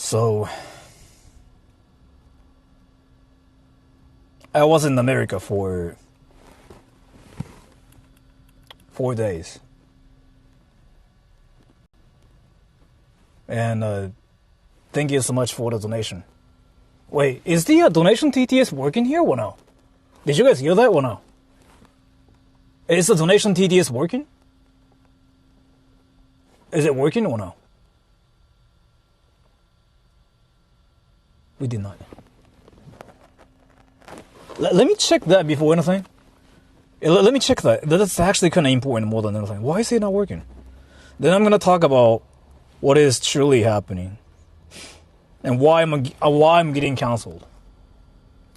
So, I was in America for 4 days. And thank you so much for the donation. Wait, is the donation TTS working here or no? Did you guys hear that or no? Is the donation TTS working? Is it working or no? We did not. Let me check that before anything. Let me check that. That's actually kind of important more than anything. Why is it not working? Then I'm going to talk about what is truly happening. And why I'm getting canceled.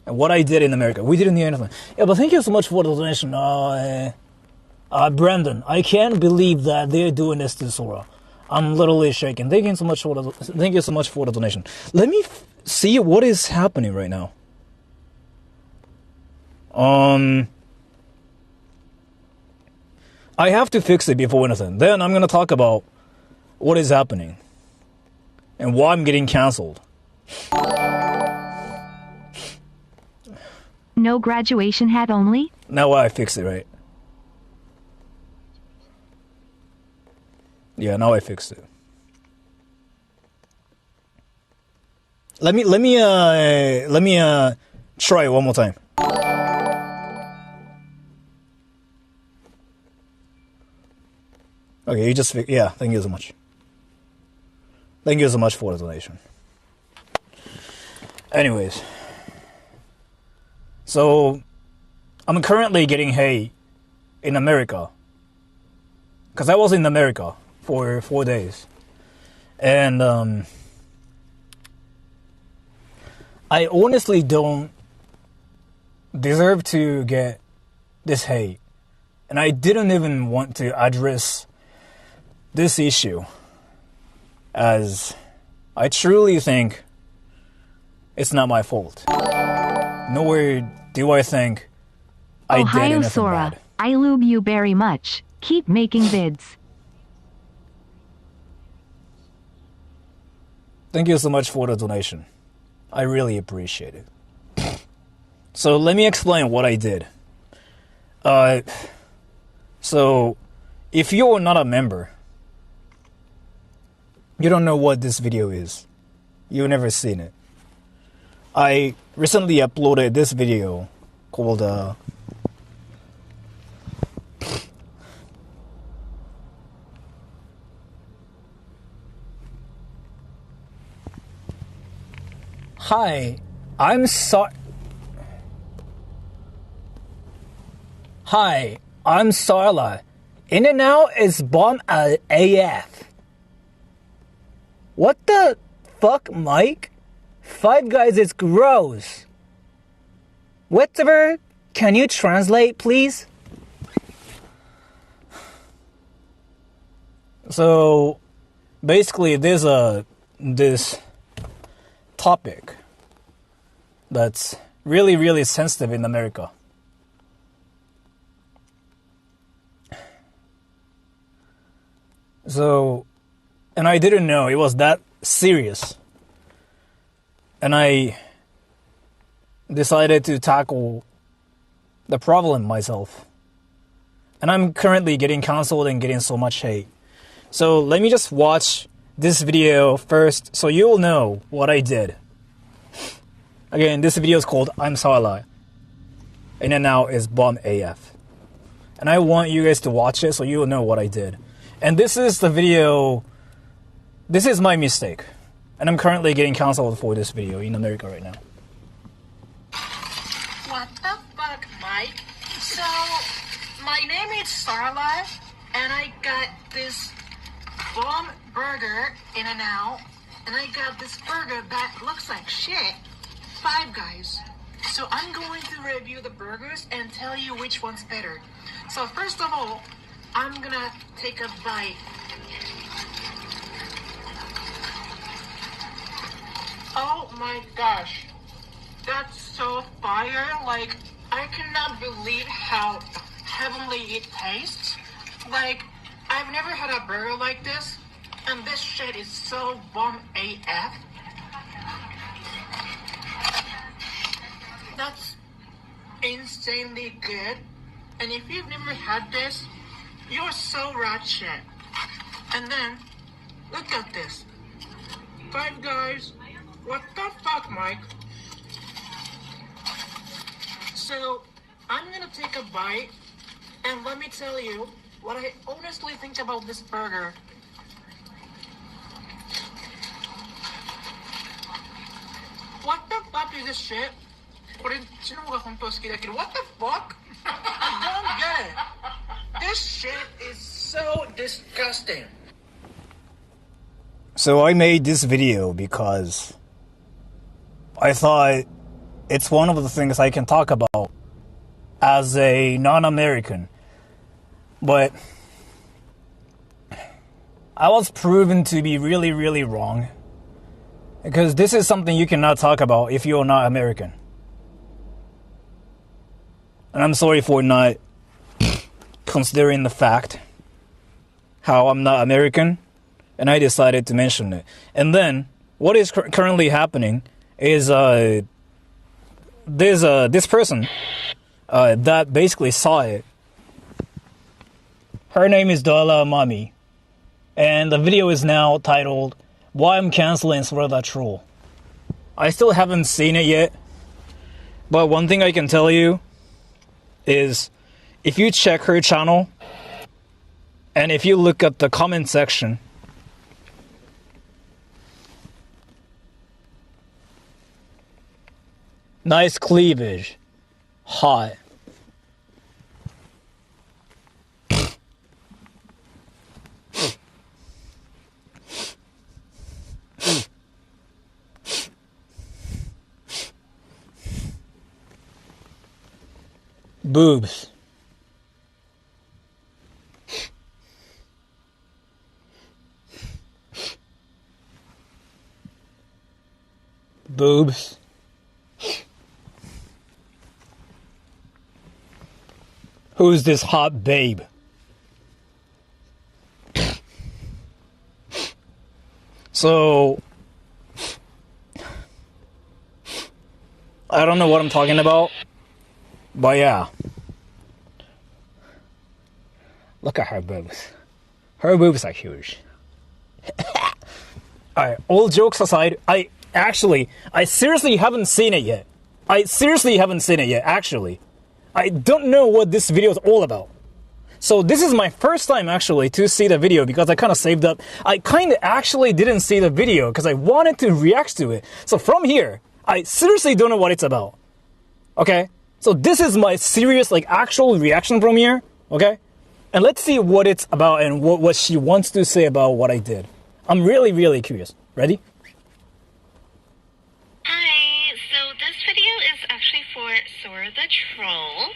And what I did in America. We didn't hear anything. Yeah, but thank you so much for the donation. Brandon, I can't believe that they're doing this to Sora. I'm literally shaking. Thank you so much for the donation. Let me see what is happening right now. I have to fix it before anything. Then I'm going to talk about what is happening and why I'm getting canceled. No graduation hat only? Now I fixed it, right? Yeah, now I fixed it. Let me try it one more time. Okay, you just yeah, thank you so much. Thank you so much for the donation. Anyways, so I'm currently getting hate in America because I was in America for 4 days, and I honestly don't deserve to get this hate, and I didn't even want to address this issue, as I truly think it's not my fault. Nor do I think I did anything Sora, bad. I love you very much. Keep making vids. Thank you so much for the donation. I really appreciate it. So let me explain what I did. So if you're not a member, you don't know what this video is. You've never seen it. I recently uploaded this video called Hi, I'm sorry. Hi, I'm Sora. In and out is bomb AF. What the fuck, Mike? Five Guys is gross. Whatever, can you translate, please? So, basically, there's this topic that's really, really sensitive in America. So, and I didn't know it was that serious. And I decided to tackle the problem myself. And I'm currently getting canceled and getting so much hate. So let me just watch this video first so you'll know what I did. Again, this video is called I'm Sora. In and out is bomb AF. And I want you guys to watch it so you'll know what I did. And this is the video. This is my mistake. And I'm currently getting canceled for this video in America right now. What the fuck, Mike? So, my name is Sora, and I got this bomb burger in and out, and I got this burger that looks like shit. Five Guys. So I'm going to review the burgers and tell you which one's better. So first of all, I'm gonna take a bite. Oh my gosh, that's so fire. Like, I cannot believe how heavenly it tastes. Like, I've never had a burger like this, and this shit is so bomb AF. that's insanely good. And if you've never had this, you're so ratchet. And then, look at this. Five Guys. What the fuck, Mike? So, I'm gonna take a bite, and let me tell you what I honestly think about this burger. What the fuck is this shit? これ、ちの方が本当は好きだけど、What the fuck? I don't get it. This shit is so disgusting. So I made this video because I thought it's one of the things I can talk about as a non-American. But I was proven to be really, really wrong. Because this is something you cannot talk about if you're not American. And I'm sorry for not considering the fact how I'm not American. And I decided to mention it. And then, what is currently happening is there's this person that basically saw it. Her name is Dala Mami. And the video is now titled, Why I'm Canceling Sora the Troll. I still haven't seen it yet. But one thing I can tell you is, if you check her channel, and if you look at the comment section, nice cleavage. Hot. Boobs. Boobs. Who's this hot babe? So, I don't know what I'm talking about, but yeah. Look at her boobs. Her boobs are huge. Alright, all jokes aside, I seriously haven't seen it yet. Actually. I don't know what this video is all about. So this is my first time actually to see the video because I kind of saved up. I kind of actually didn't see the video because I wanted to react to it. So from here, I seriously don't know what it's about. Okay? So this is my serious, actual reaction from here. Okay? And let's see what it's about and what she wants to say about what I did. I'm really, really curious. Ready? Hi, so this video is actually for Sora the Troll.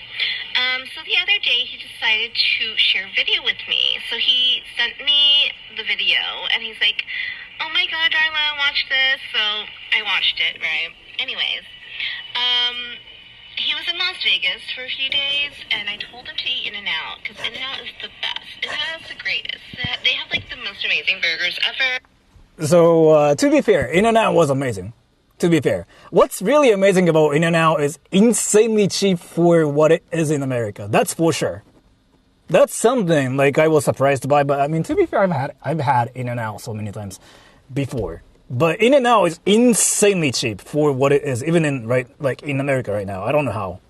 So the other day he decided to share a video with me. So he sent me the video and he's like, oh my god, Darla, watch this. So I watched it, right? Anyways, he was in Las Vegas for a few days and I told him to eat In-N-Out because In-N-Out is the best. In-N-Out is the greatest. They have the most amazing burgers ever. So, to be fair, In-N-Out was amazing. To be fair. What's really amazing about In-N-Out is insanely cheap for what it is in America. That's for sure. That's something, I was surprised by, but I mean, to be fair, I've had In-N-Out so many times before. But In-N-Out is insanely cheap for what it is, even in, in America right now. I don't know how.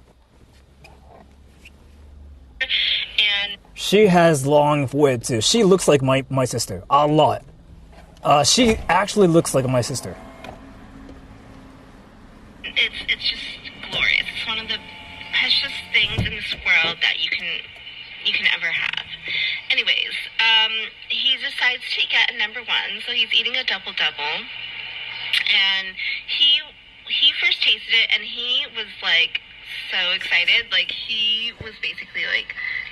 And she has long forehead too. She looks like my sister. A lot. She actually looks like my sister. it's just glorious. It's one of the precious things in this world that you can ever have. Anyways, he decides to get a number one, so he's eating a double-double, and he first tasted it, and he was so excited, he was basically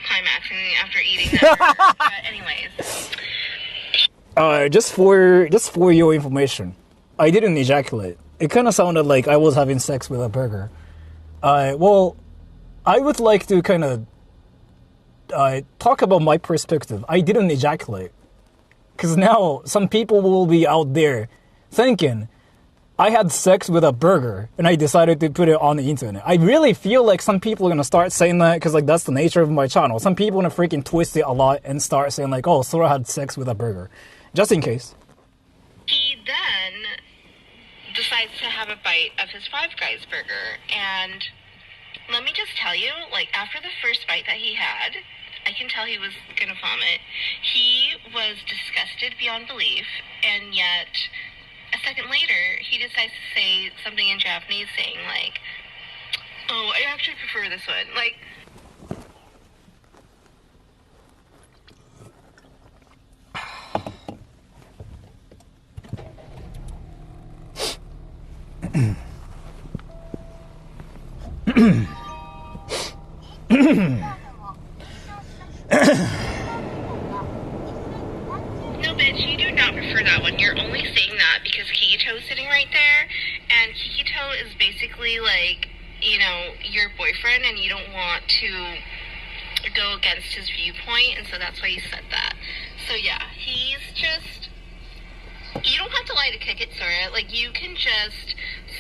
climaxing after eating that burger. But anyways, just for your information, I didn't ejaculate. It kind of sounded like I was having sex with a burger. Well, I would like to kind of talk about my perspective. I didn't ejaculate. Because now some people will be out there thinking, I had sex with a burger and I decided to put it on the internet. I really feel like some people are going to start saying that because like that's the nature of my channel. Some people are going to freaking twist it a lot and start saying like, oh, Sora had sex with a burger. Just in case. He then decides to have a bite of his Five Guys burger. And let me just tell you, like after the first bite that he had, I can tell he was going to vomit. He was disgusted beyond belief, and yet a second later, he decides to say something in Japanese saying, like, oh, I actually prefer this one. Like, no, bitch, you do not prefer that one. You're only saying that because Kikito's sitting right there, and Kikito is basically like, you know, your boyfriend, and you don't want to go against his viewpoint, and so that's why you said that. So yeah, he's just, you don't have to lie to kick it, Sora. Like, you can just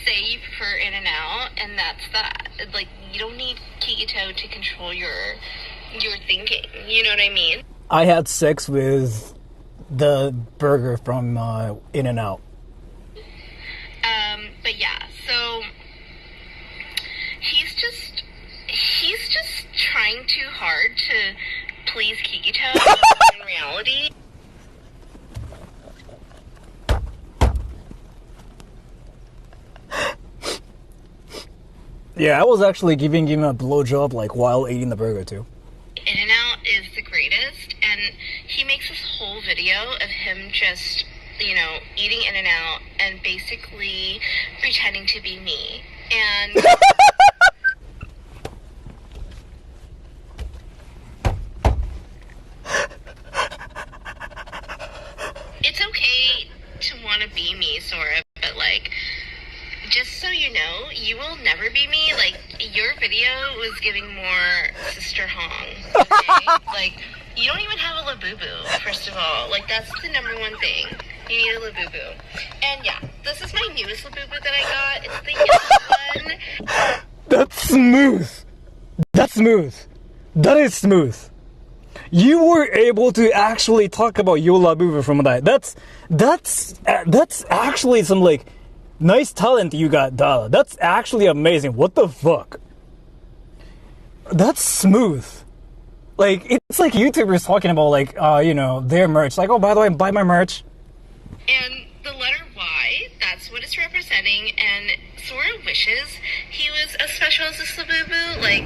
say you prefer In and Out, and that's that. Like, you don't need Kikito to control your thinking. You know what I mean? I had sex with the burger from In and Out. But yeah, so he's just trying too hard to please Kikito in reality. Yeah, I was actually giving him a blowjob like while eating the burger too. In-N-Out is the greatest, and he makes this whole video of him just, you know, eating In-N-Out and basically pretending to be me. And it's okay to want to be me, Sora, but like, just so you know, you will never be me. Like, your video was giving more Sister Hong, okay? Like, you don't even have a Labubu, first of all. Like, that's the number one thing. You need a Labubu. And yeah, this is my newest Labubu that I got. It's the yellow one. That's smooth. That's smooth. That is smooth. You were able to actually talk about your Labubu from that. That's actually some like nice talent you got, Dala. That's actually amazing. What the fuck? That's smooth. Like, it's like YouTubers talking about, like, you know, their merch. Like, oh, by the way, buy my merch. And the letter Y, that's what it's representing. And Sora wishes he was as special as this Labubu. Like,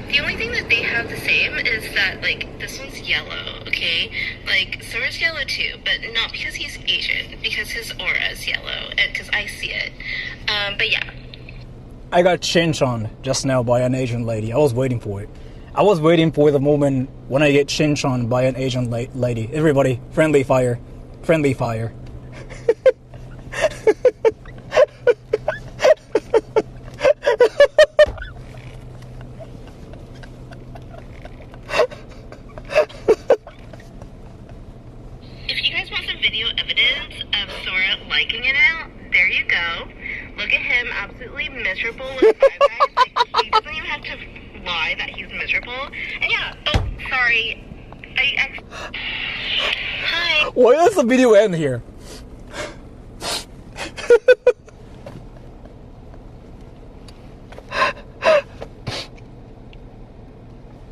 the only thing that they have the same is that, like, this one's yellow, okay? Like, Sora's yellow too, but not because he's Asian, because his aura is yellow, and because I see it. But yeah. I got chinched on just now by an Asian lady. I was waiting for it. I was waiting for the moment when I get chinched on by an Asian lady. Everybody, friendly fire. Friendly fire. If you guys want some video evidence of Sora liking it out, there you go. Look at him, absolutely miserable with Five Guys. Like, he doesn't even have to lie that he's miserable. And yeah, oh, sorry. Hi. Why does the video end here?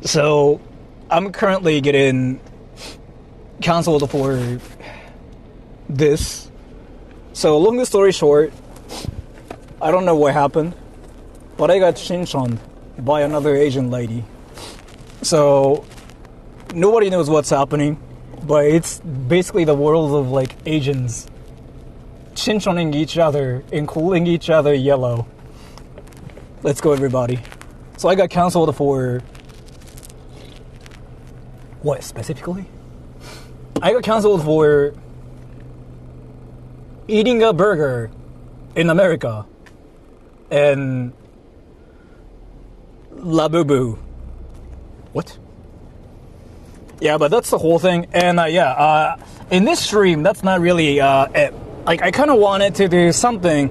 So, I'm currently getting cancelled for this. So, long story short, I don't know what happened, but I got chinched on by another Asian lady. So, nobody knows what's happening, but it's basically the world of like Asians chinchoning each other and calling each other yellow. Let's go, everybody. So I got cancelled for what specifically? I got cancelled for eating a burger in America and Labubu. What? Yeah, but that's the whole thing. And in this stream, that's not really it. Like, I kind of wanted to do something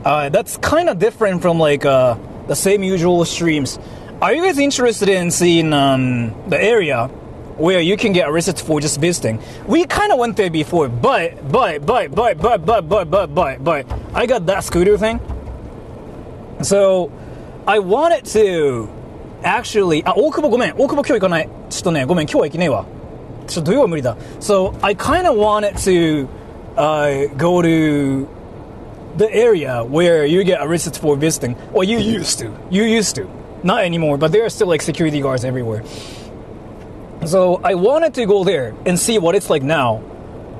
That's kind of different from like the same usual streams. Are you guys interested in seeing the area where you can get arrested for just visiting? We kind of went there before, but I got that scooter thing. So I wanted to actually 大久保ごめん、大久保今日行かない。ちょっとね、ごめん、今日は行けねえわ。ちょっと土曜は無理だ。So I kind of wanted to go to the area where you get arrested for visiting. Well, you used to. Not anymore, but there are still like security guards everywhere. So I wanted to go there and see what it's like now.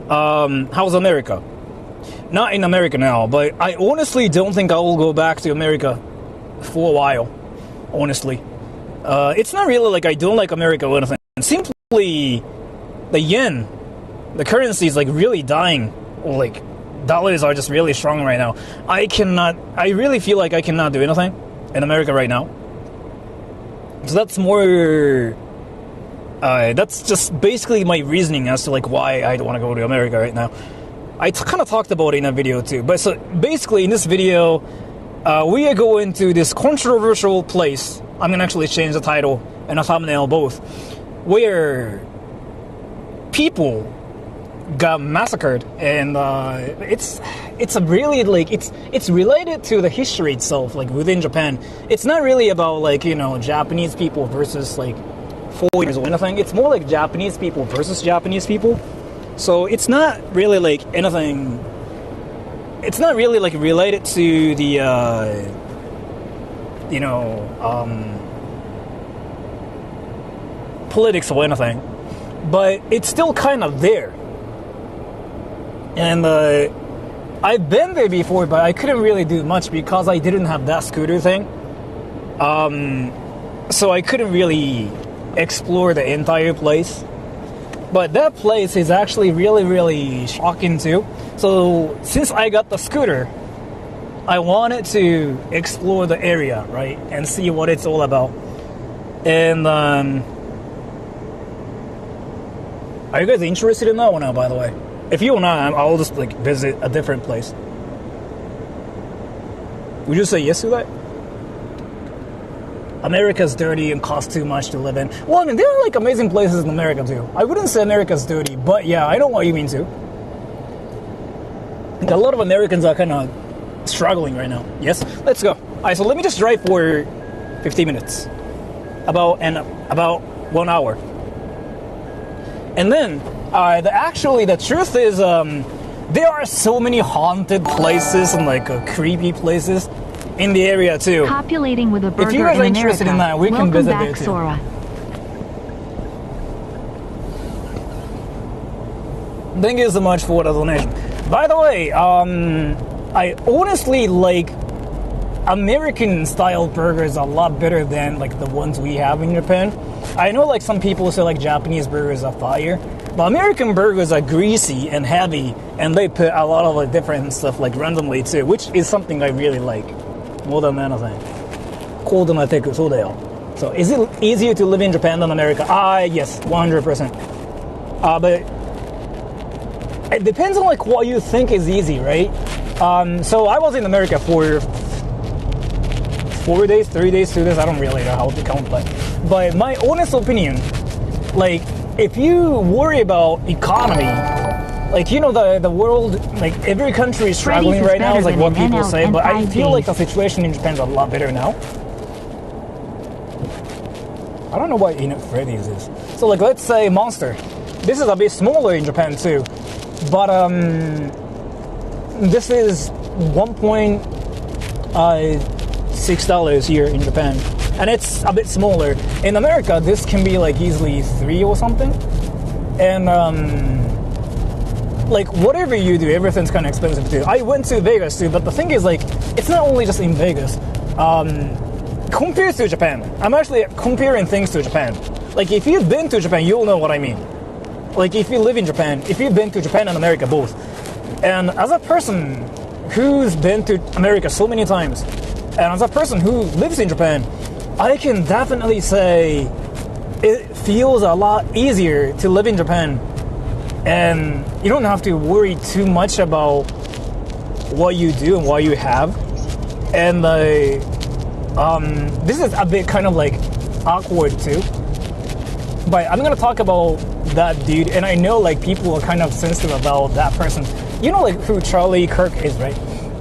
How's America? Not in America now, but I honestly don't think I will go back to America for a while. Honestly. It's not really like I don't like America or anything. Simply, the yen, the currency is like really dying. Like, dollars are just really strong right now. I really feel like I cannot do anything in America right now. So that's more, that's just basically my reasoning as to like why I don't want to go to America right now. I kind of talked about it in a video too. But so basically in this video, we are going to this controversial place. I'm going to actually change the title and a thumbnail both. Where people got massacred, and it's a really like it's related to the history itself, like within Japan. It's not really about like, you know, Japanese people versus like foreigners or anything. It's more like Japanese people versus Japanese people. So it's not really like anything. It's not really like related to the you know, politics or anything, but it's still kind of there. And I've been there before, but I couldn't really do much because I didn't have that scooter thing. So I couldn't really explore the entire place. But that place is actually really, really shocking too. So since I got the scooter, I wanted to explore the area, right, and see what it's all about. And are you guys interested in that one now, by the way? If you're not, I'll just like visit a different place. Would you say yes to that? America's dirty and costs too much to live in. Well, I mean, there are like amazing places in America too. I wouldn't say America's dirty, but yeah, I know what you mean too. A lot of Americans are kind of struggling right now. Yes, let's go. Alright, so let me just drive for 15 minutes, about 1 hour, and then the truth is there are so many haunted places and like creepy places in the area too. Copulating with a burger if you guys are in interested America. in that, we Welcome can visit back, there too. Sora. Thank you so much for the donation. By the way, I honestly like American style burgers a lot better than like the ones we have in Japan. I know like some people say like Japanese burgers are fire, but American burgers are greasy and heavy, and they put a lot of like different stuff like randomly too, which is something I really like more than anything. Cold and I take it, so is it easier to live in Japan than America? Yes, 100%. But it depends on like what you think is easy, right? So I was in America for 4 days, 3 days, 2 days. I don't really know how to count, but my honest opinion, like if you worry about economy, like you know the world, like every country is struggling right now, is like what people say. But I feel like the situation in Japan is a lot better now. I don't know what Freddy's is. So like let's say Monster. This is a bit smaller in Japan too. But this is $1.6 here in Japan, and it's a bit smaller. In America, this can be like easily 3 or something. And like whatever you do, everything's kind of expensive too. I went to Vegas too, but the thing is like it's not only just in Vegas. Compared to Japan, I'm actually comparing things to Japan. Like if you've been to Japan, you'll know what I mean. Like if you live in Japan, if you've been to Japan and America both, and as a person who's been to America so many times, and as a person who lives in Japan, I can definitely say it feels a lot easier to live in Japan, and you don't have to worry too much about what you do and what you have. And this is a bit kind of like awkward too. But I'm gonna talk about that dude, and I know like people are kind of sensitive about that person. You know like who Charlie Kirk is, right?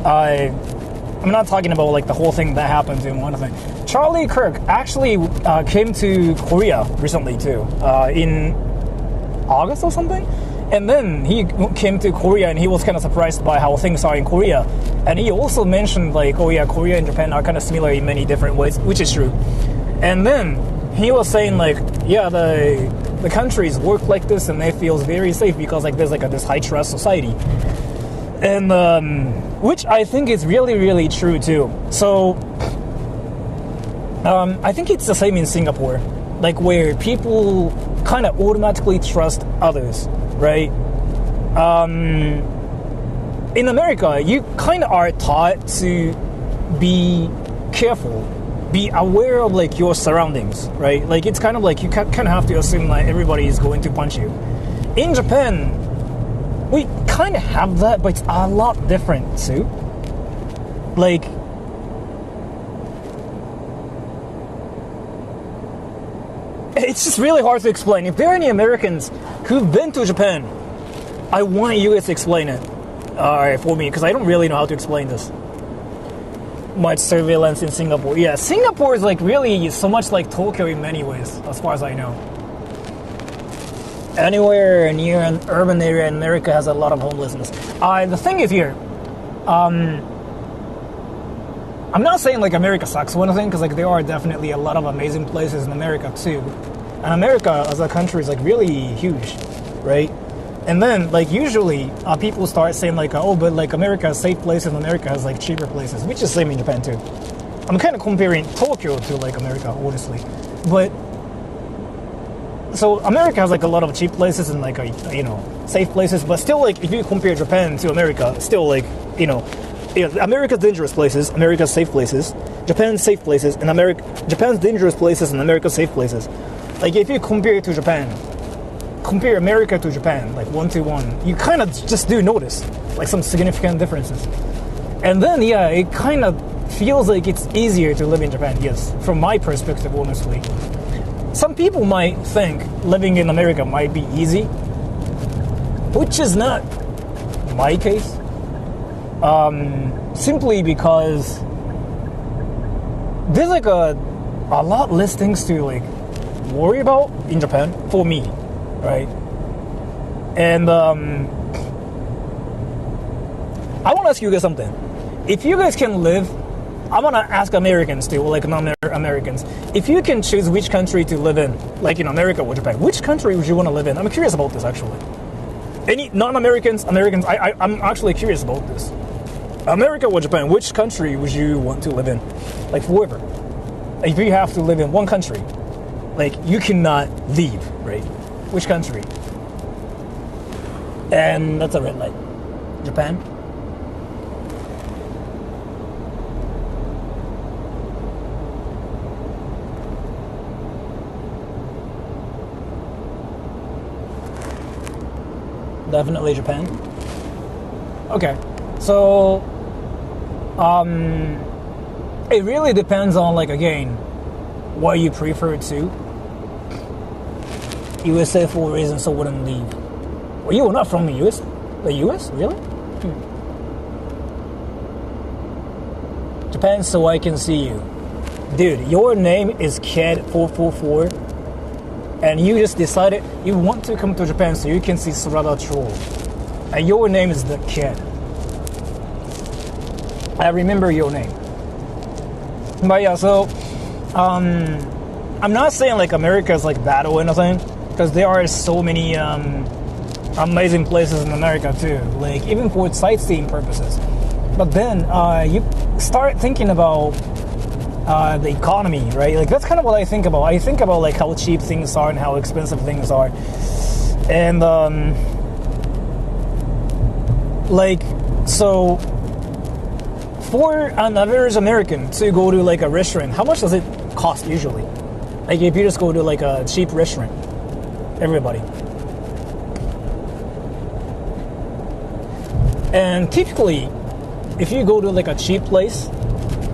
I'm not talking about like the whole thing that happened to him. One thing, Charlie Kirk actually came to Korea recently too, in August or something. And then he came to Korea, and he was kind of surprised by how things are in Korea. And he also mentioned like, oh yeah, Korea and Japan are kind of similar in many different ways, which is true. And then he was saying like, yeah, the countries work like this, and they feel very safe because like there's like this high trust society, and which I think is really really true too. So I think it's the same in Singapore, like where people kind of automatically trust others, right? In America, you kind of are taught to be careful, be aware of like your surroundings, right? Like it's kind of like you kind of have to assume like everybody is going to punch you. In Japan, we kind of have that, but it's a lot different too. Like it's just really hard to explain. If there are any Americans who've been to Japan, I want you guys to explain it for me, because I don't really know how to explain this. Much surveillance in Singapore. Yeah, Singapore is like really so much like Tokyo in many ways, as far as I know. Anywhere near an urban area in America has a lot of homelessness. The thing is here, I'm not saying like America sucks or anything, because like there are definitely a lot of amazing places in America too. And America as a country is like really huge, right? And then like usually people start saying like, oh, but like America has safe places and America has like cheaper places, which is same in Japan too. I'm kind of comparing Tokyo to like America, honestly. But so America has like a lot of cheap places and like safe places, but still like if you compare Japan to America, still like America's dangerous places, America's safe places, Japan's safe places, and Japan's dangerous places and America's safe places. Like if you compare America to Japan, like 1-to-1, you kind of just do notice like some significant differences. And then yeah, it kind of feels like it's easier to live in Japan, yes, from my perspective, honestly. Some people might think living in America might be easy, which is not my case. Simply because there's like a lot less things to like worry about in Japan for me, right? And I want to ask you guys something. If you guys can live, I want to ask Americans too, like non-Americans, if you can choose which country to live in, like in America or Japan, which country would you want to live in? I'm curious about this actually. Any non-Americans, Americans, I'm actually curious about this. America or Japan, which country would you want to live in? Like forever. If you have to live in one country, like you cannot leave, right? Which country? And that's a red light. Japan? Definitely Japan. Okay. So it really depends on like again what you prefer to. USA for reasons so wouldn't leave. Well, you were not from the US? The US? Really? Japan so I can see you. Dude, your name is Ked444 and you just decided you want to come to Japan so you can see Sora Troll. And your name is the Ked. I remember your name. But yeah, so I'm not saying like America is like bad or anything, because there are so many amazing places in America too, like even for sightseeing purposes. But then you start thinking about the economy, right? Like that's kind of what I think about. I think about like how cheap things are and how expensive things are. And like so for an average American to go to like a restaurant, how much does it cost usually? Like if you just go to like a cheap restaurant, everybody. And typically, if you go to like a cheap place,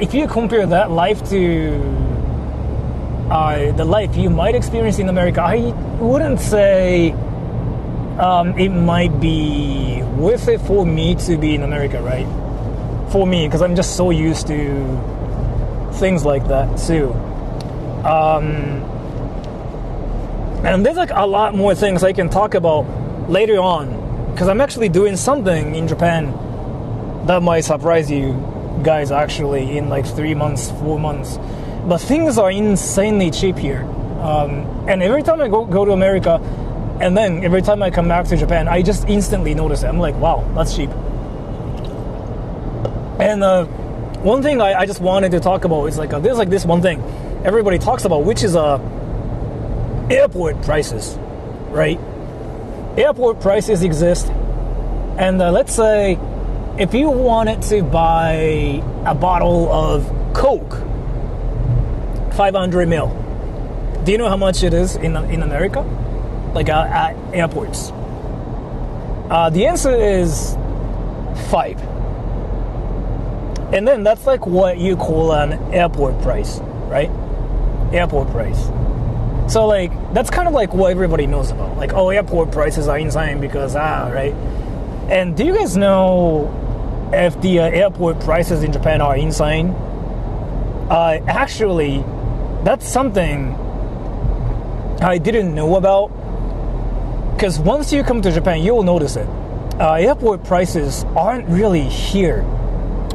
if you compare that life to the life you might experience in America, I wouldn't say it might be worth it for me to be in America, right? For me, because I'm just so used to things like that too. And there's like a lot more things I can talk about later on, because I'm actually doing something in Japan that might surprise you guys actually in like 3 months, 4 months. But things are insanely cheap here. And every time I go to America, and then every time I come back to Japan, I just instantly notice it. I'm like, wow, that's cheap. And one thing I just wanted to talk about is like there's like this one thing everybody talks about, which is airport prices, right? Airport prices exist, and let's say if you wanted to buy a bottle of Coke, 500 ml, do you know how much it is in America? Like at airports? The answer is 5. And then that's like what you call an airport price, right? Airport price. So like that's kind of like what everybody knows about. Like, oh, airport prices are insane because right? And do you guys know if the airport prices in Japan are insane? Actually, that's something I didn't know about. Because once you come to Japan, you'll notice it. Airport prices aren't really here.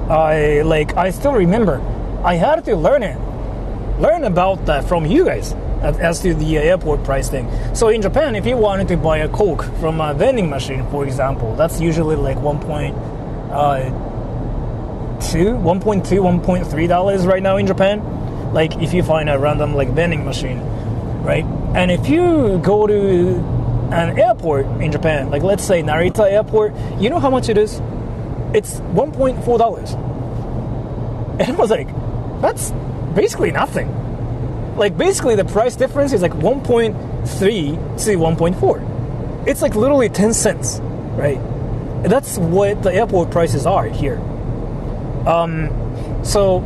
I still remember I had to learn about that from you guys as to the airport price thing. So in Japan, if you wanted to buy a Coke from a vending machine, for example, that's usually like $1.2, $1.3 right now in Japan. Like if you find a random like vending machine, right? And if you go to an airport in Japan, like let's say Narita airport, you know how much it is? It's $1.4. And I was like, that's basically nothing. Like basically the price difference is like 1.3 to 1.4. It's like literally 10 cents, right? And that's what the airport prices are here. So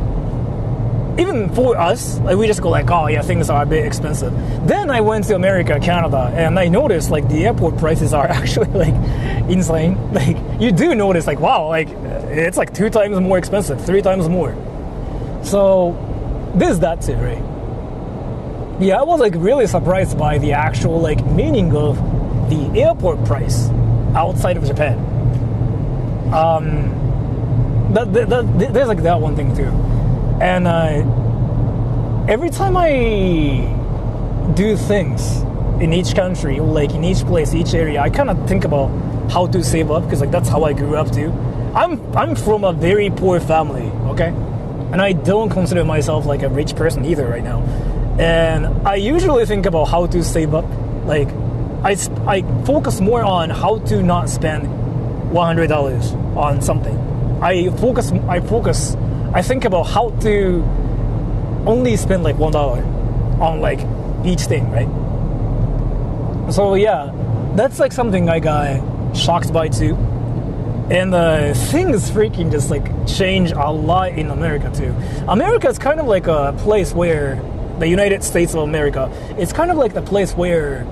even for us, like we just go like, oh yeah, things are a bit expensive. Then I went to America, Canada, and I noticed like the airport prices are actually like insane. Like you do notice like, wow, like it's like 2 times more expensive, 3 times more. So there's that too, right? Yeah, I was like really surprised by the actual like meaning of the airport price outside of Japan. There's like that one thing too. And every time I do things in each country, like in each place, each area, I kind of think about how to save up, because like that's how I grew up too. I'm from a very poor family, okay? And I don't consider myself like a rich person either right now. And I usually think about how to save up. Like I focus more on how to not spend $100 on something. I think about how to only spend like $1 on like each thing, right? So yeah, that's like something I got shocked by too. And things freaking just like change a lot in America too. America is kind of like a place where the United States of America, it's kind of like the place where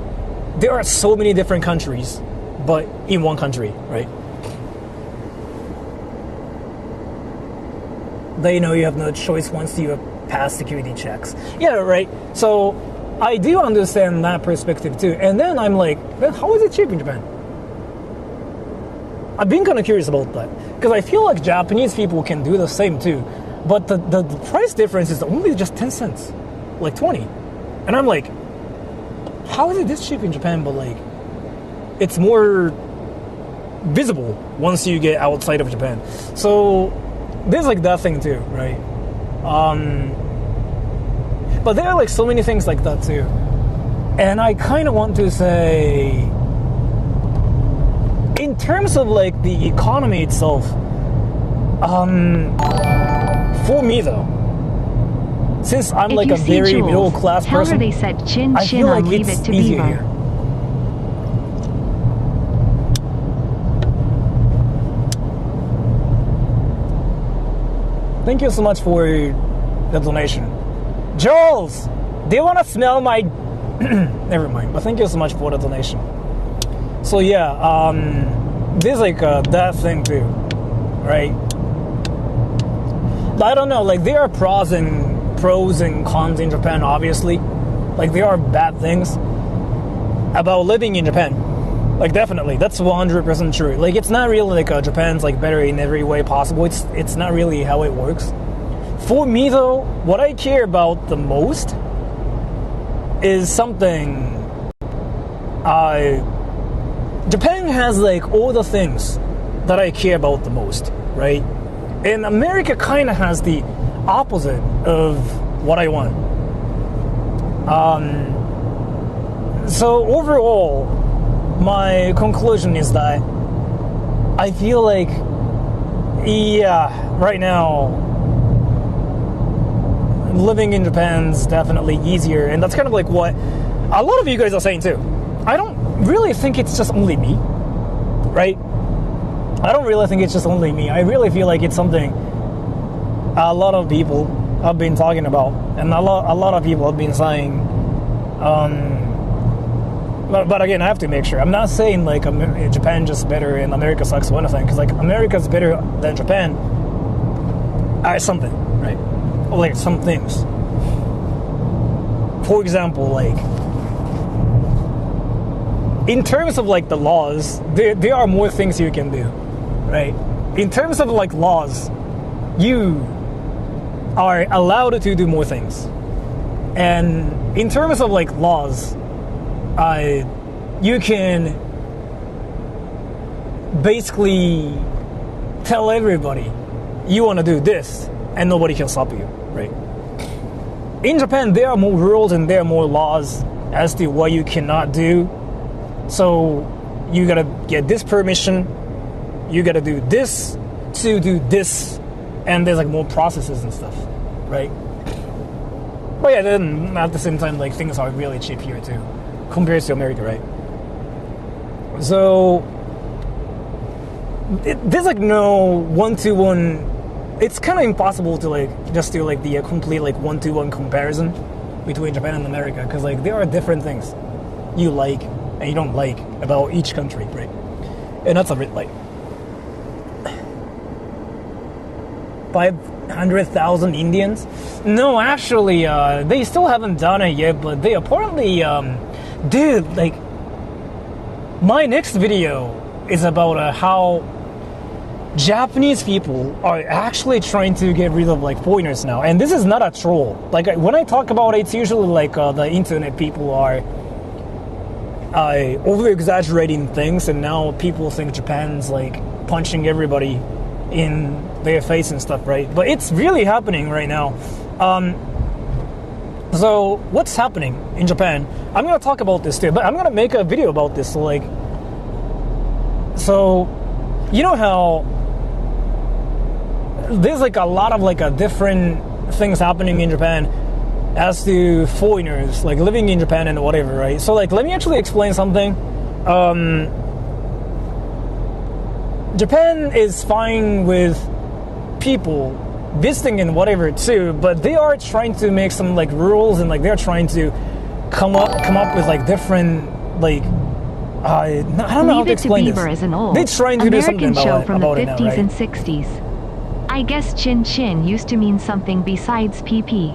there are so many different countries, but in one country, right? They know you have no choice once you pass security checks. Yeah, right? So I do understand that perspective too. And then I'm like, then how is it cheap in Japan? I've been kind of curious about that, because I feel like Japanese people can do the same too. But the price difference is only just 10 cents, like 20. And I'm like, how is it this cheap in Japan, but like it's more visible once you get outside of Japan. So there's like that thing too, right? But there are like so many things like that too. And I kind of want to say, in terms of like the economy itself, for me though, since I'm like a very Jules, middle class tell person, her they said chin I chin feel on like Leave it's It to easier Beaver. here. Thank you so much for the donation. Jules, do you want to smell my... Never mind, but thank you so much for the donation. So yeah, there's like that thing too, right? I don't know, like there are pros and cons in Japan, obviously. Like there are bad things about living in Japan. Like definitely, that's 100% true. Like it's not really like Japan's like better in every way possible. It's not really how it works. For me though, what I care about the most is something. Japan has like all the things that I care about the most, right? And America kind of has the opposite of what I want. So overall, my conclusion is that I feel like, yeah, right now, living in Japan's definitely easier, and that's kind of like what a lot of you guys are saying too. I don't really think it's just only me, right? I don't really think it's just only me. I really feel like it's something a lot of people have been talking about, and a lot of people have been saying. But again, I have to make sure. I'm not saying like Japan just better and America sucks or anything, because like America's better than Japan at something, right? Or like some things. For example, like in terms of like the laws, there are more things you can do, right? In terms of like laws, you are allowed to do more things. And in terms of like laws, you can basically tell everybody you want to do this and nobody can stop you, right? In Japan, there are more rules and there are more laws as to what you cannot do. So you gotta get this permission, you gotta do this to do this, and there's like more processes and stuff, right? But yeah, then at the same time, like things are really cheap here too, compared to America, right? So there's like no one-to-one. It's kind of impossible to like just do like the complete like one-to-one comparison between Japan and America, because like there are different things you like and you don't like about each country, right? And that's a bit like 500,000 Indians. No, actually, they still haven't done it yet, but they apparently, dude, like my next video is about how Japanese people are actually trying to get rid of like foreigners now, and this is not a troll. Like when I talk about it, it's usually like the internet people are over-exaggerating things, and now people think Japan's like punching everybody in their face and stuff, right? But it's really happening right now. So what's happening in Japan? I'm gonna talk about this too, but I'm gonna make a video about this. So like, so you know how there's like a lot of like different things happening in Japan as to foreigners like living in Japan and whatever, right? So like, let me actually explain something. Japan is fine with people visiting and whatever too, but they are trying to make some like rules, and like they're trying to come up with like different like I don't know how to explain this. Is an old They're trying to American do something show about, from about the 50s it now, right? and 60s. I guess chin chin used to mean something besides PP.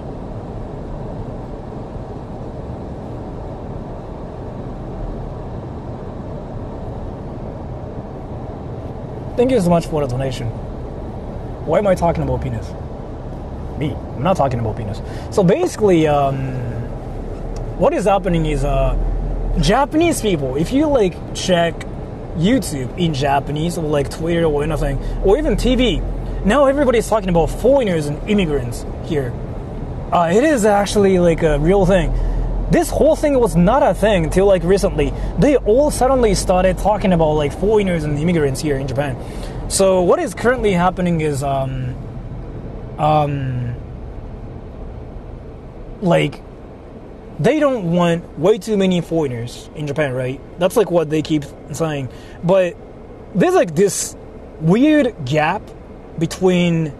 Thank you so much for the donation. Why am I talking about penis? Me. I'm not talking about penis. So basically, what is happening is Japanese people, if you like check YouTube in Japanese or like Twitter or anything, or even TV, now everybody's talking about foreigners and immigrants here. It is actually like a real thing. This whole thing was not a thing until like recently. They all suddenly started talking about like foreigners and immigrants here in Japan. So what is currently happening is like they don't want way too many foreigners in Japan, right? That's like what they keep saying. But there's like this weird gap between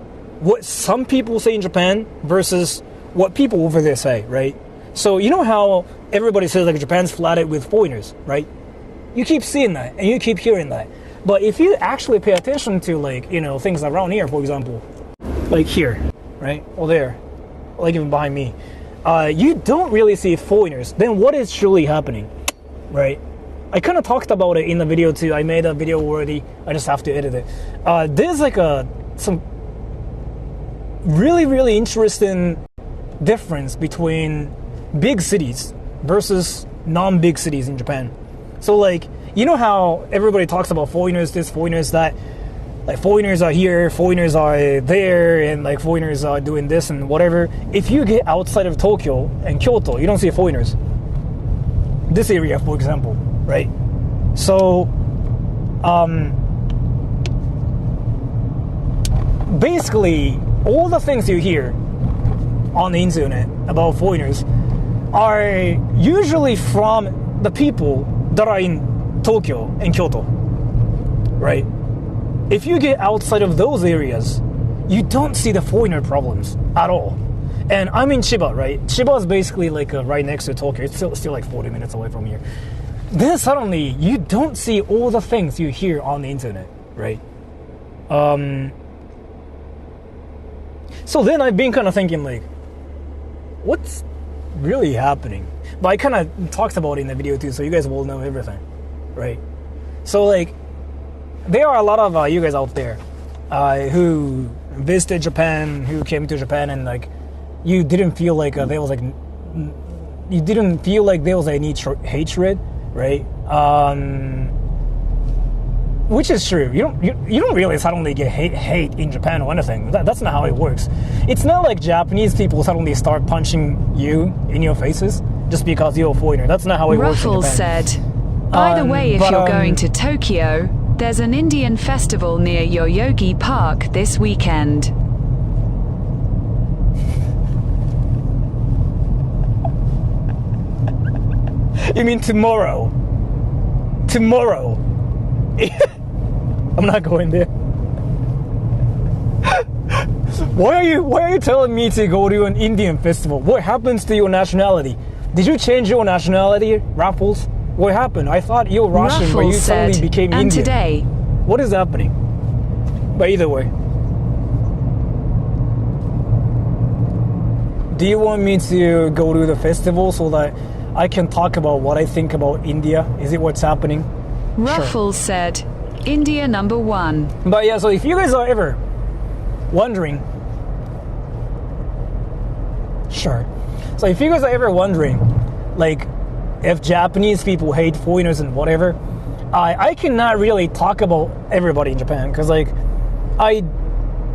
what some people say in Japan versus what people over there say, right? So you know how everybody says like Japan's flooded with foreigners, right? You keep seeing that and you keep hearing that. But if you actually pay attention to like, you know, things around here, for example, like here, right? Or there, like even behind me, you don't really see foreigners. Then what is truly happening, right? I kind of talked about it in the video too. I made a video already. I just have to edit it. There's like some really, really interesting difference between big cities versus non-big cities in Japan. So like, you know how everybody talks about foreigners this, foreigners that, like foreigners are here, foreigners are there, and like foreigners are doing this and whatever. If you get outside of Tokyo and Kyoto, you don't see foreigners. This area, for example, right? So, basically, all the things you hear on the internet about foreigners are usually from the people that are in Tokyo and Kyoto, right? If you get outside of those areas, you don't see the foreigner problems at all. And I'm in Chiba, right? Chiba is basically like right next to Tokyo. It's still like 40 minutes away from here. Then suddenly, you don't see all the things you hear on the internet, right? So then I've been kind of thinking like, what's really happening? But I kind of talked about it in the video too, so you guys will know everything, right? So like, there are a lot of you guys out there who visited Japan, who came to Japan, and like, you didn't feel like there was like, you didn't feel like there was any hatred, right? Which is true. You don't really suddenly get hate in Japan or anything. That's not how it works. It's not like Japanese people suddenly start punching you in your faces just because you're a foreigner. That's not how it works in Japan. Ruffles said, by the way, if you're going to Tokyo, there's an Indian festival near Yoyogi Park this weekend. You mean tomorrow? Tomorrow? I'm not going there. Why are you telling me to go to an Indian festival? What happens to your nationality? Did you change your nationality, Raffles? What happened? I thought you were Russian, Raffles but you suddenly said, became and Indian. Today, what is happening? But either way, do you want me to go to the festival so that I can talk about what I think about India? Is it what's happening? Ruffles said, India number 1. But yeah, so if you guys are ever wondering, sure. So if you guys are ever wondering, like, if Japanese people hate foreigners and whatever, I cannot really talk about everybody in Japan because, like, I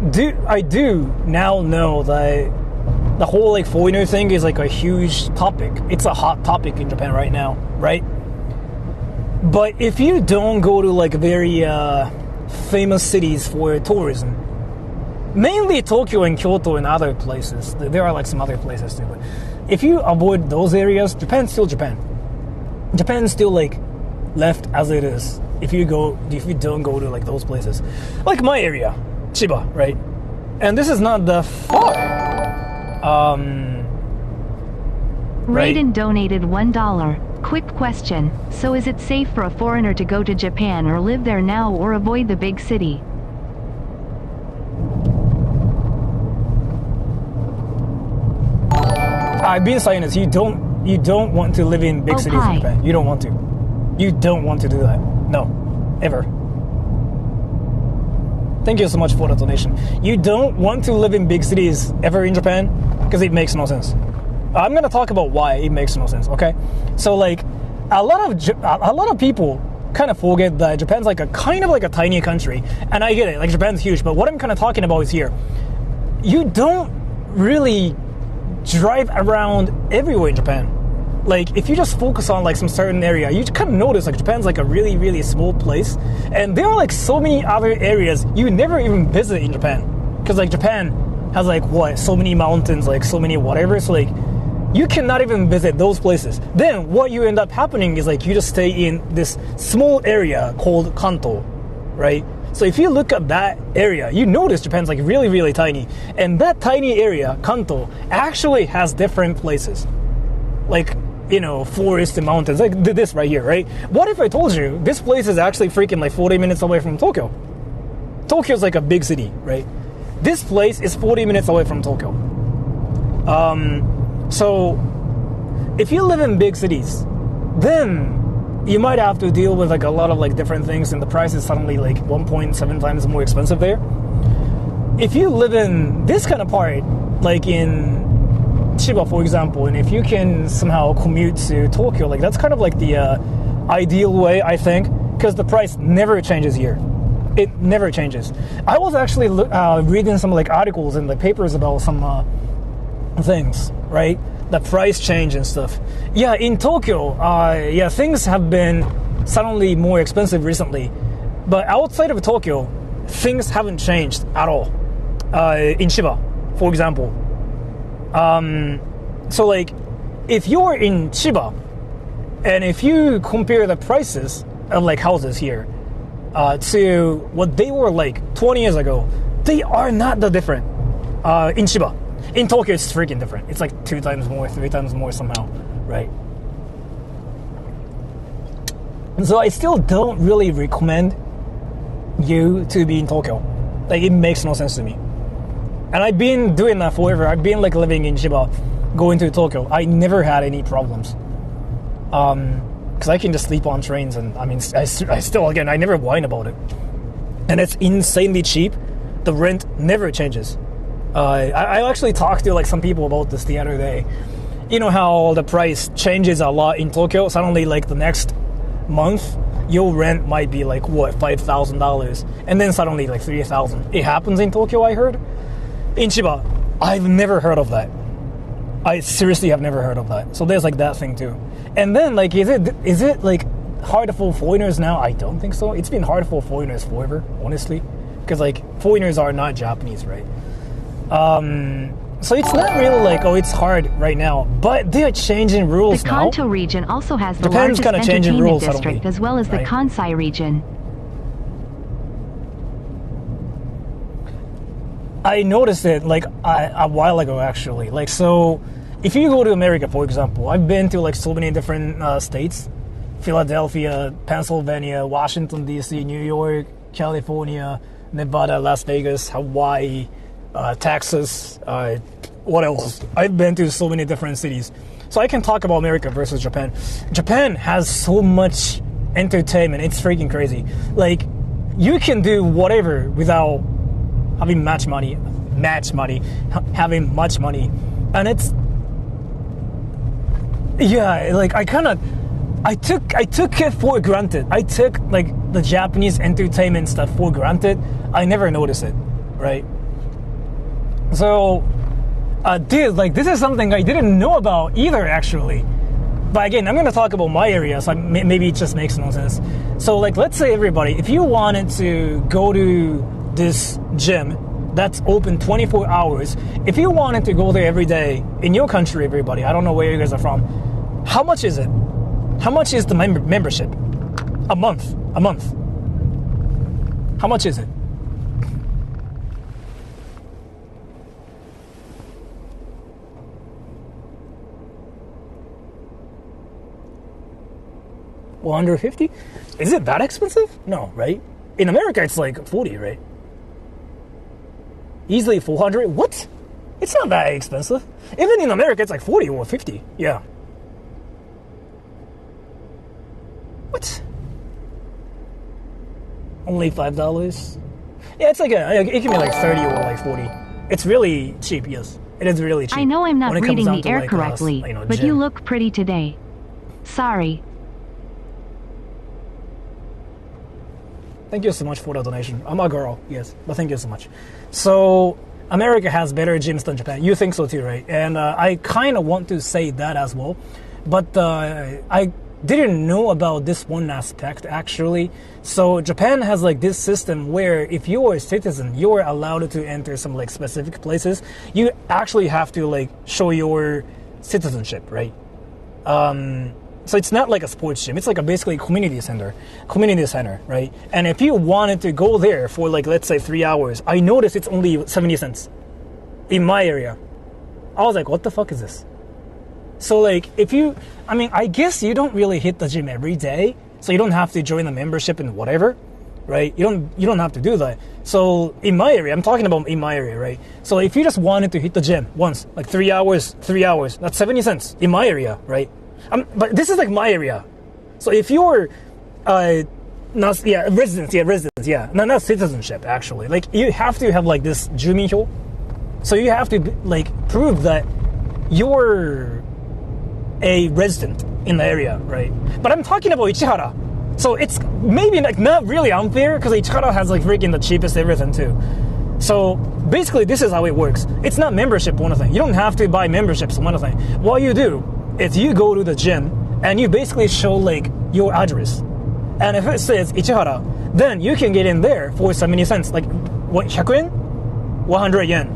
do now know that the whole like foreigner thing is like a huge topic. It's a hot topic in Japan right now, right? But if you don't go to like very famous cities for tourism, mainly Tokyo and Kyoto and other places, there are like some other places too, but if you avoid those areas, Japan's still Japan. Japan's still like left as it is if you don't go to like those places. Like my area, Chiba, right? And this is not the far. Raiden donated $1. Quick question. So is it safe for a foreigner to go to Japan or live there now or avoid the big city? I've been saying this. You don't want to live in big cities in Japan. You don't want to. You don't want to do that. No. Ever. Thank you so much for the donation. You don't want to live in big cities ever in Japan because it makes no sense. I'm gonna talk about why it makes no sense. Okay, so like a lot of people kind of forget that Japan's like a kind of like a tiny country, and I get it. Like Japan's huge, but what I'm kind of talking about is here. You don't really drive around everywhere in Japan. Like if you just focus on like some certain area, you kind of notice like Japan's like a really, really small place, and there are like so many other areas you never even visit in Japan, because like Japan has like what, so many mountains, like so many whatever, so like you cannot even visit those places. Then what you end up happening is like you just stay in this small area called Kanto, right? So if you look at that area, you notice Japan's like really, really tiny. And that tiny area, Kanto, actually has different places. Like, you know, forest and mountains, like this right here, right? What if I told you this place is actually freaking like 40 minutes away from Tokyo? Tokyo's like a big city, right? This place is 40 minutes away from Tokyo. So if you live in big cities, then you might have to deal with like a lot of like different things, and the price is suddenly like 1.7 times more expensive there. If you live in this kind of part, like in Chiba, for example, and if you can somehow commute to Tokyo, like that's kind of like the ideal way, I think, because the price never changes here. It never changes. I was actually reading some like articles in the papers about some things, right? The price change and stuff. Yeah, in Tokyo, things have been suddenly more expensive recently. But outside of Tokyo, things haven't changed at all. In Chiba, for example. So like, if you're in Chiba, and if you compare the prices of like houses here to what they were like 20 years ago, they are not that different in Chiba. In Tokyo, it's freaking different. It's like 2 times more, 3 times more somehow, right? And so I still don't really recommend you to be in Tokyo. Like, it makes no sense to me. And I've been doing that forever. I've been like living in Chiba, going to Tokyo. I never had any problems. Because I can just sleep on trains, and I mean, I still, again, I never whine about it. And it's insanely cheap. The rent never changes. I actually talked to like some people about this the other day. You know how the price changes a lot in Tokyo? Suddenly, like the next month, your rent might be like, what, $5,000, and then suddenly like $3,000. It happens in Tokyo, I heard. In Chiba, I've never heard of that. I seriously have never heard of that. So there's like that thing too. And then like, is it like hard for foreigners now? I don't think so. It's been hard for foreigners forever, honestly, because like foreigners are not Japanese, right? So it's not really like, oh, it's hard right now, but they're changing rules now. The Kanto region also has the Japan's largest kind of changing rules district, suddenly, as well as the right? Kansai region. I noticed it like a while ago, actually. Like, so if you go to America, for example, I've been to like so many different states: Philadelphia, Pennsylvania, Washington D.C., New York, California, Nevada, Las Vegas, Hawaii, Texas, what else? I've been to so many different cities. So I can talk about America versus Japan. Japan has so much entertainment. It's freaking crazy. Like, you can do whatever without having having much money. And it's, yeah, like I took it for granted. I took like the Japanese entertainment stuff for granted. I never noticed it, right? So, dude, like this is something I didn't know about either, actually. But again, I'm going to talk about my area, so maybe it just makes no sense. So, like, let's say everybody, if you wanted to go to this gym that's open 24 hours, if you wanted to go there every day in your country, everybody, I don't know where you guys are from, how much is it? How much is the membership? A month. How much is it? $150? Is it that expensive? No, right? In America, it's like 40, right? Easily 400? What? It's not that expensive. Even in America, it's like 40 or 50. Yeah. What? Only $5? Yeah, it's like it can be like 30 or like 40. It's really cheap, yes. It is really cheap. I know I'm not reading the air like, correctly, but you look pretty today. Sorry. Thank you so much for the donation. I'm a girl, yes, but thank you so much. So, America has better gyms than Japan. You think so too, right? And I kind of want to say that as well. But I didn't know about this one aspect, actually. So, Japan has like this system where if you're a citizen, you're allowed to enter some like specific places. You actually have to like show your citizenship, right? So it's not like a sports gym. It's like a basically community center, right? And if you wanted to go there for like, let's say 3 hours, I noticed it's only 70 cents in my area. I was like, what the fuck is this? So like, I guess you don't really hit the gym every day, so you don't have to join the membership and whatever, right? You don't have to do that. So in my area, I'm talking about in my area, right? So if you just wanted to hit the gym once, like 3 hours, that's 70 cents in my area, right? But this is like my area. So if you're, residence, no, not citizenship actually. Like you have to have like this 住民票. So you have to like prove that you're a resident in the area, right? But I'm talking about Ichihara. So it's maybe like not really unfair because Ichihara has like freaking the cheapest everything too. So basically this is how it works. It's not membership one thing. You don't have to buy memberships one thing. What you do is you go to the gym and you basically show like your address. And if it says Ichihara, then you can get in there for 70 cents. Like what, 100 yen? 100 yen.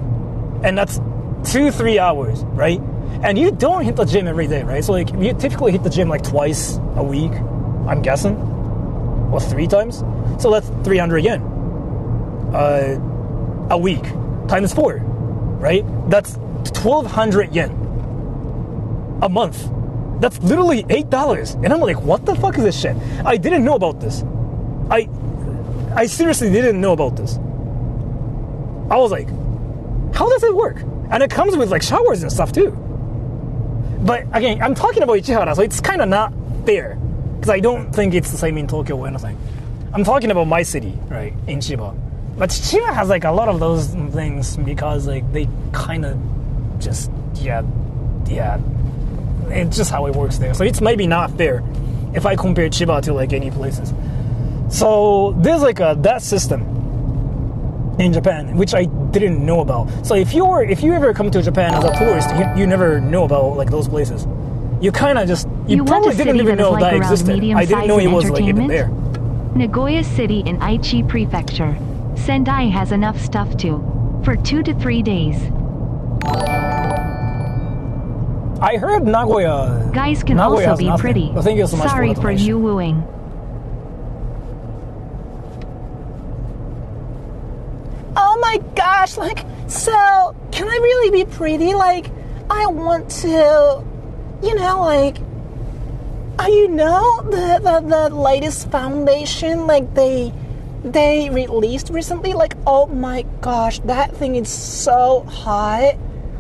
And that's 2-3 hours, right? And you don't hit the gym every day, right? So like you typically hit the gym like twice a week, I'm guessing, or 3 times. So that's 300 yen a week times 4, right? That's 1,200 yen a month. That's literally $8. And I'm like, what the fuck is this shit? I didn't know about this. I seriously didn't know about this. I was like, how does it work? And it comes with like showers and stuff too. But again, I'm talking about Ichihara, so it's kind of not fair because I don't think it's the same in Tokyo or anything. I'm talking about my city, right, in Chiba. But Chiba has like a lot of those things because like they kind of just it's just how it works there. So it's maybe not fair if I compare Chiba to like any places. So there's like that system in Japan, which I didn't know about. So if you ever come to Japan as a tourist, you never know about like those places. You kind of just you probably didn't even know that existed. I didn't know it was like even there. Nagoya City in Aichi Prefecture. Sendai has enough stuff too. For 2 to 3 days. I heard Nagoya. Guys can Nagoya also be nothing. pretty. Well, thank you so much Sorry for for you wooing. Oh my gosh, like, so, can I really be pretty? Like, I want to, like, the latest foundation, like, they released recently? Like, oh my gosh, that thing is so hot.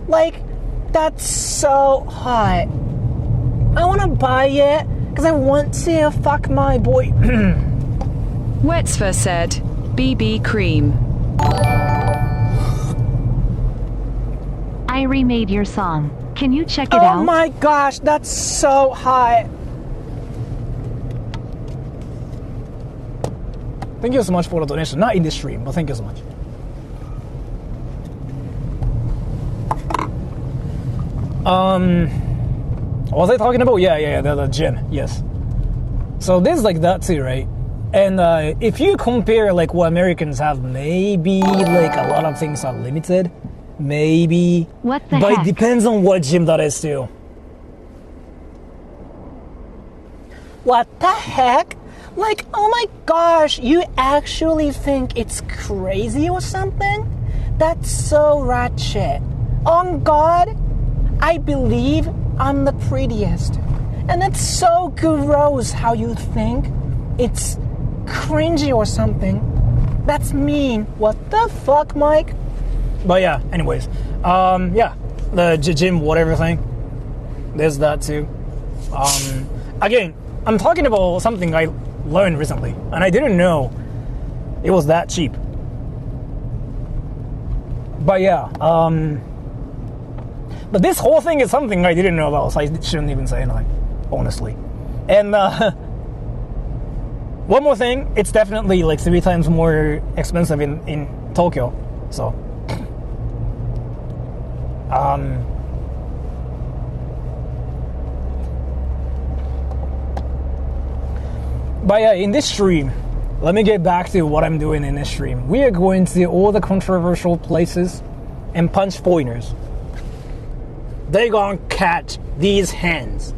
Like, that's so hot. I want to buy it because I want to fuck my boy. Wetsfer said, BB cream. I remade your song. Can you check it out? Oh my gosh, that's so hot. Thank you so much for the donation. Not in this stream, but thank you so much. Was I talking about? Yeah, the gym. Yes. So there's like that too, right? And if you compare like what Americans have, maybe like a lot of things are limited. Maybe. What the But heck? it depends on what gym that is too. What the heck? Like, oh my gosh, you actually think it's crazy or something? That's so ratchet. On God, I believe I'm the prettiest. And it's so gross how you think it's cringy or something. That's mean. What the fuck, Mike? But yeah, anyways. The gym, whatever thing. There's that too. Again, I'm talking about something I learned recently, and I didn't know it was that cheap. But yeah, but this whole thing is something I didn't know about, so I shouldn't even say anything, honestly. And one more thing, it's definitely like 3 times more expensive in Tokyo. So, but yeah, in this stream, let me get back to what I'm doing in this stream. We are going to all the controversial places and punch foreigners. They gonna catch these hands.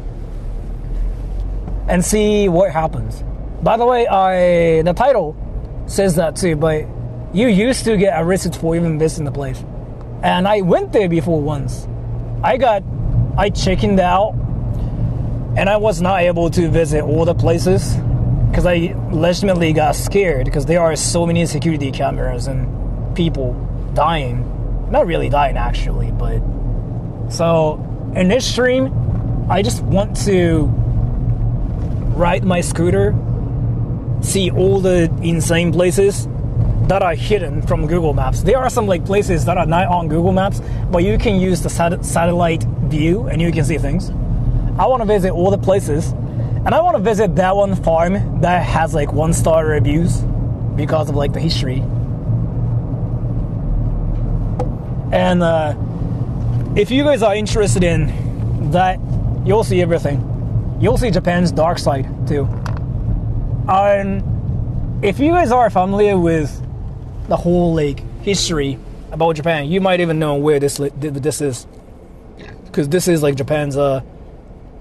and see what happens. By the way, the title says that too, but you used to get arrested for even visiting the place. And I went there before once. I chickened out, and I was not able to visit all the places because I legitimately got scared because there are so many security cameras and people dying. Not really dying actually, but so in this stream, I just want to ride my scooter, see all the insane places that are hidden from Google Maps. There are some like places that are not on Google Maps, but you can use the satellite view and you can see things. I want to visit all the places, and I want to visit that one farm that has like 1-star reviews because of like the history. And if you guys are interested in that, you'll see everything. You'll see Japan's dark side too. And if you guys are familiar with the whole like history about Japan, you might even know where this is, because this is like Japan's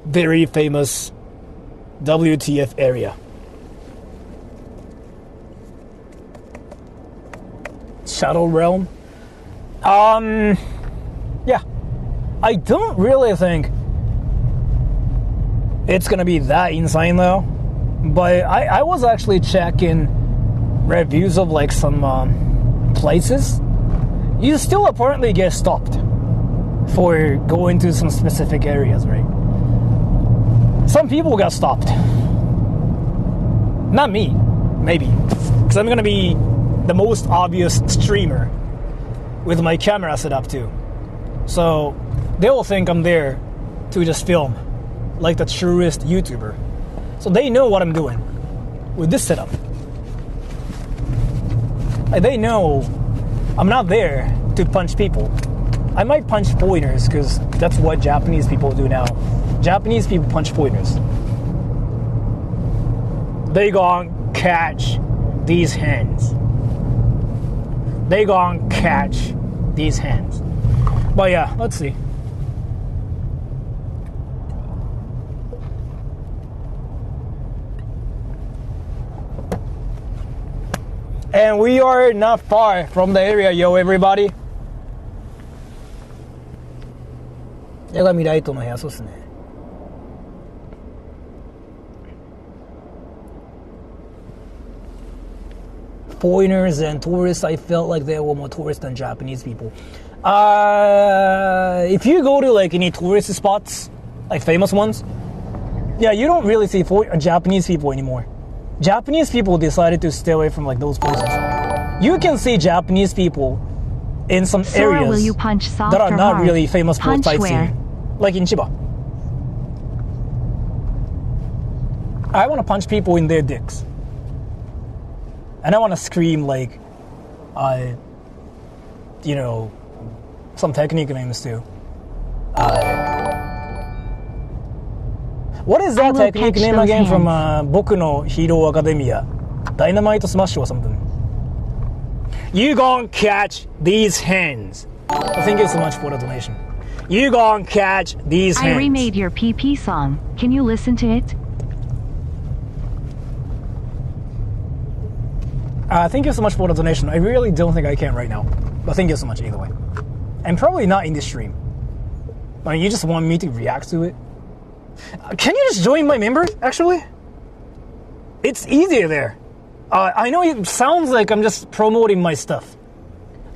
very famous WTF area. Shadow Realm. Yeah, I don't really think it's gonna be that insane though, but I was actually checking reviews of like some places. You still apparently get stopped for going to some specific areas, right? Some people got stopped. Not me, maybe, because I'm gonna be the most obvious streamer with my camera set up too. So they will think I'm there to just film like the truest YouTuber. So they know what I'm doing with this setup. Like they know I'm not there to punch people. I might punch foreigners because that's what Japanese people do now. Japanese people punch foreigners. They gon' catch these hands. They gon' catch these hands. But yeah, let's see. And we are not far from the area, yo, everybody. 八神ライトの部屋、そうっすね。Foreigners and tourists, I felt like there were more tourists than Japanese people. If you go to like any tourist spots, like famous ones, yeah, you don't really see Japanese people anymore. Japanese people decided to stay away from like those places. You can see Japanese people in some Sora, areas will you punch soft that are or not hard? really famous for Punch sightseeing, where? like in Chiba. I want to punch people in their dicks. And I want to scream like, you know, some technique names too. What is that technique name again from Boku no Hero Academia? Dynamite Smash or something. You gon' catch these hands. Thank you so much for the donation. You gon' catch these hands. I remade your PP song. Can you listen to it? Thank you so much for the donation. I really don't think I can right now. But thank you so much either way. And probably not in this stream. I mean, you just want me to react to it? Can you just join my member, actually? It's easier there. I know it sounds like I'm just promoting my stuff.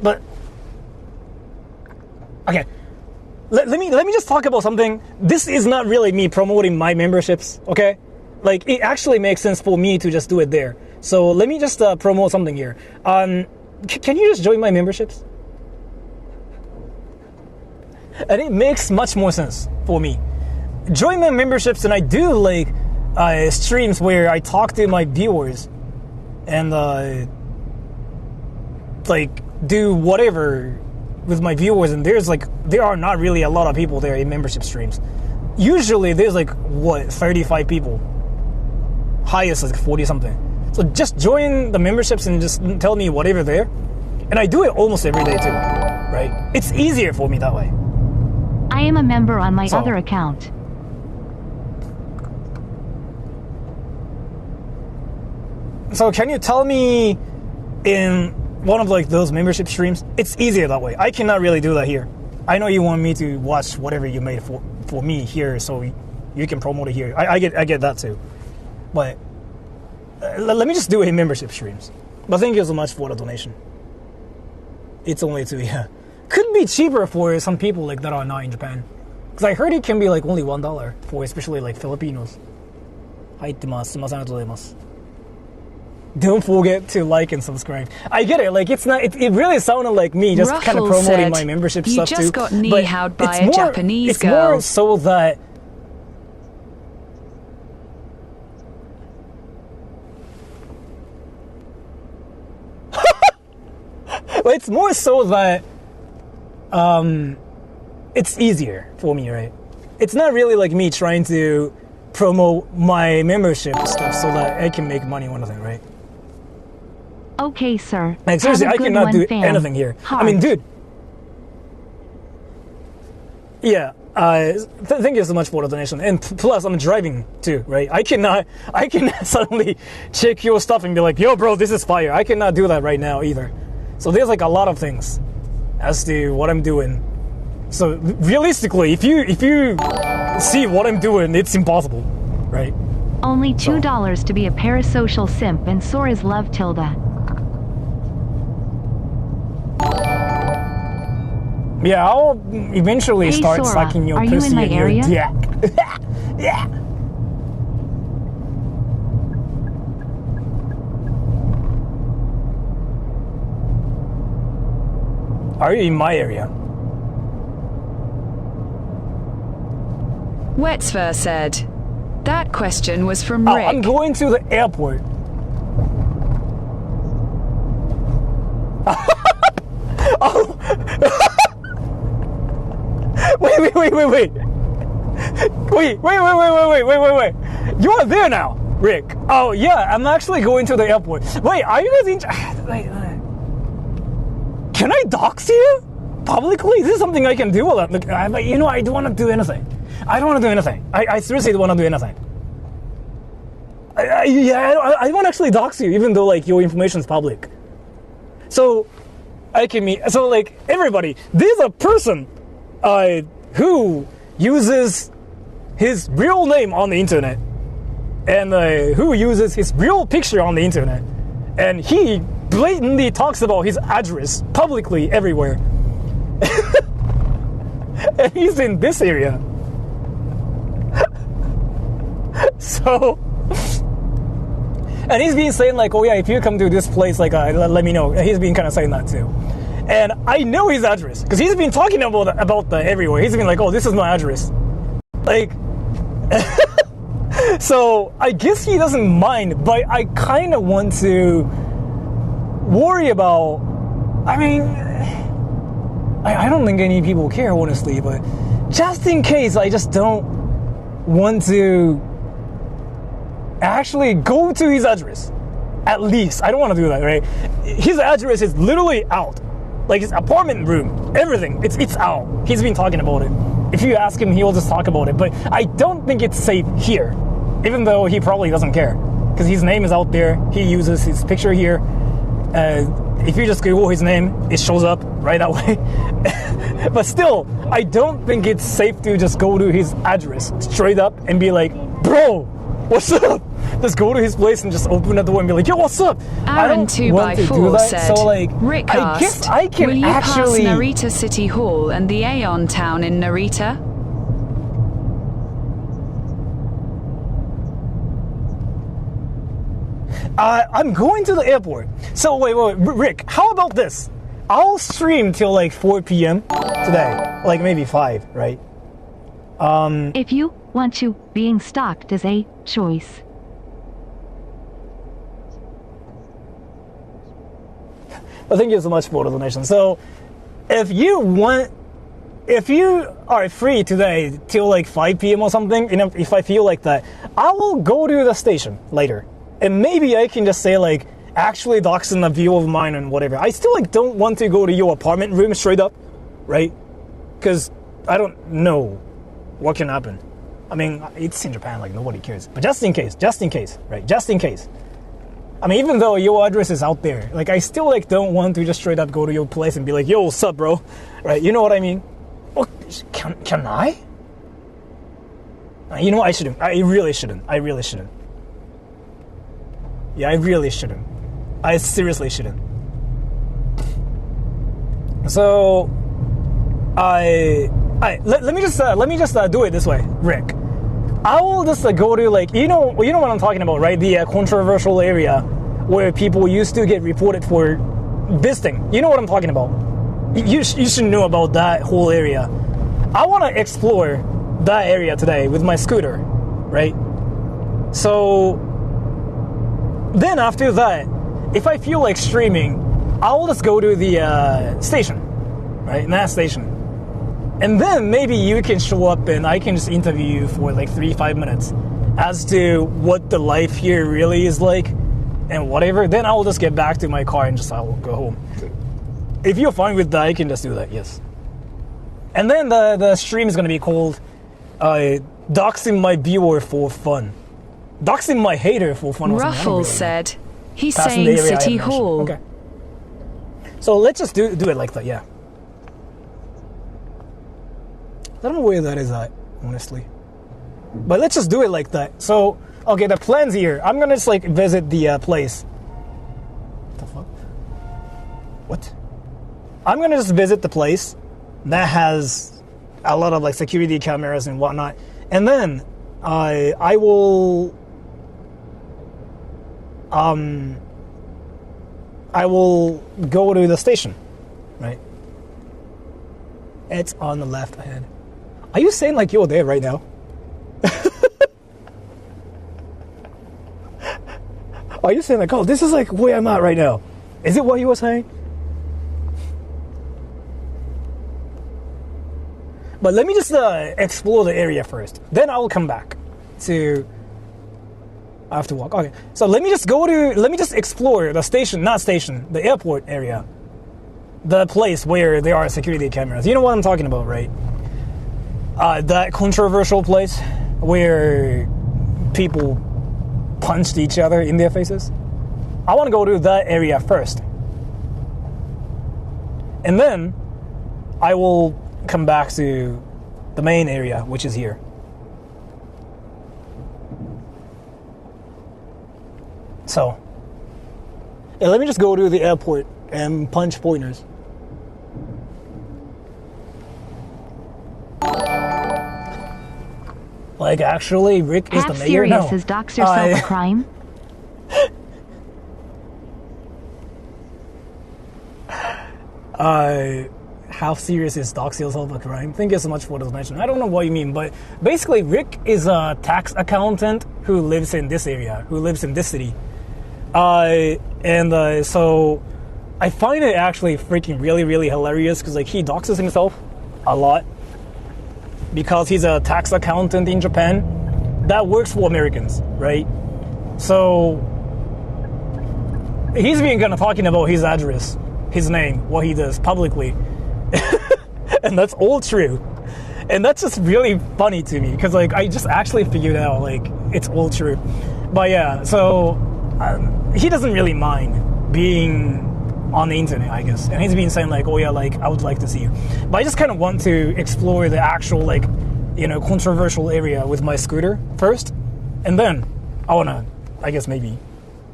But... Okay. Let me just talk about something. This is not really me promoting my memberships, okay? Like, it actually makes sense for me to just do it there. So let me just promote something here. Can you just join my memberships? And it makes much more sense for me. Join my memberships, and I do like streams where I talk to my viewers and like do whatever with my viewers. And there are not really a lot of people there in membership streams. Usually there's like 35 people. Highest is like 40 something. So just join the memberships and just tell me whatever there. And I do it almost every day too, right? It's easier for me that way. I am a member on my other account. So can you tell me in one of like those membership streams? It's easier that way. I cannot really do that here. I know you want me to watch whatever you made for me here, so you can promote it here. I get that too. But let me just do a membership streams. But thank you so much for the donation. It's only 2, yeah. Could be cheaper for some people like that are not in Japan. Because I heard it can be like only $1 for especially like Filipinos. 入ってます。すみません、ありがとうございます。Don't forget to like and subscribe. I get it. Like it's not. It really sounded like me just kind of Ruffles promoting said, my membership "You stuff just too." got But knee-howed by it's a more, Japanese it's girl. more so that. It's more so that it's easier for me, right? It's not really like me trying to promote my membership stuff so that I can make money on it, right? Okay, sir. Like seriously, Have a I good cannot one, do fam. anything here. Heart. I mean, dude. Yeah. Thank you so much for the donation. And plus, I'm driving too, right? I cannot suddenly check your stuff and be like, "Yo, bro, this is fire." I cannot do that right now either. So there's like a lot of things as to what I'm doing. So realistically, if you see what I'm doing, it's impossible, right? Only $2 to be a parasocial simp and Sora's love Tilda. Yeah, I'll eventually Hey, start Sora, sucking your are you pussy in my and your area? dick. Yeah. Are you in my area? Wetzver said, "That question was from Oh, Rick." I'm going to the airport. Oh. Wait. Wait. You are there now, Rick. Oh, yeah, I'm actually going to the airport. Wait, are you guys wait. Can I dox you? Publicly? This is something I can do. Look, I don't want to do anything. I seriously don't want to do anything. I won't actually dox you, even though like your information is public. So I can meet. So like everybody, there's a person who uses his real name on the internet, and who uses his real picture on the internet, and he blatantly talks about his address publicly everywhere. And he's in this area. So, and he's been saying like, oh yeah, if you come to this place, like, let me know. He's been kind of saying that too. And I know his address because he's been talking about that everywhere. He's been like, oh, this is my address. Like, so I guess he doesn't mind, but I kind of want to worry about. I mean, I don't think any people care, honestly, but just in case, I just don't want to actually go to his address. At least I don't want to do that, right? His address is literally out, like his apartment room, everything. It's out. He's been talking about it. If you ask him, he'll just talk about it. But I don't think it's safe here, even though he probably doesn't care, because his name is out there. He uses his picture here. If you just Google his name, it shows up right that way. But still, I don't think it's safe to just go to his address straight up and be like, bro, what's up? Just go to his place and just open the door and be like, yo, what's up? I don't want to do that. Said, so like, Rick I guess asked, I can will you actually pass Narita City Hall and the Aeon Town in Narita? I'm going to the airport. So wait, Rick, how about this? I'll stream till like 4 p.m. today, like maybe 5, right? If you want to, being stalked is a choice. Well, thank you so much for the donation. So, if you are free today till like 5 p.m. or something, you know, if I feel like that, I will go to the station later. And maybe I can just say like, actually doxing a view of mine and whatever. I still like don't want to go to your apartment room straight up, right? Because I don't know what can happen. I mean, it's in Japan, like nobody cares. But just in case, right? Just in case. I mean, even though your address is out there, like, I still, like, don't want to just straight up go to your place and be like, yo, what's up, bro? Right? You know what I mean? Oh, can I? You know what? I shouldn't. I really shouldn't. Yeah, I really shouldn't. I seriously shouldn't. So, let me just do it this way, Rick. I will just go to, like, you know what I'm talking about, right? The controversial area where people used to get reported for visiting. You know what I'm talking about. You should know about that whole area. I want to explore that area today with my scooter, right? So then after that, if I feel like streaming, I'll just go to the station, right? That station. And then maybe you can show up and I can just interview you for like 3-5 minutes as to what the life here really is like and whatever. Then I'll just get back to my car and I'll go home. If you're fine with that, I can just do that, yes. And then the stream is going to be called Doxing My Viewer for Fun. Doxing My Hater for fun. Ruffles said, he's saying City Hall. Okay. So let's just do it like that, yeah. I don't know where that is at, honestly. But let's just do it like that. So, okay, the plan's here. I'm gonna just like visit the place. What the fuck? What? I'm gonna just visit the place that has a lot of like security cameras and whatnot. And then I will go to the station, right? It's on the left ahead. Are you saying like you're there right now? Are you saying like, oh, this is like where I'm at right now? Is it what you were saying? But let me just explore the area first. Then I will come back to... I have to walk. Okay, so let me just explore the station, not station, the airport area. The place where there are security cameras. You know what I'm talking about, right? That controversial place where people punched each other in their faces. I want to go to that area first. And then I will come back to the main area, which is here. So, yeah, let me just go to the airport and punch pointers. Like, actually, Rick is the mayor? Serious, no. is dox yourself a crime? How serious is dox yourself a crime? Thank you so much for the mention. I don't know what you mean, but basically, Rick is a tax accountant who lives in this area, who lives in this city. So I find it actually freaking really, really hilarious because like he doxes himself a lot because he's a tax accountant in Japan that works for Americans, right? So he's been kind of talking about his address, his name, what he does publicly, and that's all true. And that's just really funny to me because like I just actually figured out like it's all true. But yeah, so he doesn't really mind being on the internet, I guess. And he's been saying like, oh yeah, like I would like to see you. But I just kind of want to explore the actual like, you know, controversial area with my scooter first. And then I want to, I guess maybe,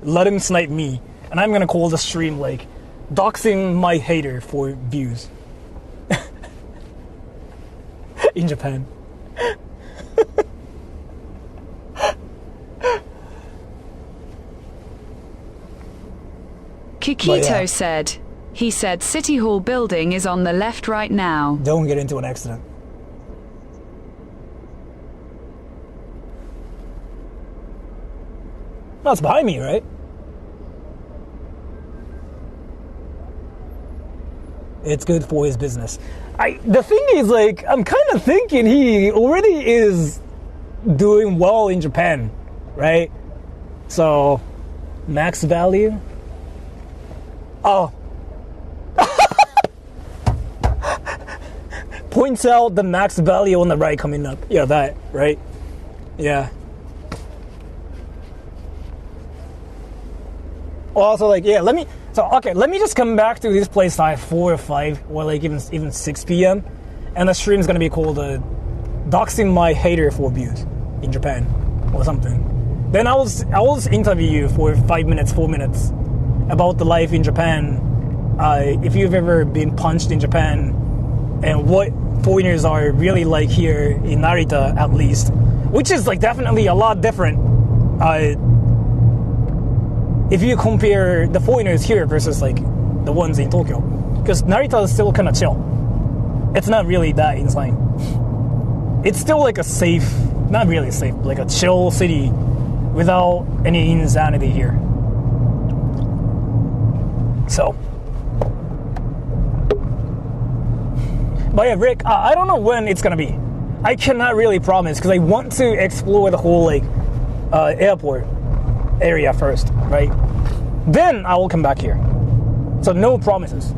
let him snipe me. And I'm going to call the stream like, doxing my hater for views. In Japan. Kikito said, he said City Hall building is on the left right now. Don't get into an accident. That's behind me, right? It's good for his business. The thing is, like, I'm kind of thinking he already is doing well in Japan, right? So, max value. Oh. Points out the max value on the right coming up. Yeah, that, right? Yeah. Also, like, yeah, let me just come back to this place at 4 or 5 or like even 6 p.m. and the stream's gonna be called Doxing my hater for views in Japan or something. Then I will interview you for 4 minutes about the life in Japan. If you've ever been punched in Japan and what foreigners are really like here in Narita, at least, which is like definitely a lot different. If you compare the foreigners here versus like the ones in Tokyo, because Narita is still kind of chill. It's not really that insane. It's still like a safe, not really safe, like a chill city without any insanity here. So, but yeah, Rick, I don't know when it's gonna be. I cannot really promise because I want to explore the whole like airport area first, right? Then I will come back here. So no promises.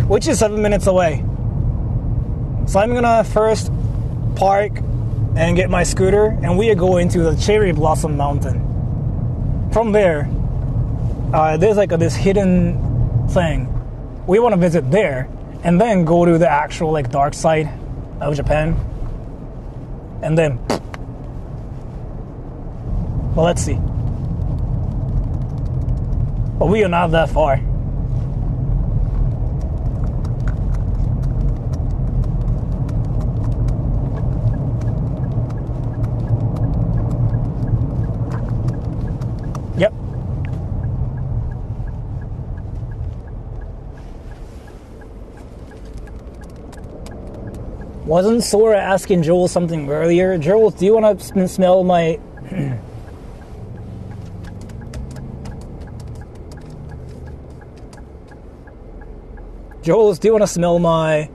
Which is 7 minutes away. So I'm gonna first park and get my scooter, and we are going to the Cherry Blossom Mountain. From there, there's like this hidden thing. We want to visit there, and then go to the actual like dark side of Japan. And then, well, let's see. But we are not that far. Yep. Wasn't Sora asking Joel something earlier? Joel, do you want to smell my... Joel, do you want to smell my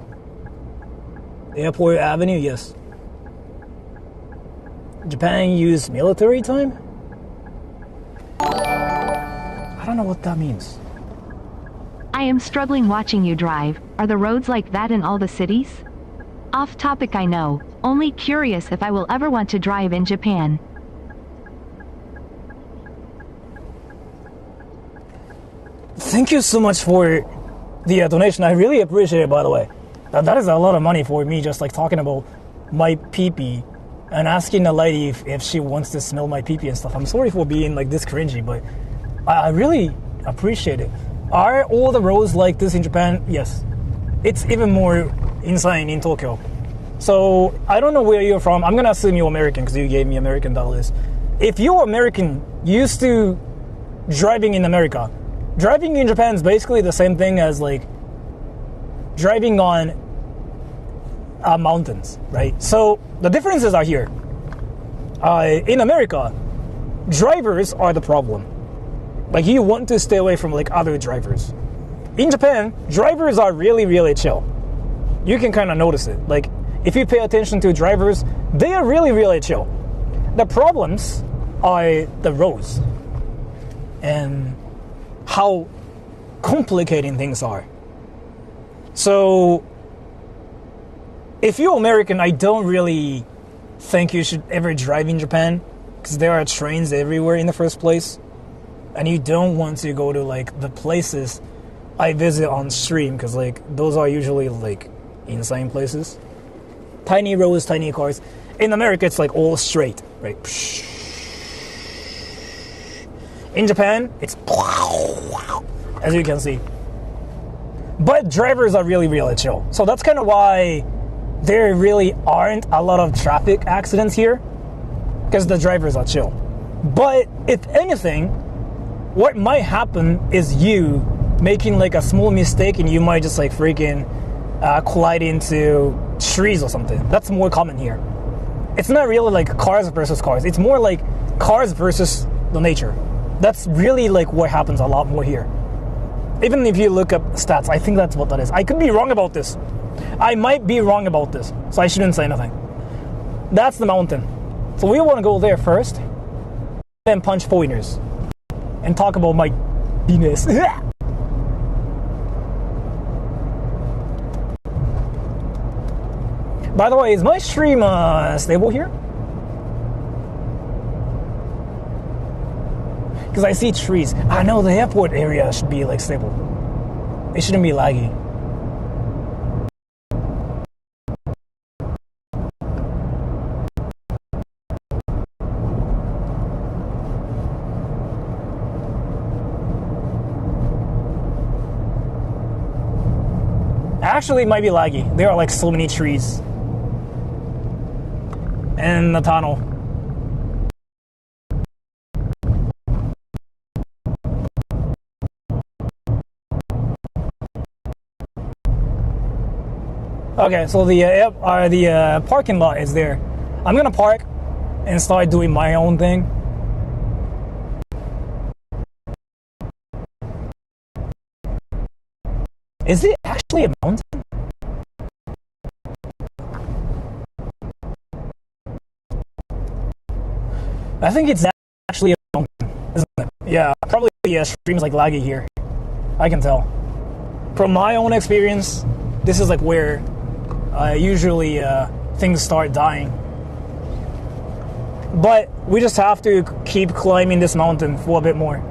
Airport Avenue? Yes. Japan use military time? I don't know what that means. I am struggling watching you drive. Are the roads like that in all the cities? Off topic, I know. Only curious if I will ever want to drive in Japan. Thank you so much for the donation. I really appreciate it, by the way. That is a lot of money for me, just like talking about my pee-pee and asking a lady if she wants to smell my pee-pee and stuff. I'm sorry for being like this cringy, but I really appreciate it. Are all the roads like this in Japan? Yes. It's even more insane in Tokyo. So I don't know where you're from. I'm gonna assume you're American because you gave me American dollars. If you're American, used to driving in America, driving in Japan is basically the same thing as like driving on mountains, right? So the differences are here. In America, drivers are the problem. Like you want to stay away from like other drivers. In Japan, drivers are really, really chill. You can kind of notice it. Like if you pay attention to drivers, they are really, really chill. The problems are the roads and how complicating things are. So if you're American, I don't really think you should ever drive in Japan because there are trains everywhere in the first place. And you don't want to go to like the places I visit on stream because like those are usually like insane places. Tiny roads, tiny cars. In America, it's like all straight, right? In Japan, it's as you can see. But drivers are really, really chill. So that's kind of why there really aren't a lot of traffic accidents here because the drivers are chill. But if anything, what might happen is you making like a small mistake and you might just like freaking collide into trees or something. That's more common here. It's not really like cars versus cars. It's more like cars versus the nature. That's really like what happens a lot more here. Even if you look up stats, I think that's what that is. I could be wrong about this. I might be wrong about this, so I shouldn't say anything. That's the mountain. So we want to go there first, then punch foreigners and talk about my penis. By the way, is my stream stable here? Because I see trees. I know the airport area should be like stable. It shouldn't be laggy. Actually, it might be laggy. There are like so many trees. And the tunnel. Okay, so the parking lot is there. I'm gonna park and start doing my own thing. Is it actually a mountain? I think it's actually a mountain, isn't it? Yeah, probably the stream's like laggy here. I can tell. From my own experience, this is like where usually things start dying. But we just have to keep climbing this mountain for a bit more.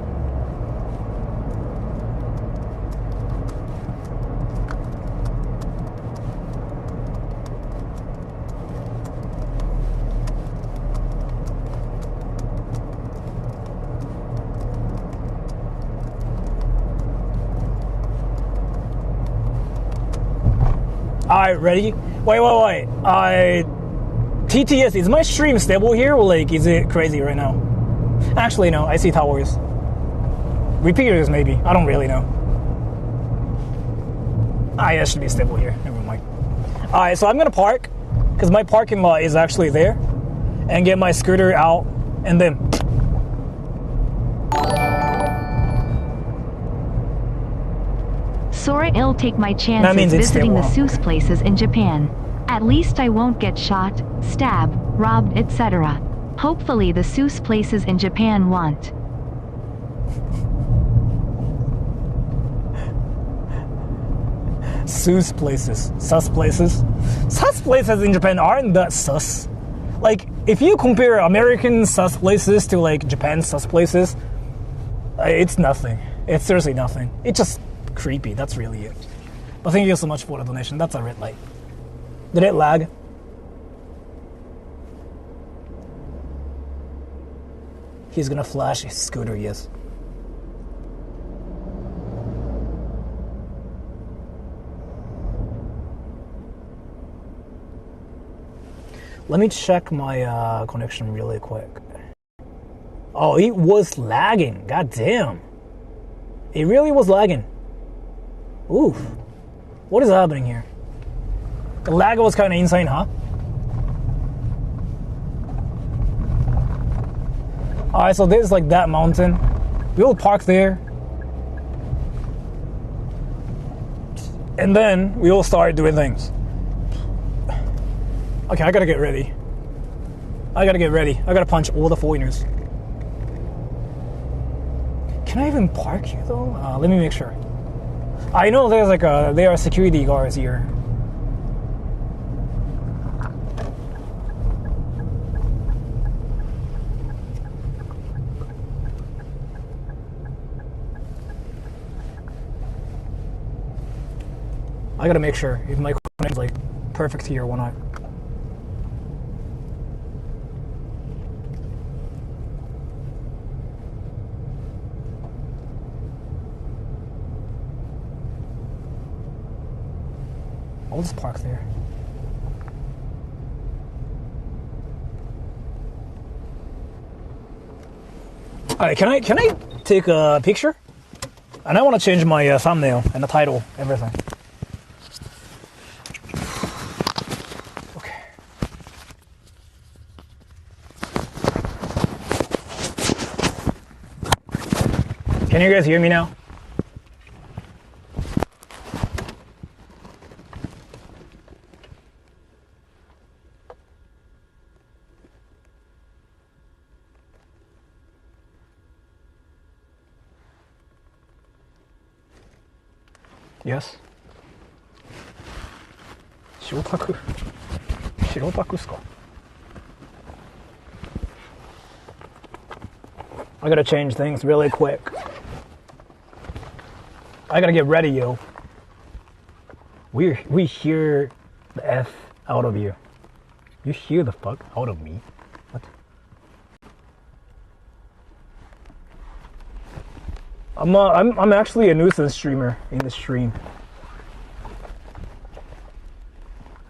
Alright, ready? Wait. TTS, is my stream stable here or like is it crazy right now? Actually, no, I see towers. Repeaters maybe, I don't really know. Yeah, it should be stable here, never mind. Alright, so I'm gonna park, because my parking lot is actually there, and get my scooter out, and then... Sora, I'll take my chances visiting the Seuss places in Japan. At least I won't get shot, stabbed, robbed, etc. Hopefully the Seuss places in Japan won't. Seuss places. Sus places. Sus places in Japan aren't that sus. Like, if you compare American sus places to like Japan sus places, it's nothing. It's seriously nothing. It's just creepy, that's really it. But thank you so much for the donation. That's a red light. Did it lag? He's gonna flash his scooter, yes. Let me check my connection really quick. Oh, it was lagging. God damn. It really was lagging. Oof. What is happening here? The lag was kind of insane, huh? Alright, so there's like that mountain. We will park there. And then we will start doing things. Okay, I gotta get ready. I gotta punch all the foreigners. Can I even park here though? Let me make sure. I know there's like there are security guards here. I gotta make sure if my connection is like perfect here or not. I'll just park there. Alright, can I take a picture? And I want to change my thumbnail and the title, everything. Okay. Can you guys hear me now? Yes. 昇格白タクっすか。 I gotta change things really quick. I gotta get ready, yo. We hear the F out of you. You hear the fuck out of me? What? I'm actually a nuisance streamer in the stream.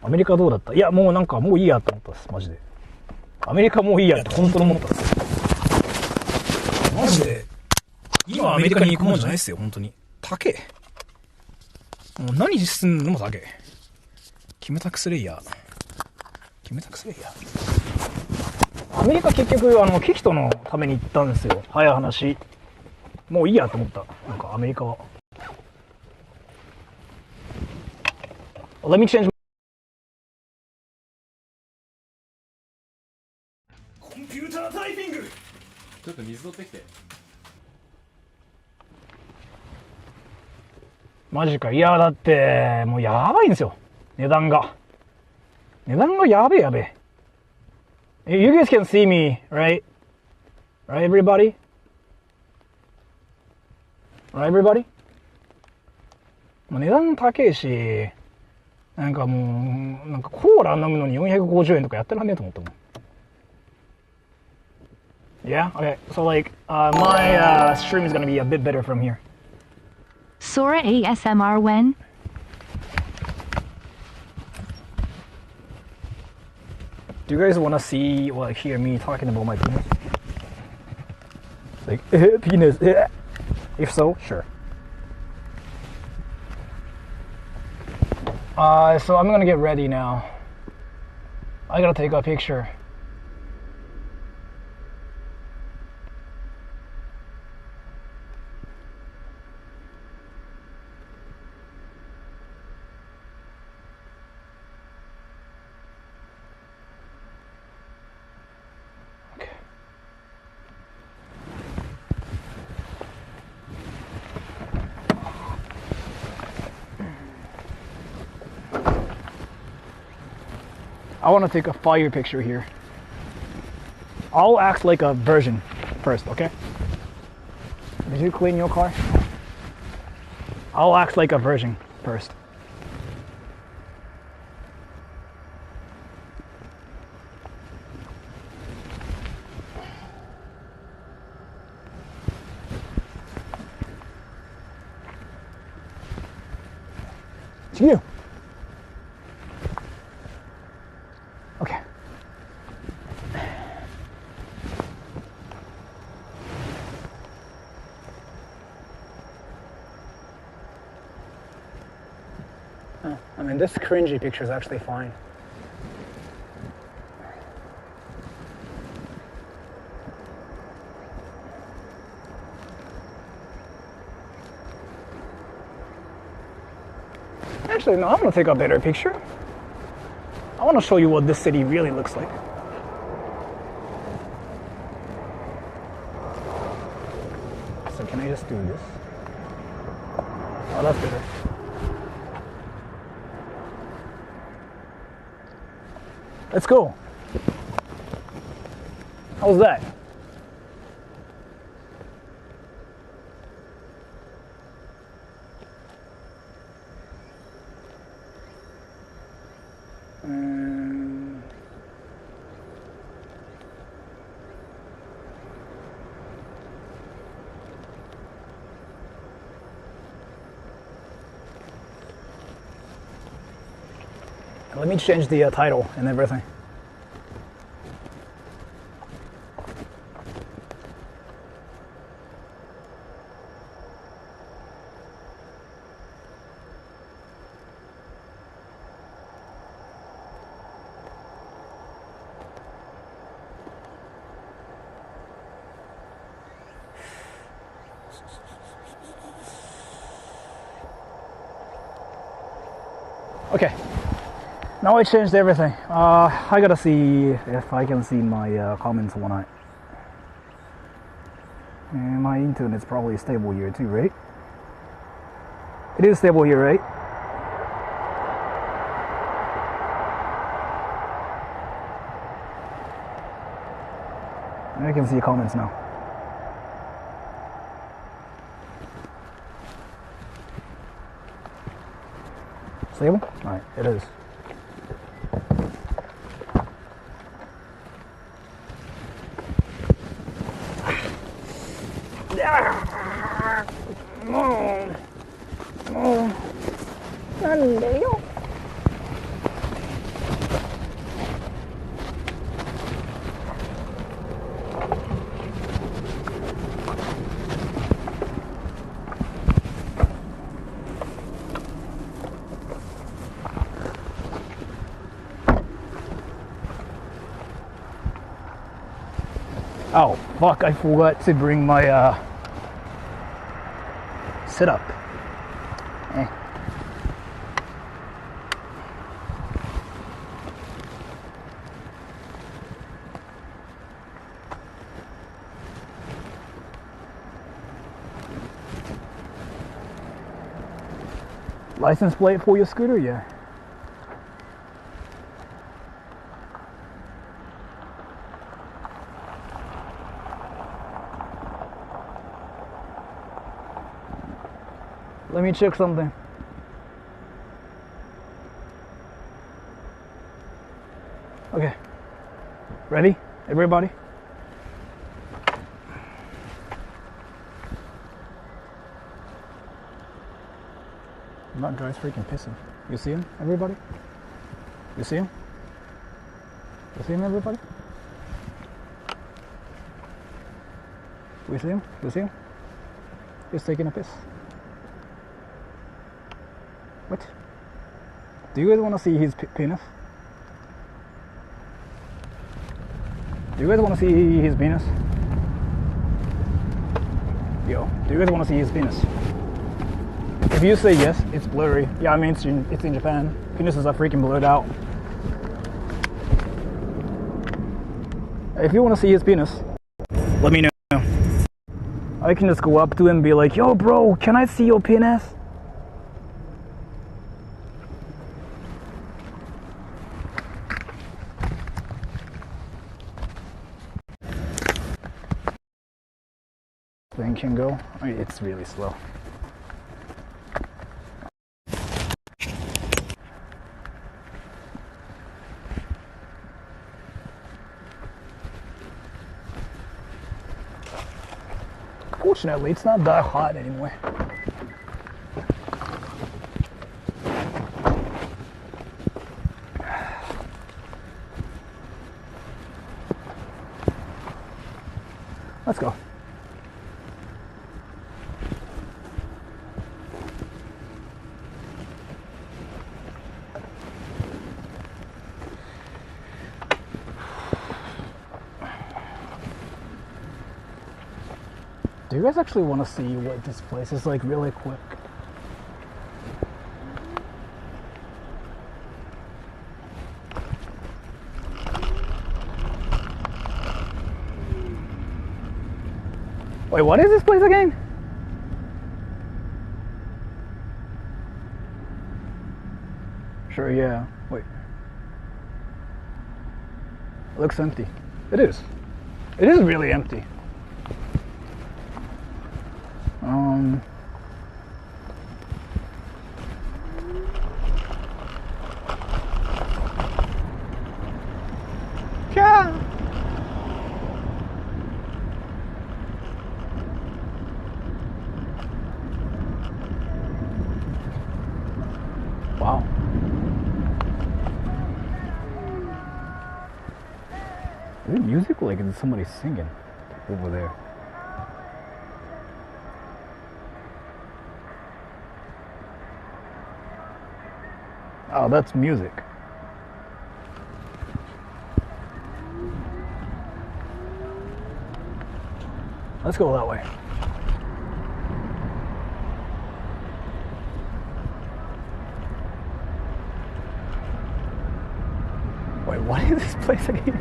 アメリカどうだった？いや、もうなんかもういいやと思ったっす、マジで。アメリカもういいやって本当に思ったっす。マジで。今アメリカに行くもんじゃないっすよ、本当に。高え。もう何すんのも高え。キムタクスレイヤー。キムタクスレイヤー。アメリカ結局、キキトのために行ったんですよ。早い話。もういいやと思った。なんかアメリカは。Let me change. コンピュータータイピング。ちょっと水取ってきて。マジか。いやだってもうやばいんですよ、値段がやべえ。You guys can see me, right everybody? Right everybody? もう値段高えし、なんかもうなんかコーラ飲むのに450円とかやってらんねえと思ったもん。Yeah? Okay. So like, my stream is gonna be a bit better from here. Sora ASMR when? Do you guys wanna see or hear me talking about my penis? Like, penis. If so, sure. So I'm gonna get ready now. I gotta take a picture. I want to take a fire picture here. I'll act like a virgin first, okay? Did you clean your car? I'll act like a virgin first. It's you. Okay. I mean, this cringy picture is actually fine. Actually, no, I'm gonna take a better picture. I want to show you what this city really looks like. So can I just do this? Oh, that's better. Let's go. How's that? Let me change the title and everything. Okay. Now I changed everything. I gotta see if I can see my comments one night. And my internet's probably stable here too, right? It is stable here, right? I can see comments now. Stable? Alright, it is. Oh, fuck, I forgot to bring my setup. License plate for your scooter? Yeah. Let me check something. Okay. Ready, everybody? That guy's freaking pissing. You see him, everybody? You see him? You see him, everybody? We see him? You see him? He's taking a piss. What? Do you guys want to see his penis? Do you guys want to see his penis? Yo, do you guys want to see his penis? If you say yes, it's blurry. Yeah, I mean, it's in Japan. Penises are freaking blurred out. If you want to see his penis, let me know. I can just go up to him and be like, yo, bro, can I see your penis? Thing can go. I mean, it's really slow. Fortunately, it's not that hot anymore. Let's go. Do you guys actually want to see what this place is like really quick? Wait, what is this place again? Sure, yeah. Wait. It looks empty. It is. It is really empty. Yeah. Wow. Is it music or like is somebody singing over there? Oh, that's music. Let's go that way. Wait, what is this place again?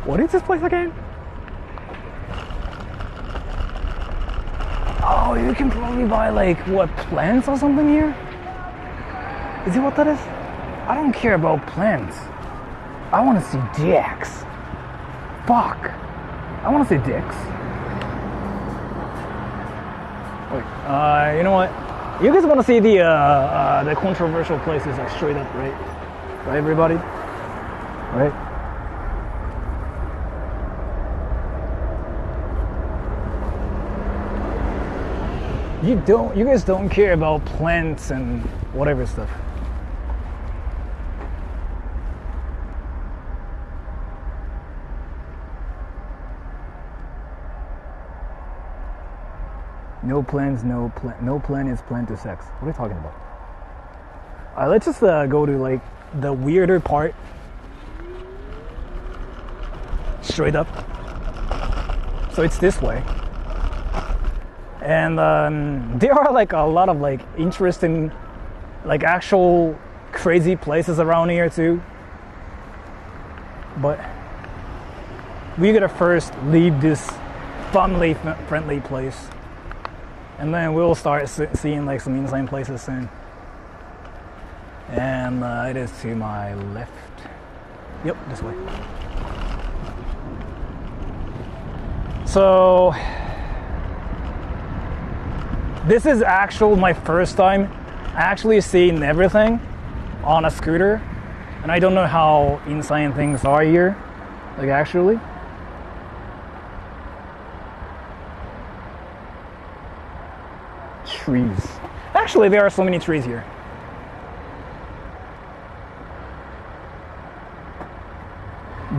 What is this place again? Oh, you can probably buy like, what, plants or something here? Is it what that is? I don't care about plants. I want to see dicks. Fuck. I want to see dicks. Wait, you know what? You guys want to see the controversial places like straight up, right? Right, everybody? Right? You guys don't care about plants and whatever stuff. No plans, no plan is plan to sex. What are you talking about? Alright, let's just go to like the weirder part. Straight up. So it's this way. And there are like a lot of like interesting, like actual crazy places around here too. But we gotta first leave this family friendly place. And then we'll start seeing like some insane places soon. And it is to my left. Yep, this way. So this is my first time actually seeing everything on a scooter. And I don't know how insane things are here, like actually. Trees. Actually, there are so many trees here.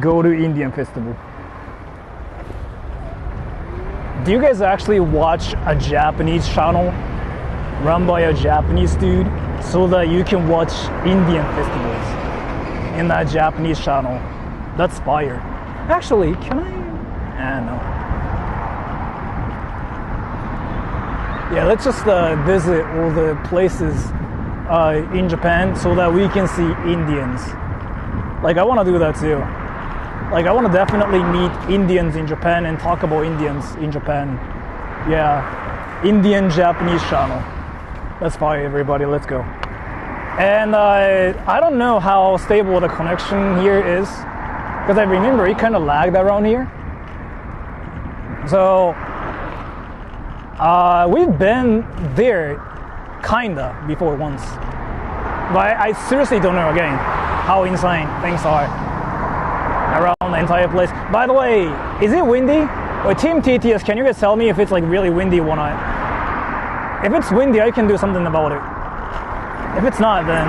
Go to Indian festival. Do you guys actually watch a Japanese channel run by a Japanese dude so that you can watch Indian festivals in that Japanese channel? That's fire. Actually, can I? No. Yeah, let's just visit all the places in Japan so that we can see Indians. Like, I want to do that too. Like, I want to definitely meet Indians in Japan and talk about Indians in Japan. Yeah, Indian-Japanese channel. That's fine, everybody, let's go. And I don't know how stable the connection here is, because I remember it kind of lagged around here. So we've been there kinda before once, but I seriously don't know again how insane things are around the entire place. By the way, is it windy? Or Team TTS, can you guys tell me if it's like really windy or not? If it's windy, I can do something about it. If it's not, then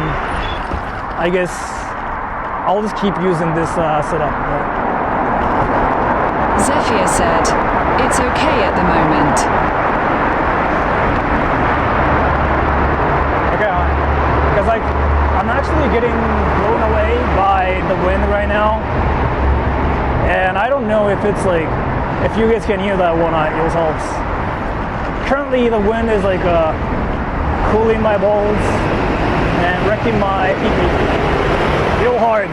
I guess I'll just keep using this setup. Zephyr said, "It's okay at the moment." Okay, because like I'm actually getting blown away by the wind right now, and I don't know if it's like, if you guys can hear that or not yourselves. Currently the wind is like cooling my balls and wrecking my pee-pee real hard,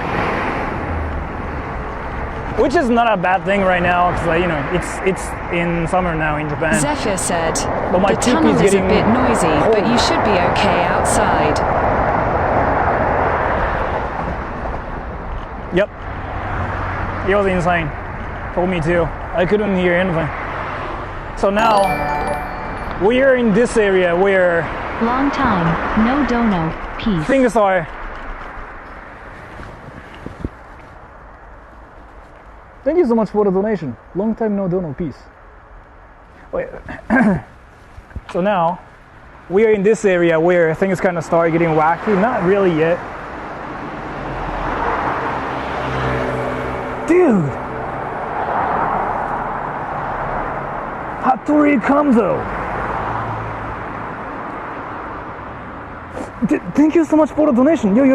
which is not a bad thing right now because like, you know, it's in summer now in Japan. Zephyr said, but my "The tunnel is a bit noisy, cold. but you should be okay outside." Yep, it was insane. Told me too. I couldn't hear anything. So now we're in this area where Long time, no dono, peace. things are. Thank you so much for the donation. Long time no dono, peace. Wait. So now we are in this area where things kind of start getting wacky. Not really yet. Dude! Hattori Kamzo! Thank you so much for the donation. Yo. Do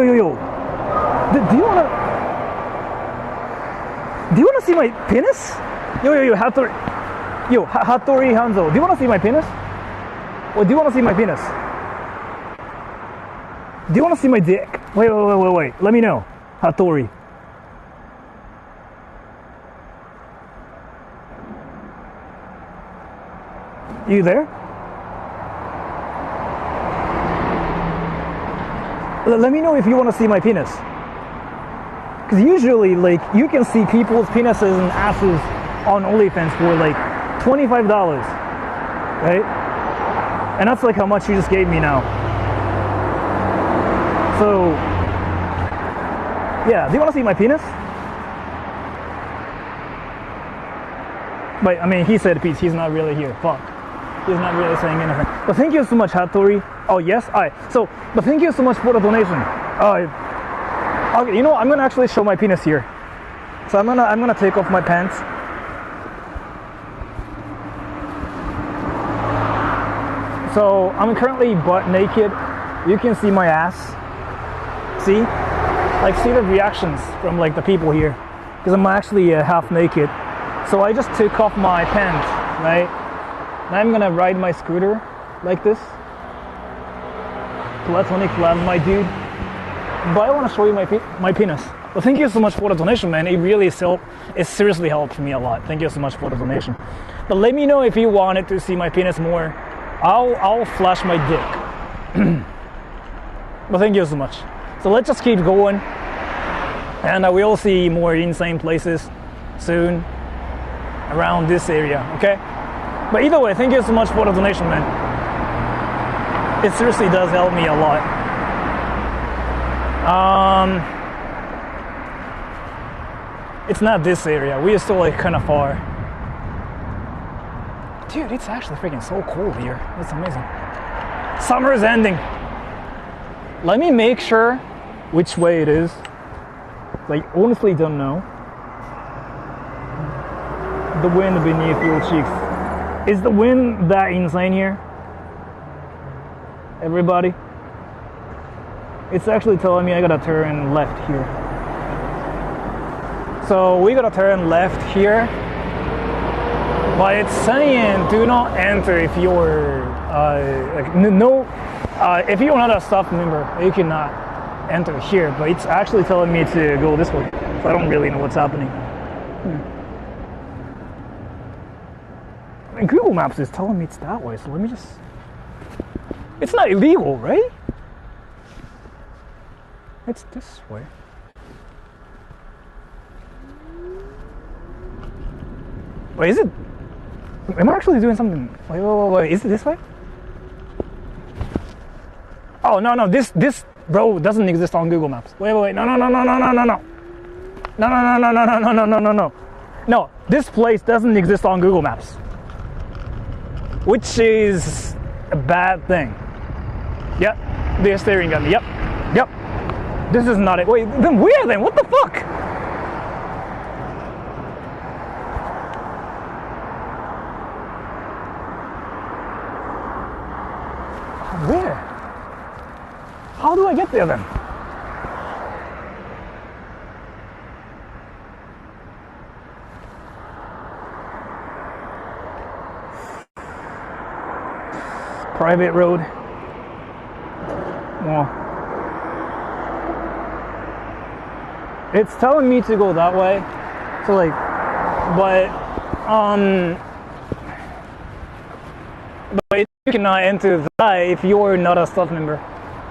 you wanna see my penis? Yo, Hattori. Yo, Hattori Hanzo. Do you wanna see my penis? Or do you wanna see my penis? Do you wanna see my dick? Wait. Let me know. Hattori. You there? Let me know if you want to see my penis. Because usually, like, you can see people's penises and asses on OnlyFans for like $25, right? And that's like how much you just gave me now. So, yeah, do you want to see my penis? But I mean, he said peace. He's not really here. Fuck. He's not really saying anything. But thank you so much, Hattori. Oh yes, so. But thank you so much for the donation. Okay, you know, I'm gonna actually show my penis here. So I'm gonna take off my pants. So I'm currently butt naked. You can see my ass. See? Like, see the reactions from like the people here, because I'm actually half naked. So I just took off my pants, right? Now I'm gonna ride my scooter like this. Platonic love, my dude. But I want to show you my penis. Well, thank you so much for the donation, man. It really it seriously helped me a lot. Thank you so much for the donation. But let me know if you wanted to see my penis more. I'll flash my dick. But thank you so much. So let's just keep going, and we'll see more insane places soon around this area, okay? But either way, thank you so much for the donation, man. It seriously does help me a lot. It's not this area. We are still like kind of far. Dude, it's actually freaking so cold here. It's amazing. Summer's ending. Let me make sure which way it is. Like, honestly don't know. The wind beneath your cheeks. Is the wind that insane here? Everybody? It's actually telling me I gotta turn left here. So we gotta turn left here. But it's saying do not enter if you're if you're not a staff member, you cannot enter here. But it's actually telling me to go this way. So I don't really know what's happening. And Google Maps is telling me it's that way, so let me just... It's not illegal, right? It's this way. Wait, is it... Am I actually doing something? Wait, is it this way? Oh, no, this, bro, doesn't exist on Google Maps. Wait, no. No, this place doesn't exist on Google Maps. Which is a bad thing. Yep, they're staring at me. Yep. This is not it. Wait, then where then? What the fuck? Where? How do I get there then? Private road. Well, it's telling me to go that way. So like, but you cannot enter that if you're not a staff member.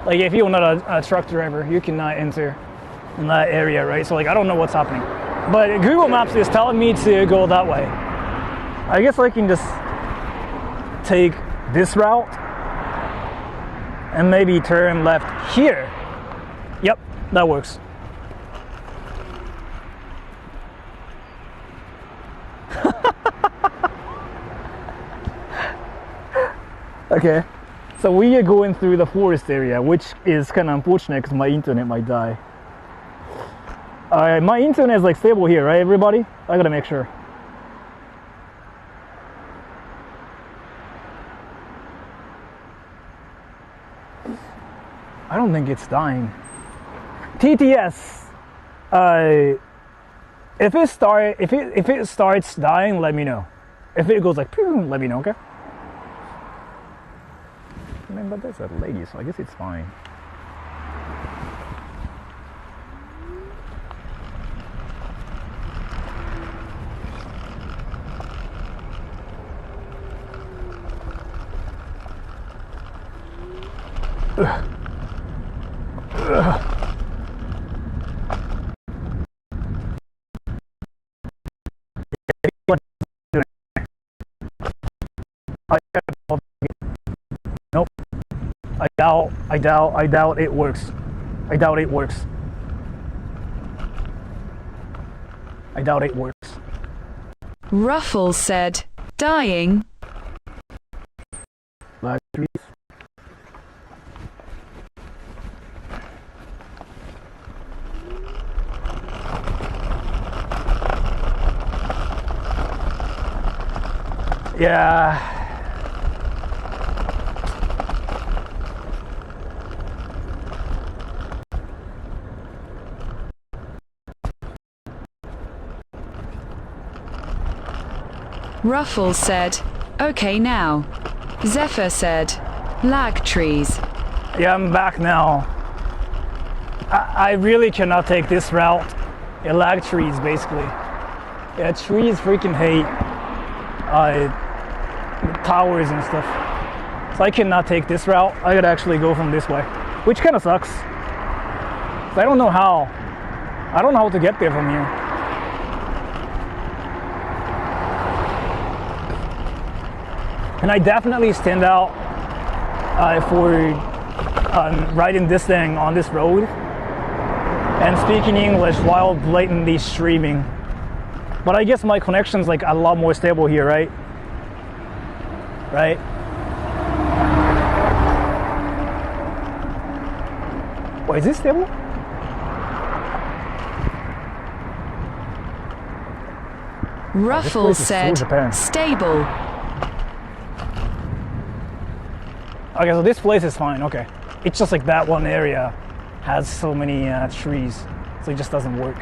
Like if you're not a truck driver, you cannot enter in that area, right? So like, I don't know what's happening. But Google Maps is telling me to go that way. I guess I can just take this route and maybe turn left here. Yep, that works. Okay, so we are going through the forest area, which is kind of unfortunate because my internet might die. My internet is like stable here, right, everybody? I gotta make sure. I don't think it's dying. TTS. If it starts dying, let me know. If it goes like pew, let me know, okay? I mean, but there's a lady, so I guess it's fine. Ugh. doubt it works. I doubt it works. I doubt it works. Ruffles said, dying. Black trees. Yeah. Ruffles said, okay now. Zephyr said, lag trees. Yeah, I'm back now. I really cannot take this route. Yeah, lag trees, basically. Yeah, trees freaking hate towers and stuff. So I cannot take this route. I gotta actually go from this way, which kind of sucks. So I don't know how. I don't know how to get there from here. And I definitely stand out for riding this thing on this road and speaking English while blatantly streaming. But I guess my connection's like a lot more stable here, right? Right? Wait, is this stable? Ruffles said, stable. Okay, so this place is fine, okay. It's just like that one area has so many trees, so it just doesn't work.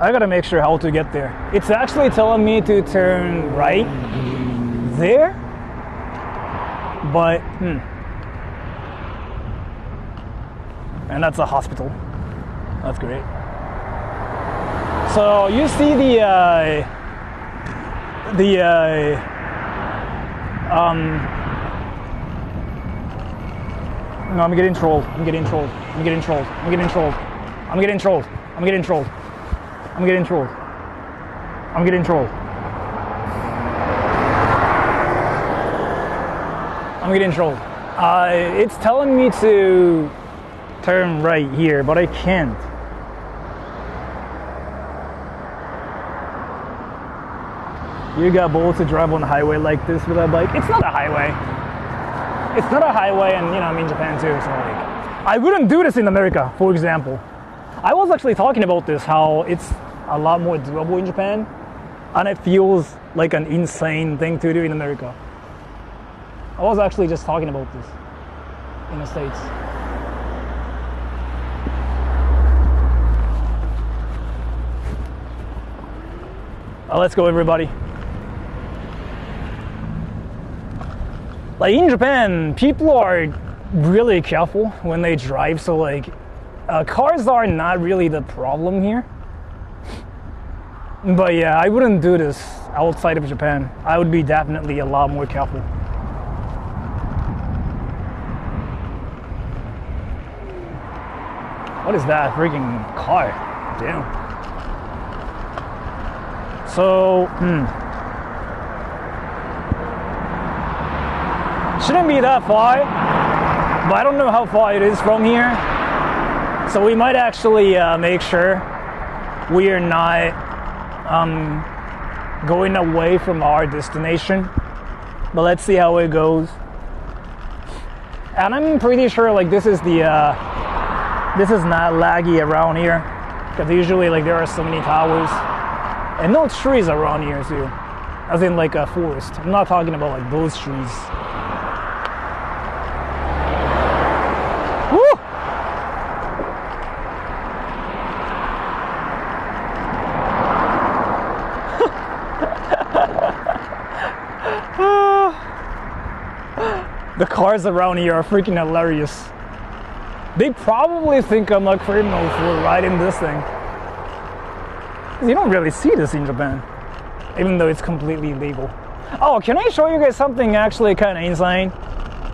I gotta make sure how to get there. It's actually telling me to turn right there, but and that's a hospital. That's great. So you see no, I'm getting trolled. I'm getting trolled. I'm getting trolled. I'm getting trolled. I'm getting trolled. I'm getting trolled. I'm getting trolled. I'm getting trolled. I'm getting trolled. It's telling me to turn right here, but I can't. You got balls to drive on the highway like this with a bike? It's not a highway. It's not a highway, and I'm in Japan too, so like, I wouldn't do this in America, for example. I was actually talking about this, how it's a lot more doable in Japan, and it feels like an insane thing to do in America. I was actually just talking about this in the States. Let's go, everybody. Like in Japan, people are really careful when they drive, so like cars are not really the problem here. But yeah, I wouldn't do this outside of Japan. I would be definitely a lot more careful. What is that freaking car? Damn. So, shouldn't be that far, but I don't know how far it is from here. So we might actually make sure we are not going away from our destination. But let's see how it goes. And I'm pretty sure like this is not laggy around here, because usually like there are so many towers and no trees around here too, as in like a forest. I'm not talking about like those trees. Woo! The cars around here are freaking hilarious. They probably think I'm a criminal for riding this thing. You don't really see this in Japan, even though it's completely legal. Oh, can I show you guys something actually kind of insane?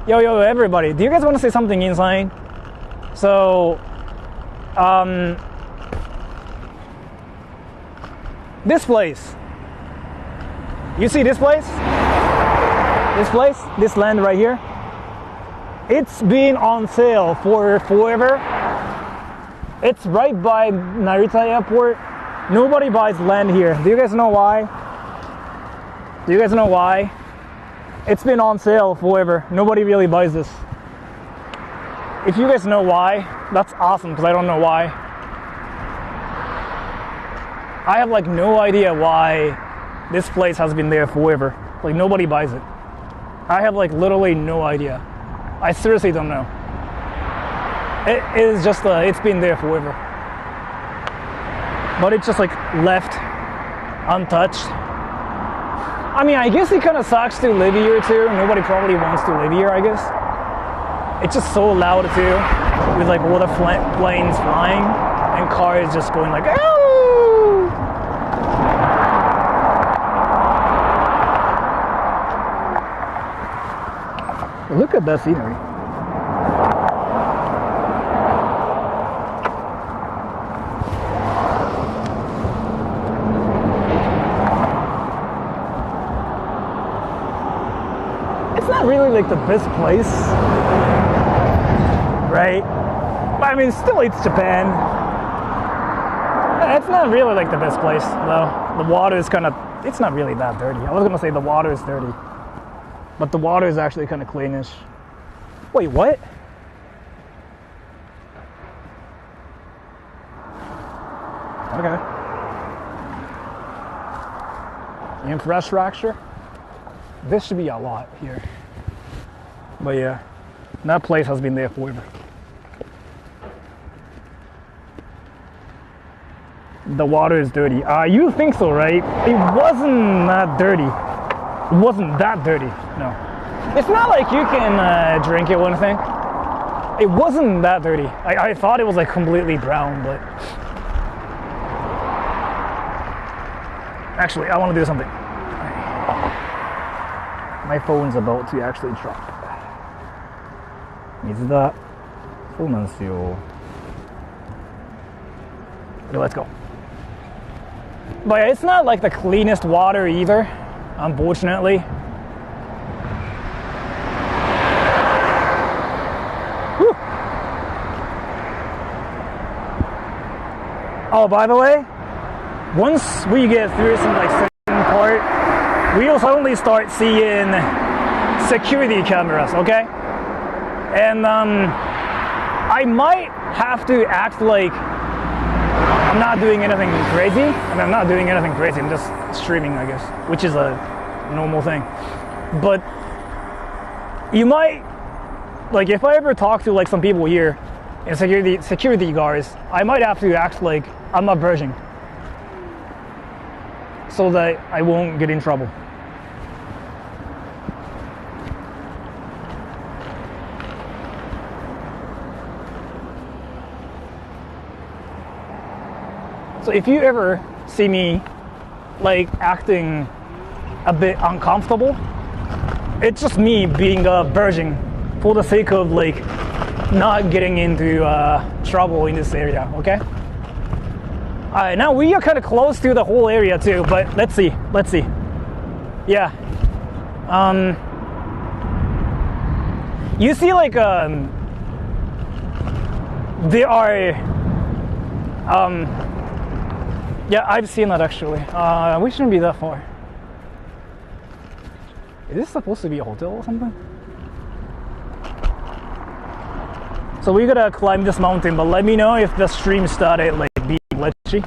Yo, everybody, do you guys want to see something insane? This place. You see this place? This land right here? It's been on sale for forever. It's right by Narita airport. Nobody buys land here. Do you guys know why? Do you guys know why? It's been on sale forever. Nobody really buys this. If you guys know why, that's awesome, because I don't know why. I have like no idea why this place has been there forever. Like nobody buys it. I have like literally no idea. I seriously don't know. It is just it's been there forever. But it's just like left untouched. I mean, I guess it kind of sucks to live here too. Nobody probably wants to live here, I guess. It's just so loud too, with like all the planes flying and cars just going like, ow! Look at that scenery. It's not really like the best place, right? But I mean, still it's Japan. It's not really like the best place, though. The water is kind of, it's not really that dirty. I was gonna say the water is dirty, but the water is actually kind of cleanish. Wait, what? Okay. Infrastructure. This should be a lot here. But yeah, that place has been there forever. The water is dirty. You think so, right? It wasn't that dirty. It wasn't that dirty, no. It's not like you can drink it or anything. It wasn't that dirty. I thought it was like completely brown, but... Actually, I want to do something. My phone's about to actually drop. 水だ。そうなんですよ。Okay, let's go. But it's not like the cleanest water either, unfortunately. Whew. Oh, by the way, once we get through some like certain part, we'll suddenly start seeing security cameras, okay? And I might have to act like I'm not doing anything crazy. I mean, I'm not doing anything crazy. I'm just streaming, I guess, which is a normal thing. But you might, like, if I ever talk to like some people here and security guards, I might have to act like I'm not virgin, so that I won't get in trouble. So if you ever see me like acting a bit uncomfortable, it's just me being a virgin for the sake of like not getting into trouble in this area, okay? Alright, now we are kind of close to the whole area too, but let's see. Yeah. You see like there are yeah, I've seen that actually. We shouldn't be that far. Is this supposed to be a hotel or something? So we gotta climb this mountain, but let me know if the stream started like being glitchy.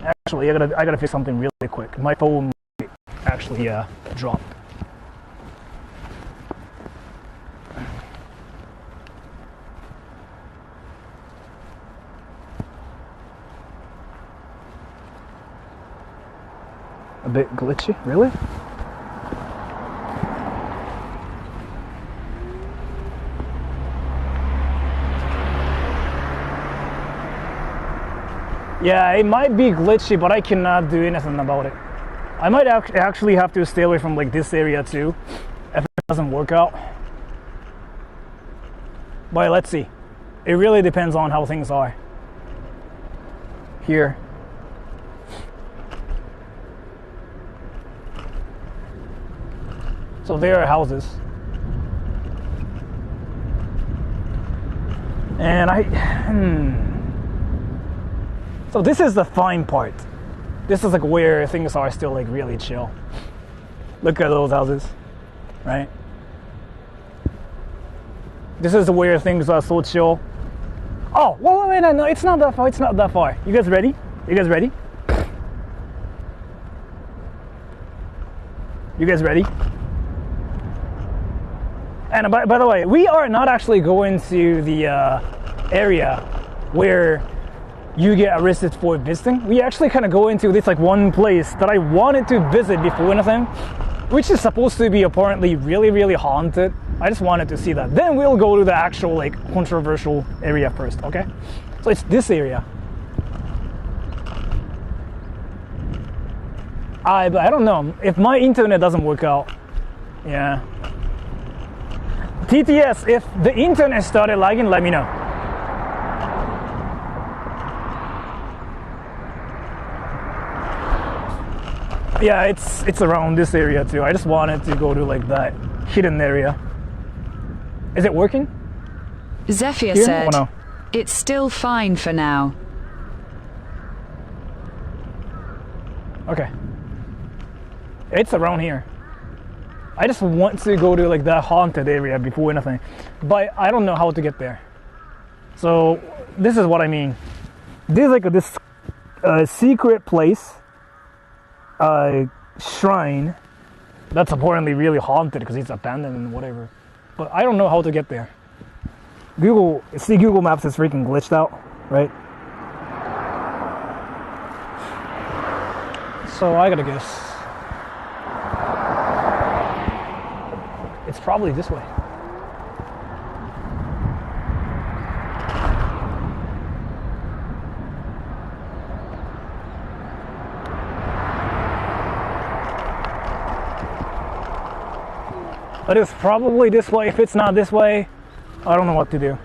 Actually, I gotta fix something really quick. My phone actually dropped. A bit glitchy, really? Yeah, it might be glitchy, but I cannot do anything about it. I might actually have to stay away from like this area too, if it doesn't work out. But let's see. It really depends on how things are here. So there are houses. And so this is the fine part. This is like where things are still like really chill. Look at those houses, right? This is where things are so chill. Oh, wait, no, it's not that far, it's not that far. You guys ready? You guys ready? You guys ready? And by the way, we are not actually going to the area where you get arrested for visiting. We actually kind of go into this like one place that I wanted to visit before anything, which is supposed to be apparently really, really haunted. I just wanted to see that. Then we'll go to the actual like controversial area first, okay? So it's this area. But I don't know if my internet doesn't work out. Yeah. TTS, if the internet started lagging, let me know. Yeah, it's around this area too. I just wanted to go to like that hidden area. Is it working? Zephyr Here? said, Oh, no. It's still fine for now. Okay. It's around here. I just want to go to like that haunted area before anything, but I don't know how to get there. So this is what I mean. There's like this secret place, shrine that's apparently really haunted because it's abandoned and whatever. But I don't know how to get there. Google Maps is freaking glitched out, right? So I gotta guess. It's probably this way. But it's probably this way. If it's not this way, I don't know what to do.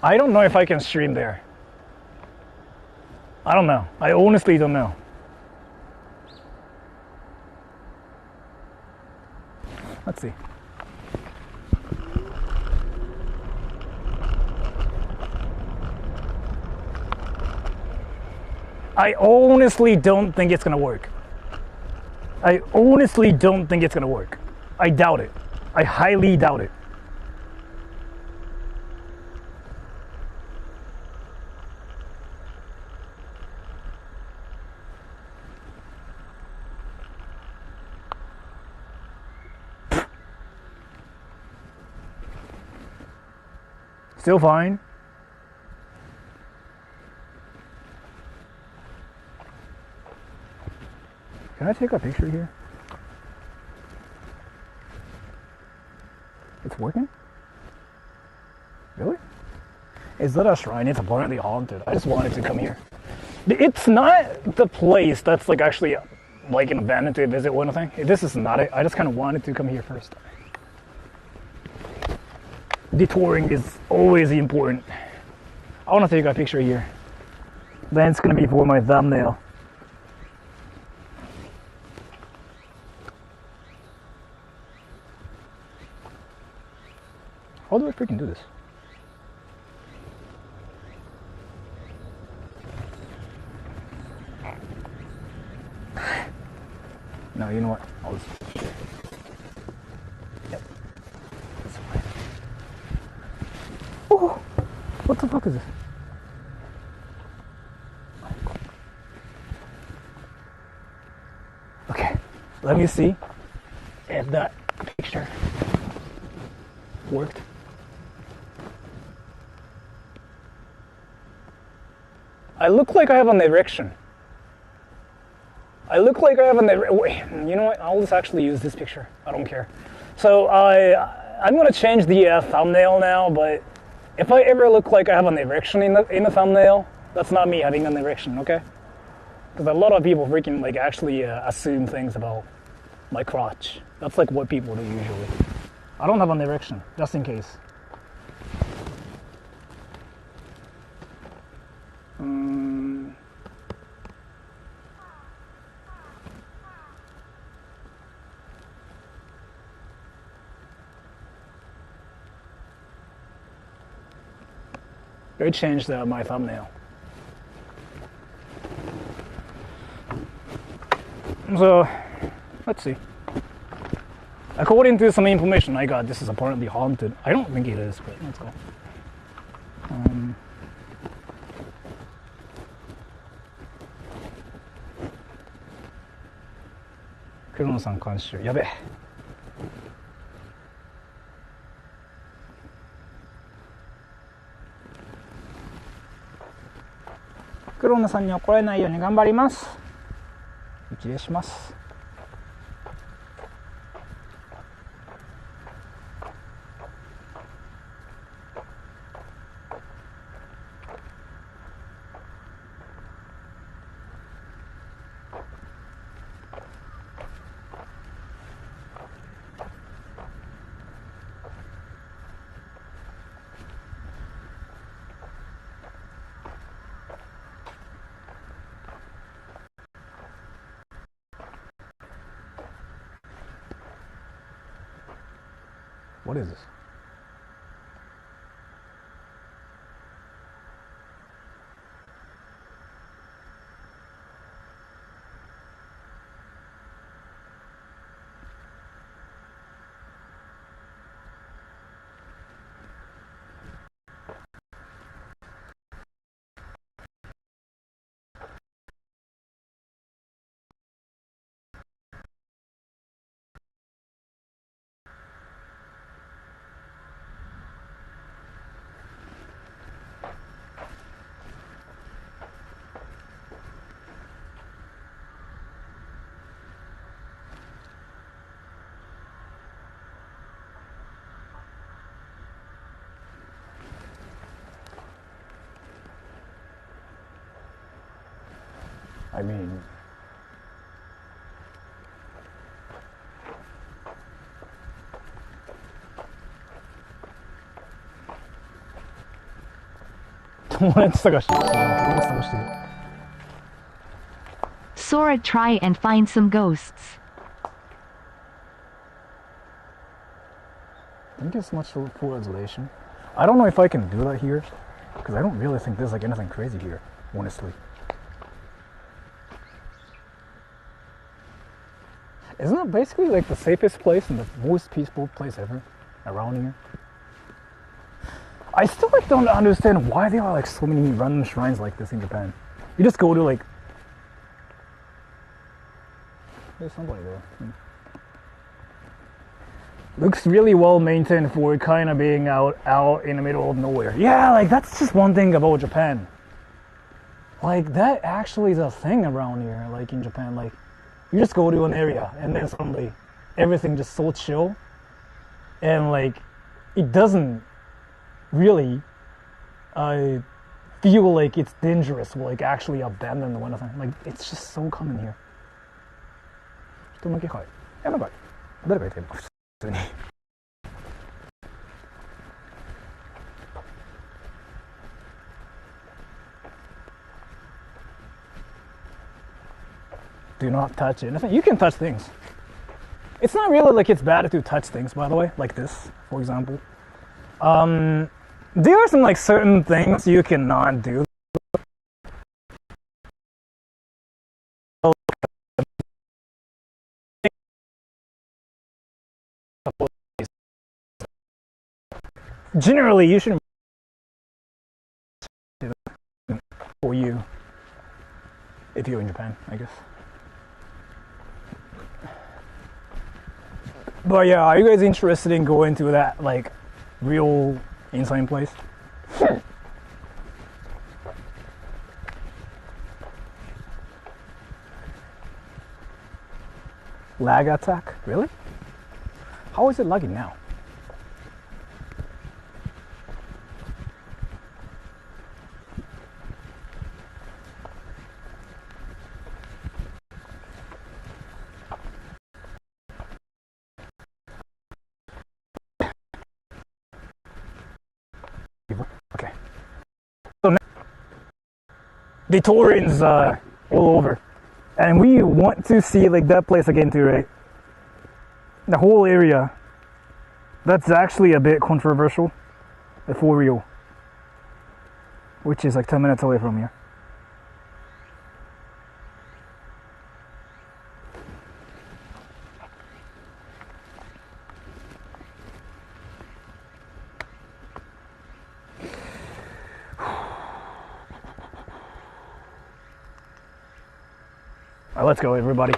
I don't know if I can stream there. I don't know. I honestly don't know. Let's see. I honestly don't think it's gonna work. I honestly don't think it's gonna work. I doubt it. I highly doubt it. Still fine. Can I take a picture here? It's working? Really? Is that a shrine? It's apparently haunted. I just wanted to come here. It's not the place that's like actually like an abandoned to visit or anything. This is not it. I just kind of wanted to come here first. Detouring is always important. I want to take a picture here. Then it's going to be for my thumbnail. How do I freaking do this? No, you know what? I'll just... Yep. This way. Oh! What the fuck is this? Okay, let me see if that picture worked. I look like I have an erection. Wait, you know what? I'll just actually use this picture. I don't care. So I'm gonna change the thumbnail now, but if I ever look like I have an erection in the thumbnail, that's not me having an erection, okay? Because a lot of people freaking like actually assume things about my crotch. That's like what people do usually. I don't have an erection, just in case. They changed my thumbnail. So, let's see. According to some information I got, this is apparently haunted. I don't think it is, but let's go. Kurono-san監修。やべえ。クロノさんに怒られないように頑張ります。一礼します。What is this? I mean, Sora, try and find some ghosts. Thank you so much for translation. I don't know if I can do that here, because I don't really think there's like anything crazy here, honestly. Isn't it basically like the safest place and the most peaceful place ever around here? I still like don't understand why there are like so many random shrines like this in Japan. You just go to like... There's somebody there. Looks really well maintained for kind of being out in the middle of nowhere. Yeah, like that's just one thing about Japan. Like that actually is a thing around here, like in Japan. Like you just go to an area and then suddenly everything just so chill, and like it doesn't really feel like it's dangerous or like actually abandoned or anything. Like it's just so common here. 人の気配。なんか誰がいてるの普通に。Do not touch anything. You can touch things. It's not really like it's bad to touch things, by the way, like this, for example. There are some like certain things you cannot do. Generally, you shouldn't for you if you're in Japan, I guess. But yeah, are you guys interested in going to that like real insane place? Lag attack? Really? How is it lagging now? the Torrens all over. And we want to see like that place again too, right? The whole area. That's actually a bit controversial, for real. Which is like 10 minutes away from here. All right, let's go, everybody.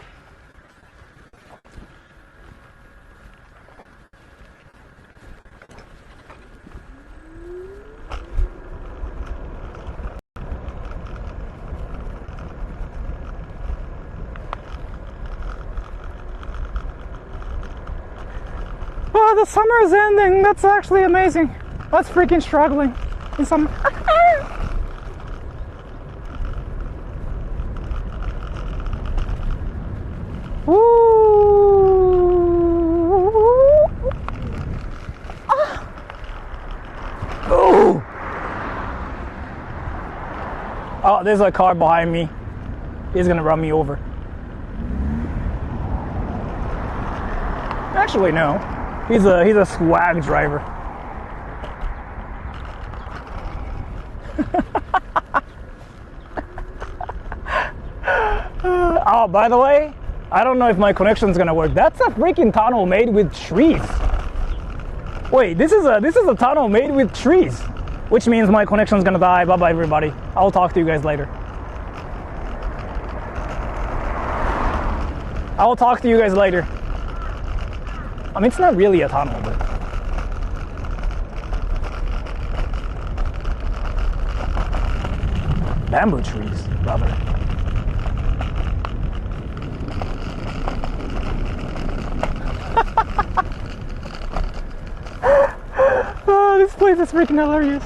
Oh, the summer is ending. That's actually amazing. That's freaking struggling in some. Oh, there's a car behind me. He's gonna run me over. Actually, no. He's a swag driver. Oh, by the way, I don't know if my connection's gonna work. That's a freaking tunnel made with trees. Wait, this is a tunnel made with trees, which means my connection's gonna die. Bye bye, everybody. I'll talk to you guys later. I'll talk to you guys later. I mean, it's not really a tunnel, but bamboo trees, rather. Oh, this place is freaking hilarious.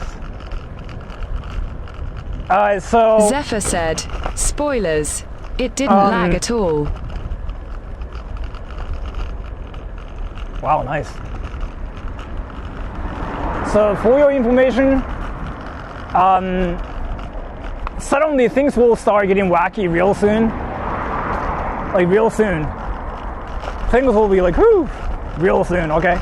So Zephyr said, spoilers, it didn't lag at all. Wow, nice. So for your information, suddenly things will start getting wacky real soon. Like real soon. Things will be like, whoo, real soon, okay?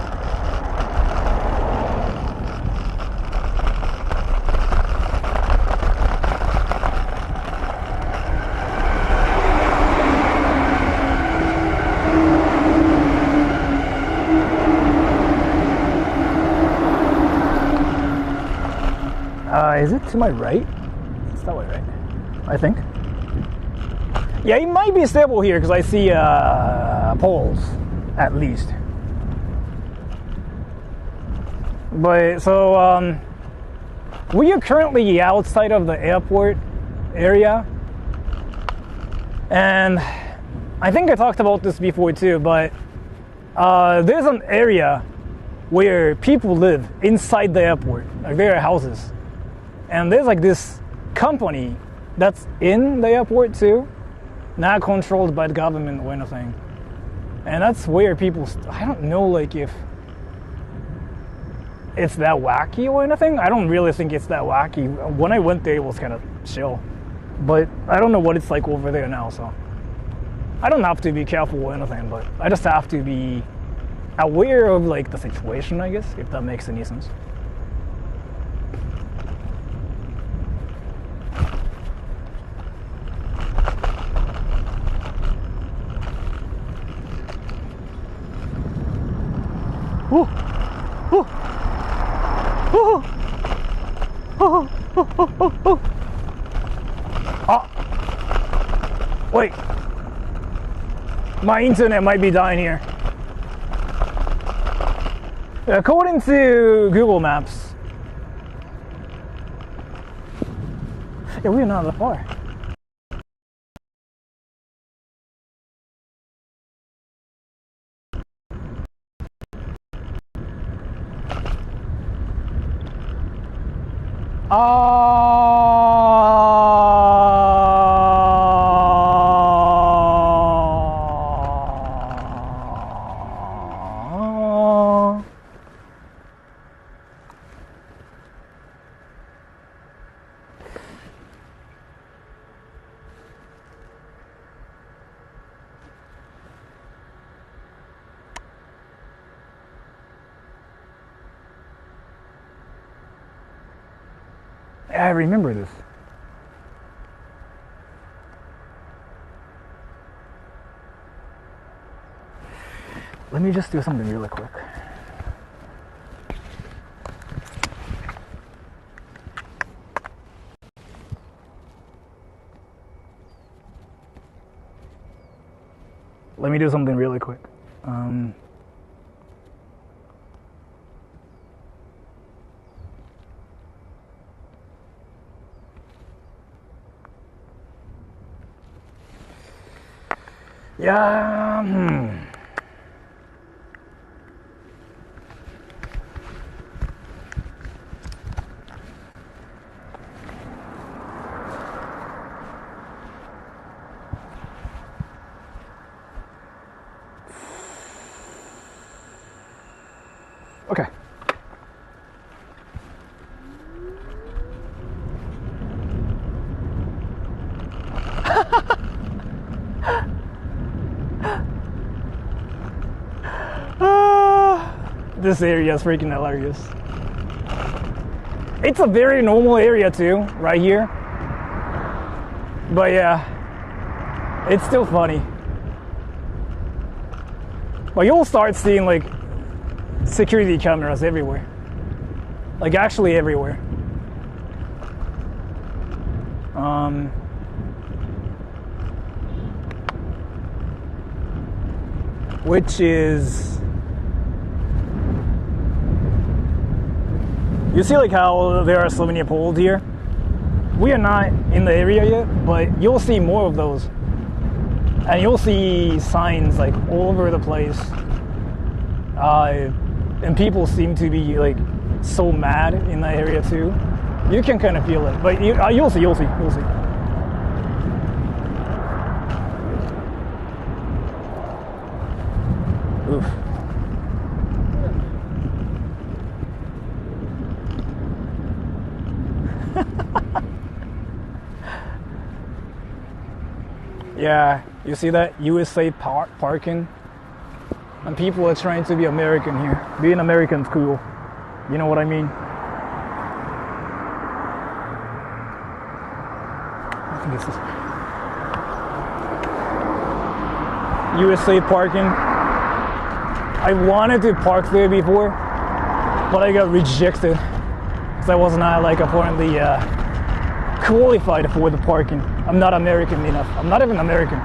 Is it to my right? It's that way, right? I think. Yeah, it might be stable here because I see poles, at least. But so we are currently outside of the airport area, and I think I talked about this before too. But there's an area where people live inside the airport, like there are houses. And there's like this company that's in the airport too, not controlled by the government or anything. And that's where people, I don't know like if it's that wacky or anything. I don't really think it's that wacky. When I went there, it was kind of chill. But I don't know what it's like over there now, so. I don't have to be careful or anything, but I just have to be aware of like the situation, I guess, if that makes any sense. Oh, oh, oh, oh, oh, oh, oh, oh. Ah, wait. My internet might be dying here. According to Google Maps. Yeah, we're not that far. I remember this. Let me just do something really quick. Yeah. Okay. This area is freaking hilarious. It's a very normal area too, right here. But yeah, it's still funny. But you'll start seeing like security cameras everywhere. Like actually everywhere. Which is, you see like how there are so many poles here? We are not in the area yet, but you'll see more of those. And you'll see signs like all over the place. And people seem to be like so mad in that area too. You can kind of feel it, but you'll see. Oof. Yeah, you see that USA parking? And people are trying to be American here. Being American's cool. You know what I mean? I think it's this. USA parking. I wanted to park there before, but I got rejected because I was not like apparently qualified for the parking. I'm not American enough. I'm not even American.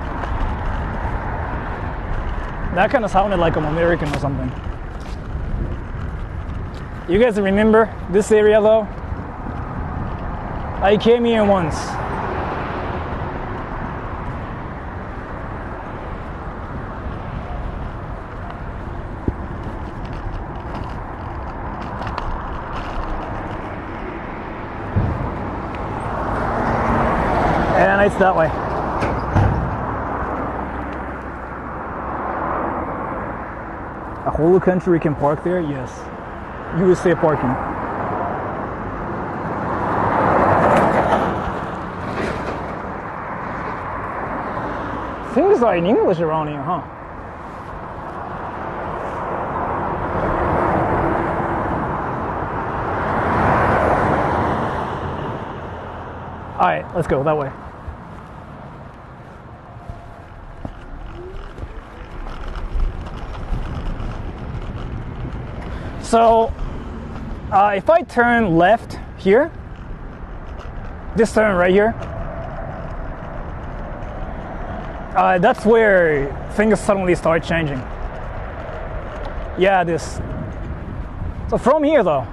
That kind of sounded like I'm American or something. You guys remember this area though? I came here once. And it's that way. A whole country can park there? Yes. USA parking. Things are in English around here, huh? Alright, let's go that way. So, if I turn left here, this turn right here, that's where things suddenly start changing. Yeah, this. So from here though,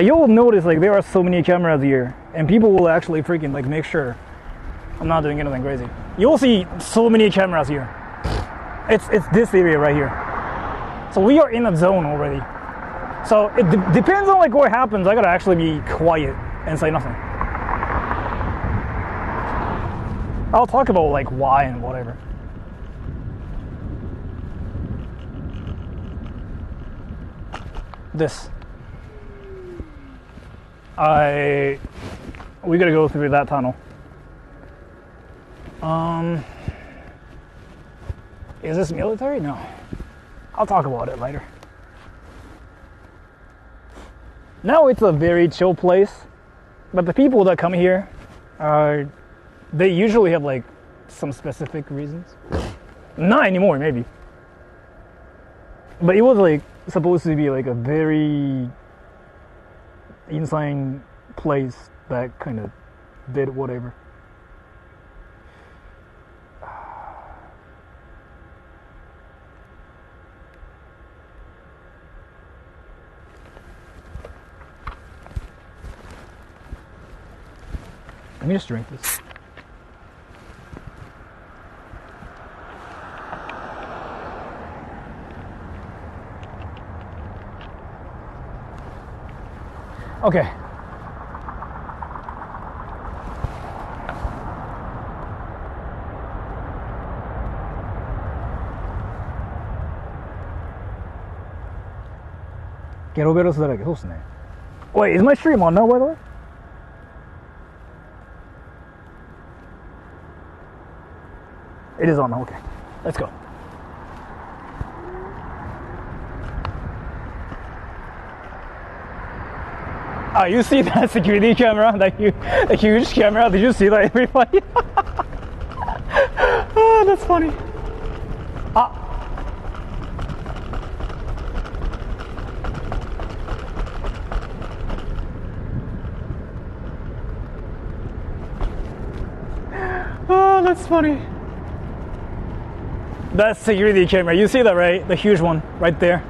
you'll notice like there are so many cameras here, and people will actually freaking like make sure I'm not doing anything crazy. You'll see so many cameras here. It's this area right here. So we are in a zone already. So it depends on like what happens. I gotta actually be quiet and say nothing. I'll talk about like why and whatever. This. We gotta go through that tunnel. Is this military? No. I'll talk about it later. Now it's a very chill place, but the people that come here they usually have like some specific reasons. Not anymore, maybe. But it was like supposed to be like a very insane place that kind of did whatever. Let me just drink this. Okay. Geroberos だらけ。そうっすね。Wait, is my stream on now, by the way? It is on now, okay. Let's go. Oh, you see that security camera? That huge camera? Did you see that, everybody? Oh, that's funny. Ah. Oh, that's funny. That's security camera. You see that, right? The huge one right there.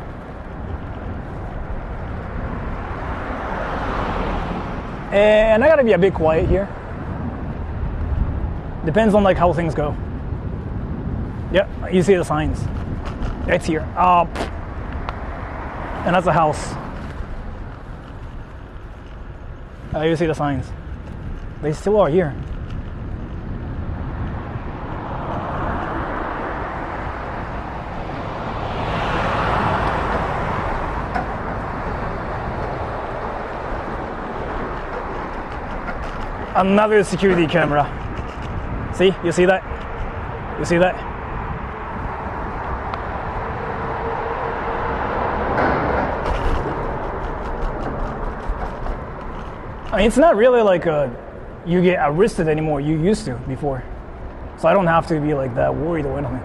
And I gotta be a bit quiet here. Depends on like how things go. Yep, you see the signs. It's here. And that's a house. You see the signs. They still are here. Another security camera. See? You see that? You see that? I mean, it's not really like you get arrested anymore. You used to before. So I don't have to be like that worried or anything.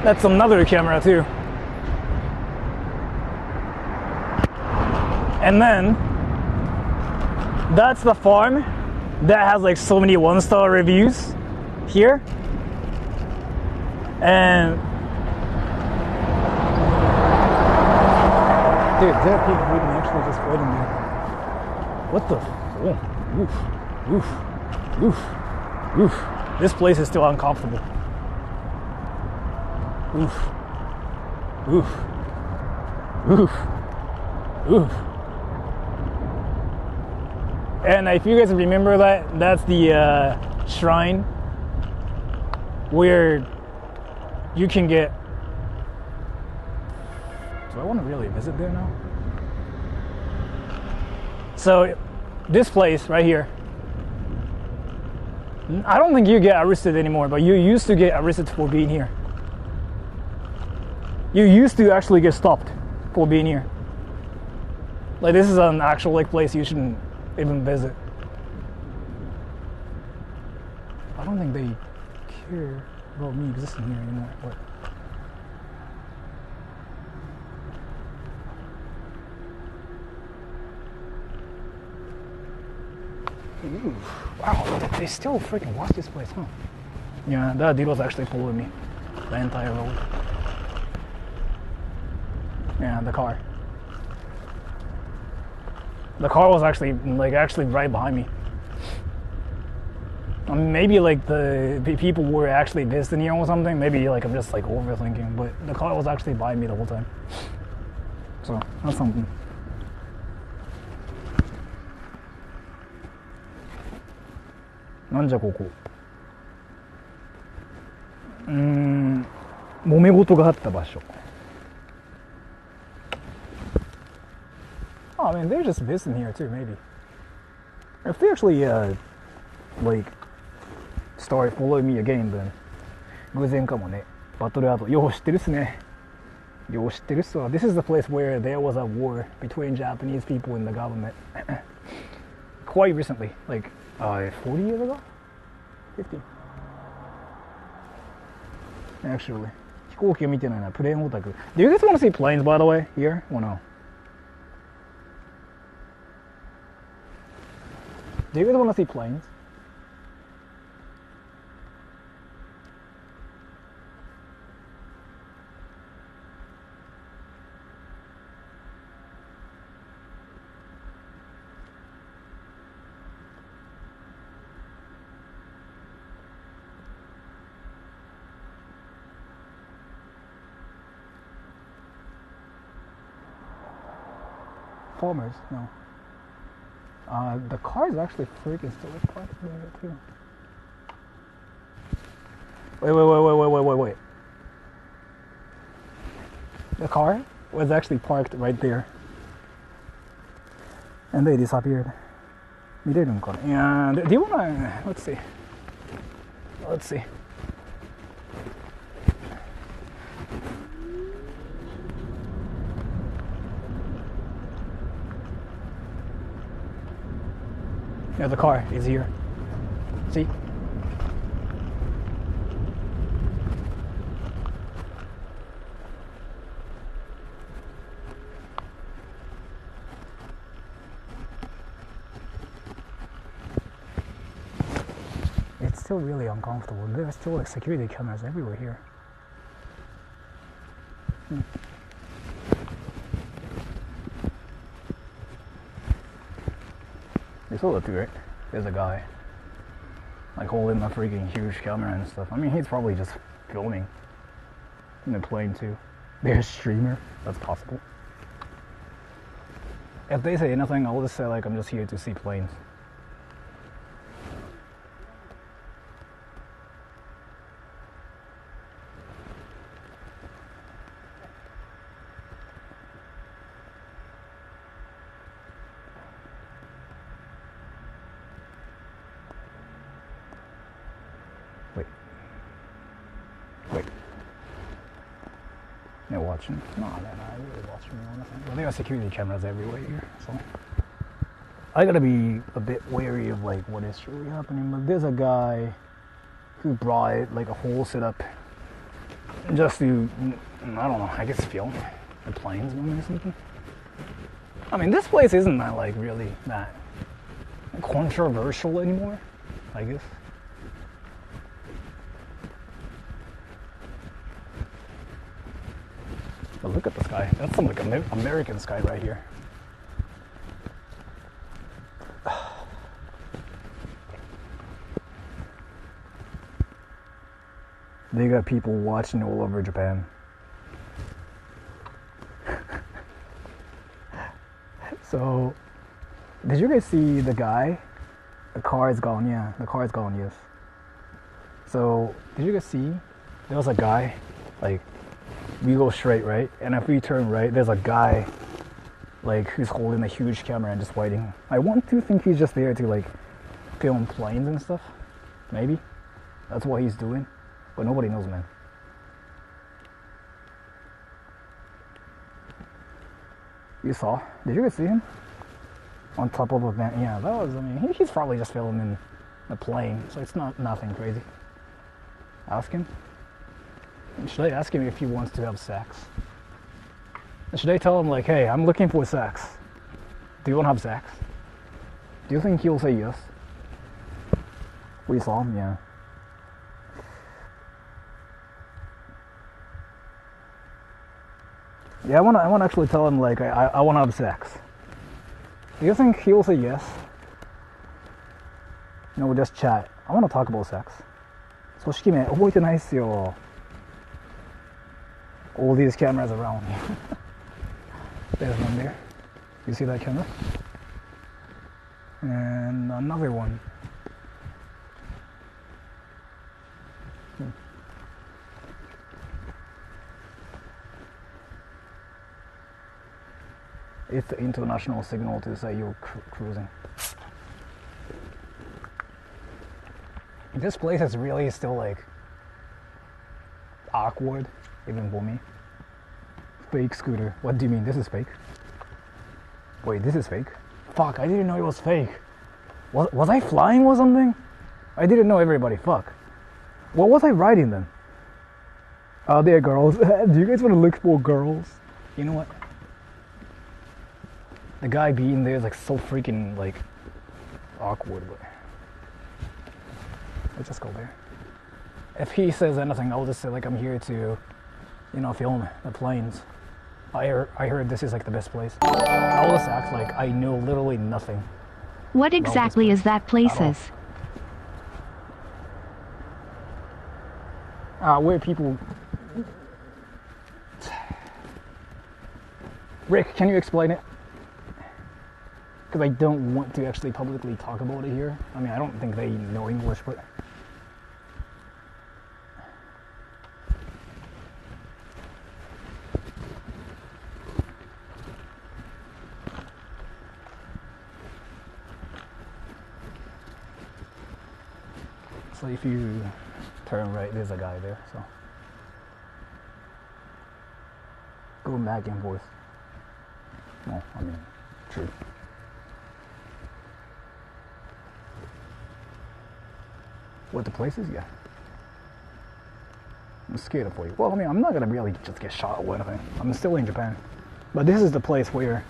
That's another camera too. And then that's the farm that has like so many 1-star reviews here. And dude, there are people who can actually just waiting there. What the? Oh, oof. This place is still uncomfortable. Oof. And if you guys remember that, that's the shrine where you can get... Do I want to really visit there now? So this place right here, I don't think you get arrested anymore, but you used to get arrested for being here. You used to actually get stopped for being here. Like, this is an actual like place you shouldn't even visit. I don't think they care about me existing here anymore. But ooh, wow, they still freaking watch this place, huh? Yeah, that dude was actually following me the entire road. Yeah, the car. The car was actually right behind me. I mean, maybe like the people were actually visiting here or something. Maybe like I'm just like overthinking, but the car was actually by me the whole time. So that's something. 난자 고고. 揉め事があった場所. Oh, I mean, they're just visiting here too, maybe. If they actually, like, start following me again then 偶然かもねバトルアートよう知ってるっすねよう知ってるっすわ This is the place where there was a war between Japanese people and the government quite recently like 40 years ago? 50 Actually 飛行機を見てないなプレーンオタク Do you guys want to see planes by the way here or no? Do you guys want to see planes? Farmers, no. The car is actually freaking still parked there too. Wait. The car was actually parked right there. And they disappeared. 見れるんかな? Yeah, do you wanna, let's see. Yeah, the car is here. See? It's still really uncomfortable. There are still like security cameras everywhere here. You saw that too, right? There's a guy like holding a freaking huge camera and stuff. I mean, he's probably just filming in the plane too. There's a streamer. That's possible. If they say anything, I'll just say like I'm just here to see planes. Wait. They're watching. No, they're not really watching me or nothing. Well, there are security cameras everywhere here, so I gotta be a bit wary of like what is really happening. But there's a guy who brought like a whole setup just to, I don't know, I guess film the planes moving or something. I mean, this place isn't that like really that controversial anymore, I guess. But look at the sky. That's some like American sky right here. They got people watching all over Japan. So, did you guys see the guy? The car is gone, yeah. The car is gone, yes. So, did you guys see? There was a guy, like, we go straight, right? And if we turn right, there's a guy, like, who's holding a huge camera and just waiting. I want to think he's just there to, like, film planes and stuff. Maybe. That's what he's doing. But nobody knows, man. You saw? Did you guys see him? On top of a van. Yeah, that was, I mean, he's probably just filming the plane, so it's nothing crazy. Ask him. Should I ask him if he wants to have sex? Should I tell him like, hey, I'm looking for sex. Do you want to have sex? Do you think he'll say yes? We saw him, yeah. Yeah, I want to actually tell him like, I want to have sex. Do you think he'll say yes? No, we'll just chat. I want to talk about sex. 組織名覚えてないっすよ。All these cameras around me. There's one there. You see that camera? And another one. It's the international signal to say you're cruising. This place is really still like awkward, even for me. Fake scooter. What do you mean? This is fake? Wait, this is fake? Fuck, I didn't know it was fake. Was I flying or something? I didn't know everybody. Fuck. What was I riding then? Oh, there are girls. Do you guys want to look for girls? You know what? The guy being there is like so freaking like awkward. But let's just go there. If he says anything, I'll just say like I'm here to, you know, film the planes. I heard this is like the best place. I'll just act like I know literally nothing. What exactly is that places? Where people... Rick, can you explain it? Because I don't want to actually publicly talk about it here. I mean, I don't think they know English, but... So if you turn right, there's a guy there, so go back and forth. No, I mean, true. What the place is? Yeah. I'm scared for you. Well, I mean, I'm not gonna really just get shot or anything. I'm still in Japan. But this is the place where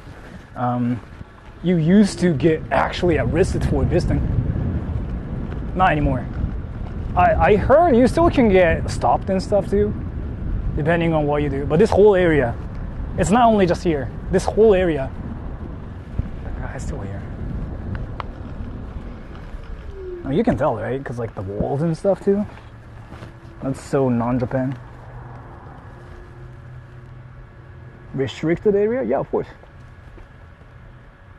you used to get actually arrested for visiting. Not anymore. I heard you still can get stopped and stuff too, depending on what you do. But this whole area, it's not only just here. This whole area, the guy's still here. I mean, you can tell, right? Because like the walls and stuff too. That's so non-Japan. Restricted area? Yeah, of course.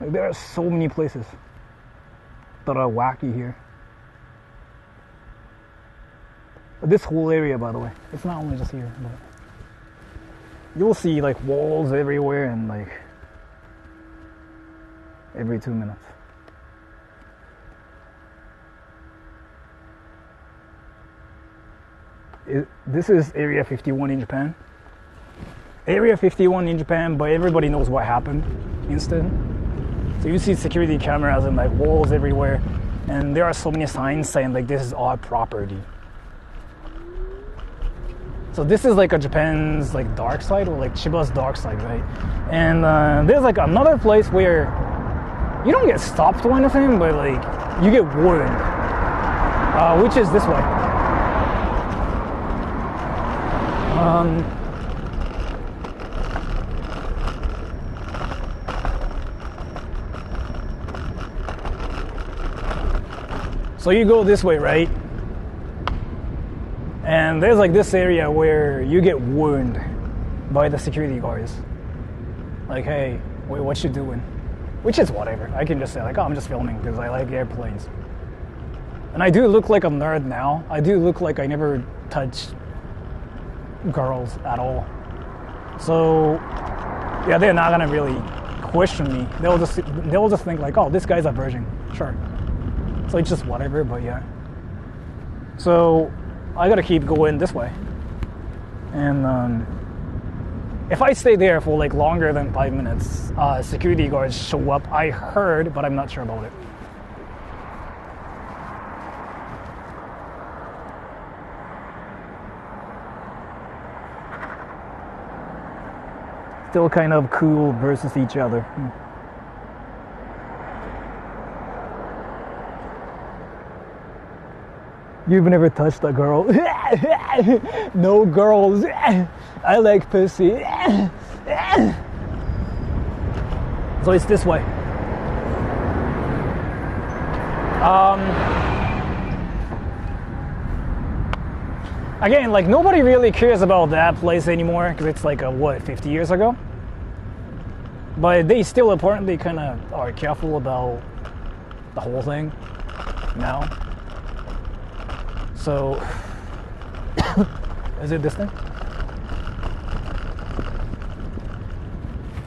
Like, there are so many places that are wacky here. This whole area, by the way, it's not only just here, but you'll see like walls everywhere and like every 2 minutes. This is Area 51 in Japan. Area 51 in Japan, but everybody knows what happened instead. So you see security cameras and like walls everywhere, and there are so many signs saying like this is our property. So this is like a Japan's like dark side, or like Chiba's dark side, right? And there's like another place where you don't get stopped or anything, but like you get warned, which is this way. So you go this way, right? And there's like this area where you get warned by the security guards. Like, hey, wait, what you doing? Which is whatever. I can just say like, oh, I'm just filming because I like airplanes. And I do look like a nerd now. I do look like I never touched girls at all. So, yeah, they're not gonna really question me. They'll just think like, oh, this guy's a virgin. Sure. So it's just whatever, but yeah. So I gotta keep going this way. And if I stay there for like longer than 5 minutes, security guards show up. I heard, but I'm not sure about it. Still kind of cool versus each other. You've never touched a girl. No girls. I like pussy. So it's this way. Again, like nobody really cares about that place anymore because it's like what, 50 years ago? But they still apparently kind of are careful about the whole thing now. So, is it this thing?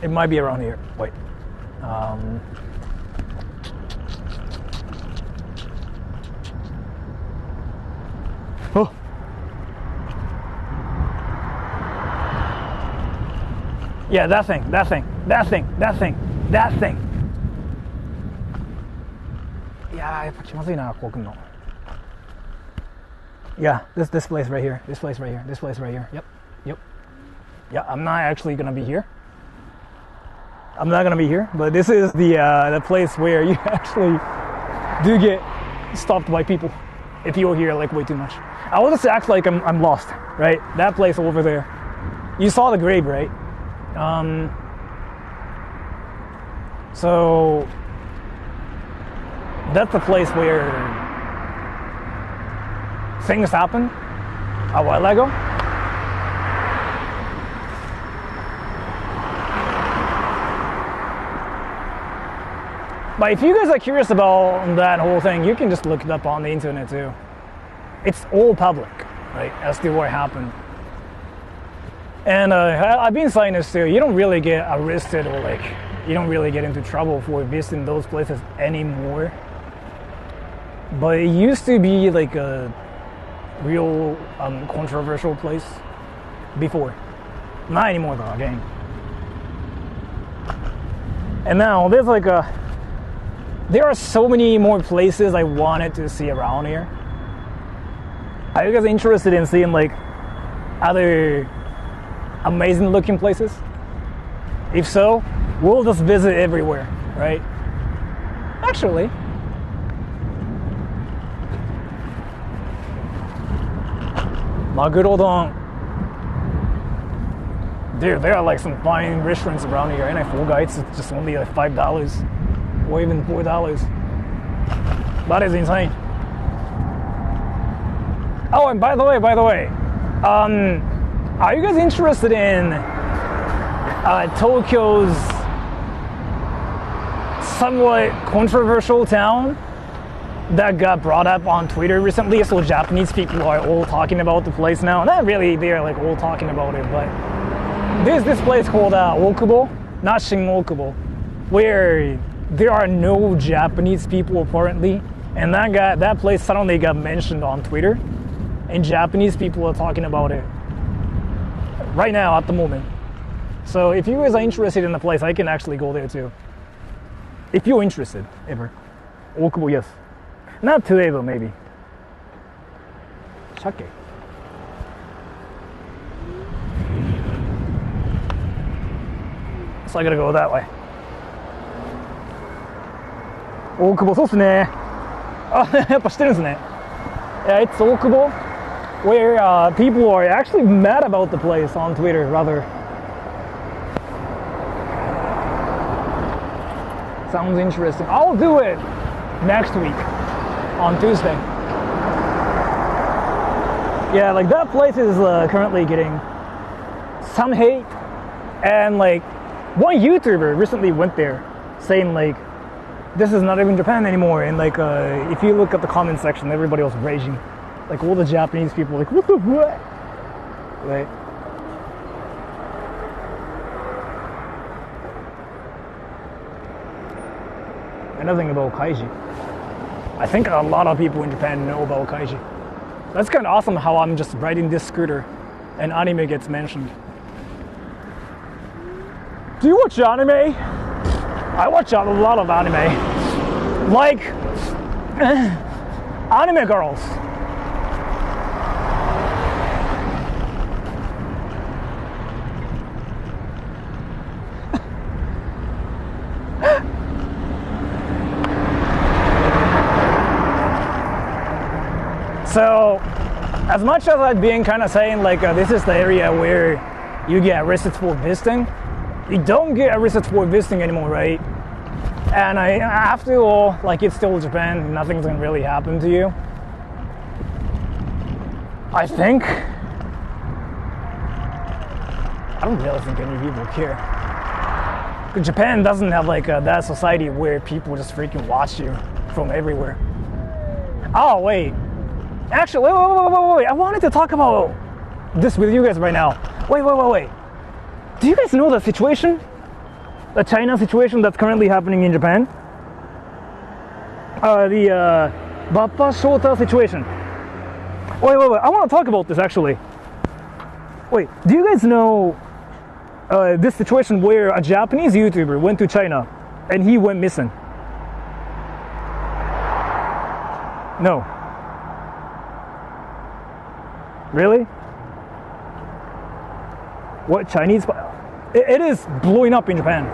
It might be around here. Wait. Yeah, that thing. Yeah, やっぱ気まずいな、ここ来んの。Yeah, this place right here. This place right here. Yep. Yeah, I'm not actually gonna be here. But this is the place where you actually do get stopped by people if you're here like way too much. I will just act like I'm lost, right? That place over there. You saw the grave, right? So that's the place where things happened a while ago. But if you guys are curious about that whole thing, you can just look it up on the internet too. It's all public, right, as to what happened. And I've been saying this too, you don't really get arrested or like, you don't really get into trouble for visiting those places anymore. But it used to be like a real controversial place before. Not anymore though, again. And now there's like there are so many more places I wanted to see around here. Are you guys interested in seeing like other amazing looking places? If so, we'll just visit everywhere, right? Actually, Magurodon. Dude, there are like some fine restaurants around here, and I forgot it's just only like $5 or even $4. That is insane. Oh, and by the way, are you guys interested in Tokyo's somewhat controversial town that got brought up on Twitter recently? So Japanese people are all talking about the place now. Not really, they're like all talking about it, but there's this place called Okubo, not Shin Okubo, where there are no Japanese people apparently, and that place suddenly got mentioned on Twitter, and Japanese people are talking about it right now at the moment. So if you guys are interested in the place, I can actually go there too. If you're interested, ever. Okubo, yes. Not today though, maybe. Sake. So I gotta go that way. 大久保、そうっすね。あ、やっぱ知ってるんですね。Yeah, it's 大久保, where people are actually mad about the place on Twitter, rather. Sounds interesting. I'll do it next week on Tuesday. Yeah, like that place is currently getting some hate, and like one YouTuber recently went there saying like this is not even Japan anymore, and like if you look at the comment section, everybody was raging, like all the Japanese people like what, right? Nothing about kaiji. I think a lot of people in Japan know about kaiji. That's kind of awesome how I'm just riding this scooter and anime gets mentioned. Do you watch anime? I watch a lot of anime. Like anime girls. So, as much as I've been kind of saying like this is the area where you get arrested for visiting, you don't get arrested for visiting anymore, right? And after all, like it's still Japan, nothing's gonna really happen to you. I think. I don't really think any people care. Because Japan doesn't have like that society where people just freaking watch you from everywhere. Oh, wait. Actually, wait. I wanted to talk about this with you guys right now. Wait. Do you guys know the situation? The China situation that's currently happening in Japan? The Bappa Shota situation. Wait. I want to talk about this actually. Wait, do you guys know this situation where a Japanese YouTuber went to China and he went missing. No. Really? What Chinese? It is blowing up in Japan.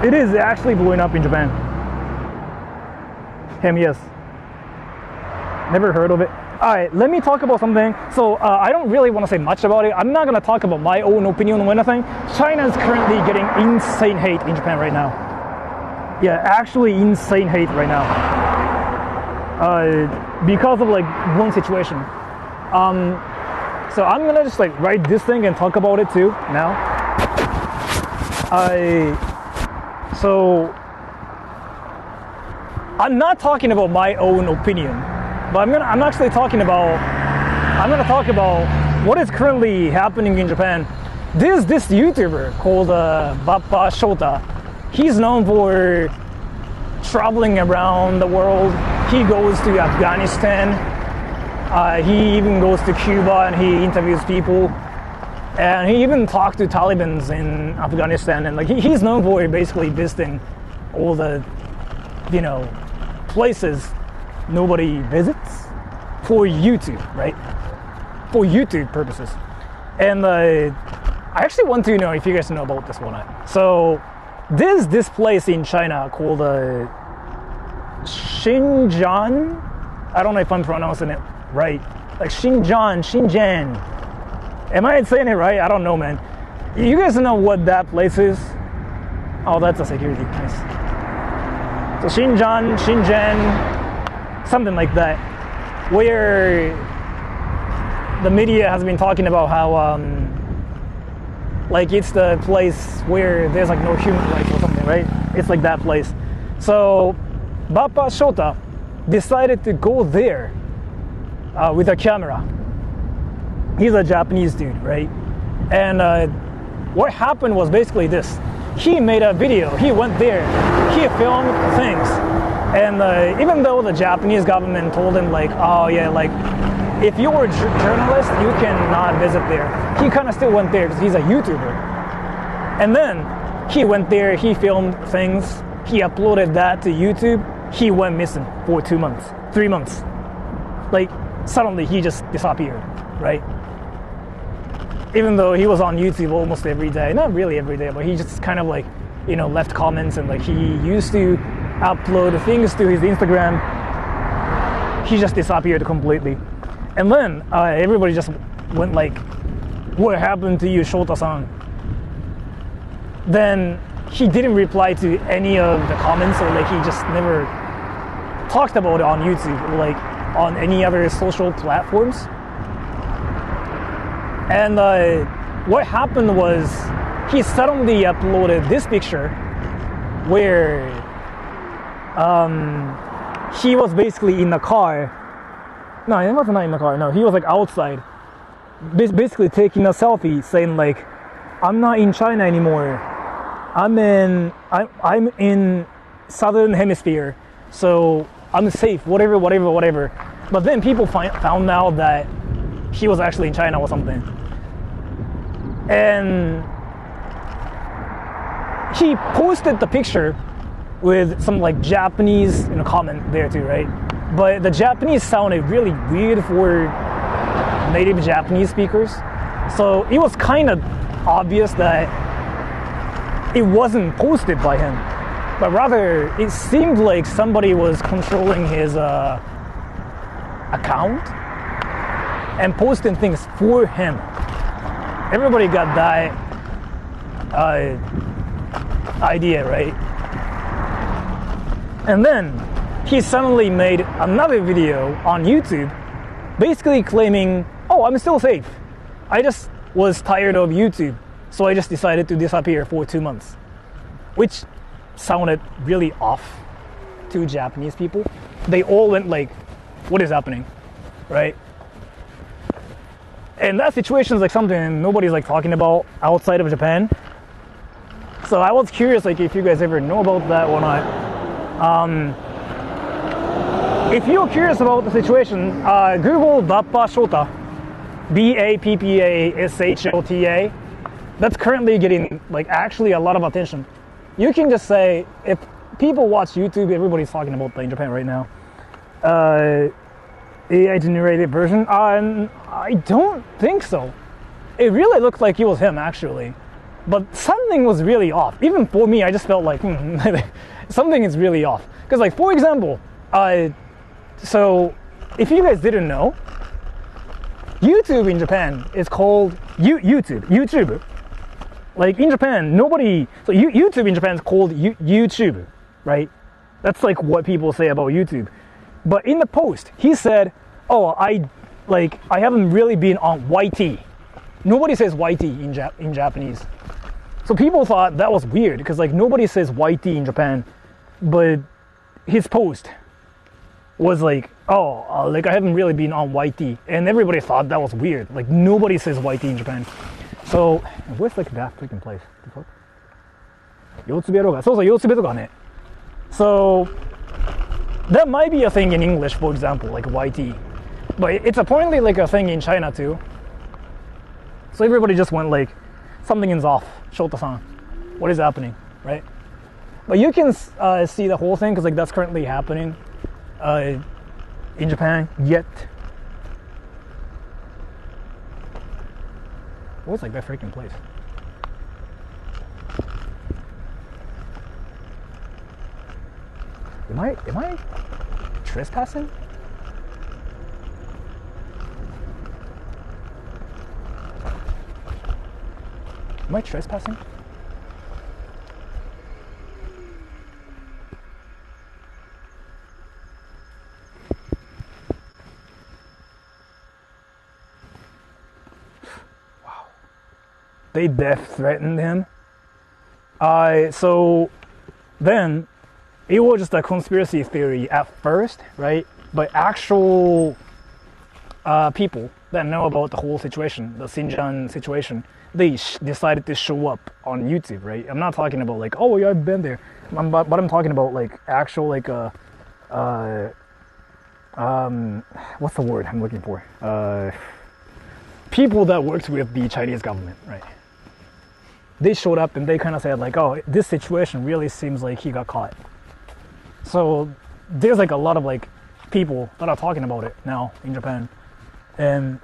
It is actually blowing up in Japan. Him, yes. Never heard of it. Alright, let me talk about something. So, I don't really want to say much about it. I'm not going to talk about my own opinion on anything. China is currently getting insane hate in Japan right now. Yeah, actually insane hate right now. Because of like one situation. So I'm going to just like write this thing and talk about it too now. So I'm not talking about my own opinion. But I'm actually talking about, I'm going to talk about what is currently happening in Japan. There's this YouTuber called Bappa Shota. He's known for traveling around the world. He goes to Afghanistan. He even goes to Cuba and he interviews people. And he even talked to Taliban in Afghanistan. And like he's known for basically visiting all the, you know, places nobody visits for YouTube, right? For YouTube purposes. And I actually want to know if you guys know about this one. So there's this place in China called Xinjiang. I don't know if I'm pronouncing it right. Like Xinjiang. Am I saying it right? I don't know, man. You guys know what that place is? Oh, that's a security. Nice. So Xinjiang, something like that, where the media has been talking about how like it's the place where there's like no human rights or something, right? It's like that place. So Bappa Shota decided to go there with a camera. He's a Japanese dude, right? And what happened was basically this. He made a video, he went there, he filmed things. And even though the Japanese government told him like, oh yeah, like if you're a journalist, you cannot visit there. He kind of still went there because he's a YouTuber. And then he went there, he filmed things, he uploaded that to YouTube. He went missing for 2 months, 3 months. Like suddenly he just disappeared, right? Even though he was on YouTube almost every day, not really every day, but he just kind of like, you know, left comments and like he used to upload things to his Instagram. He just disappeared completely. And then everybody just went like, what happened to you, Shota-san? Then he didn't reply to any of the comments, or like he just never talked about it on YouTube or like on any other social platforms. And what happened was he suddenly uploaded this picture where he was basically in the car. No, he was not in the car. No, he was like outside, basically taking a selfie, saying like, "I'm not in China anymore. I'm in Southern Hemisphere, so I'm safe. Whatever." But then people found out that he was actually in China or something, and he posted the picture with some like Japanese comment there too, right? But the Japanese sounded really weird for native Japanese speakers, so it was kind of obvious that it wasn't posted by him, but rather it seemed like somebody was controlling his account and posting things for him. Everybody got that idea, right? And then he suddenly made another video on YouTube basically claiming, oh, I'm still safe. I just was tired of YouTube, so I just decided to disappear for 2 months, which sounded really off to Japanese people. They all went like, what is happening, right? And that situation is like something nobody's like talking about outside of Japan. So I was curious like if you guys ever know about that or not. If you're curious about the situation, Google Bappa Shota, Bappashota, that's currently getting like actually a lot of attention. You can just say if people watch YouTube, everybody's talking about that in Japan right now. AI generated version? I don't think so. It really looked like it was him actually, but something was really off. Even for me, I just felt like something is really off. Because like for example, so if you guys didn't know, YouTube in Japan is called YouTube. Like in Japan, YouTube in Japan is called YouTube, right? That's like what people say about YouTube. But in the post, he said, "Oh, I haven't really been on YT." Nobody says YT in Japanese, so people thought that was weird because like nobody says YT in Japan, but his post was like, "Oh, like I haven't really been on YT," and everybody thought that was weird. Like nobody says YT in Japan. So where's like that freaking place? The fuck? 四つ部やろうが。そうそう、四つ部とかね。So that might be a thing in English, for example, like YT. But it's apparently like a thing in China too. So everybody just went like, something is off, Shota-san. What is happening, right? But you can see the whole thing because like that's currently happening in Japan yet. What's like that freaking place? Am I trespassing? Am I trespassing? Wow. They death threatened him. So then it was just a conspiracy theory at first, right? But actual people that know about the whole situation, the Xinjiang situation, they decided to show up on YouTube, right? I'm not talking about like, oh yeah, I've been there, but I'm talking about like actual like what's the word I'm looking for? People that worked with the Chinese government, right? They showed up and they kind of said like, oh, this situation really seems like he got caught. So there's like a lot of like people that are talking about it now in Japan, and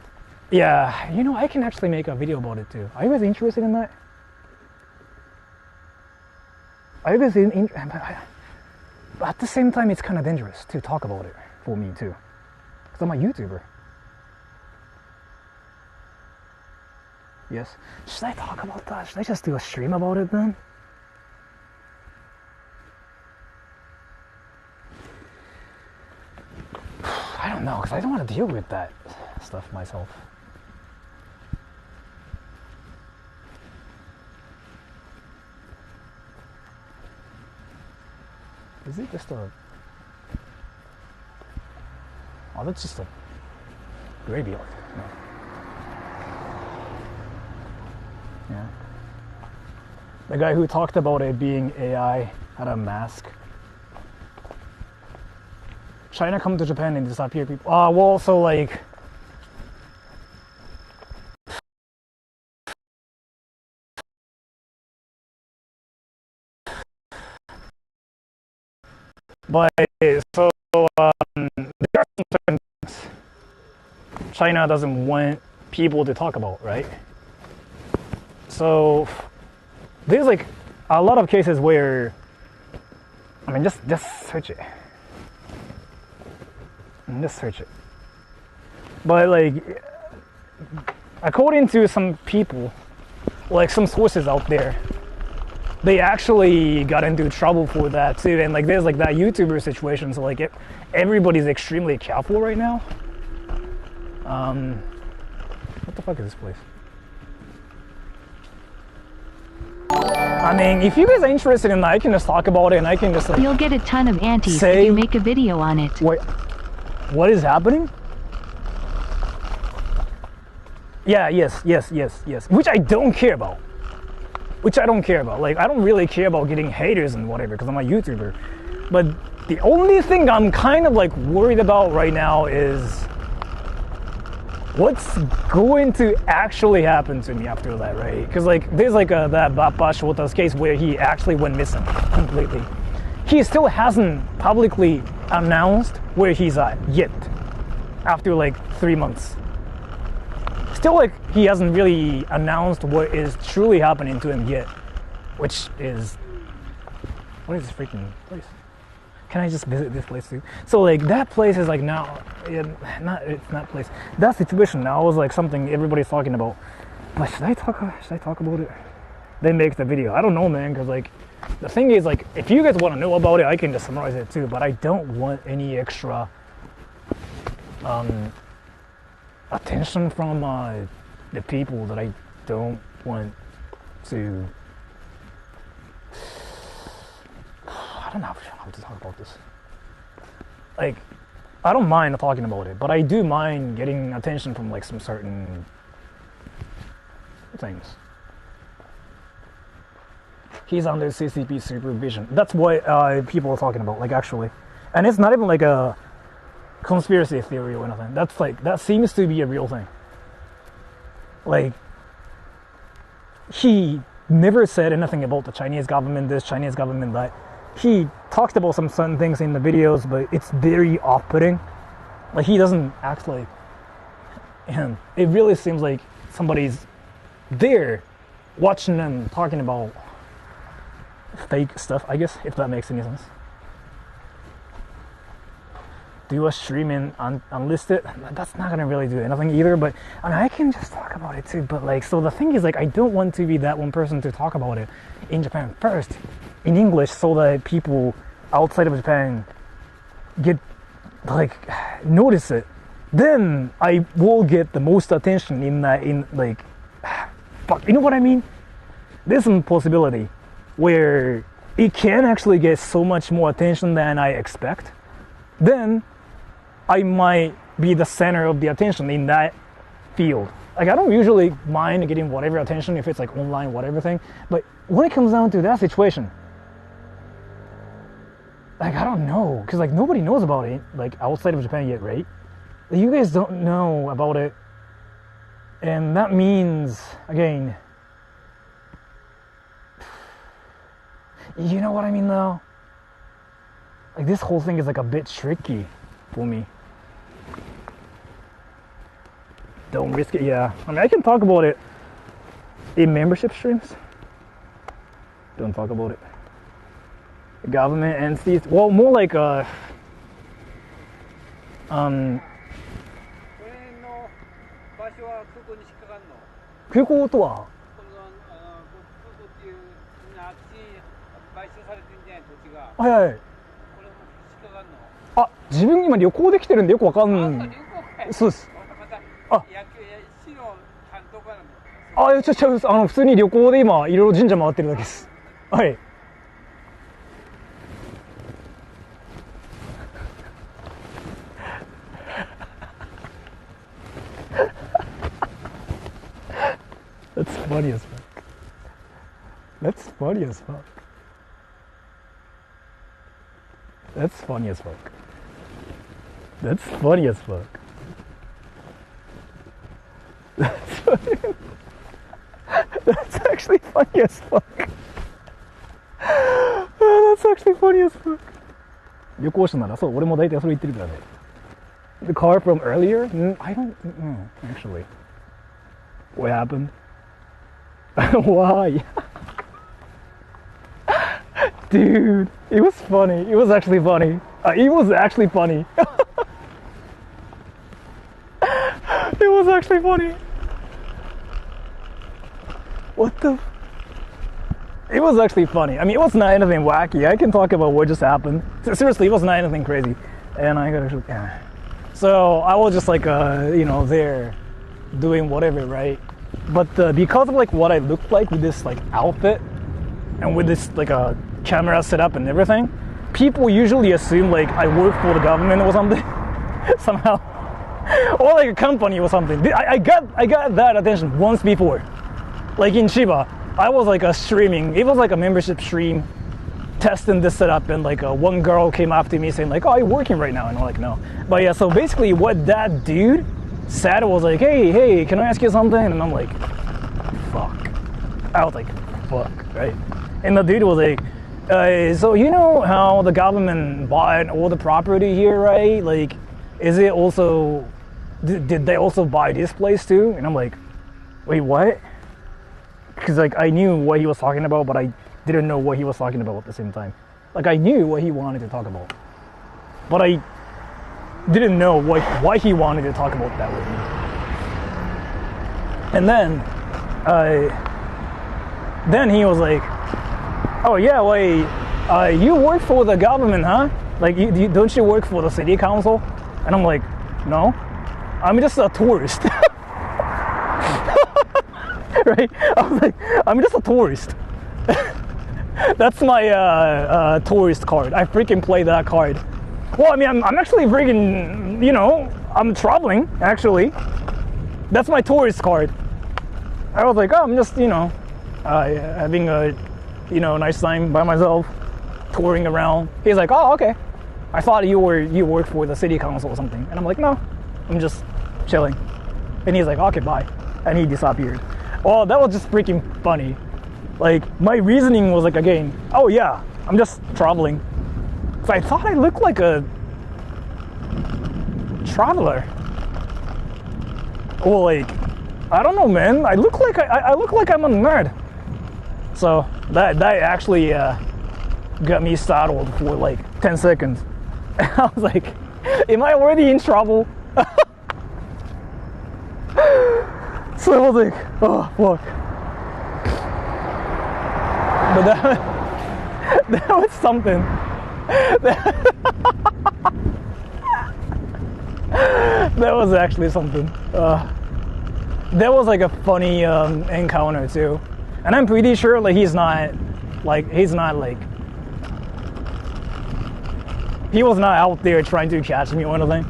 yeah, you know, I can actually make a video about it too. Are you guys interested in that? Are you guys but at the same time, it's kind of dangerous to talk about it for me too, because I'm a YouTuber. Yes. Should I talk about that? Should I just do a stream about it then? I don't know, because I don't want to deal with that stuff myself. Is it just a... Oh, that's just a graveyard. No. Yeah. The guy who talked about it being AI had a mask. China come to Japan and disappear people. Well, so like... But, so, there are certain things China doesn't want people to talk about, right? So, there's like a lot of cases where, I mean, just search it. Just search it. But like, according to some people, like some sources out there, they actually got into trouble for that too. And like, there's like that YouTuber situation. So like, everybody's extremely careful right now. What the fuck is this place? I mean, if you guys are interested in that, I can just talk about it and I can just like... You'll get a ton of antis if you make a video on it. Wait, what is happening? Yeah, yes. Which I don't care about. Like, I don't really care about getting haters and whatever because I'm a YouTuber. But the only thing I'm kind of like worried about right now is what's going to actually happen to me after that, right? Because like there's like that Bappa Shota's case where he actually went missing completely. He still hasn't publicly announced where he's at yet after like 3 months. Still like he hasn't really announced what is truly happening to him yet, which is, what is this freaking place? Can I just visit this place too? So like that place is like now, it's not place. That situation now is like something everybody's talking about. But should I talk about it? Then make the video. I don't know, man, because like the thing is like if you guys want to know about it, I can just summarize it too. But I don't want any extra attention from the people that I don't want to. I don't know how to talk about this. Like, I don't mind talking about it, but I do mind getting attention from like some certain things. He's under CCP supervision. That's what people are talking about, like actually. And it's not even like a conspiracy theory or anything. That's like, that seems to be a real thing. Like, he never said anything about the Chinese government this, Chinese government that. He talked about some certain things in the videos, but it's very off-putting. Like he doesn't act like, and it really seems like somebody's there watching them talking about fake stuff, I guess, if that makes any sense. Do a stream in unlisted, that's not gonna really do anything either, but I mean, I can just talk about it too. But like, so the thing is like, I don't want to be that one person to talk about it in Japan first, in English, so that people outside of Japan get, like, notice it. Then I will get the most attention in that, in like, fuck, you know what I mean? There's some possibility where it can actually get so much more attention than I expect. Then I might be the center of the attention in that field. Like, I don't usually mind getting whatever attention if it's like online, whatever thing. But when it comes down to that situation, like, I don't know, because like nobody knows about it, like outside of Japan yet, right? You guys don't know about it. And that means, again, you know what I mean though? Like, this whole thing is like a bit tricky for me. Don't risk it, yeah. I mean, I can talk about it in membership streams. Don't talk about it. Government entities, well, more like空港とははいはい。あ、自分今旅行できてるんでよくわかんない。そうです。あ、普通に旅行で今いろいろ神社回ってるだけです。はい。That's funny as fuck. That's funny as fuck. That's funny as fuck. That's funny as fuck. That's funny. That's actually funny as fuck. That's actually funny as fuck. 旅行者ならそう、俺も大体それ言ってるからね。The car from earlier? I don't know, actually. What happened? Why? Dude, it was funny. It was actually funny. It was actually funny. It was actually funny. What the? It was actually funny. I mean, it was not anything wacky. I can talk about what just happened. Seriously, it was not anything crazy. And I got actually, yeah. So I was just like, you know, there doing whatever, right? But because of like what I looked like with this like outfit and with this like a camera setup and everything, people usually assume like I work for the government or something somehow, or like a company or something. I got that attention once before, like in Chiba. I was like streaming. It was like a membership stream, testing this setup, and like one girl came up to me saying like, "Oh, you're working right now," and I'm like, "No." But yeah, so basically what that dude said was like, hey, can I ask you something? And I'm like, fuck. I was like, fuck, right? And the dude was like, so you know how the government bought all the property here, right? Like, is it also, did they also buy this place too? And I'm like, wait, what? Because like I knew what he was talking about, but I didn't know what he was talking about at the same time. Like I knew what he wanted to talk about, but I didn't know why he wanted to talk about that with me. And then he was like, oh yeah, wait, you work for the government, huh? Like, don't you work for the city council? And I'm like, no, I'm just a tourist. Right? I was like, I'm just a tourist. That's my tourist card. I freaking play that card. Well, I mean, I'm actually freaking, I'm traveling, actually. That's my tourist card. I was like, oh, I'm just, having a, nice time by myself, touring around. He's like, oh, okay. I thought you worked for the city council or something. And I'm like, no, I'm just chilling. And he's like, okay, bye. And he disappeared. Well, that was just freaking funny. Like, my reasoning was like, again, oh yeah, I'm just traveling. So I thought I looked like a traveler. Well, like, I don't know, man. I look like I'm a nerd. So that actually got me startled for like 10 seconds. I was like, am I already in trouble? So I was like, oh fuck. But that was something. That was actually something. That was like a funny encounter too. And I'm pretty sure like he was not out there trying to catch me or anything.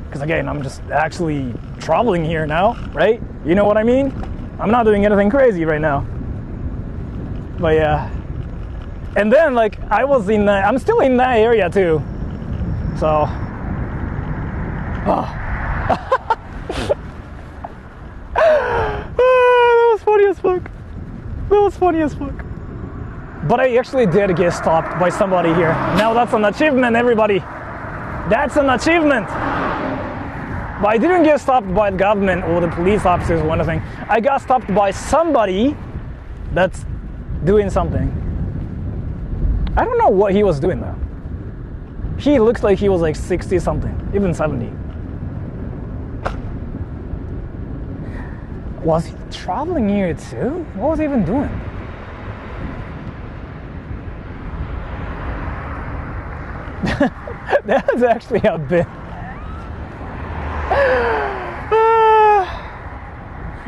Because again, I'm just actually traveling here now, right? You know what I mean? I'm not doing anything crazy right now. But yeah. And then like I'm still in that area too. So that was funny as fuck. But I actually did get stopped by somebody here. Now that's an achievement, everybody. That's an achievement. But I didn't get stopped by the government or the police officers or anything. I got stopped by somebody that's doing something. I don't know what he was doing though. He looks like he was like 60 something, even 70. Was he traveling here too? What was he even doing? That was actually a bit.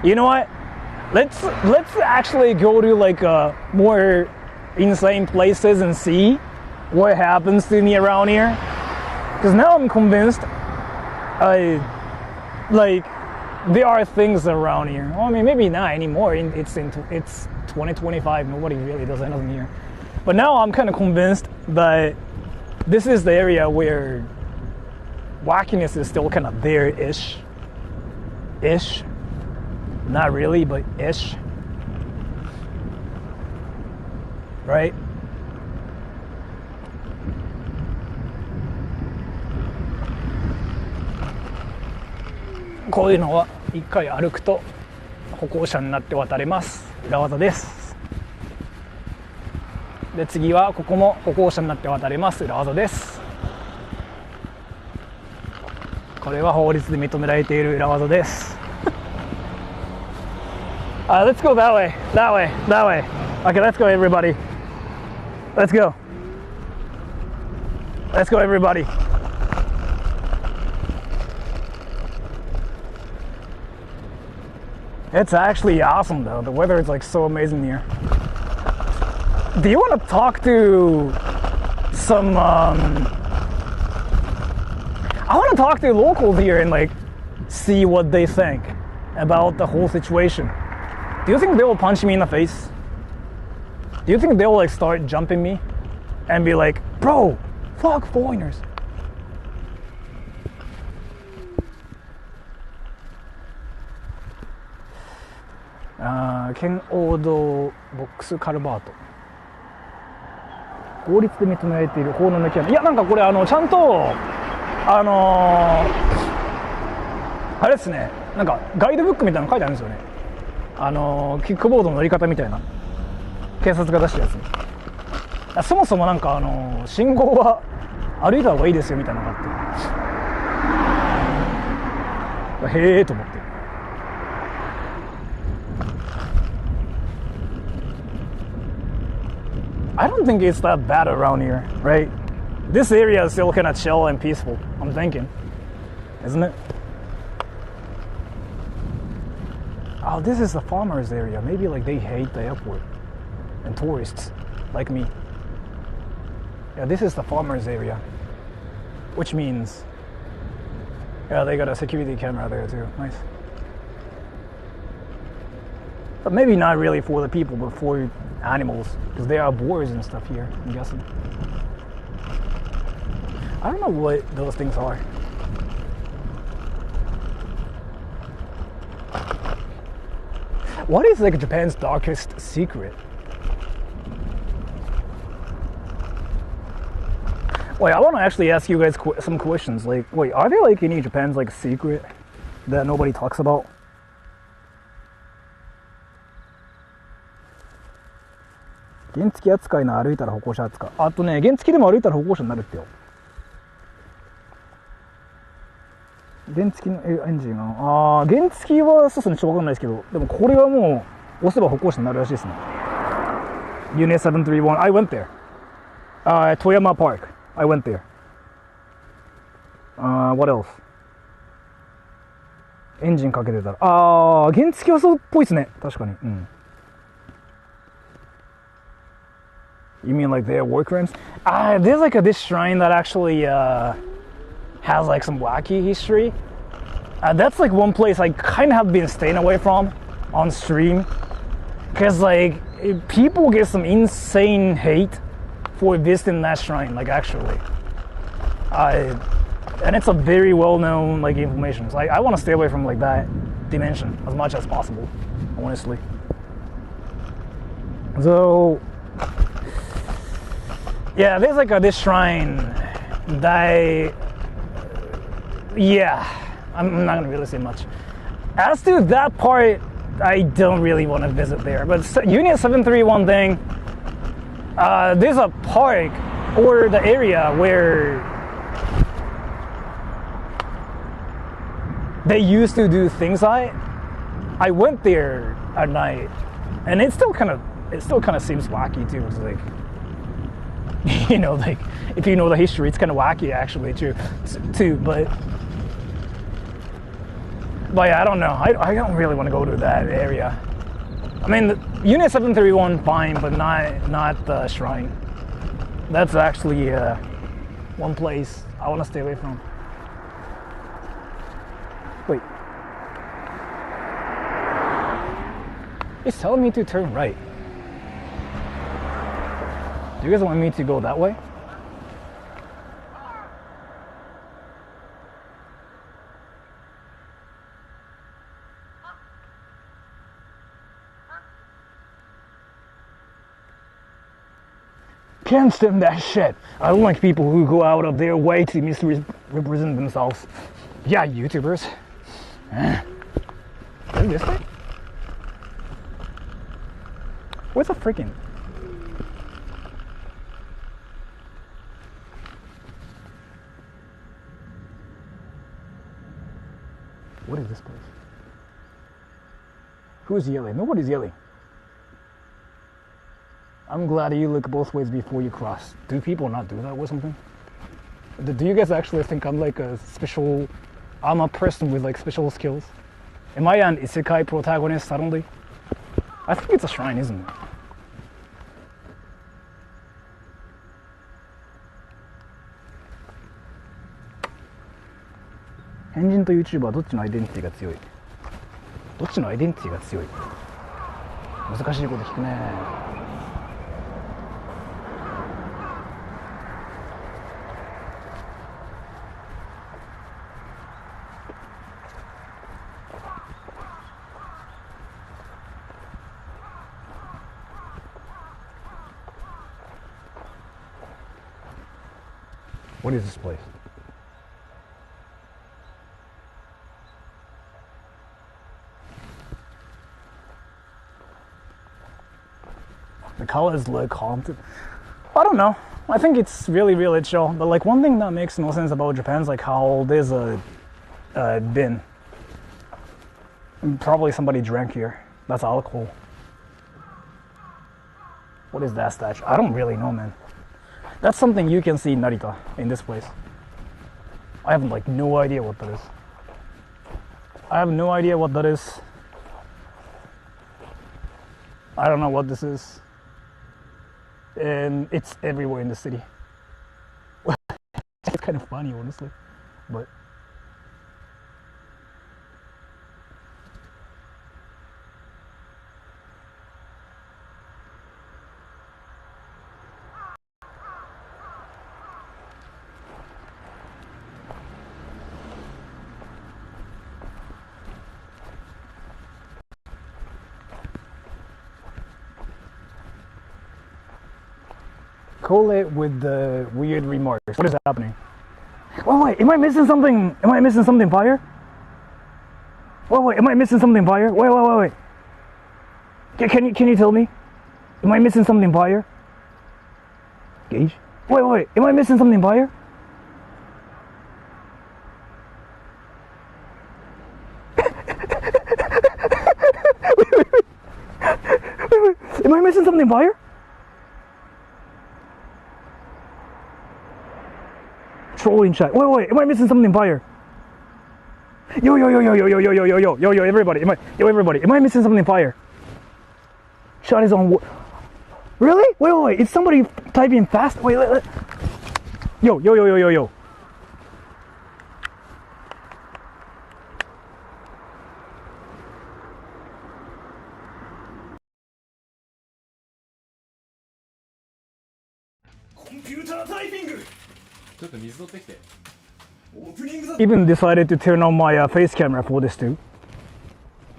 You know what? Let's actually go to like more insane places and see what happens to me around here. Because now I'm convinced, there are things around here. Well, I mean, maybe not anymore. It's 2025. Nobody really does anything here. But now I'm kind of convinced that this is the area where wackiness is still kind of there-ish. Not really, but ish. Right?こういうのは一回歩くと歩行者になって渡れます。裏技です。で次はここも歩行者になって渡れます。裏技です。これは法律で認められている裏技です。Let's go that way. Okay, let's go everybody. Let's go everybody. It's actually awesome though. The weather is like so amazing here. Do you want to talk to some I want to talk to locals here and like see what they think about the whole situation. Do you think they will punch me in the face? Do you think they will like start jumping me and be like, bro, fuck foreigners? 圏央道ボックスカルバート、法律で認められている法の抜き穴。いやなんかこれちゃんとあれですね、なんかガイドブックみたいなの書いてあるんですよね。キックボードの乗り方みたいな、警察が出したやつ。そもそもなんか信号は歩いた方がいいですよみたいなのがあって、へえと思って。I don't think it's that bad around here, right? This area is still kind of chill and peaceful, I'm thinking, isn't it? Oh, this is the farmers area. Maybe like they hate the airport and tourists like me. Yeah, this is the farmers area, which means, yeah, they got a security camera there too. Nice. But maybe not really for the people, but for animals, because there are boars and stuff here, I'm guessing. I don't know what those things are. What is like Japan's darkest secret? Wait, I want to actually ask you guys some questions. Like, wait, are there like any Japan's like secret that nobody talks about? Gensuki 扱いの歩いたら歩行者扱い。あとね、原付でも歩いたら歩行者になるってよ。原付のエンジンが、原付はそうですね、ちょっとわかんないですけど、でもこれはもう押せば歩行者になるらしいですね。Unit 731, I went there. Toyama Park, I went there. What else? エンジンかけてたら、原付はそうっぽいですね、確かに。うん。You mean like their workarounds? There's like this shrine that actually has like some wacky history. That's like one place I kind of have been staying away from on stream, because like people get some insane hate for visiting that shrine, like actually. And it's a very well-known like information. So I want to stay away from like that dimension as much as possible, honestly. So yeah, there's like this shrine that I'm not gonna really say much. As to that part, I don't really want to visit there. But Unit 731 thing, there's a park or the area where they used to do things. I went there at night, and it still kind of seems wacky too. It's like, you know, like if you know the history, it's kind of wacky actually too. But yeah, I don't know. I don't really want to go to that area. I mean, Unit 731 fine, but not the shrine. That's actually one place I want to stay away from. Wait. It's telling me to turn right. Do you guys want me to go that way? Can't stand that shit. I don't like people who go out of their way to misrepresent themselves. Yeah, YouTubers. Is it this way? Where's the freaking... What is this place? Who's yelling? Nobody's yelling. I'm glad you look both ways before you cross. Do people not do that or something? Do you guys actually think I'm like I'm a person with like special skills? Am I an isekai protagonist suddenly? I think it's a shrine, isn't it? Henjin to YouTuber どっちのアイデンティティが強い？どっちのアイデンティティが強い？難しいこと聞くね。What is this place? The colors look haunted. I don't know. I think it's really chill. But like one thing that makes no sense about Japan is like how there's a bin. And probably somebody drank here. That's alcohol. What is that statue? I don't really know, man. That's something you can see in Narita, in this place. I have like no idea what that is. I have no idea what that is. I don't know what this is. And it's everywhere in the city. It's kind of funny, honestly. But collate with the weird remarks. What is happening? Wait, am I missing something? Am I missing something fire? Wait, am I missing something fire? Wait. Can you tell me? Am I missing something fire? Gage? Wait, am I missing something fire? wait. Am I missing something fire? Trolling chat. Wait, am I missing something fire? Yo, everybody, am I missing something fire? Chat is on. Really? Wait, is somebody typing fast? Wait. Yo. Computer typing. ちょっと水取ってきて。 Even decided to turn on my face camera for this too.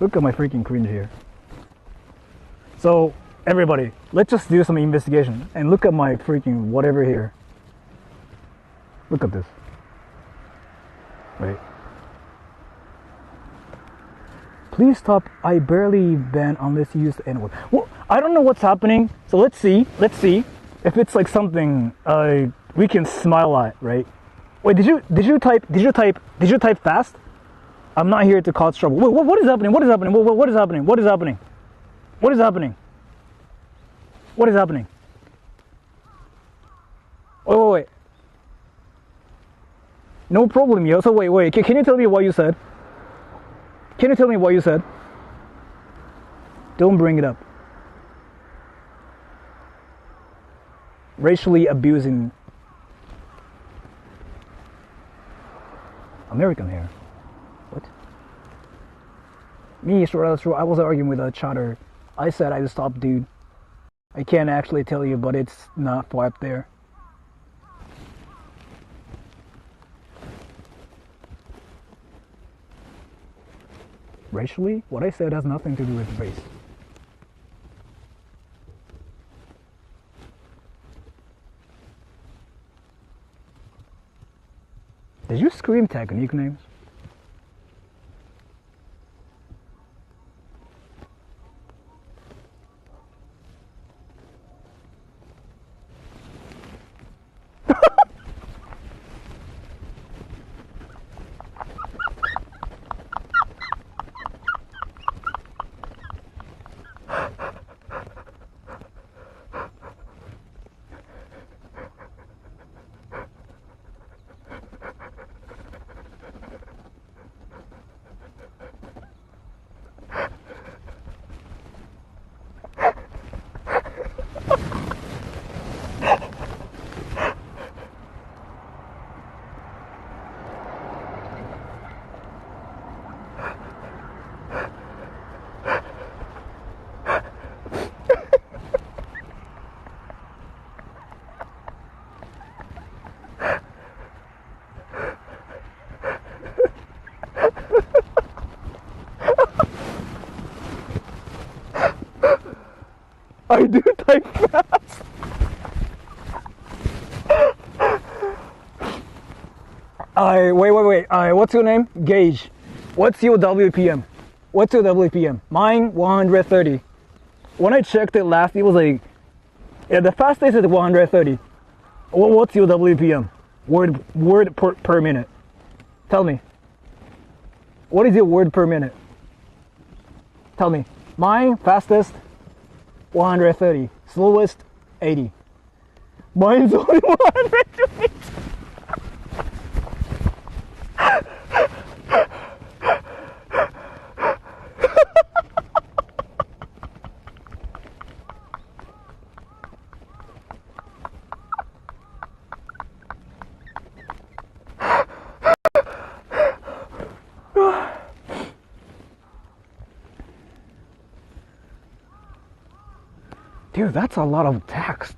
Look at my freaking cringe here. So everybody, let's just do some investigation and look at my freaking whatever here. Look at this. Wait. Please stop. I barely ban unless you use the N-word. Well, I don't know what's happening. So let's see if it's like something we can smile at, right? Wait, did you type fast? I'm not here to cause trouble. Wait, what is happening? What is happening? Wait. No problem, yo. So wait. Can you tell me what you said? Don't bring it up. Racially abusing American hair. What? Me, Sora, I was arguing with a chatter. I said I'd stop, dude. I can't actually tell you, but it's not far up there. Racially, what I said has nothing to do with race. Did you scream tag nicknames? I do type fast. Wait. What's your name? Gage. What's your WPM? Mine 130. When I checked it last, it was like, yeah, the fastest is 130. What's your WPM? Word per minute. Tell me. What is your word per minute? Tell me. Mine fastest 130. Slowest 80. Mine's only 120. Dude, that's a lot of text.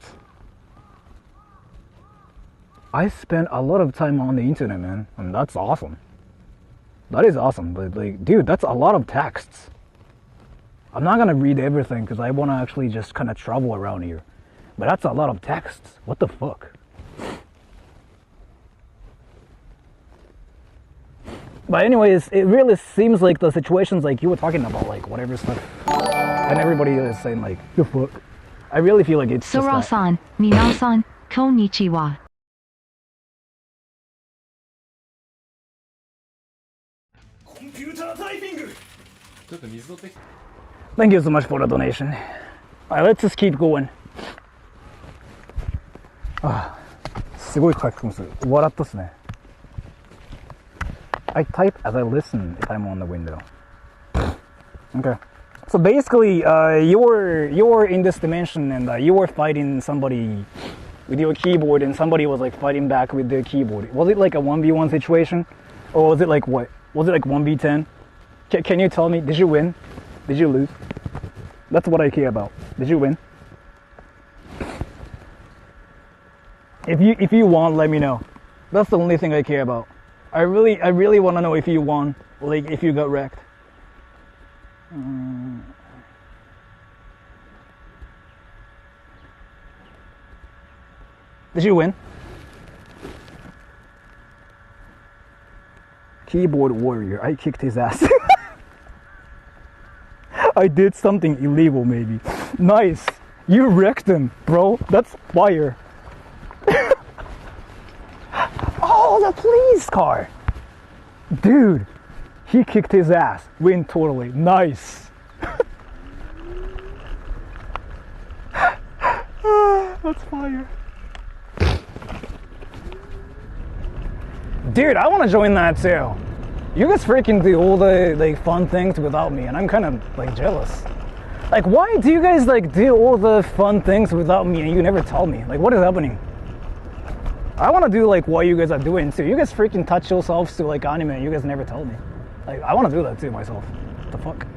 I spent a lot of time on the internet, man. I mean, that's awesome. That is awesome, but like, dude, that's a lot of texts. I'm not gonna read everything because I want to actually just kind of travel around here. But that's a lot of texts. What the fuck? But anyways, it really seems like the situations like you were talking about, like whatever stuff, and everybody is saying like, the fuck. I really feel like it's Sora-san, minasan, konnichiwa. Thank you so much for the donation. Alright, let's just keep going. すごい書き込むする。笑ったっすね。I type as I listen if I'm on the window. Okay. So basically, you were in this dimension and you were fighting somebody with your keyboard and somebody was like fighting back with their keyboard. Was it like a 1v1 situation? Or was it like what? Was it like 1v10? Can you tell me, did you win? Did you lose? That's what I care about. Did you win? If you won, let me know. That's the only thing I care about. I really want to know if you won, like if you got wrecked. Did you win? Keyboard warrior, I kicked his ass. I did something illegal maybe. Nice. You wrecked him, bro. That's fire. Oh, the police car. Dude, he kicked his ass. Win totally. Nice. That's fire. Dude, I want to join that too. You guys freaking do all the like fun things without me, and I'm kind of like jealous. Like, why do you guys like do all the fun things without me and you never tell me? Like, what is happening? I want to do like what you guys are doing too. You guys freaking touch yourselves to like anime and you guys never tell me. Like, I want to do that too myself. What the fuck?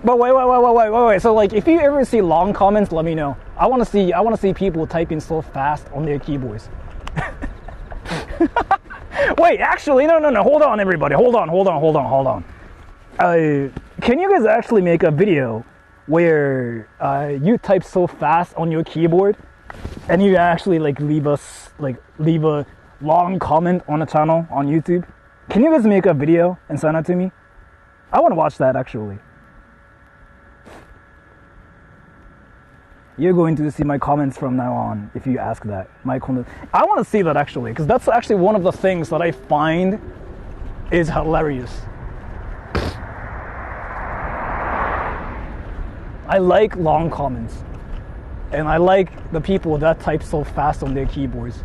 But wait. So like, if you ever see long comments, let me know. I want to see people typing so fast on their keyboards. Wait, actually, no. Hold on, everybody. Hold on. Can you guys actually make a video where you type so fast on your keyboard and you actually like leave a long comment on a channel on YouTube? Can you guys make a video and send it to me? I want to watch that actually. You're going to see my comments from now on if you ask that. I want to see that actually, because that's actually one of the things that I find is hilarious. I like long comments, and I like the people that type so fast on their keyboards.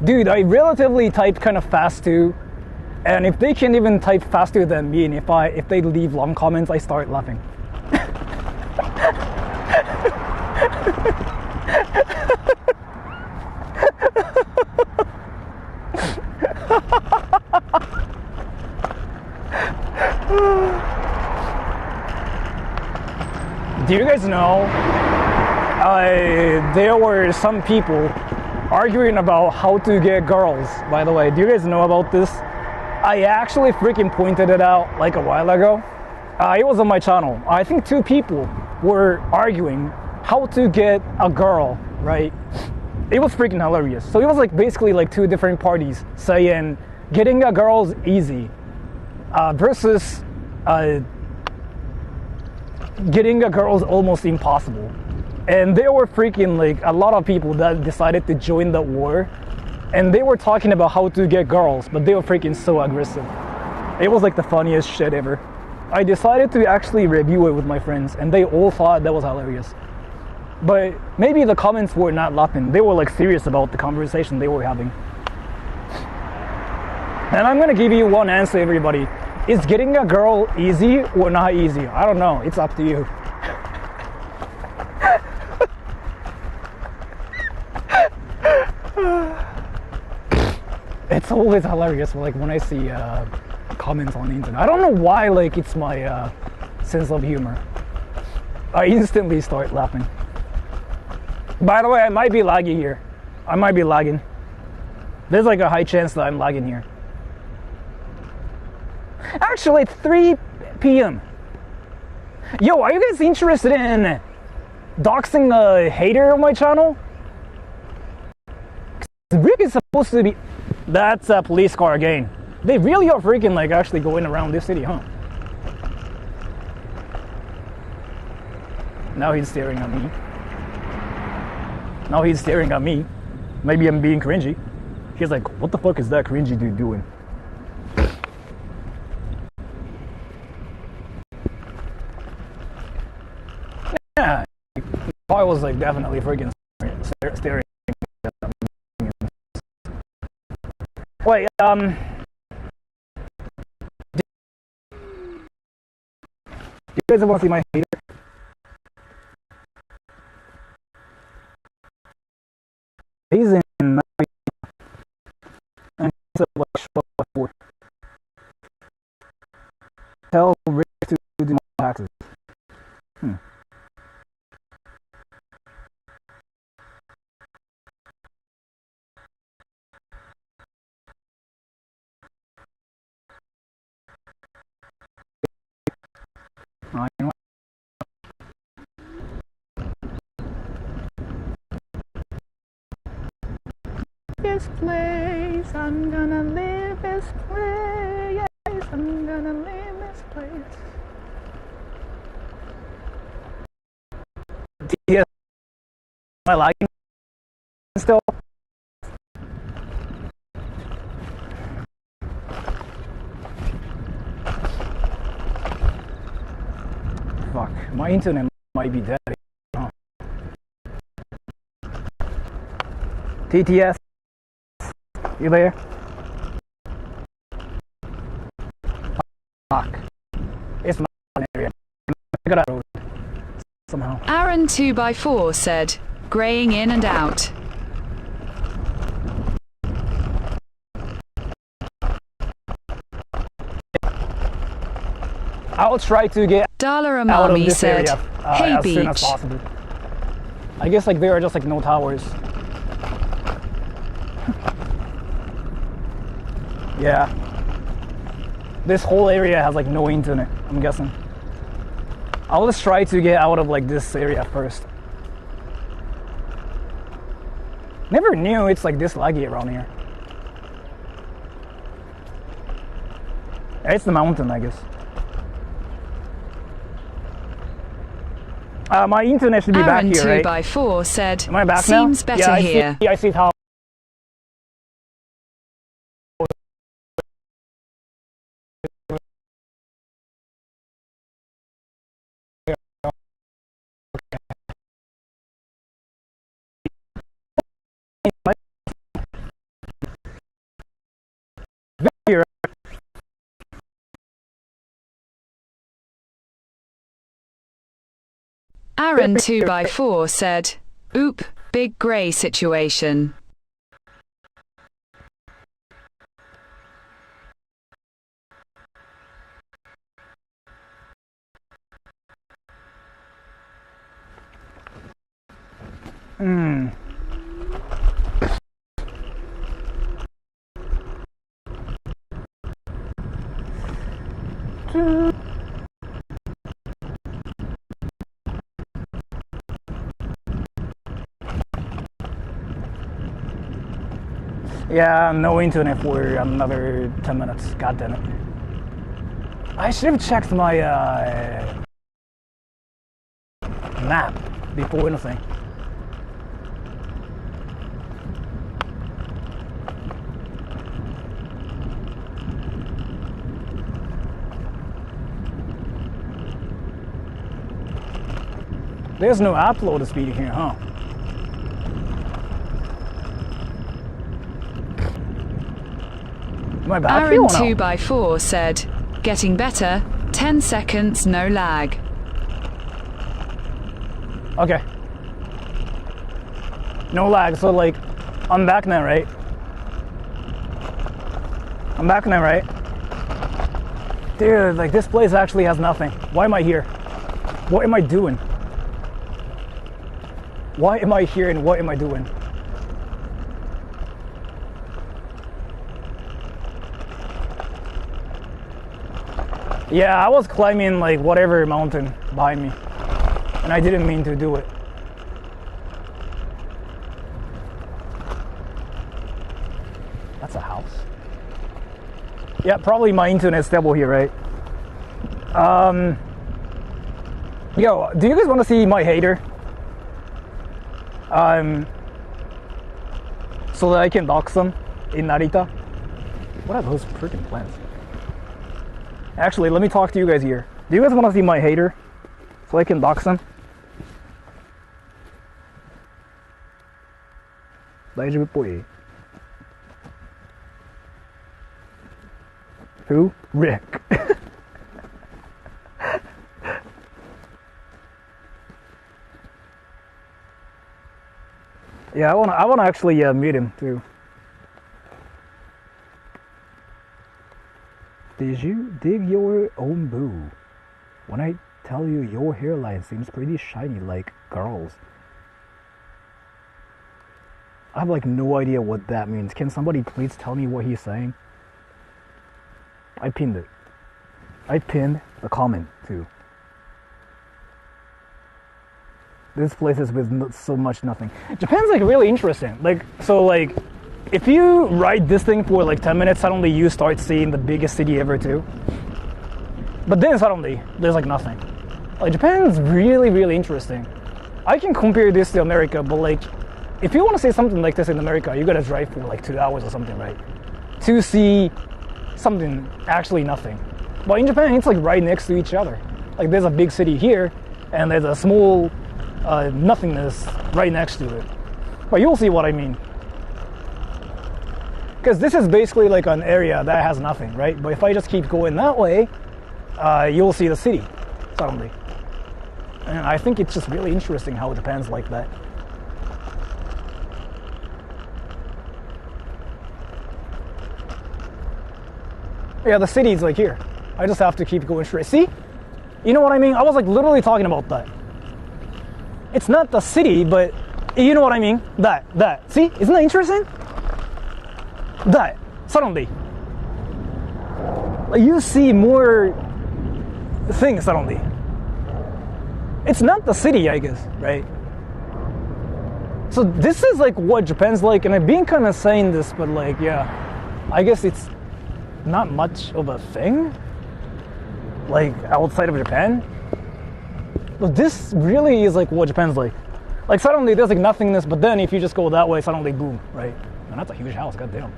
Dude, I relatively type kind of fast too, and if they can't even type faster than me, and if they leave long comments, I start laughing. Do you guys know there were some people arguing about how to get girls, by the way? Do you guys know about this? I actually freaking pointed it out like a while ago. It was on my channel. I think two people were arguing how to get a girl, right? It was freaking hilarious. So it was like basically like two different parties saying getting a girl's easy versus getting a girl's almost impossible. And there were freaking like a lot of people that decided to join the war, and they were talking about how to get girls, but they were freaking so aggressive. It was like the funniest shit ever. I decided to actually review it with my friends, and they all thought that was hilarious. But maybe the comments were not laughing. They were like serious about the conversation they were having. And I'm gonna give you one answer, everybody. Is getting a girl easy or not easy? I don't know. It's up to you. It's always hilarious, like when I see comments on the internet. I don't know why, like it's my sense of humor. I instantly start laughing. By the way, I might be laggy here. I might be lagging. There's like a high chance that I'm lagging here. Actually, it's 3 p.m. Yo, are you guys interested in doxing a hater on my channel? Rick is supposed to be... That's a police car again. They really are freaking like actually going around this city, huh? Now he's staring at me. Now he's staring at me. Maybe I'm being cringy. He's like, what the fuck is that cringy dude doing? Yeah, I was like definitely freaking staring. Wait, do you guys want to see my hater? He's in Narita, and he's like short. Tell Rick to do my taxes. This place, I'm gonna live this place. I'm gonna live this place. Yes, am I lagging still? Fuck, my internet might be dead. Huh? TTS, you there? Fuck, it's my area. I got out somehow. Aaron 2x4 said, graying in and out. I'll try to get Dala out of Amami this said, area hey as soon as beach. possible. I guess like there are just like no towers. Yeah. This whole area has like no internet, I'm guessing. I'll just try to get out of like this area first. Never knew it's like this laggy around here. It's the mountain, I guess. My internet should be Aaron back here, right? 2x4 said, Am I back seems now? better Yeah, here. I see how. Aaron 2x4 said, oop, big grey situation. Yeah, no internet for another 10 minutes. God damn it. I should have checked my map before anything. There's no upload speed here, huh? Am I back here Aaron or no? 2x4 said, getting better, 10 seconds, no lag. Okay. No lag, so like, I'm back now, right? I'm back now, right? Dude, like this place actually has nothing. Why am I here? What am I doing? Why am I here and what am I doing? Yeah, I was climbing like whatever mountain behind me, and I didn't mean to do it. That's a house. Yeah, probably my internet's stable here, right? Yo, do you guys want to see my hater? So that I can dox them in Narita. What are those freaking plants? Actually, let me talk to you guys here. Do you guys want to see my hater? So I can dox them? 大丈夫っぽい? Who? Rick. Yeah, I wanna actually meet him too. Did you dig your own boo? When I tell you your hairline seems pretty shiny like girls. I have like no idea what that means. Can somebody please tell me what he's saying? I pinned it. I pinned the comment too. This place is with so much nothing. Japan's like really interesting. Like, so like, if you ride this thing for like 10 minutes, suddenly you start seeing the biggest city ever too. But then suddenly, there's like nothing. Like, Japan's really, really interesting. I can compare this to America, but like, if you want to see something like this in America, you gotta drive for like 2 hours or something, right? To see something, actually nothing. But in Japan, it's like right next to each other. Like, there's a big city here, and there's a small nothingness right next to it. But you'll see what I mean. Because this is basically like an area that has nothing, right? But if I just keep going that way, you'll see the city suddenly. And I think it's just really interesting how Japan's like that. Yeah, the city's like here. I just have to keep going straight. See? You know what I mean? I was like literally talking about that. It's not the city, but you know what I mean? That. See? Isn't that interesting? That. Suddenly. Like, you see more things suddenly. It's not the city, I guess, right? So this is like what Japan's like, and I've been kind of saying this, but like, yeah, I guess it's not much of a thing, like outside of Japan. But this really is like what Japan's like. Like, suddenly there's like nothingness, but then if you just go that way, suddenly boom, right? And that's a huge house, goddamn.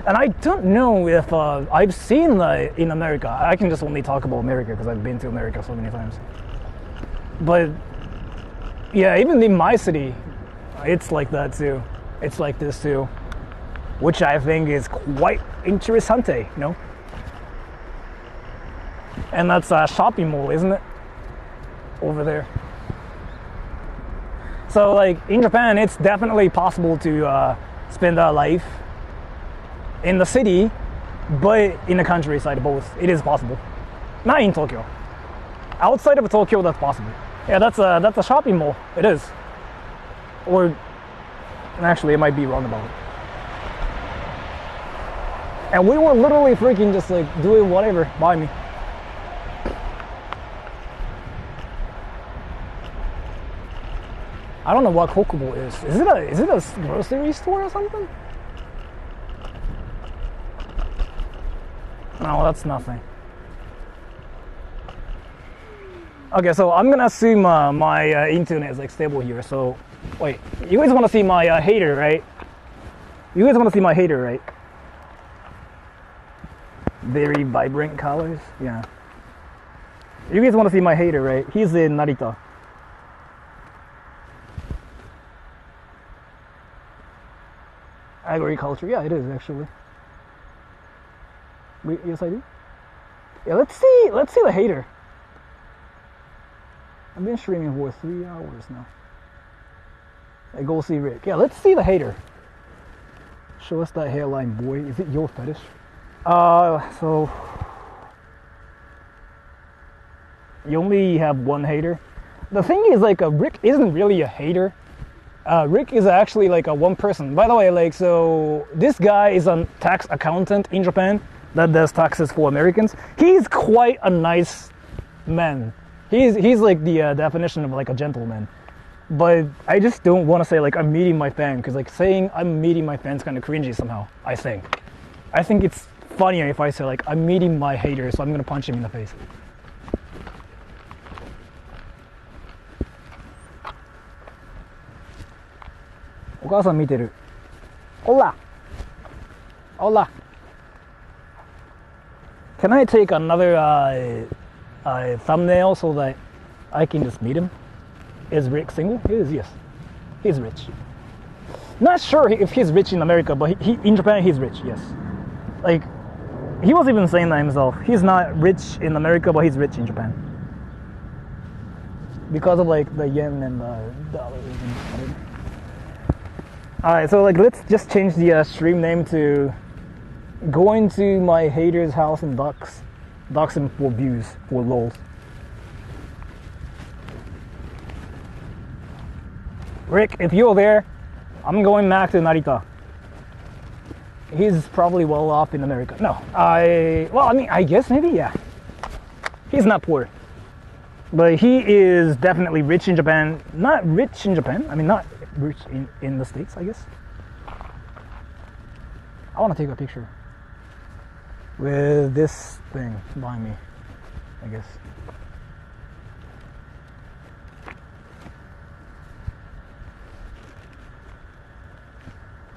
And I don't know if I've seen that in America. I can just only talk about America because I've been to America so many times. But yeah, even in my city, it's like that too. It's like this too, which I think is quite interessante, you know? And that's a shopping mall, isn't it? Over there. So like in Japan, it's definitely possible to spend a life in the city, but in the countryside, both. It is possible. Not in Tokyo. Outside of Tokyo, that's possible. Yeah, that's a shopping mall. It is. Or actually, it might be wrong about it. And we were literally freaking just like doing whatever by me. I don't know what Kokubo is. Is it a grocery store or something? No, that's nothing. Okay, so I'm gonna assume my internet is like stable here. So, wait, you guys want to see my hater, right? You guys want to see my hater, right? Very vibrant colors, yeah. You guys want to see my hater, right? He's in Narita. Agriculture, yeah, it is actually. Yes, I do. Yeah, let's see the hater. I've been streaming for 3 hours now. I go see Rick. Yeah, let's see the hater. Show us that hairline, boy. Is it your fetish? So you only have one hater. The thing is, like, Rick isn't really a hater. Rick is actually like a one person. By the way, like, so this guy is a tax accountant in Japan that does taxes for Americans. He's quite a nice man. He's like the definition of like a gentleman. But I just don't want to say like I'm meeting my fan, because like saying I'm meeting my fan is kind of cringy somehow. I think it's funnier if I say like I'm meeting my hater, so I'm gonna punch him in the face. Oka-san 見てる. Hola. Hola. Can I take another thumbnail so that I can just meet him? Is Rick single? He is, yes. He's rich. Not sure if he's rich in America, but he in Japan he's rich, yes. Like, he was even saying that himself. He's not rich in America, but he's rich in Japan. Because of like the yen and the dollars and whatever. Alright, so like let's just change the stream name to going to my hater's house in Doxing for views, for lols. Rick, if you're there, I'm going back to Narita. He's probably well off in America. No, I guess maybe, yeah. He's not poor. But he is definitely rich in Japan. Not rich in Japan. I mean, not rich in the States, I guess. I want to take a picture with this thing behind me, I guess.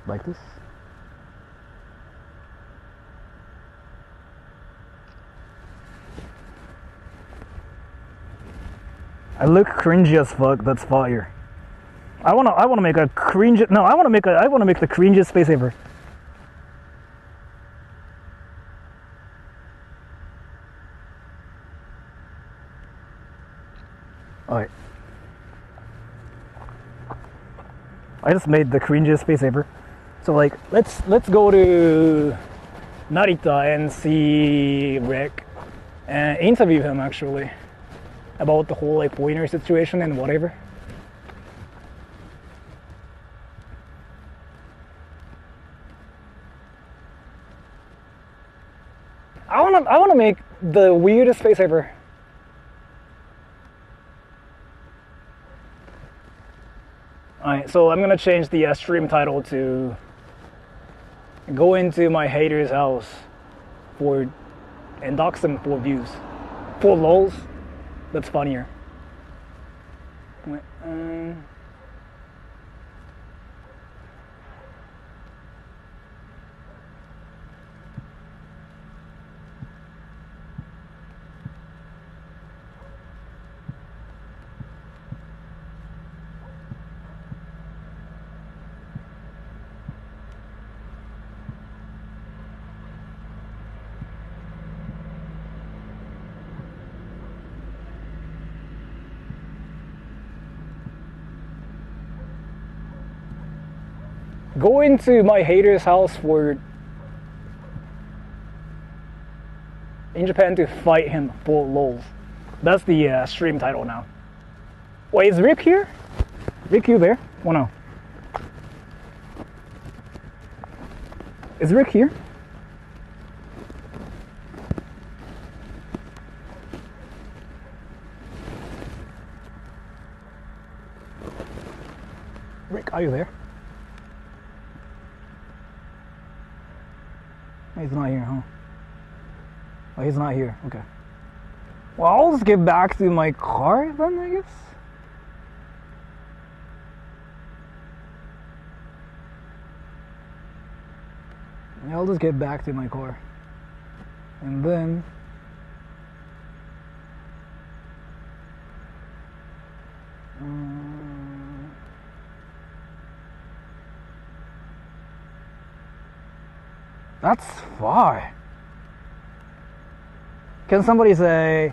Like this. I look cringy as fuck. That's fire. I wanna make a cringe. No, I wanna make the cringiest space ever. Alright. I just made the cringiest space ever. So like, let's go to Narita and see Rick and interview him actually about the whole like pointer situation and whatever. I wanna make the weirdest face ever. Alright, so I'm gonna change the stream title to go into my hater's house and dox them for views. For lols. That's funnier. Go into my hater's house in Japan to fight him for lols. That's the stream title now. Wait, is Rick here? Rick, you there? Oh no. Is Rick here? Rick, are you there? He's not here, huh? Oh, he's not here. Okay. Well, I'll just get back to my car then, I guess. Yeah, I'll just get back to my car. And then... That's far. Can somebody say,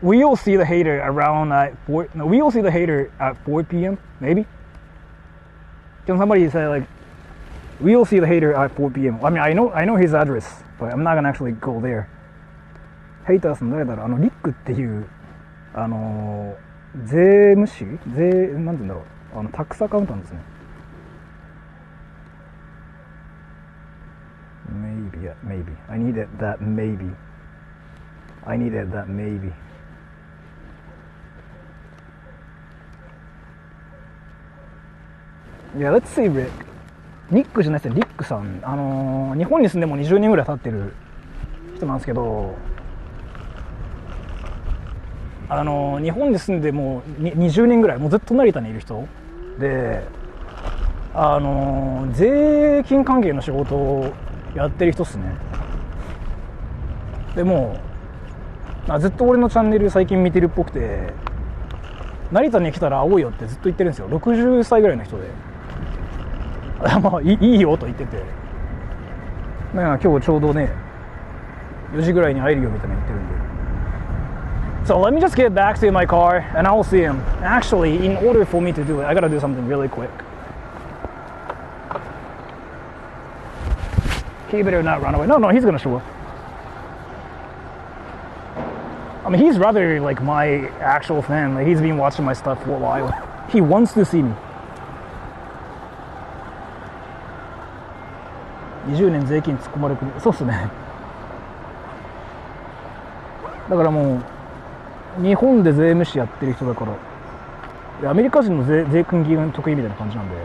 we'll see the hater around at 4, no, we'll see the hater at 4 p.m. maybe? Can somebody say like, we'll see the hater at 4 p.m. I mean, I know his address, but I'm not gonna actually go there. ヘイターさん誰だろう、リックっていう、税務士なんて言うんだろう、タックスアカウンタントですね。Maybe, yeah, maybe. I needed that maybe. Yeah, let's see, Rick. ニックじゃないですね、リックさん。日本に住んでも20年ぐらい経ってる人なんですけど、日本に住んでもう20年ぐらい、もうずっと成田にいる人で、税金関係の仕事をやってる人っすね。でもずっと俺のチャンネル最近見てるっぽくて、成田に来たら会おうよってずっと言ってるんですよ。60歳ぐらいの人でまあいいよと言ってて、今日ちょうどね4時ぐらいに会えるよみたいな言ってるんで。So let me just get back to my car and I'll see him. Actually, in order for me to do it, I gotta do something really quick. He better not run away. No, he's gonna show up. I mean, he's rather like my actual fan. Like, he's been watching my stuff for a while. He wants to see me. 20年税金突っ込まれくる。そうっすね。だからもう日本で税務士やってる人だから、アメリカ人の税金議員得意みたいな感じなんで、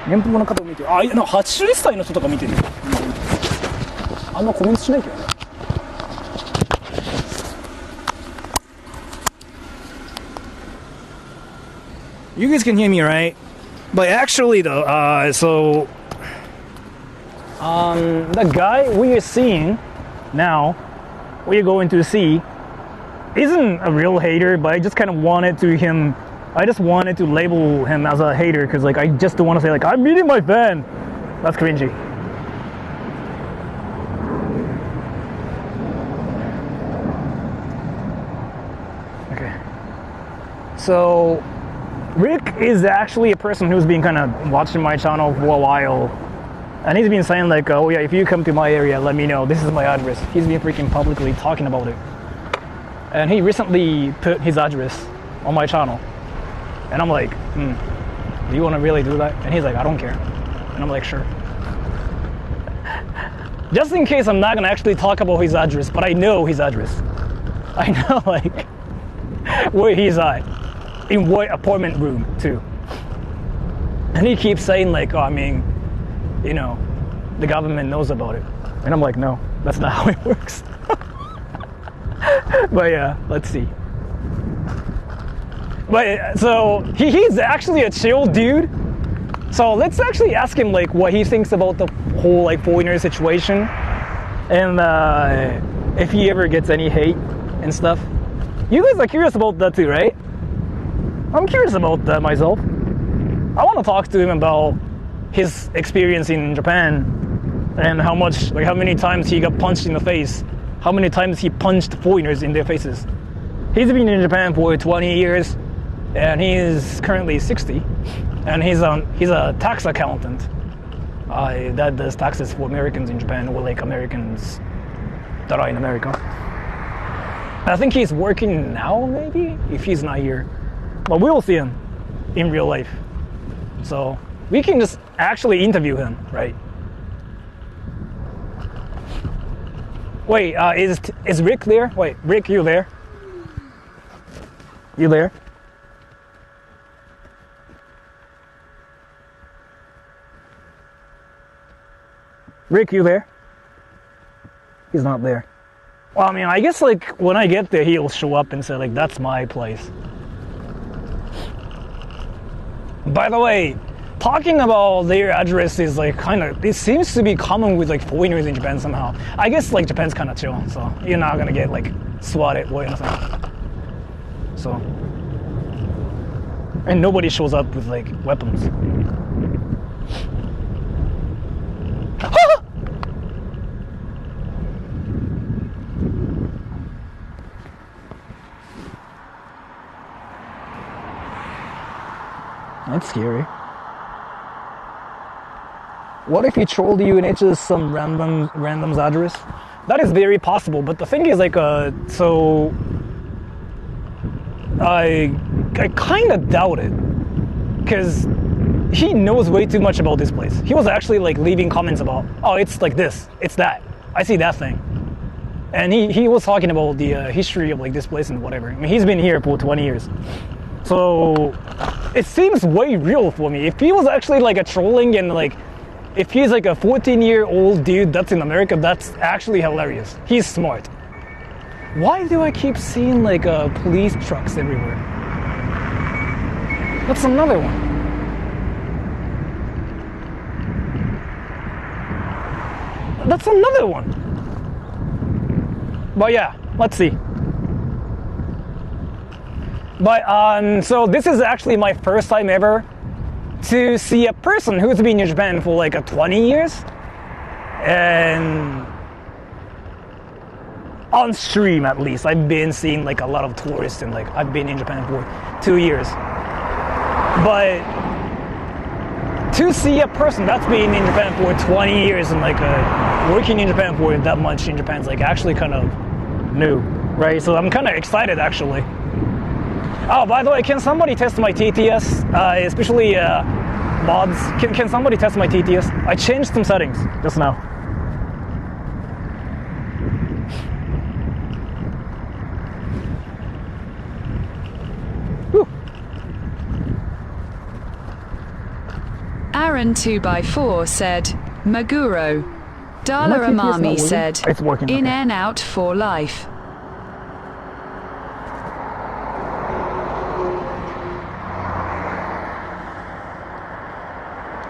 年俸の方を見て、なんか81歳の人とか見てる。あんまコメントしないけどね。You guys can hear me, right? But actually, though, the guy we are seeing now, we are going to see, isn't a real hater, but I just kind of wanted to label him as a hater, because like I just don't want to say like I'm meeting my fan. That's cringy. Okay. So Rick is actually a person who's been kind of watching my channel for a while, and he's been saying like, oh yeah, if you come to my area, let me know, this is my address. He's been freaking publicly talking about it, and he recently put his address on my channel, and I'm like, do you want to really do that? And he's like, I don't care. And I'm like, sure. Just in case I'm not gonna actually talk about his address, but I know his address. I know like where he's at, in what apartment room too. And he keeps saying like, oh, I mean, you know, the government knows about it. And I'm like, no, that's not how it works. But yeah, let's see. But so he's actually a chill dude. So let's actually ask him like what he thinks about the whole like foreigner situation, and if he ever gets any hate and stuff. You guys are curious about that too, right? I'm curious about that myself. I want to talk to him about his experience in Japan and how many times he got punched in the face, how many times he punched foreigners in their faces. He's been in Japan for 20 years, and he is currently 60, and he's a tax accountant that does taxes for Americans in Japan, or like Americans that are in America. I think he's working now, maybe, if he's not here. But we'll see him in real life. So we can just actually interview him, right? Wait, is Rick there? Wait, Rick, you there? You there? Rick, you there? He's not there. Well, I mean, I guess like when I get there, he'll show up and say like, that's my place. By the way, talking about their address is like kind of, it seems to be common with like foreigners in Japan somehow. I guess like Japan's kind of chill, so you're not gonna get like swatted or anything. So, and nobody shows up with like weapons. That's scary. What if he trolled you and it's just some random's address? That is very possible, but the thing is like so I kind of doubt it, because he knows way too much about this place. He was actually like leaving comments about, oh, it's like this, it's that, I see that thing. And he was talking about the history of like this place and whatever. I mean, he's been here for 20 years. So it seems way real for me. If he was actually like a trolling and like, if he's like a 14-year-old dude that's in America, that's actually hilarious. He's smart. Why do I keep seeing like police trucks everywhere? That's another one. That's another one. But yeah, let's see. But so this is actually my first time ever to see a person who's been in Japan for like 20 years, and on stream at least I've been seeing like a lot of tourists, and like I've been in Japan for 2 years. But to see a person that's been in Japan for 20 years and like working in Japan for that much in Japan is like actually kind of new, right? So I'm kind of excited actually. Oh, by the way, can somebody test my TTS, especially mods? Can somebody test my TTS? I changed some settings just now. Whew. Aaron 2x4 said, Maguro. Dala Amami said, it's working, in okay. and out for life.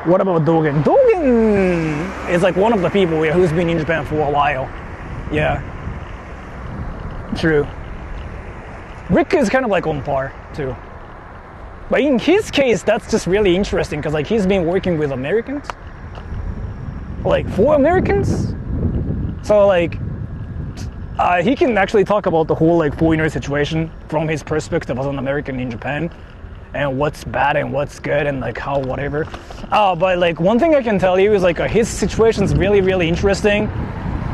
What about Dogen? Dogen is like one of the people who's been in Japan for a while. Yeah. True. Rick is kind of like on par too. But in his case, that's just really interesting because like he's been working with Americans. Like for Americans. So like he can actually talk about the whole like foreigner situation from his perspective as an American in Japan, and what's bad and what's good and like how whatever. But like one thing I can tell you is like his situation's really, really interesting.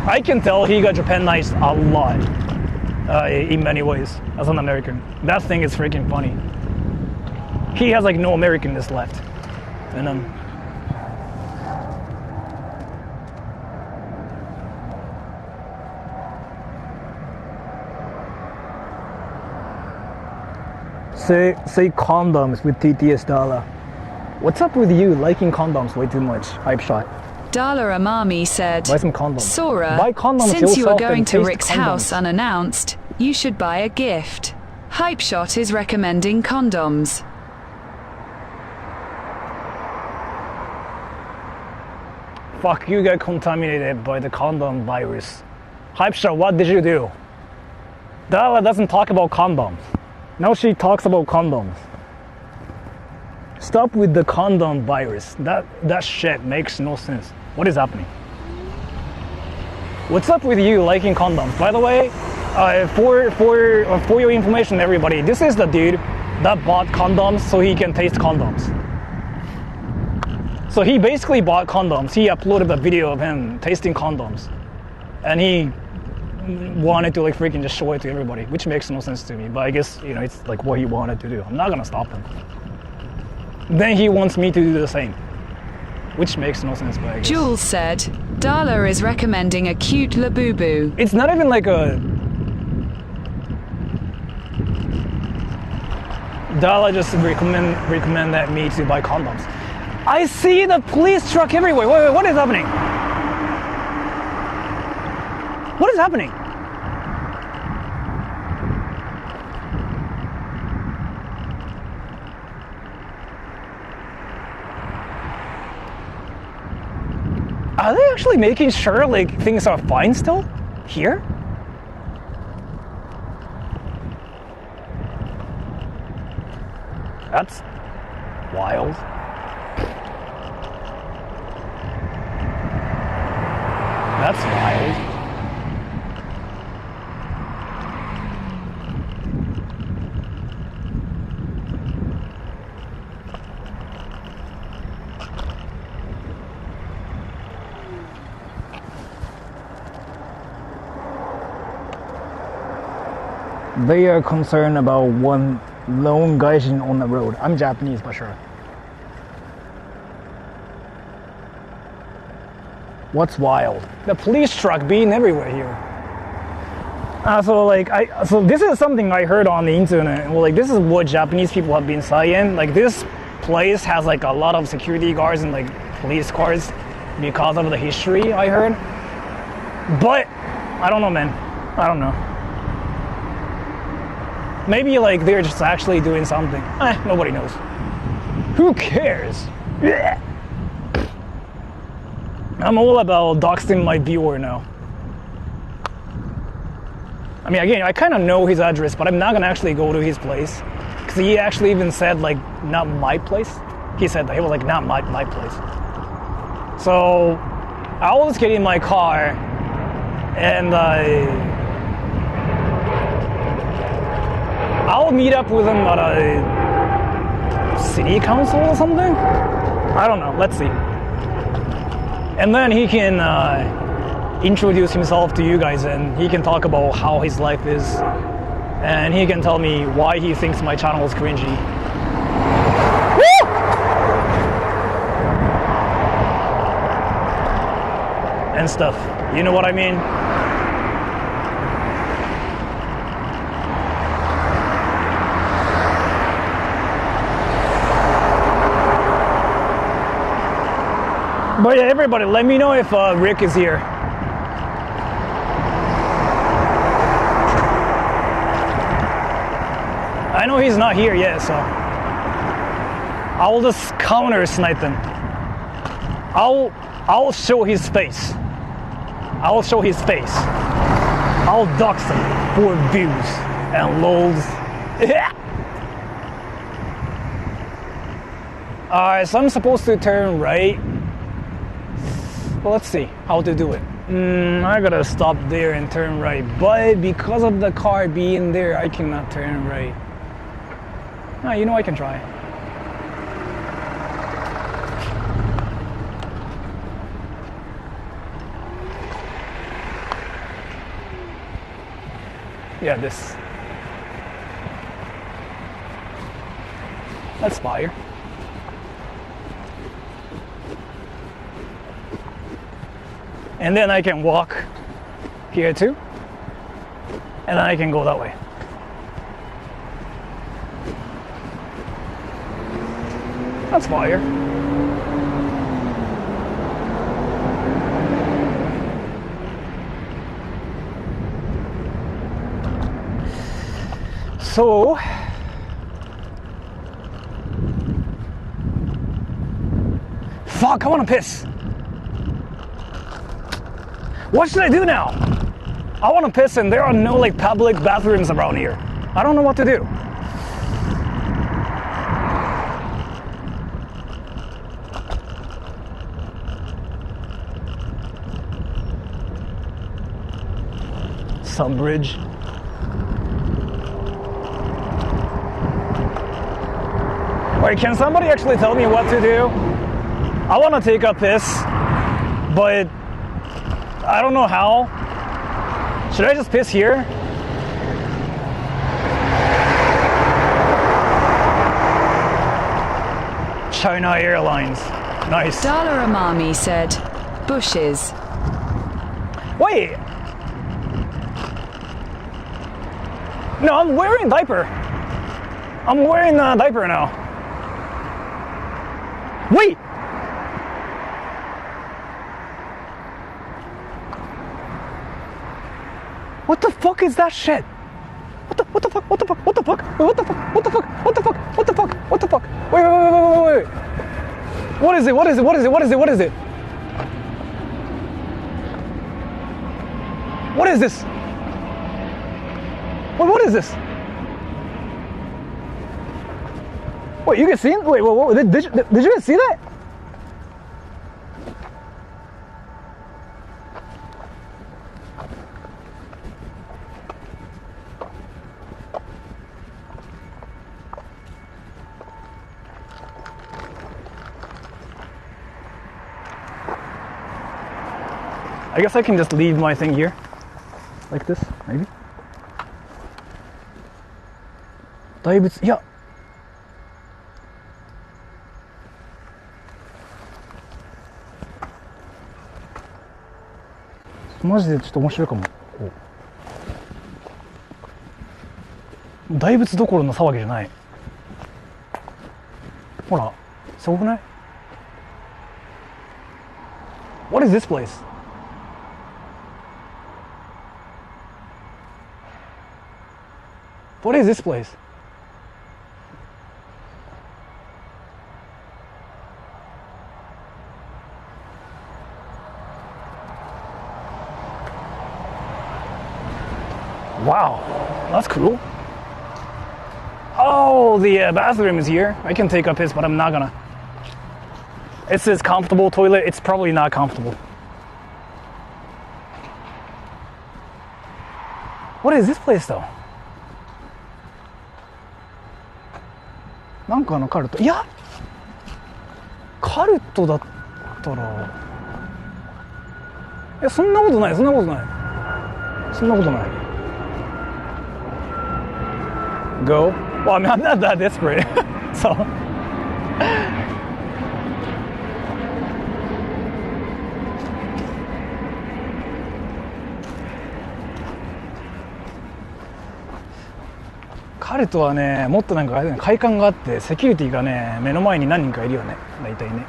I can tell he got Japanized a lot in many ways as an American. That thing is freaking funny. He has like no Americanness left. And Say condoms with TTS Dala. What's up with you liking condoms way too much? Hype shot. Dala Amami said, Buy some condoms. Sora, buy condoms since you are yourself going and to taste Rick's condoms. house unannounced, you should buy a gift. Hype shot is recommending condoms. Fuck, you got contaminated by the condom virus. Hype shot, what did you do? Dala doesn't talk about condoms. Now she talks about condoms. Stop with the condom virus. That shit makes no sense. What is happening? What's up with you liking condoms? By the way, for your information, everybody, this is the dude that bought condoms so he can taste condoms. So he basically bought condoms. He uploaded a video of him tasting condoms, and he wanted to like freaking just show it to everybody, which makes no sense to me. But I guess it's like what he wanted to do. I'm not gonna stop him. Then he wants me to do the same, which makes no sense. But I guess. Jules said, Dala is recommending a cute Labubu. It's not even like a. Dala just recommended me to buy condoms. I see the police truck everywhere. Wait, what is happening? What is happening? Are they actually making sure like things are fine still? Here? That's wild. That's wild. They are concerned about one lone gaijin on the road. I'm Japanese, but sure. What's wild? The police truck being everywhere here. So this is something I heard on the internet. Well, like this is what Japanese people have been saying. Like this place has like a lot of security guards and like police cars because of the history I heard. But I don't know, man. I don't know. Maybe like they're just actually doing something. Nobody knows. Who cares? Yeah. I'm all about doxing my viewer now. I mean, again, I kind of know his address, but I'm not gonna actually go to his place. Because he actually even said like, not my place. He said that, he was like, not my place. So, I'll just get in my car and I'll meet up with him at a city council or something? I don't know, let's see. And then he can introduce himself to you guys and he can talk about how his life is. And he can tell me why he thinks my channel is cringy. Woo! And stuff. You know what I mean? But yeah, everybody, let me know if Rick is here. I know he's not here yet, so I'll just counter snipe them. I'll show his face. I'll show his face. I'll dox him for views and lols. Alright, so I'm supposed to turn right. Well, let's see how to do it. I gotta stop there and turn right, but because of the car being there, I cannot turn right. You know, I can try. Yeah, this. Let's fire. And then I can walk here too. And then I can go that way. That's fire. So fuck, I wanna piss. What should I do now? I want to piss and there are no like public bathrooms around here. I don't know what to do. Some bridge. Wait, can somebody actually tell me what to do? I want to take a piss, but I don't know how. Should I just piss here? China Airlines. Nice. Dala Amami said, bushes. Wait. No, I'm wearing a diaper. I'm wearing a diaper now. Wait! What the fuck is that shit? What the fuck? What the fuck? What the fuck? What the fuck? What the fuck? What the fuck? What the fuck? What the fuck? Wait. What is it? What is it? What is it? What is it? What is it? What is this? What is this? Wait, you guys see it? Wait, did you guys see that? I guess I can just leave my thing here. Like this, maybe? 大仏、いや。マジでちょっと面白いかも。大仏どころの騒ぎじゃない。ほら、すごくない？ What is this place? What is this place? Wow, that's cool. Oh, the bathroom is here. I can take a piss, but I'm not gonna. It says comfortable toilet. It's probably not comfortable. What is this place though? なんかのカルト。いや、カルトだったら、いや、そんなことない。そんなことない。Go? Well, I mean, I'm not that desperate. So. カルトはね、もっとなんか快感があって、セキュリティがね、目の前に何人かいるよね、大体ね。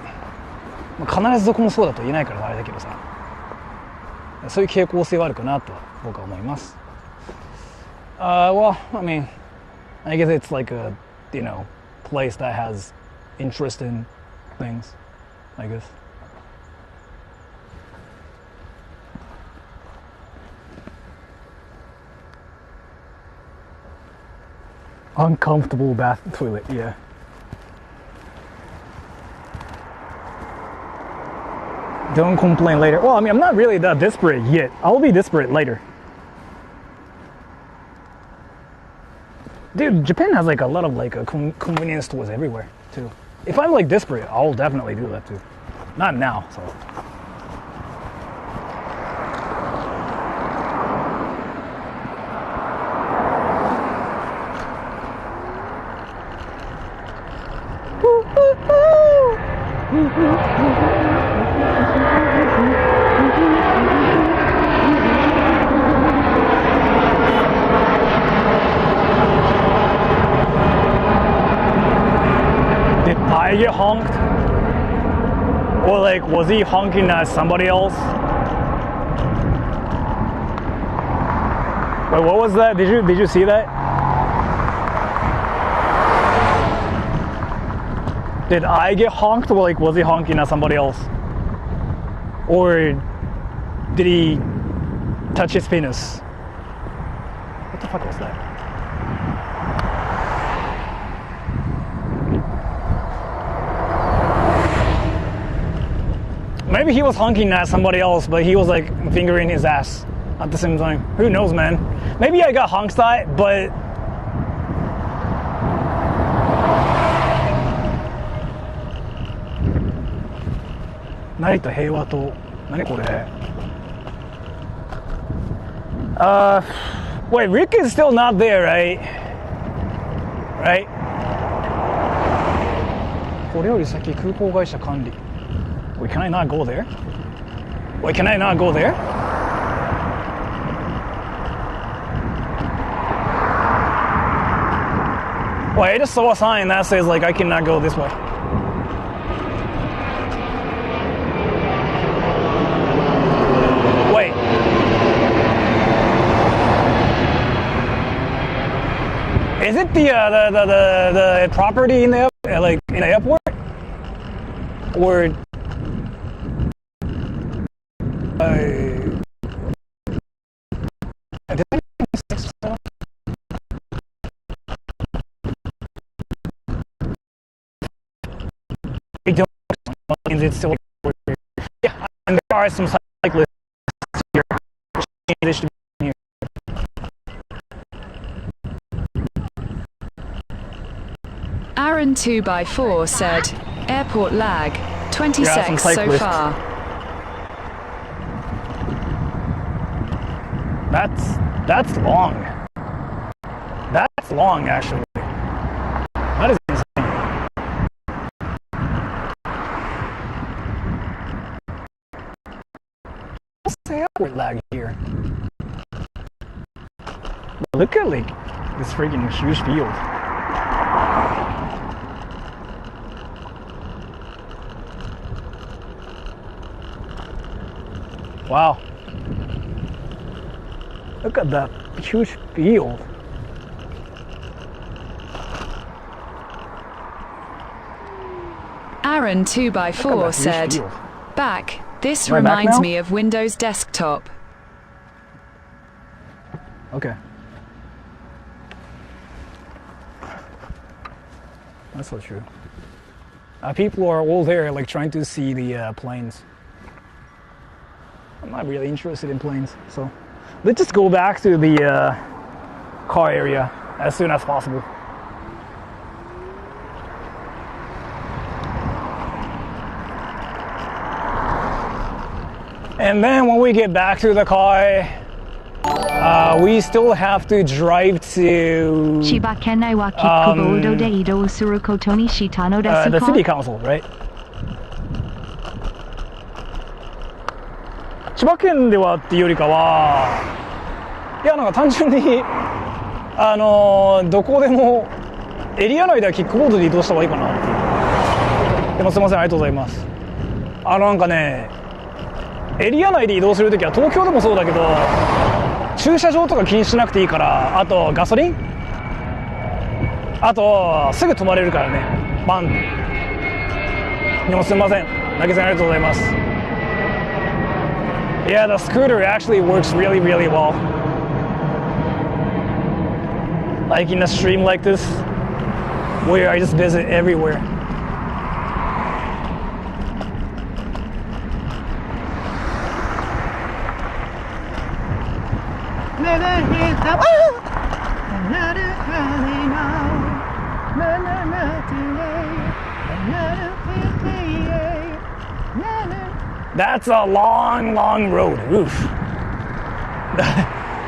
必ずどこもそうだと言えないからあれだけどさ、そういう傾向性はあるかなと僕は思います。Well, I mean, I guess it's like a, place that has interesting things, I guess. Uncomfortable bath toilet, yeah. Don't complain later. Well, I mean, I'm not really that desperate yet. I'll be desperate later. Dude, Japan has like a lot of like convenience stores everywhere too. If I'm like desperate, I'll definitely do that too. Not now, so. Did I get honked? Or like, was he honking at somebody else? Wait, what was that? Did you see that? Did I get honked, or like was he honking at somebody else? Or did he touch his penis? What the fuck was that? Maybe he was honking at somebody else, but he was like fingering his ass at the same time. Who knows, man? Maybe I got honked at, but Narita 平和島。何これ？ Wait, Rick is still not there, right? Right? これより先空港会社管理。Wait, can I not go there? Wait, can I not go there? Well, I just saw a sign that says like I cannot go this way. Wait. Is it the property in the like in the airport? Or it's still yeah, and there are some cyclists here. They should be here. Aaron 2x4 said, airport lag, 20 Yeah, secs some so cyclists. far. That's long. That's long, actually. That is insane. What's the airport lag here? Look at like this freaking huge field. Wow. Look at that huge field. Aaron Look at 2x4 that said, huge field. back, this Am I back reminds now? me of Windows Desktop. Okay. That's so true. People are all there like trying to see the planes. I'm not really interested in planes, so let's just go back to the car area as soon as possible. And then when we get back to the car, we still have to drive to 千葉県内はキックボードで移動することにしたのですか？ the city council, right? 千葉県ではっていうよりかは、いやなんか単純にどこでもエリア内ではキックボードで移動した方がいいかなっていう。でもすみません、ありがとうございます。なんかね、エリア内で移動するときは東京でもそうだけど、駐車場とか気にしなくていいから、あとガソリン、あとすぐ止まれるからね、バンって。でもすみません、投げさんありがとうございます。Yeah, the scooter actually works really, really well. Like in a stream like this, where I just visit everywhere. That's a long, long road. Oof.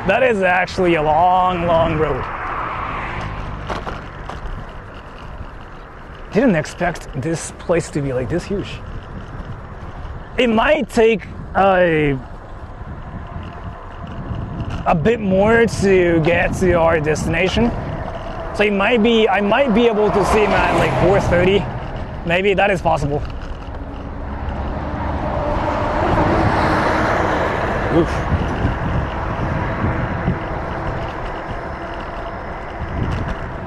That is actually a long, long road. Didn't expect this place to be like this huge. It might take a bit more to get to our destination. So I might be able to see him at like 4:30. Maybe that is possible. Oof.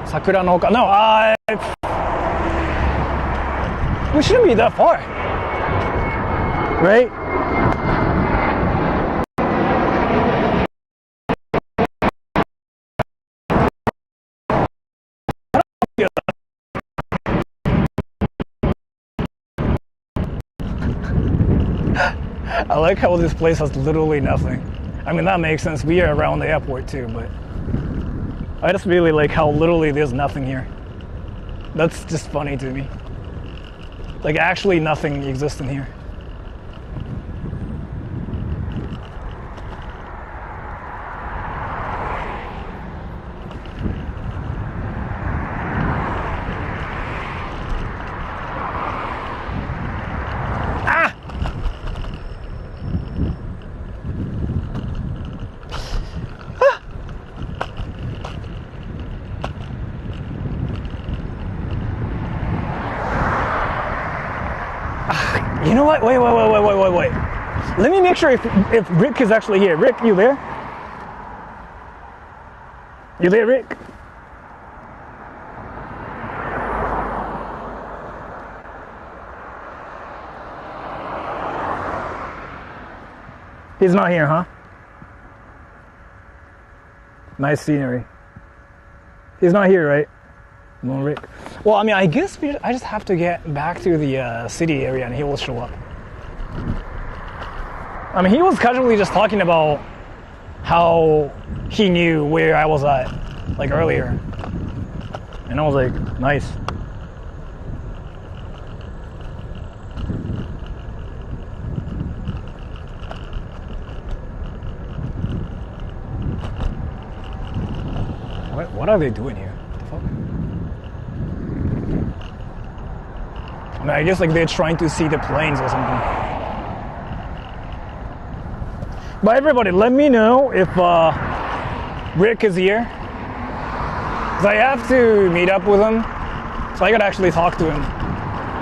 Sakura no Oka. No, we shouldn't be that far, right? I like how this place has literally nothing. I mean, that makes sense. We are around the airport too, but I just really like how literally there's nothing here. That's just funny to me. Like, actually nothing exists in here. You know what? Wait. Let me make sure if Rick is actually here. Rick, you there? You there, Rick? He's not here, huh? Nice scenery. He's not here, right? No, Rick. Well, I mean, I guess I just have to get back to the city area and he will show up. I mean, he was casually just talking about how he knew where I was at, like earlier. And I was like, nice. What are they doing here? What the fuck? I mean, I guess like they're trying to see the planes or something. But everybody, let me know if Rick is here. Because I have to meet up with him. So I gotta actually talk to him.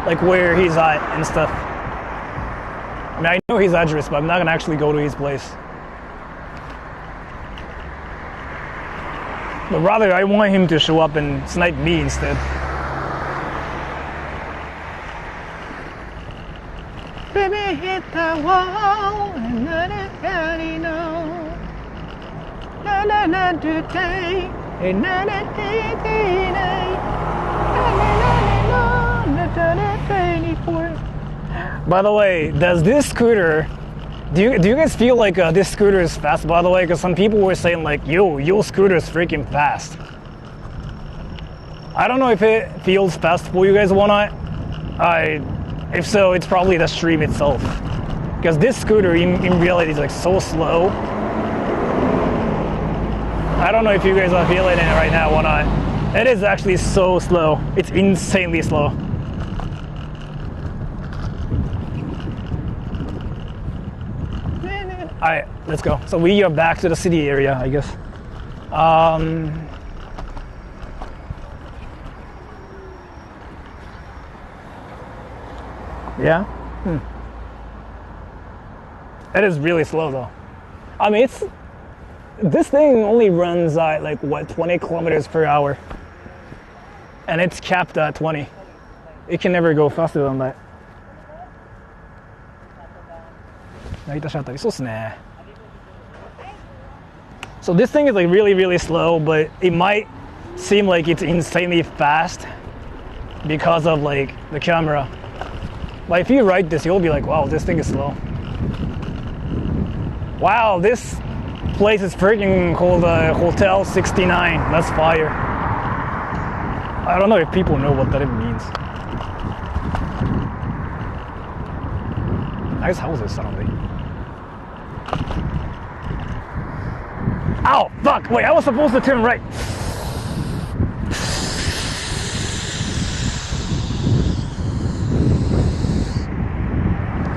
Like where he's at and stuff. I mean, I know his address, but I'm not gonna actually go to his place. But rather, I want him to show up and snipe me instead. Baby, hit the wall and let it know. La la la today, and la la today. By the way, does this scooter? Do you guys feel like this scooter is fast, by the way? Because some people were saying like, yo, your scooter is freaking fast. I don't know if it feels fast for you guys or not. If so, it's probably the stream itself. Because this scooter in reality is like so slow. I don't know if you guys are feeling it right now or not. It is actually so slow. It's insanely slow. Alright, let's go. So we are back to the city area, I guess. Yeah? It is really slow though. I mean, this thing only runs at like what, 20 kilometers per hour. And it's capped at 20. It can never go faster than that. So this thing is like really slow, but it might seem like it's insanely fast because of like the camera. But if you ride this, you'll be like, wow, this thing is slow. Wow, this place is freaking called Hotel 69. That's fire. I don't know if people know what that even means. Nice houses suddenly. Ow, fuck, wait, I was supposed to turn right.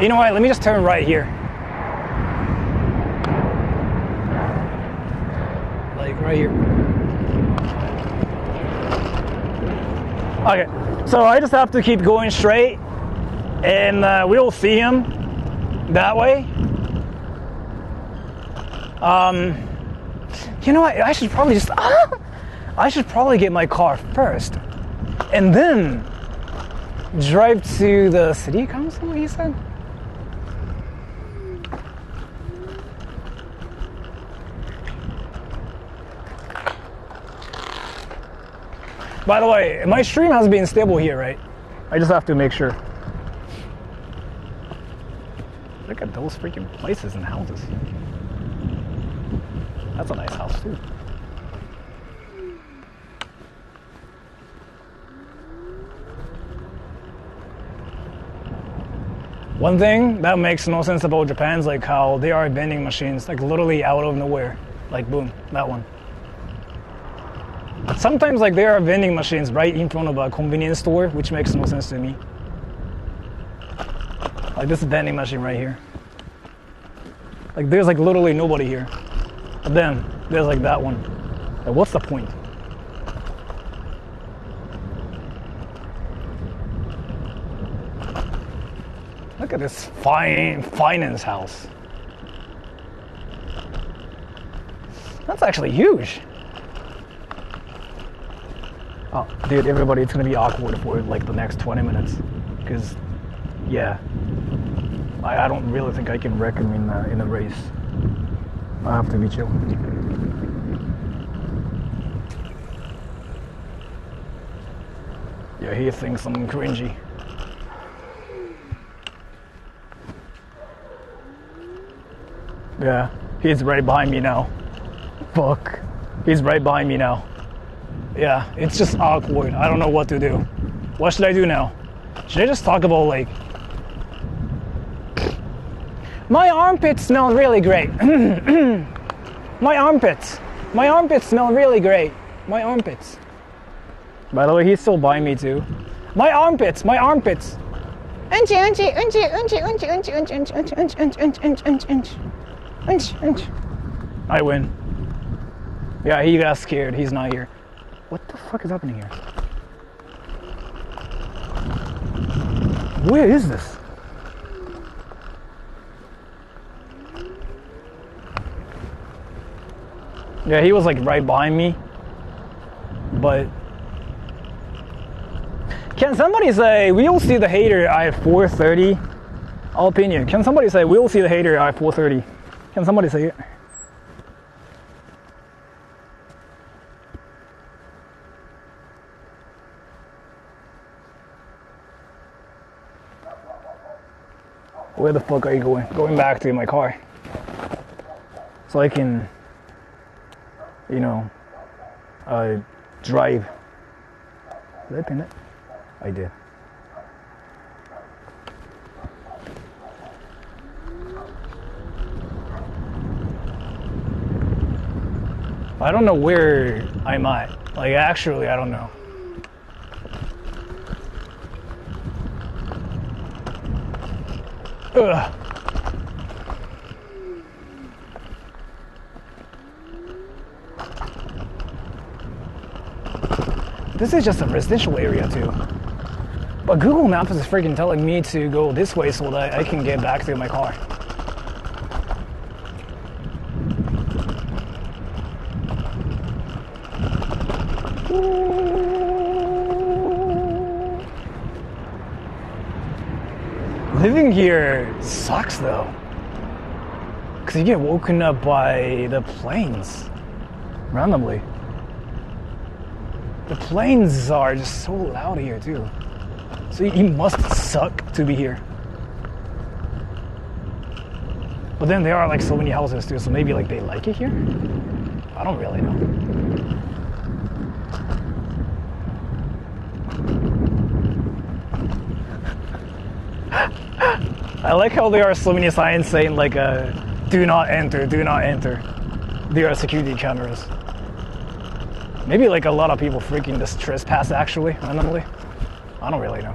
You know what, let me just turn right here. Like right here. Okay, so I just have to keep going straight and we'll see him that way. You know what? I should probably get my car first, and then drive to the city council. He said. By the way, my stream has been stable here, right? I just have to make sure. Look at those freaking places and houses. That's a nice house too. One thing that makes no sense about Japan is like how there are vending machines like literally out of nowhere. Like boom, that one. Sometimes like there are vending machines right in front of a convenience store, which makes no sense to me. Like this vending machine right here. Like there's like literally nobody here. But then there's like that one. Like, what's the point? Look at this finance house. That's actually huge. Oh, dude, everybody, it's gonna be awkward for like the next 20 minutes. Because, yeah, I don't really think I can wreck him in a race. I have to be chill. Yeah, he thinks I'm cringy. Yeah, he's right behind me now. Fuck. He's right behind me now. Yeah, it's just awkward. I don't know what to do. What should I do now? Should I just talk about like... My armpits smell really great. My armpits smell really great. My armpits. By the way, he's still buying me too. My armpits. I win. Yeah, he got scared. He's not here. What the fuck is happening here? Where is this? Yeah, he was like right behind me. But can somebody say we'll see the hater at 4:30? Opinion. Can somebody say we'll see the hater at 4:30? Can somebody say it? Where the fuck are you going? Going back to my car. So I can, you know, drive. Did I pin it? I did. I don't know where I'm at. Like, actually, I don't know. Ugh. This is just a residential area too. But Google Maps is freaking telling me to go this way so that I can get back to my car. Living here sucks though, because you get woken up by the planes randomly. The planes are just so loud here too, so it must suck to be here. But then there are like so many houses too, so maybe like they like it here? I don't really know. I like how there are so many signs saying like do not enter, do not enter. There are security cameras. Maybe like a lot of people freaking just trespass actually, randomly. I don't really know.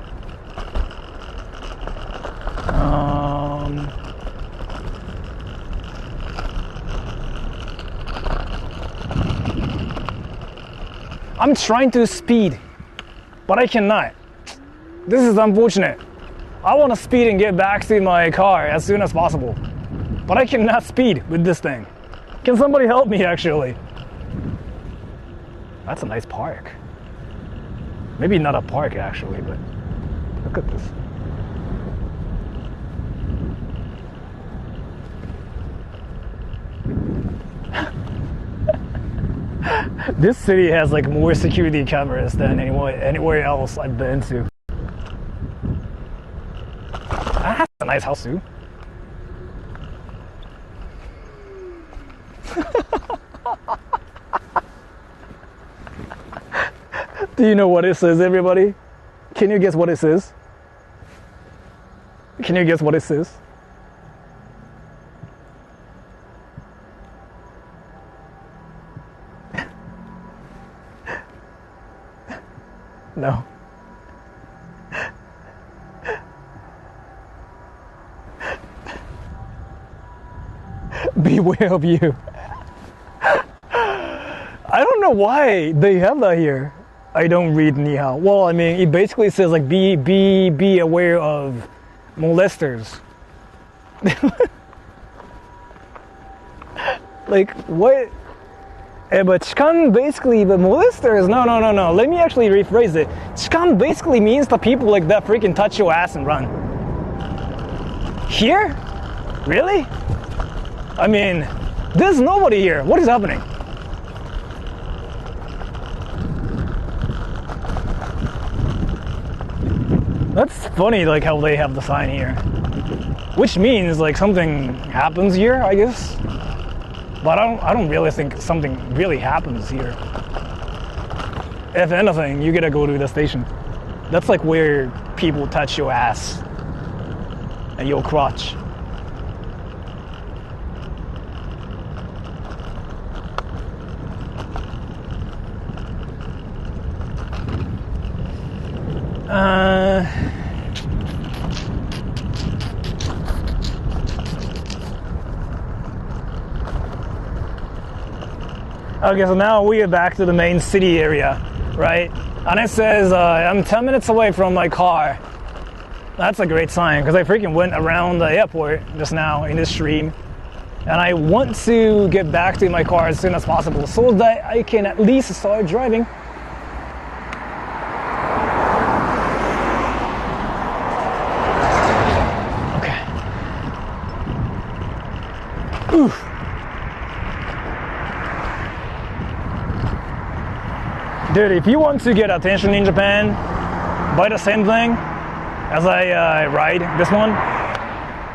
I'm trying to speed, but I cannot. This is unfortunate. I want to speed and get back to my car as soon as possible, but I cannot speed with this thing. Can somebody help me actually? That's a nice park. Maybe not a park actually, but look at this. This city has like more security cameras than anywhere else I've been to. That's a nice house too. Do you know what it says, everybody? Can you guess what it says? Can you guess what it says? No. Beware of you. I don't know why they have that here. I don't read Nihao. Well, I mean, it basically says like be aware of molesters. Like, what? But chikan basically, but molesters, no. Let me actually rephrase it. Chikan basically means the people like that freaking touch your ass and run. Here? Really? I mean, there's nobody here. What is happening? That's funny, like how they have the sign here. Which means like something happens here, I guess. But I don't really think something really happens here. If anything, you gotta go to the station. That's like where people touch your ass and your crotch. Okay, so now we are back to the main city area, right? And it says I'm 10 minutes away from my car. That's a great sign because I freaking went around the airport just now in this stream. And I want to get back to my car as soon as possible so that I can at least start driving. Okay. Oof. Dude, if you want to get attention in Japan, buy the same thing as I ride this one.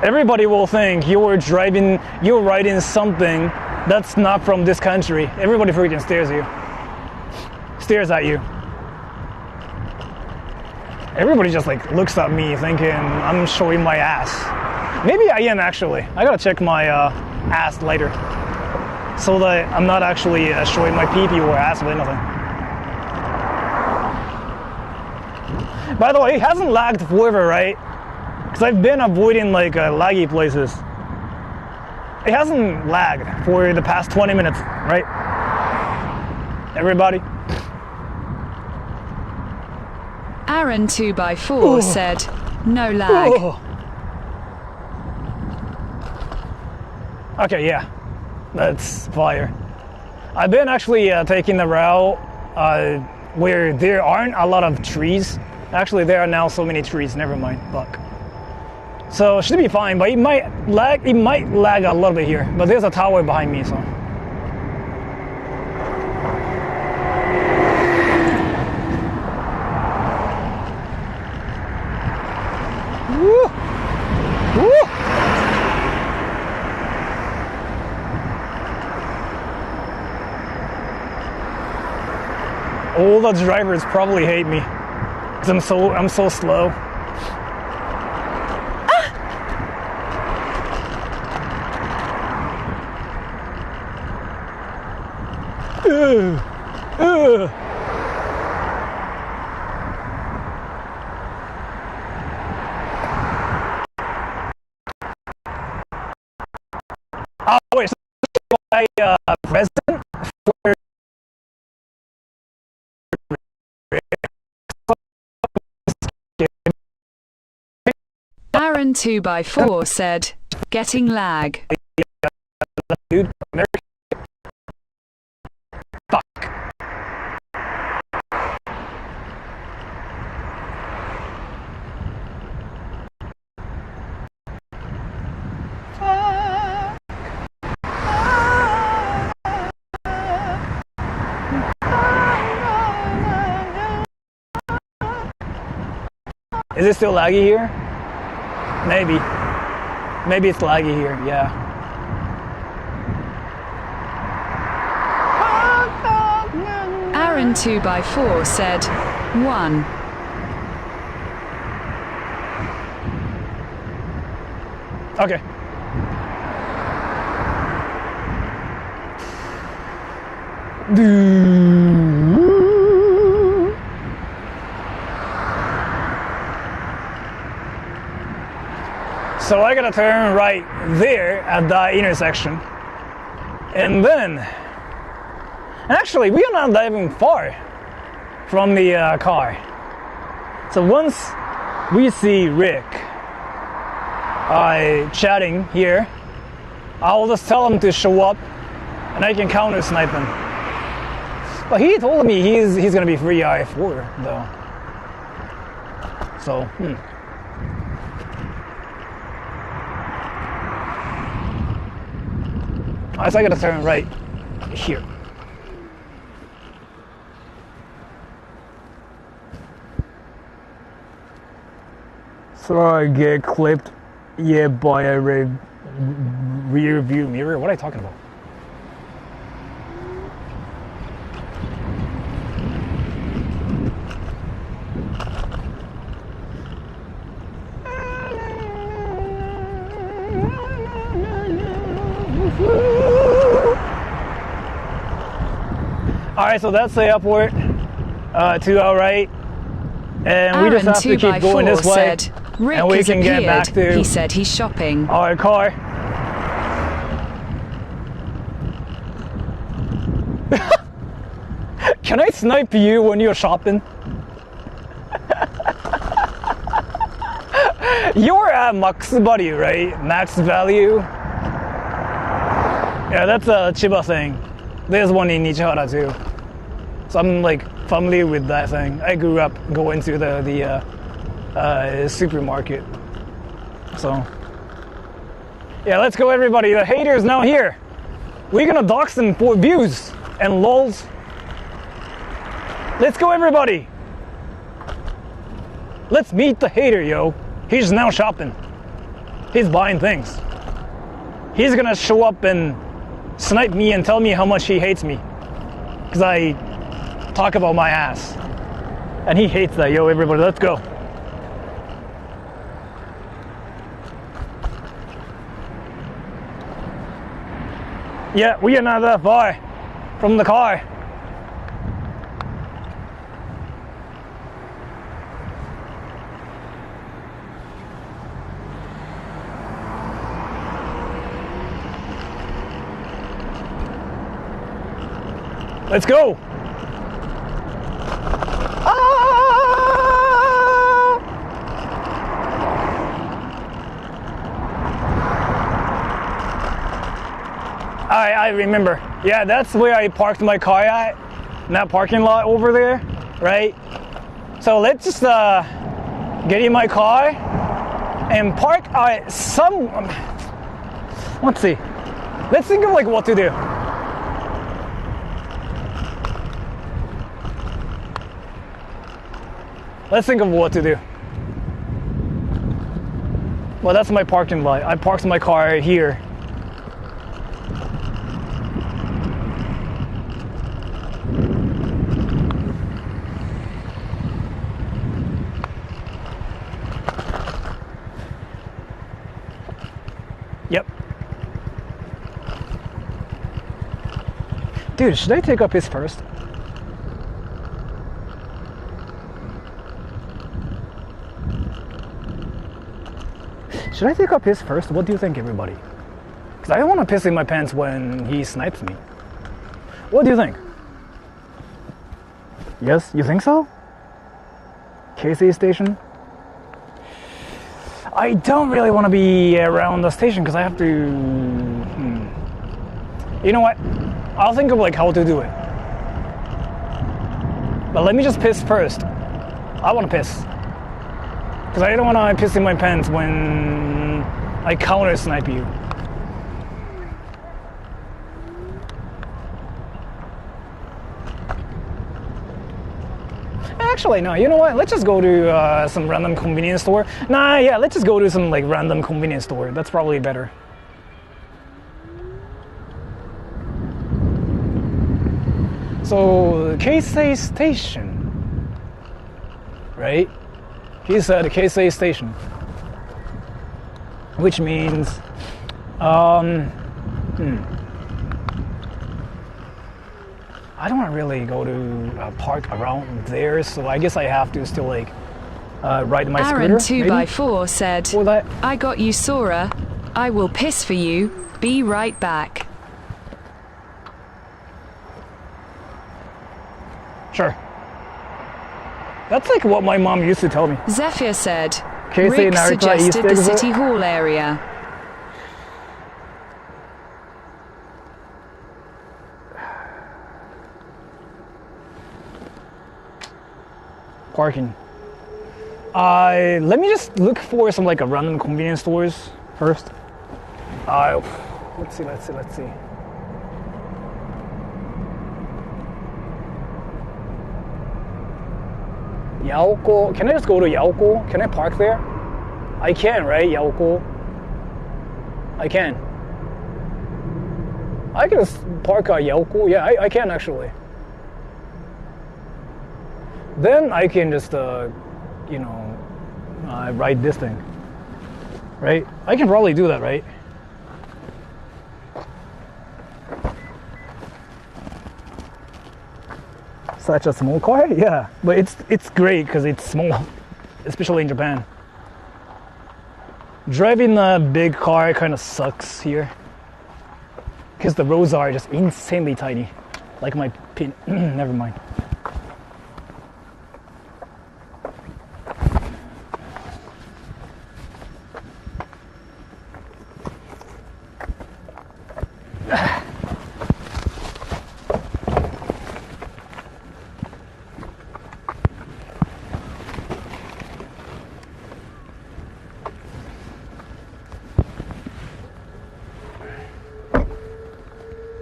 Everybody will think you're riding something that's not from this country. Everybody freaking stares at you. Everybody just like looks at me thinking I'm showing my ass. Maybe I am actually. I gotta check my ass later so that I'm not actually showing my pee-pee or ass or anything. By the way, it hasn't lagged forever, right? Because I've been avoiding like laggy places. It hasn't lagged for the past 20 minutes, right? Everybody? Aaron 2x4 said, no lag. Okay, yeah. That's fire. I've been actually taking the route where there aren't a lot of trees. Actually, there are now so many trees. Never mind. Fuck. So it should be fine, but it might lag. It might lag a little bit here. But there's a tower behind me, so. Woo! Woo! All the drivers probably hate me. Cause I'm so slow. Oh wait, so my present for Aaron 2x4 said, getting lag. Dude, fuck. Is it still laggy here? Maybe. Maybe it's laggy here, yeah. Aaron 2x4 said, 1. Okay. So I gotta turn right there at that intersection. And then, actually, we are not that even far from the car. So once we see Rick, chatting here, I'll just tell him to show up, and I can counter snipe him. But he told me he's gonna be free I4 though. So, So I gotta turn right here. So I get clipped, by a rear view mirror. What am I talking about? Alright, so that's the airport to our right. And we just have to keep going this way. Rick and we can get back to... He said he's shopping. Our car. Can I snipe you when you're shopping? You're at max value, right? Max value. Yeah, that's a Chiba thing. There's one in Nichihara too. So I'm like familiar with that thing. I grew up going to the supermarket. So yeah, let's go everybody. The haters now here. We're gonna dox them for views and lols. Let's go everybody. Let's meet the hater, yo. He's now shopping. He's buying things. He's gonna show up and snipe me and tell me how much he hates me. Because I talk about my ass. And he hates that, yo, everybody, let's go. Yeah, we are not that far from the car. Let's go. I remember. Yeah, that's where I parked my car at, in that parking lot over there, right? So let's just get in my car and park some. Let's see. Let's think of like what to do. Let's think of what to do. Well, that's my parking lot. I parked my car here. Yep. Dude, should I take up his first? Should I take up his first? What do you think, everybody? Because I don't want to piss in my pants when he snipes me. What do you think? Yes, you think so? KC station? I don't really want to be around the station because I have to... You know what? I'll think of like how to do it. But let me just piss first. I want to piss. Because I don't want to piss in my pants when I counter snipe you. Actually, no, you know what? Let's just go to some random convenience store. Nah, yeah, let's just go to some like random convenience store. That's probably better. So, Keisei Station, right? He said Keisei Station, which means, I don't want to really go to park around there, so I guess I have to still like ride my Aaron scooter. 2x4 said, I got you, Sora. I will piss for you. Be right back. Sure. That's like what my mom used to tell me. Zephyr said, Rick Narita suggested the East exit. City Hall area. Parking. Let me just look for some like a random convenience stores first. Let's see. Yaoko. Can I just go to Yaoko? Can I park there? I can, right? Yaoko. I can. I can just park at Yaoko. Yeah, I can actually. Then I can just, ride this thing. Right? I can probably do that, right? Such a small car? Yeah, but it's great because it's small, especially in Japan. Driving a big car kind of sucks here because the roads are just insanely tiny. Like my pin. Never mind.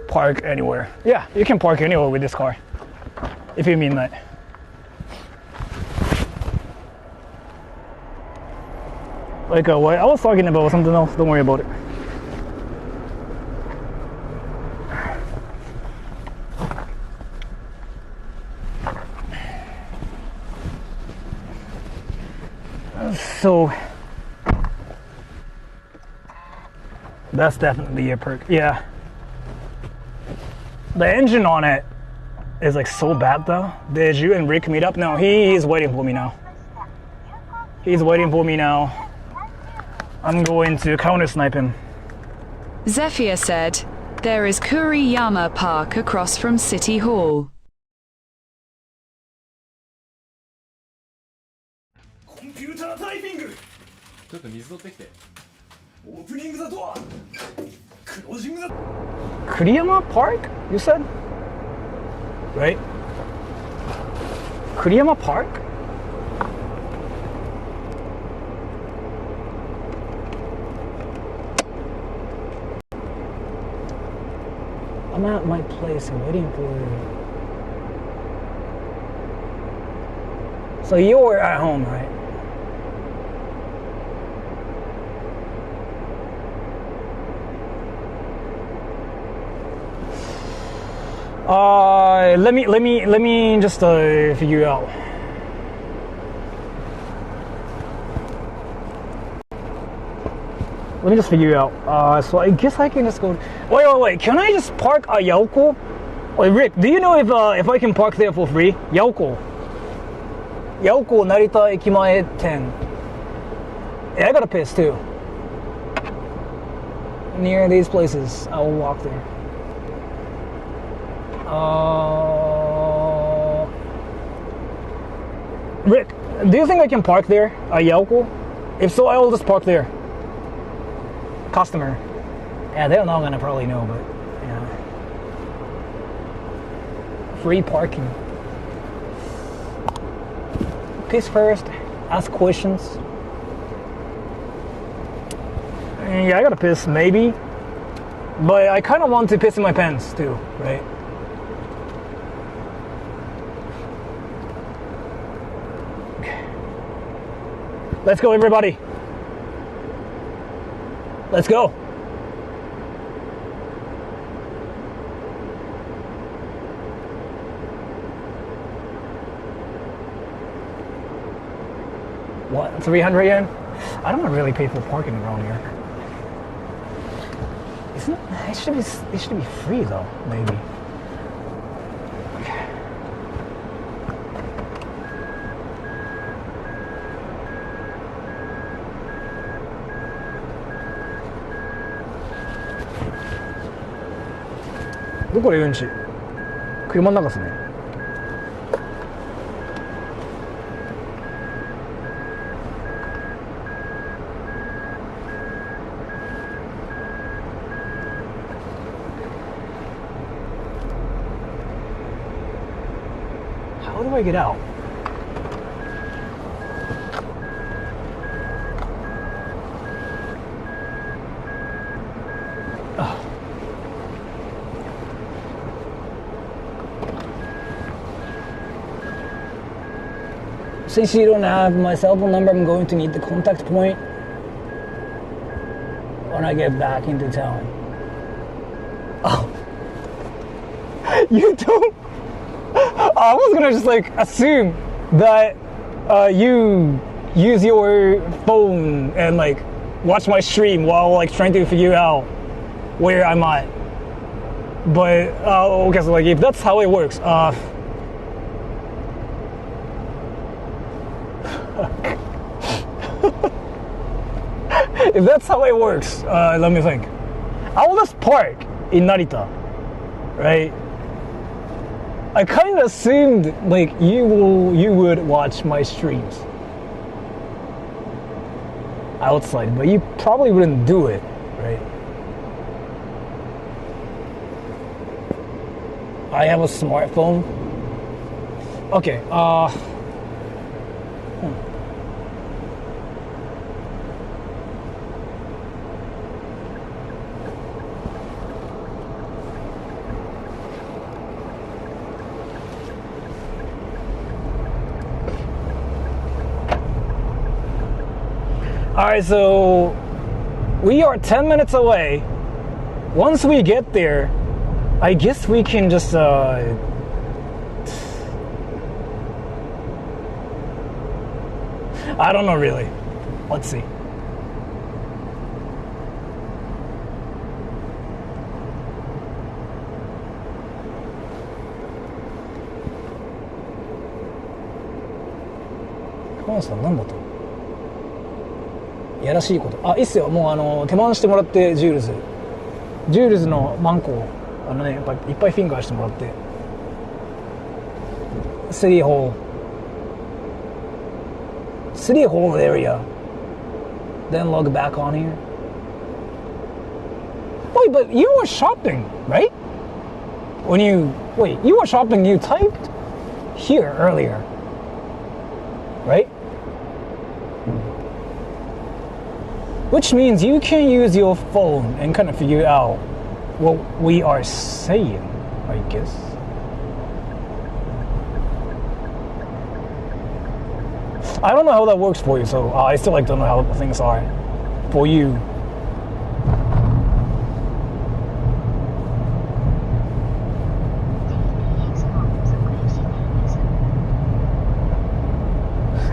Park anywhere. Yeah, you can park anywhere with this car. If you mean that. Like what I was talking about something else, don't worry about it. So that's definitely a perk. Yeah. The engine on it is like so bad though. Did you and Rick meet up? No, he's waiting for me now. He's waiting for me now. I'm going to counter snipe him. Zephyr said, there is Kuriyama Park across from City Hall. Computer typing. ちょっと水取ってきて。Opening the door. Closing the. Kuriyama Park? You said? Right? Kuriyama Park? I'm at my place and waiting for you. So you're at home, right? Let me just figure out. Let me just figure out. So I guess I can just go. Wait. Can I just park at Yaoko? Wait, Rick, do you know if I can park there for free? Yaoko Narita Ekimae 10. Yeah, I got a piss too. Near these places, I will walk there. Rick, do you think I can park there at Yaoko? If so, I will just park there. Customer. Yeah, they're not gonna probably know, but yeah. Free parking. Piss first, ask questions. Yeah, I gotta piss, maybe. But I kind of want to piss in my pants too, right? Let's go, everybody. Let's go. What, 300 yen? I don't really pay for parking around here. Isn't it? It should be free though, maybe. Okay.どこでうんち？車の中ですね。do I get out? Since you don't have my cell phone number, I'm going to need the contact point when I get back into town. Oh. You don't? I was gonna just like assume that you use your phone and like watch my stream while like trying to figure out where I'm at. But okay, so like if that's how it works, if that's how it works, let me think. I will just park in Narita, right? I kind of assumed like you would watch my streams outside, but you probably wouldn't do it, right? I have a smartphone. Okay, Alright, so we are 10 minutes away. Once we get there, I guess we can just I don't know really. Let's see. Come on, なんだとやらしいこと。あ、いいっすよ。もう手間してもらって、ジュールズのマンコをやっぱいっぱいフィンガーしてもらって。3 hole area. Then log back on here. Wait, but you were shopping, right? You were shopping, you typed here earlier, right? Which means you can use your phone and kind of figure out what we are saying, I guess. I don't know how that works for you, so I still like don't know how things are for you.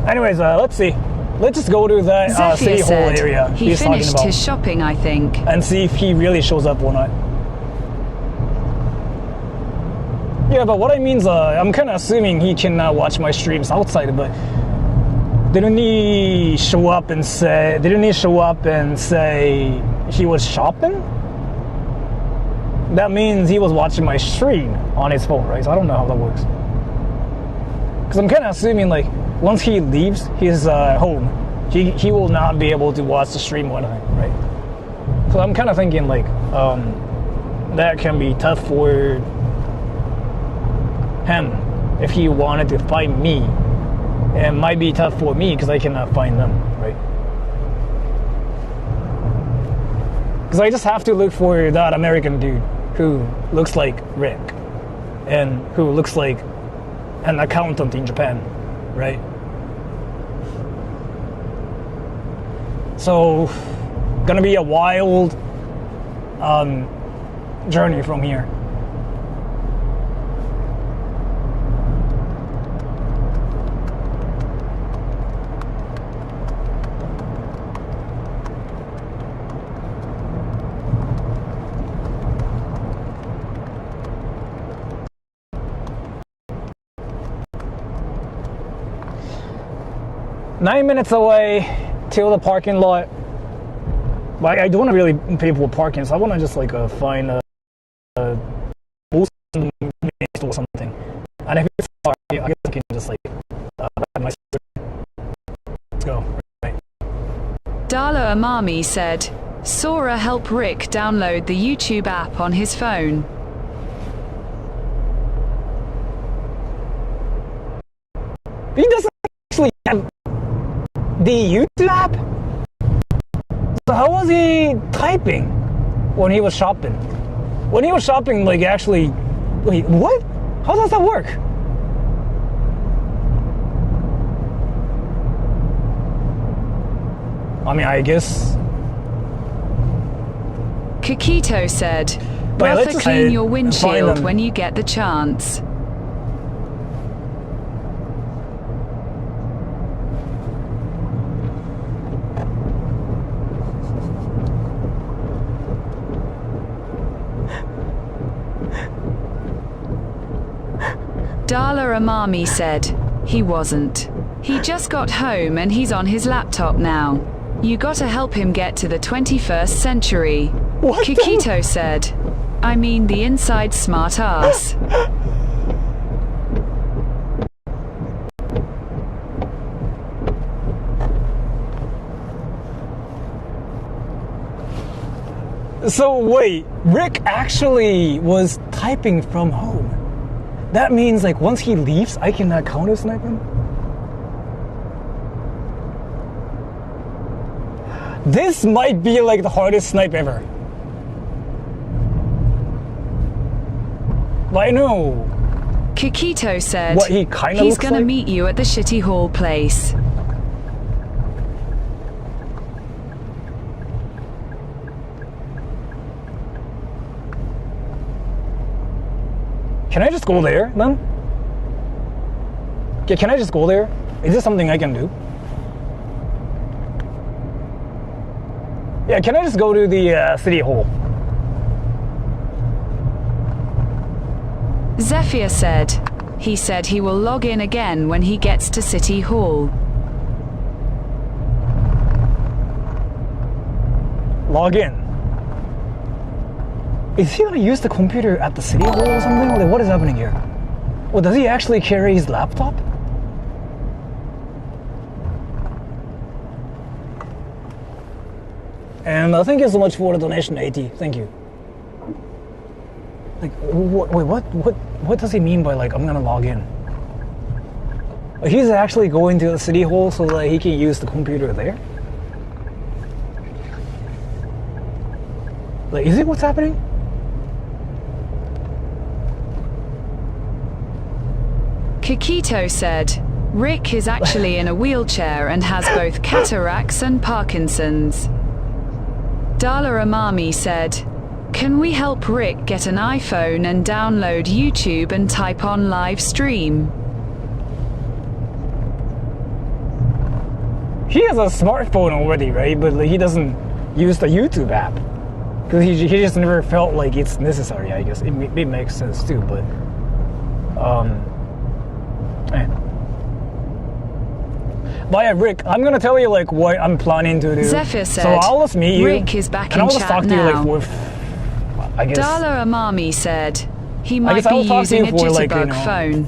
Anyways, let's see. Let's just go to that city hall area he he's talking finished about. His shopping, I think. And see if he really shows up or not. Yeah, but what I mean is, I'm kind of assuming he cannot watch my streams outside, but didn't he show up and say he was shopping? That means he was watching my stream on his phone, right? So I don't know how that works. Because I'm kind of assuming, like, once he leaves his home, he will not be able to watch the stream or anything, right? So I'm kind of thinking, like, that can be tough for him if he wanted to find me. It might be tough for me because I cannot find them, right? Because I just have to look for that American dude who looks like Rick and who looks like an accountant in Japan, right? So, gonna be a wild journey from here. Nine minutes away till the parking lot. But I don't want to really pay for parking, so I want to just like find a boost or something. And if it's far, I guess I can just like have my sister. Let's go. Right. Dalo Amami said, Sora help Rick download the YouTube app on his phone. He doesn't actually have the YouTube app. So how was he typing when he was shopping? When he was shopping, like actually, wait, what? How does that work? I mean, I guess. Kikito said, Wait, let's "Brother, just clean your find windshield them. when you get the chance." Dala Amami said, "He wasn't. He just got home and he's on his laptop now. You gotta help him get to the 21st century." What the- Kikito said, "I mean the inside smart ass." So wait, Rick actually was typing from home. That means like once he leaves, I cannot counter snipe him? This might be like the hardest snipe ever. I know Kikito said, what he kind of "He's looks gonna like. meet you at the Shitty Hall place." Can I just go there then? Yeah, can I just go there? Is this something I can do? Yeah, can I just go to the city hall? Zephyr said, "He said he will log in again when he gets to City Hall." Log in. Is he gonna use the computer at the city hall or something? Like, what is happening here? Or does he actually carry his laptop? And thank you so much for the donation, AT. Thank you. Like, what does he mean by like, I'm gonna log in? He's actually going to the city hall so that he can use the computer there? Like, is it what's happening? Kikito said, "Rick is actually in a wheelchair and has both cataracts and Parkinson's." Dala Amami said, "Can we help Rick get an iPhone and download YouTube and type on live stream?" He has a smartphone already, right? But like, he doesn't use the YouTube app. Because he just never felt like it's necessary, I guess. It makes sense too, but... But yeah, Rick, I'm gonna tell you like what I'm planning to do. Zephyr said, so I'll just meet you. "Rick is back and in I'll just chat talk to you now." like for, I guess. Dala Amami said, "He might I be will talk to using you a for, like, jitterbug you know- phone."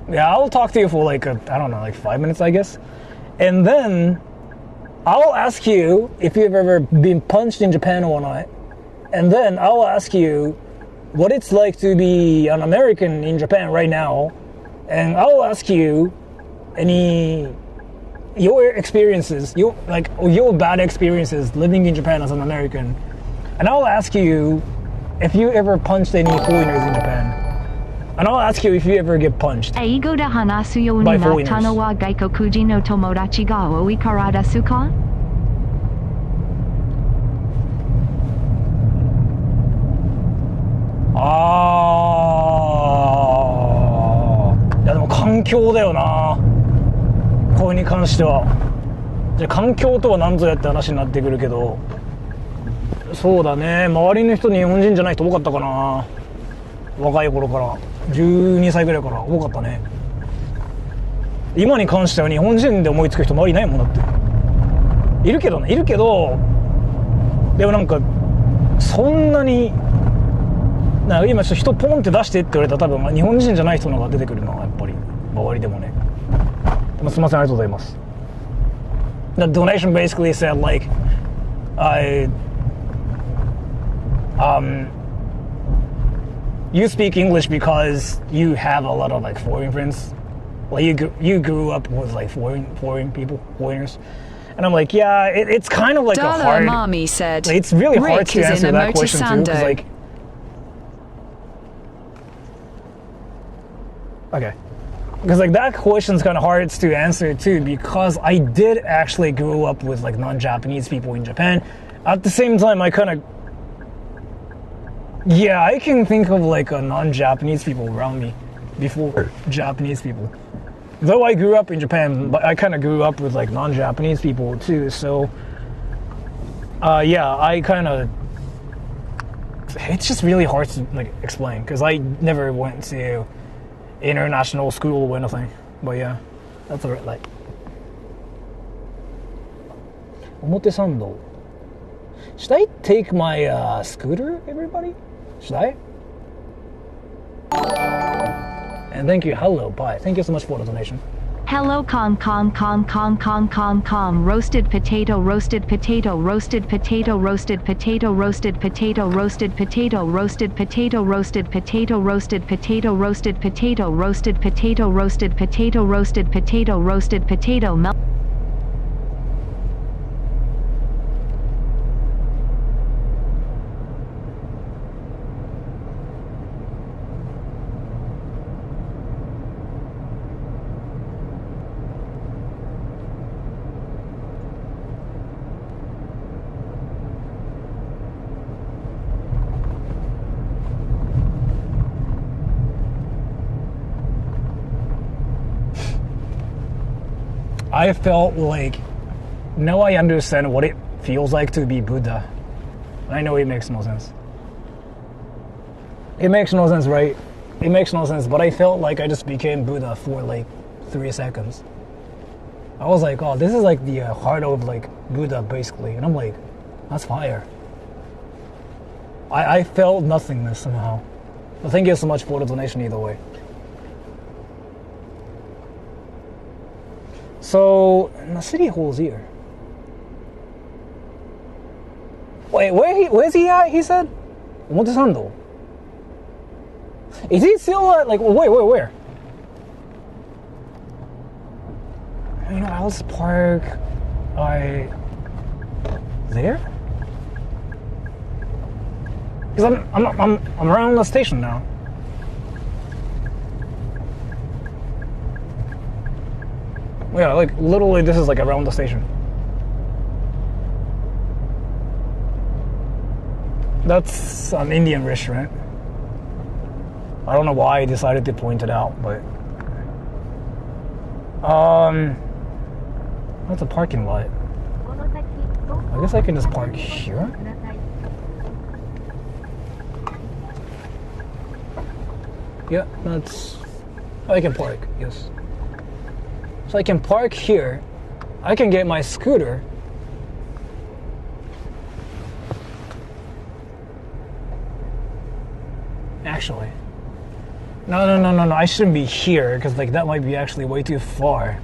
Yeah, I'll talk to you for like, I don't know, like 5 minutes, I guess. And then I'll ask you if you've ever been punched in Japan or not. And then I'll ask you what it's like to be an American in Japan right now. And I'll ask you your experiences, your bad experiences living in Japan as an American. And I'll ask you if you ever punched any foreigners in Japan. And I'll ask you if you ever get punched. 英語で話すようになったのは外国人の友達が多いからですか? Ah, いやでも環境だよな。これに関しては。じゃあ環境とは何ぞやって話になってくるけど、そうだね。周りの人日本人じゃない人多かったかな。若い頃から12歳ぐらいから多かったね。今に関しては日本人で思いつく人周りいないもんだって。いるけど、でもなんかそんなに今ちょっと人ポンって出してって言われたら多分日本人じゃない人の方が出てくるのはやっぱり周りでもね。でもすみません、ありがとうございます。The donation basically said like you speak English because you have a lot of like foreign friends. Like you grew up with like foreign people, foreigners. And I'm like, yeah, it's kind of like Dala a hard... Amami said, like, it's really hard Rick to is in answer a that question too, because motorsando. like... Okay. Because like that question's kind of hard to answer too, because I did actually grow up with like non-Japanese people in Japan. At the same time, I kind of... Yeah, I can think of like a non-Japanese people around me before Japanese people. Though I grew up in Japan, but I kind of grew up with like non-Japanese people too, so yeah, I kind of... It's just really hard to like explain, because I never went to international school or anything. But yeah, that's a red light. Omotesando. Should I take my scooter, everybody? Should I? And thank you, hello, bye. Thank you so much for the donation. Hello roasted potato roasted potato roasted potato roasted potato roasted potato roasted potato roasted potato roasted potato roasted potato roasted potato roasted potato roasted potato roasted potato roasted potato melt. I felt like, now I understand what it feels like to be Buddha. I know it makes no sense. It makes no sense, right? It makes no sense, but I felt like I just became Buddha for like 3 seconds. I was like, oh, this is like the heart of like Buddha basically. And I'm like, that's fire. I felt nothingness somehow. But thank you so much for the donation either way. So, the city hall's here. Wait, where's he at, he said? Omotesando. Is he still at, like, where? You know, Alice Park, there? Because I'm around the station now. Yeah, like literally this is like around the station. That's an Indian restaurant. I don't know why I decided to point it out, but that's a parking lot. I guess I can just park here. Yeah, that's... I can park, yes. So I can park here. I can get my scooter. Actually. No. I shouldn't be here, because like that might be actually way too far.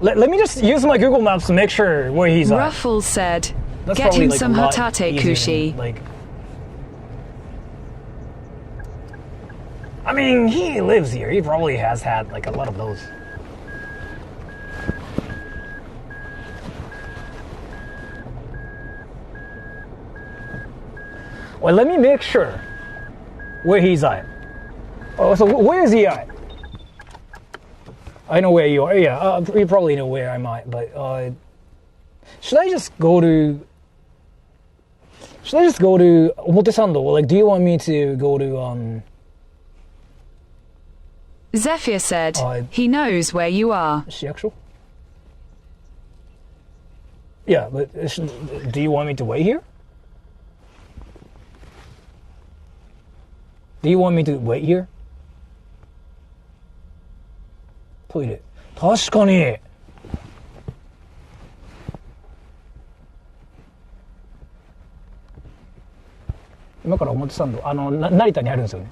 Let me just use my Google Maps to make sure where he's at. Ruffles said, That's get probably, him like, some a lot hotate easier than, kushi. like... I mean, he lives here. He probably has had like a lot of those. Well, let me make sure where he's at. Oh, so where is he at? I know where you are. Yeah, you probably know where I'm at. But should I just go to Omotesando? Like, do you want me to go to Zephyr said, he knows where you are. Shiakusho? Yeah, but do you want me to wait here? Do you want me to wait here? トイレ。確かに。今から表参道、成田にあるんですよね。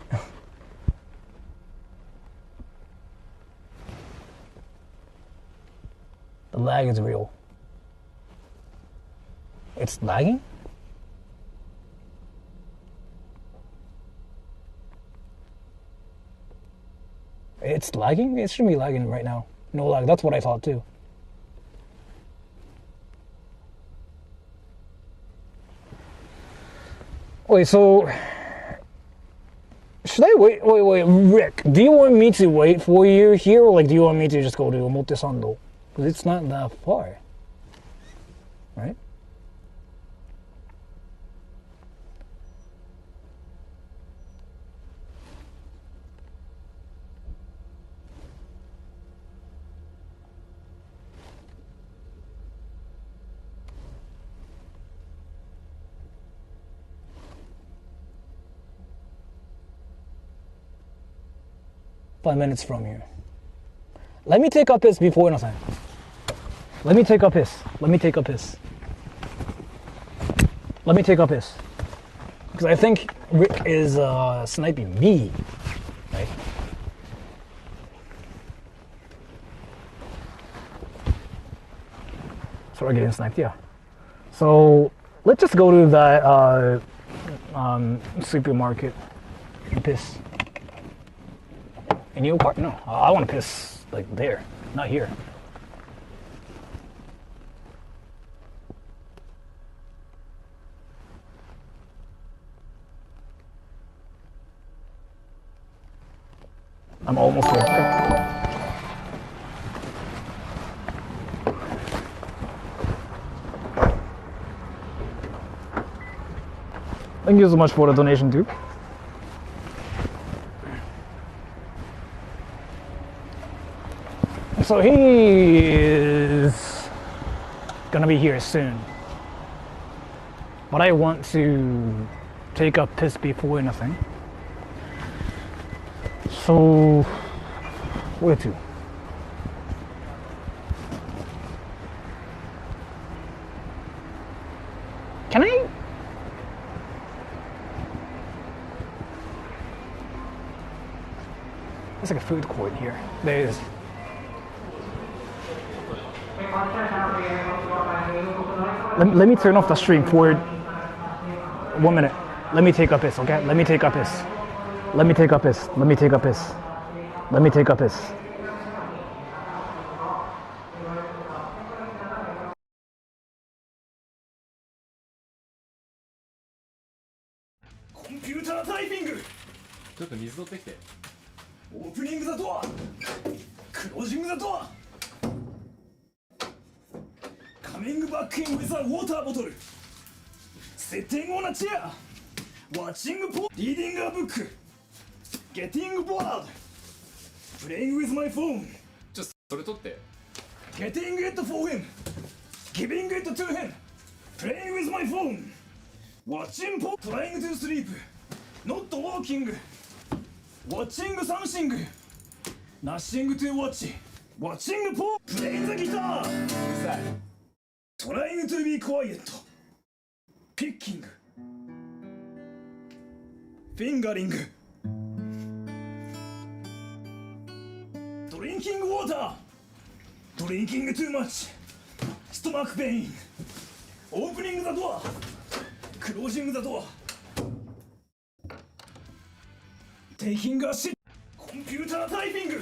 The lag is real. It's lagging? It's lagging? It shouldn't be lagging right now. No lag. That's what I thought too. Wait, so should I wait? Wait, Rick, do you want me to wait for you here, or like do you want me to just go to Omotesando? Because it's not that far, right? Five minutes from here. Let me take a piss before nothing. Let me take a piss. Let me take a piss. Let me take a piss. Because I think Rick is sniping me, right? So we're getting sniped, yeah. So let's just go to that supermarket and piss. In your part? No, I want to piss like there, not here. I'm almost there. Okay. Thank you so much for the donation too. So he is gonna be here soon, but I want to take a piss before anything. So where to? Can I? There's like a food court here. There is. Let me turn off the stream for 1 minute. Let me take a piss, okay? Let me take a piss. Let me take a piss. Let me take a piss. Let me take a piss. Computer typing. ちょっと水取ってきて。オープニングザドア。クロージングザドア。Coming back in with a water bottle. Sitting on a chair. Watching porn. Reading a book. Getting bored. Playing with my phone. Just それ取って。Getting it for him. Giving it to him. Playing with my phone. Watching porn. Trying to sleep. Not walking. Watching something. Nothing to watch. Watching porn. Playing the guitar. Trying to be quiet. Picking. Fingering. Drinking water. Drinking too much. Stomach pain. Opening the door. Closing the door. Taking a shit. Computer typing.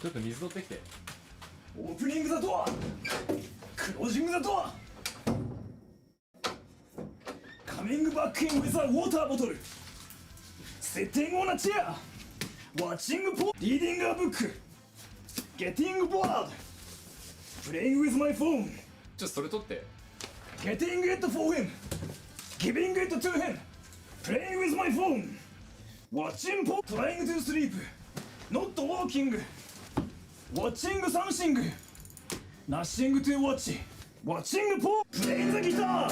ちょっと水取ってきて。Opening the door. Closing the door. Coming back in with a water bottle. Sitting on a chair. Watching porn. Reading a book. Getting bored. Playing with my phone. ちょっとそれ取って。Getting it for him. Giving it to him. Playing with my phone. Watching porn. Trying to sleep. Not walking. Watching something. Nothing to watch. Watching porn. Playing the guitar.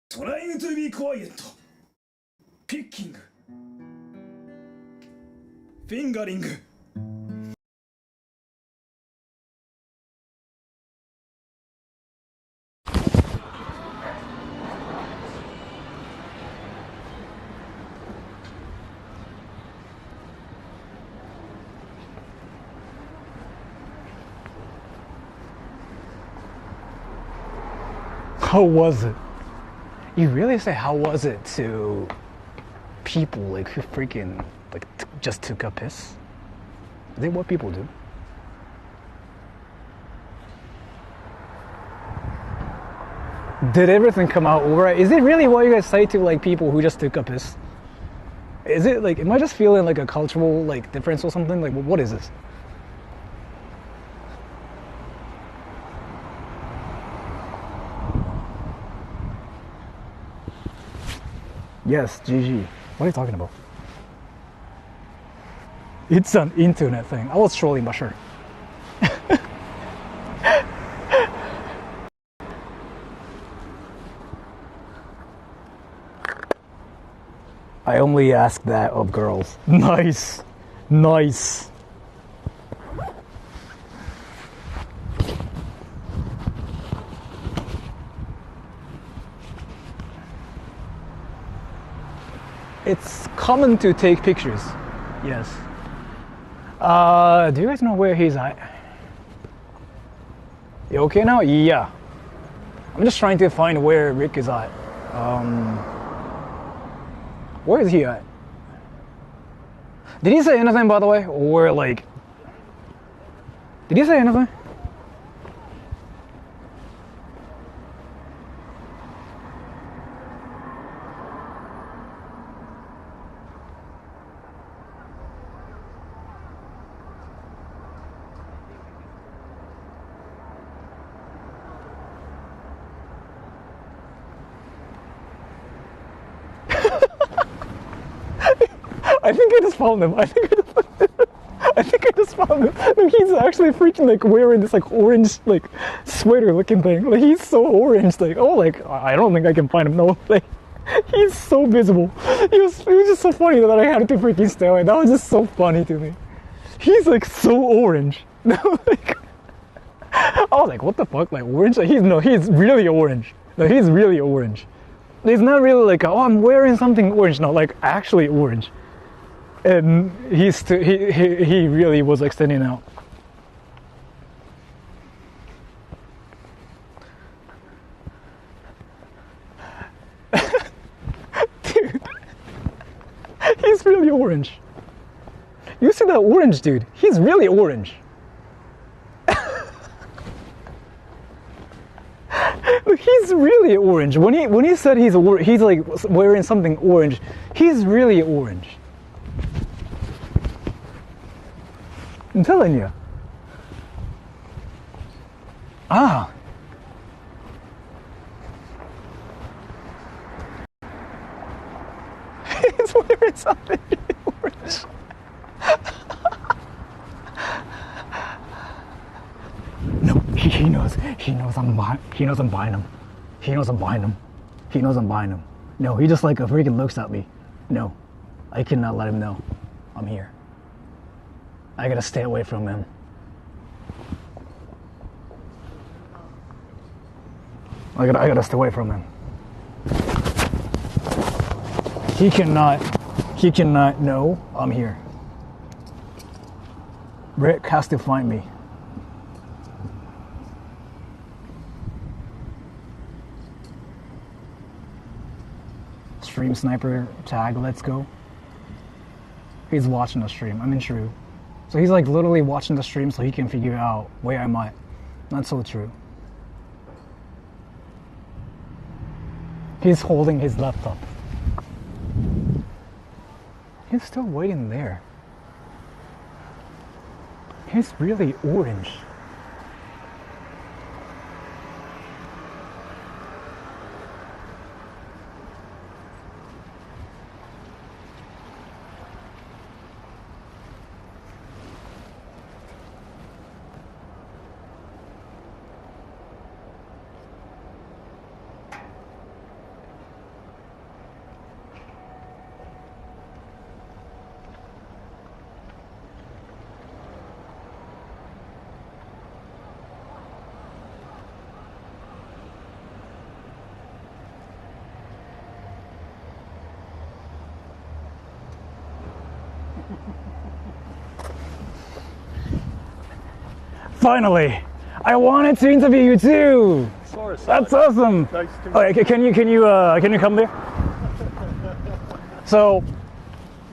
Trying to be quiet. Picking. Fingering. How was it? You really say how was it to people like who freaking like just took a piss? Is it what people do? Did everything come out alright? Is it really what you guys say to like people who just took a piss? Is it like, am I just feeling like a cultural like difference or something? Like, what is this? Yes, GG. What are you talking about? It's an internet thing. I was trolling, but sure. I only ask that of girls. Nice. Nice. It's common to take pictures. Yes. Do you guys know where he's at? You okay now? Yeah. I'm just trying to find where Rick is at. Where is he at? Did he say anything, by the way? Or like... Did he say anything? I think I just found him. I think I just found him. Look, he's actually freaking like wearing this like orange like sweater looking thing. Like he's so orange. Like oh like I don't think I can find him. No, like he's so visible. It was just so funny that I had to freaking stay away. That was just so funny to me. He's like so orange. Like, I was like, what the fuck? Like orange? Like, he's really orange. No, he's really orange. It's not really like oh I'm wearing something orange. No, like actually orange. And he really was like standing out. Dude, he's really orange. You see that orange dude? He's really orange. He's really orange. When he said he's like wearing something orange, he's really orange. I'm telling you. Ah. He's wearing something orange. No, he knows I'm buying him. He knows I'm buying him. No, he just like freaking looks at me. No, I cannot let him know I'm here. I gotta stay away from him. I gotta stay away from him. He cannot know I'm here. Rick has to find me. Stream sniper tag, let's go. He's watching the stream, I'm in true. So he's like literally watching the stream so he can figure out where I'm at. Not so true. He's holding his laptop. He's still waiting there. He's really orange. Finally, I wanted to interview you too. Sora, That's awesome. Nice to meet Oh, can you come there? So,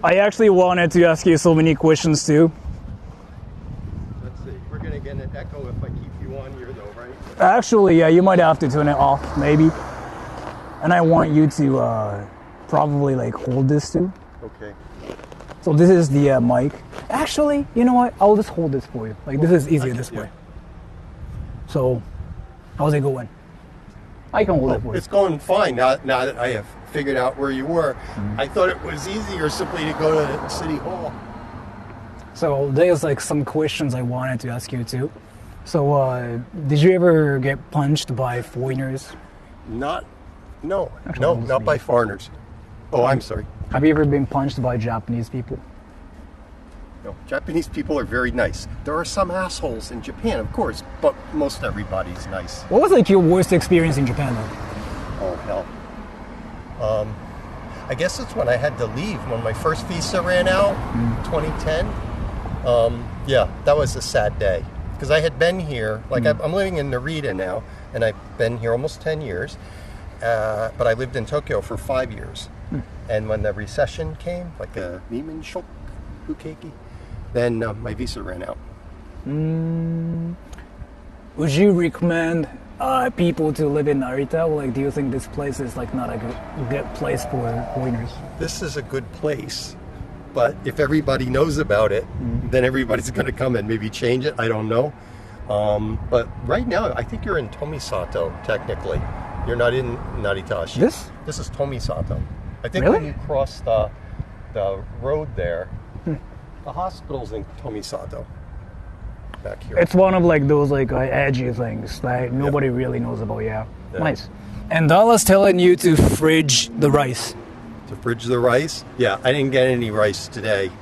I actually wanted to ask you so many questions too, get an echo if I keep you on here, though, right? Actually, yeah, you might have to turn it off, maybe. And I want you to probably like hold this too. Okay. So this is the mic. Actually, you know what? I'll just hold this for you. Like this is easier this way. So, how's it going? I can hold it for you. It's going fine now that I have figured out where you were. I thought it was easier simply to go to City Hall. So there's like some questions I wanted to ask you too. So did you ever get punched by foreigners? Not Actually, by foreigners. Oh, I'm sorry. Have you ever been punched by Japanese people? No, Japanese people are very nice. There are some assholes in Japan, of course, but most everybody's nice. What was like your worst experience in Japan though? Oh, hell. I guess it's when I had to leave, when my first visa ran out, 2010. Yeah, that was a sad day. Because I had been here, like I'm living in Narita now, and I've been here almost 10 years. But I lived in Tokyo for 5 years. And when the recession came, like a Lehman shock, Ukeki, then my visa ran out. Would you recommend people to live in Narita? Or like, do you think this place is like not a good place for foreigners? This is a good place, but if everybody knows about it, then everybody's going to come and maybe change it. I don't know. But right now, I think you're in Tomisato, technically. You're not in Narita. This is Tomisato. I think Really? when you cross the road there, the hospital's in Tomisato. Back here. It's one of like those like edgy things that nobody really knows about. Yeah. Nice. And Dallas telling you to fridge the rice. To fridge the rice? Yeah, I didn't get any rice today.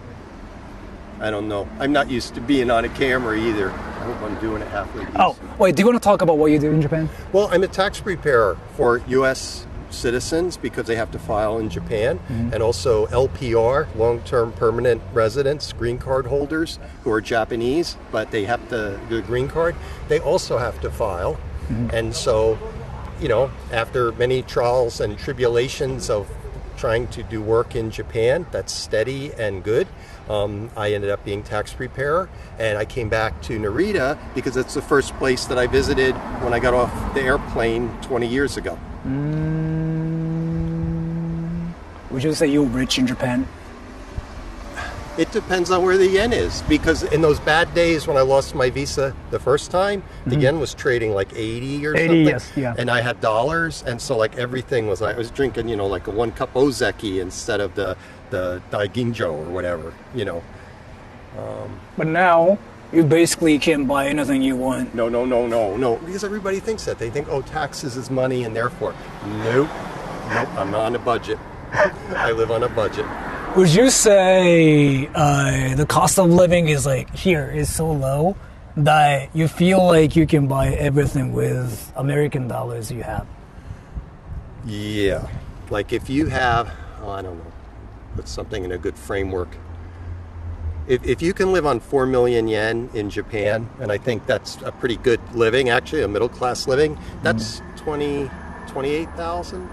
I don't know. I'm not used to being on a camera either. I hope I'm doing it halfway decent. Oh, wait, do you want to talk about what you do in Japan? Well, I'm a tax preparer for U.S. citizens because they have to file in Japan, and also LPR, long-term permanent residents, green card holders who are Japanese, but they have to do a green card. They also have to file. And so, you know, after many trials and tribulations of trying to do work in Japan that's steady and good, I ended up being tax preparer, and I came back to Narita because it's the first place that I visited when I got off the airplane 20 years ago. Would you say you're rich in Japan? It depends on where the yen is, because in those bad days when I lost my visa the first time, the yen was trading like 80 or 80, something. yes, yeah. And I had dollars, and so like everything was like, I was drinking, you know, like a 1 cup ozeki instead of the daiginjo or whatever, you know. But now, you basically can buy anything you want. No, because everybody thinks that. They think, oh, taxes is money, and therefore, nope, I'm not on a budget. I live on a budget. Would you say the cost of living is like here is so low that you feel like you can buy everything with American dollars you have? Yeah, like if you have, I don't know, put something in a good framework. If you can live on 4 million yen in Japan, and I think that's a pretty good living, actually, a middle class living, that's 28,000.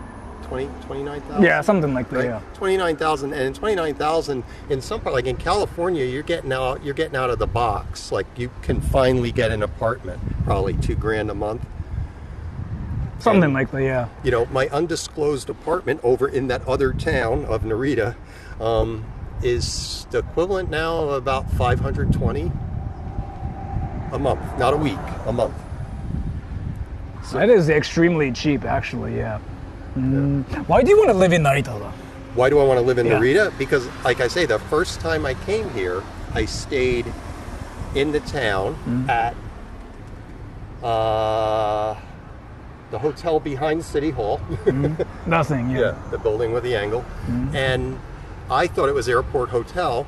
29,000. Yeah, something like that. Right? Yeah. 29,000, and in 29,000, in some part, like in California, you're getting out of the box. Like you can finally get an apartment, probably $2,000 a month. Something like that. Yeah. You know, my undisclosed apartment over in that other town of Narita is the equivalent now of about $520 a month, not a week, a month. So that is extremely cheap, actually. Yeah. Why do you want to live in Narita though? Why do I want to live in Narita? Because, like I say, the first time I came here, I stayed in the town at the hotel behind City Hall. Nothing. Yeah. The building with the angle. And I thought it was Airport Hotel,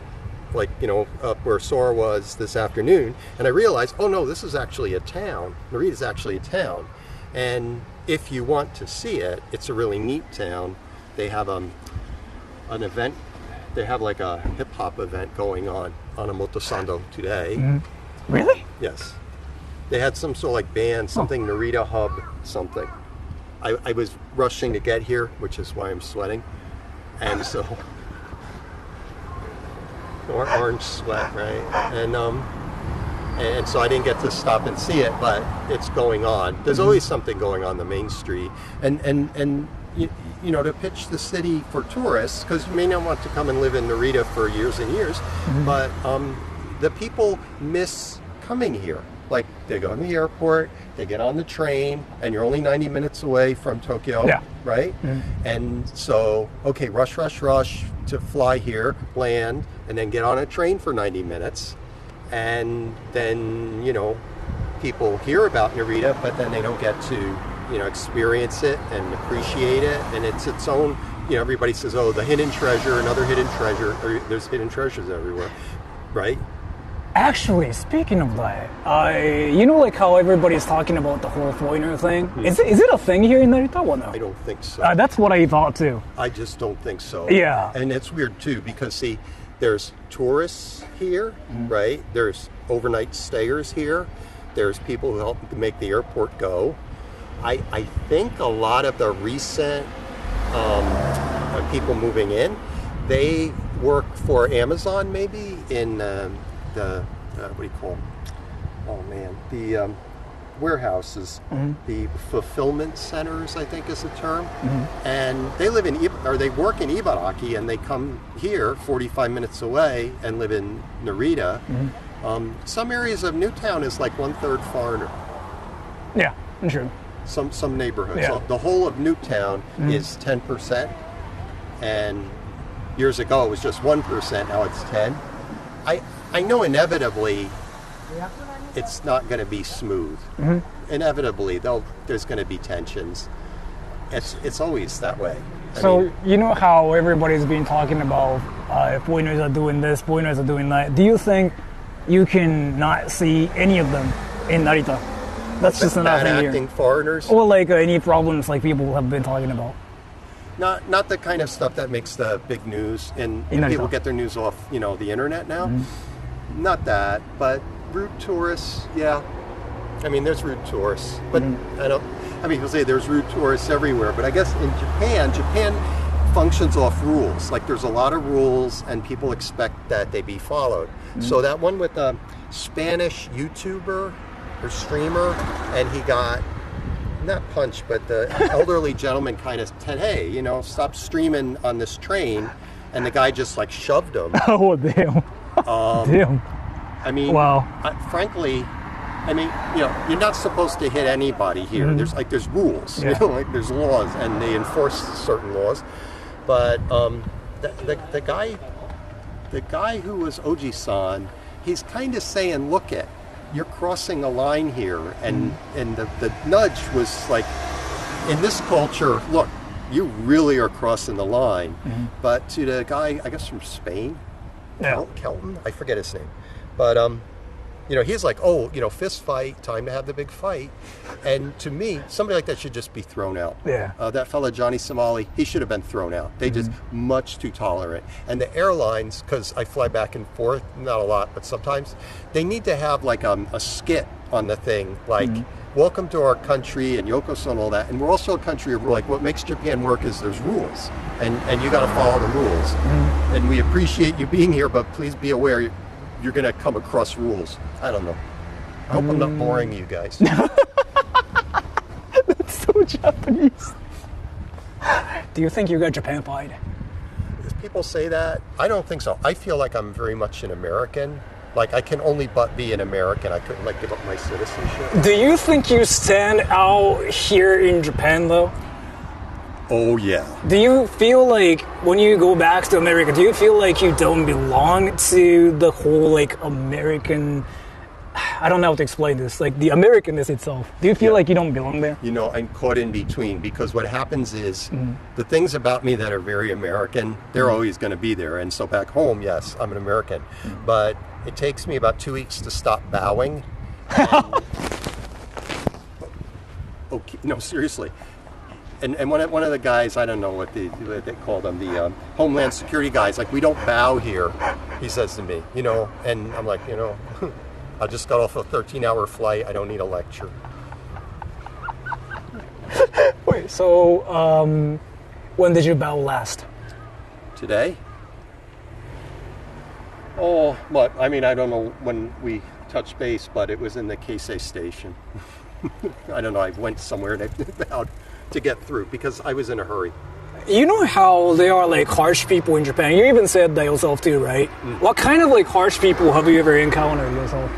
like, you know, up where Sora was this afternoon. And I realized, oh no, this is actually a town. Narita's actually a town. And if you want to see it, it's a really neat town. They have an event. They have like a hip hop event going on Moto-sando today. Really? Yes. They had some sort of like band, something Narita Hub, something. I was rushing to get here, which is why I'm sweating. And so, orange sweat, right? And And so I didn't get to stop and see it, but it's going on. There's always something going on the main street. And you know, to pitch the city for tourists, because you may not want to come and live in Narita for years and years, but the people miss coming here. Like, they go to the airport, they get on the train, and you're only 90 minutes away from Tokyo, right? And so, okay, rush to fly here, land, and then get on a train for 90 minutes. And then, you know, people hear about Narita, but then they don't get to, you know, experience it and appreciate it. And it's its own, you know, everybody says, oh, the hidden treasure, another hidden treasure, or there's hidden treasures everywhere, right? Actually, speaking of that, you know, like how everybody's talking about the whole foreigner thing? Is it a thing here in Narita or no? I don't think so. That's what I thought too. I just don't think so. Yeah. And it's weird too, because see, there's tourists here, right? There's overnight stayers here. There's people who help to make the airport go. I think a lot of the recent people moving in, they work for Amazon maybe in the what do you call them? Oh man, the warehouses, the fulfillment centers, I think is the term. And they live in they work in Ibaraki, and they come here 45 minutes away and live in Narita. Some areas of Newtown is like 1/3 foreigner. Yeah, true. Some neighborhoods. Yeah. So the whole of Newtown is 10%, and years ago it was just 1%. Now it's 10. I know inevitably it's not going to be smooth. Inevitably, there's going to be tensions. It's always that way. I mean, you know how everybody's been talking about foreigners are doing this, foreigners are doing that. Do you think you can not see any of them in Narita? That's just another thing acting here. foreigners, Or like any problems like people have been talking about. not the kind of stuff that makes the big news, and In people Narita. get their news off, you know, the internet now. Not that, but rude tourists, yeah. I mean, there's rude tourists, but people say there's rude tourists everywhere, but I guess in Japan functions off rules. Like, there's a lot of rules, and people expect that they be followed. So that one with a Spanish YouTuber or streamer, and he got not punched, but the elderly gentleman kind of said, hey, you know, stop streaming on this train, and the guy just like shoved him. Oh, damn. Damn. I mean, Wow. Frankly, I mean, you know, you're not supposed to hit anybody here. There's rules, you know, like there's laws, and they enforce certain laws. But the guy who was Oji-san, he's kind of saying, look it, you're crossing a line here, and the nudge was like, in this culture, look, you really are crossing the line. But to the guy, I guess from Spain, Kelton, I forget his name, but you know, he's like, oh, you know, fist fight, time to have the big fight. And to me, somebody like that should just be thrown out. Yeah. That fella, Johnny Somali, he should have been thrown out. They just much too tolerant. And the airlines, because I fly back and forth, not a lot, but sometimes, they need to have like a skit on the thing, like, welcome to our country and Yokoso and all that. And we're also a country of, like, what makes Japan work is there's rules. And you got to follow the rules. And we appreciate you being here, but please be aware you're going to come across rules. I don't know. I hope I'm not boring you guys. That's so Japanese. Do you think you got Japan-fied? If people say that, I don't think so. I feel like I'm very much an American. Like, I can only but be an American. I couldn't, like, give up my citizenship. Do you think you stand out here in Japan, though? Oh, yeah. Do you feel like when you go back to America, do you feel like you don't belong to the whole, like, American... I don't know how to explain this, like the Americanness itself. Do you feel like you don't belong there? You know, I'm caught in between, because what happens is the things about me that are very American, they're always going to be there. And so back home, yes, I'm an American. But it takes me about 2 weeks to stop bowing. And, okay, no, seriously. And one of the guys, I don't know what they call them, the Homeland Security guys, like, we don't bow here, he says to me, you know, and I'm like, you know, I just got off a 13-hour flight, I don't need a lecture. Wait, so when did you bow last? Today? Oh, but I mean, I don't know when we touched base, but it was in the Keisei station. I don't know. I went somewhere about to get through because I was in a hurry. You know how they are like harsh people in Japan? You even said that yourself too, right? What kind of like harsh people have you ever encountered yourself?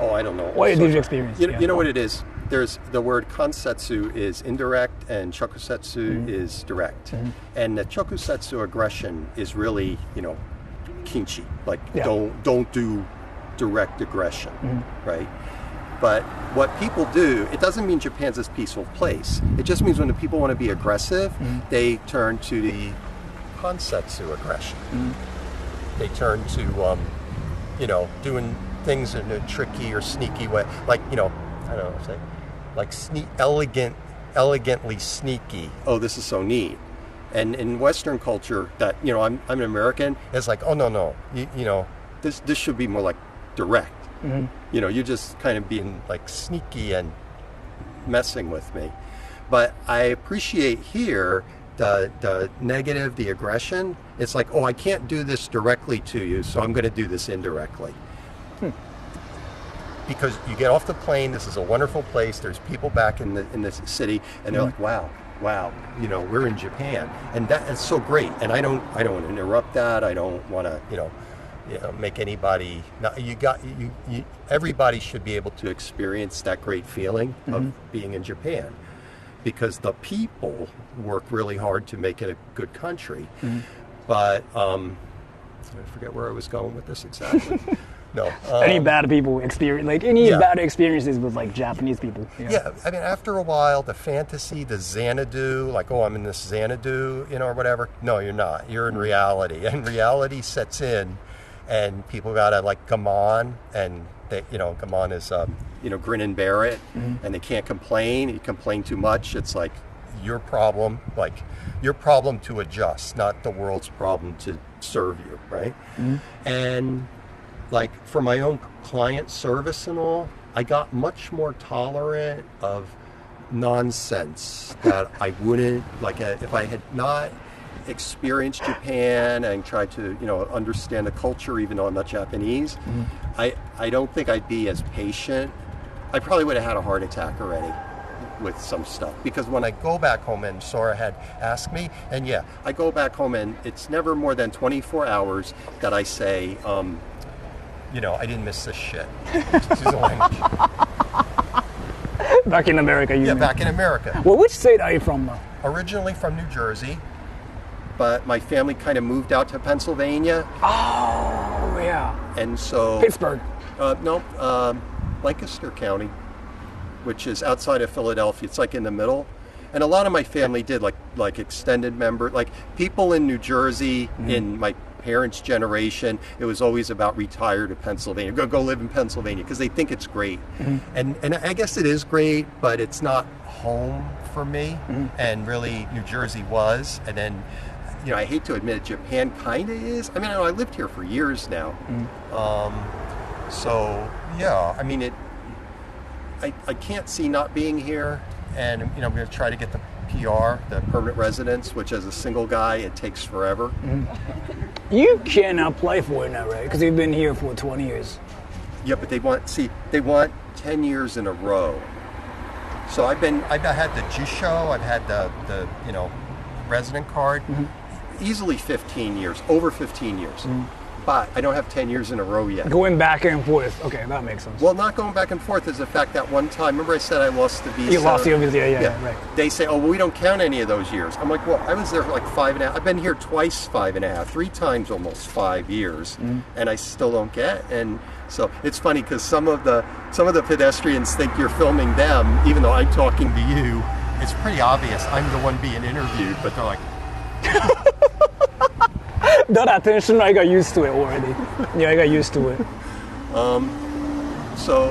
Oh, I don't know. What did you experience? You know what it is? There's the word kansetsu is indirect and chokusetsu is direct. And the chokusetsu aggression is really, kinchi. Like don't do direct aggression, right? But what people do, it doesn't mean Japan's this peaceful place. It just means when the people want to be aggressive, they turn to the kansetsu aggression. They turn to, doing things in a tricky or sneaky way. Like, I don't know, say, like elegantly sneaky. Oh, this is so neat. And in Western culture, that I'm an American. It's like, oh no, this should be more like direct. You're just kind of being like sneaky and messing with me. But I appreciate here the negative, the aggression. It's like, oh, I can't do this directly to you, so I'm going to do this indirectly. Because you get off the plane, this is a wonderful place. There's people back in this city, and they're like, wow, we're in Japan, and that is so great. And I don't want to interrupt that. I don't want to, make anybody. Everybody should be able to experience that great feeling of being in Japan, because the people work really hard to make it a good country. But I forget where I was going with this exactly. No. Any bad people experience, like any bad experiences with like Japanese people? Yeah, I mean, after a while, the fantasy, the Xanadu, like, oh, I'm in this Xanadu, or whatever. No, you're not. You're in reality, and reality sets in, and people gotta like gammon, and they, gammon is, grin and bear it, and they can't complain. You complain too much, it's like your problem to adjust, not the world's problem to serve you, right? And like for my own client service and all, I got much more tolerant of nonsense that I wouldn't, like if I had not experienced Japan and tried to, understand the culture, even though I'm not Japanese, I don't think I'd be as patient. I probably would have had a heart attack already with some stuff. Because when I go back home, and Sora had asked me, and I go back home and it's never more than 24 hours that I say, I didn't miss this shit. Excuse the language. Back in America, you mean? Back in America. Well, which state are you from? Originally from New Jersey, but my family kind of moved out to Pennsylvania. Oh, yeah. And so... Pittsburgh. Lancaster County, which is outside of Philadelphia. It's like in the middle. And a lot of my family did, like extended member, like people in New Jersey, in my parents' generation, it was always about retire to Pennsylvania, go live in Pennsylvania, because they think it's great. And I guess it is great, but it's not home for me. And really, New Jersey was. And then, I hate to admit it, Japan kind of is. I mean, I lived here for years now. So, I mean, I can't see not being here. And, I'm going to try to get the PR, the permanent residence, which as a single guy, it takes forever. You can apply for it now, right? Because you've been here for 20 years. Yeah, but they want 10 years in a row. So I've had the Jusho, I've had the resident card, easily 15 years, over 15 years. But I don't have 10 years in a row yet. Going back and forth. Okay, that makes sense. Well, not going back and forth is the fact that one time, remember I said I lost the visa? You lost your visa, yeah, right. They say, oh, well, we don't count any of those years. I'm like, well, I was there for like 5.5. I've been here twice 5.5, 3 times almost 5 years, and I still don't get. And so it's funny because some of the pedestrians think you're filming them, even though I'm talking to you. It's pretty obvious I'm the one being interviewed, but they're like... That attention, I got used to it already. Yeah, I got used to it. So,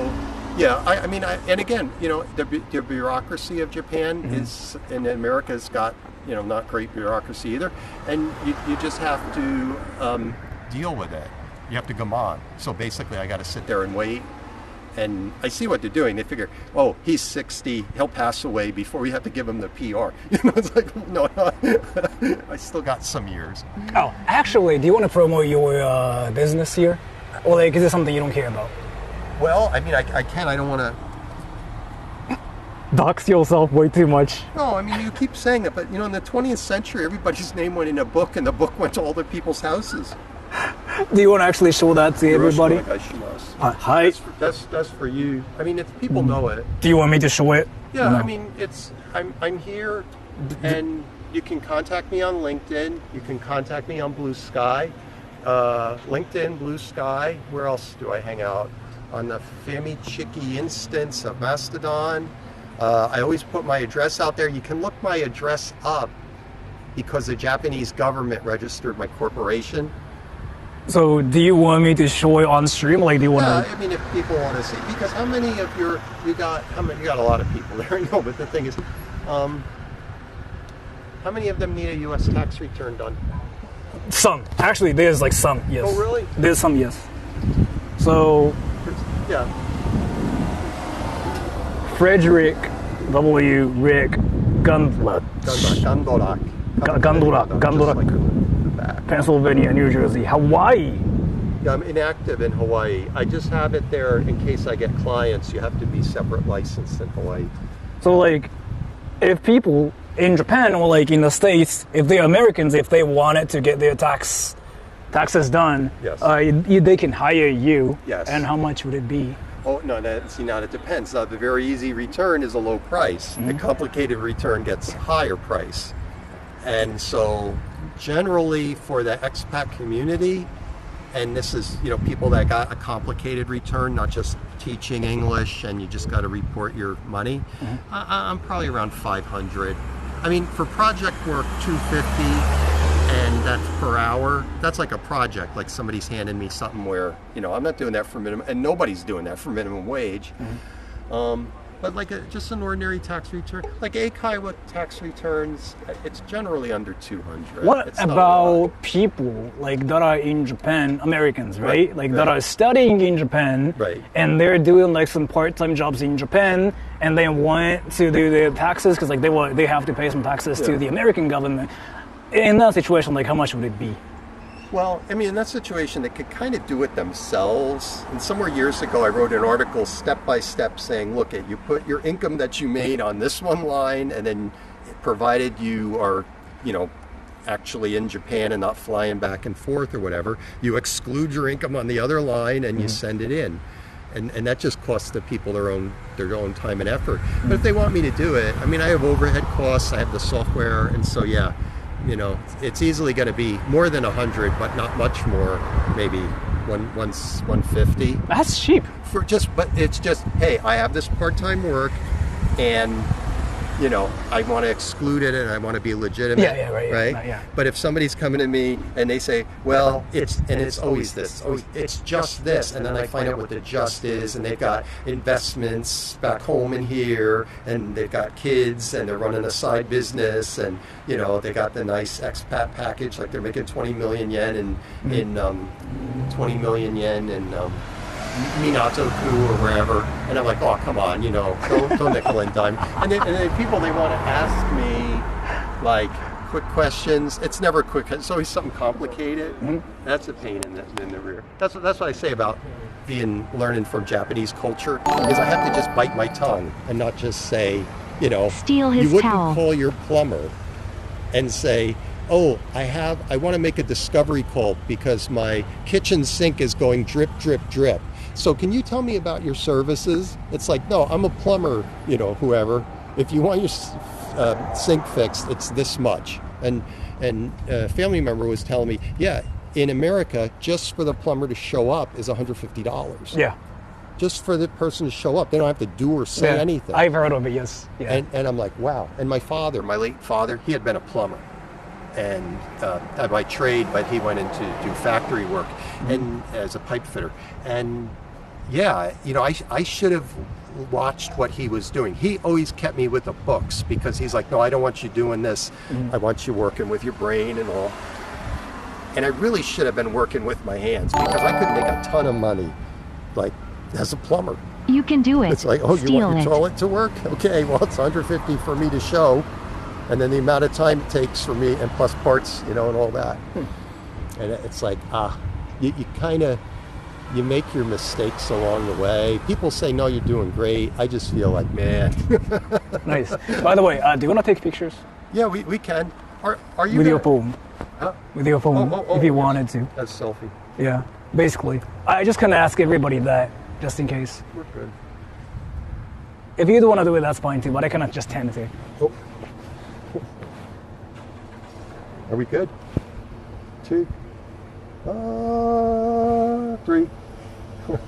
I mean, and again, the bureaucracy of Japan is, and America's got, not great bureaucracy either. And you just have to deal with it. You have to gammon. So basically, I got to sit there and wait. And I see what they're doing. They figure, oh, he's 60, he'll pass away before we have to give him the PR. It's like, no, I still got some years. Oh, actually, do you want to promote your business here? Or like, is it something you don't care about? Well, I mean, I can. I don't want to. Dox yourself way too much. No, I mean, you keep saying that, but in the 20th century, everybody's name went in a book, and the book went to all the people's houses. Do you want to actually show that to everybody? Hi. That's for you. I mean, people know it. Do you want me to show it? Yeah, No. I mean, I'm here, and you can contact me on LinkedIn. You can contact me on Blue Sky. LinkedIn, Blue Sky. Where else do I hang out? On the Famichiki instance of Mastodon. I always put my address out there. You can look my address up because the Japanese government registered my corporation. So, do you want me to show it on stream? Like, do you want to? I mean, if people want to see, because how many of you got a lot of people there. No, but the thing is, how many of them need a U.S. tax return done? Some. Actually, there's like some. Yes. Oh, really? There's some. Yes. So, Yeah. Frederick W. Rick Gundorak. Gundorak. Pennsylvania, New Jersey, Hawaii. Yeah, I'm inactive in Hawaii. I just have it there in case I get clients. You have to be separate licensed in Hawaii. So, like, if people in Japan or like in the States, if they're Americans, if they wanted to get their taxes done, Yes. They can hire you. Yes. And how much would it be? Oh, no, now it depends. Now, the very easy return is a low price. The complicated return gets higher price. And so, generally, for the expat community, and this is, people that got a complicated return, not just teaching English and you just got to report your money, I'm probably around 500. I mean, for project work, 250, and that's per hour. That's like a project, like somebody's handing me something where, I'm not doing that for minimum, and nobody's doing that for minimum wage. But like just an ordinary tax return, like Eikaiwa tax returns, it's generally under 200. What It's not a about lot. people like that are in Japan, Americans, right? Right, Like right. that are studying in Japan, Right. and they're doing like some part-time jobs in Japan, and they want to do their taxes because like they have to pay some taxes to Yeah. the American government. In that situation, like how much would it be? Well, I mean, in that situation, they could kind of do it themselves. And somewhere years ago, I wrote an article step by step saying, look, you put your income that you made on this one line, and then provided you are, actually in Japan and not flying back and forth or whatever, you exclude your income on the other line and you send it in. And that just costs the people their own time and effort. But if they want me to do it, I mean, I have overhead costs, I have the software, and so yeah. It's easily going to be more than 100, but not much more. Maybe 150. That's cheap. But it's just, hey, I have this part-time work, and I want to exclude it, and I want to be legitimate. Yeah, right. Yeah. But if somebody's coming to me and they say, well, it's always this, it's just this, and then I find out what the just is, and they've got investments back home and here, and they've got kids, and they're running a side business, and they got the nice expat package, like they're making 20 million yen in 20 million yen in Minato-ku or wherever, and I'm like, oh, come on, don't nickel and dime. And then people, they want to ask me like quick questions. It's never quick. It's always something complicated. That's a pain in the rear. That's what I say about learning from Japanese culture, is I have to just bite my tongue and not just say, Steal his you wouldn't towel. call your plumber and say, oh, I want to make a discovery call because my kitchen sink is going drip, drip, drip. So can you tell me about your services? It's like, no, I'm a plumber, whoever. If you want your sink fixed, it's this much. And a family member was telling me, yeah, in America, just for the plumber to show up is $150. Yeah. Just for the person to show up. They don't have to do or say anything. I've heard of it, yes. Yeah. And I'm like, wow. And my late father, he had been a plumber. And by trade, but he went into do factory work and as a pipe fitter. And yeah, I should have watched what he was doing. He always kept me with the books because he's like, no, I don't want you doing this. I want you working with your brain and all. And I really should have been working with my hands because I could make a ton of money, like as a plumber. You can do it. It's like, oh, you Steal want your it. toilet to work? Okay, well, it's $150 for me to show, and then the amount of time it takes for me, and plus parts, and all that. And it's like, you kind of, you make your mistakes along the way. People say, no, you're doing great. I just feel like, man. Nice. By the way, do you want to take pictures? Yeah, we can. Are you With your gonna- phone. Huh? With your phone, if you yes. wanted to. That's selfie. Yeah, basically. I just kind of ask everybody that, just in case. We're good. If you don't want to do it, that's fine too, but I cannot just tend to. Oh. Are we good? 2, 3.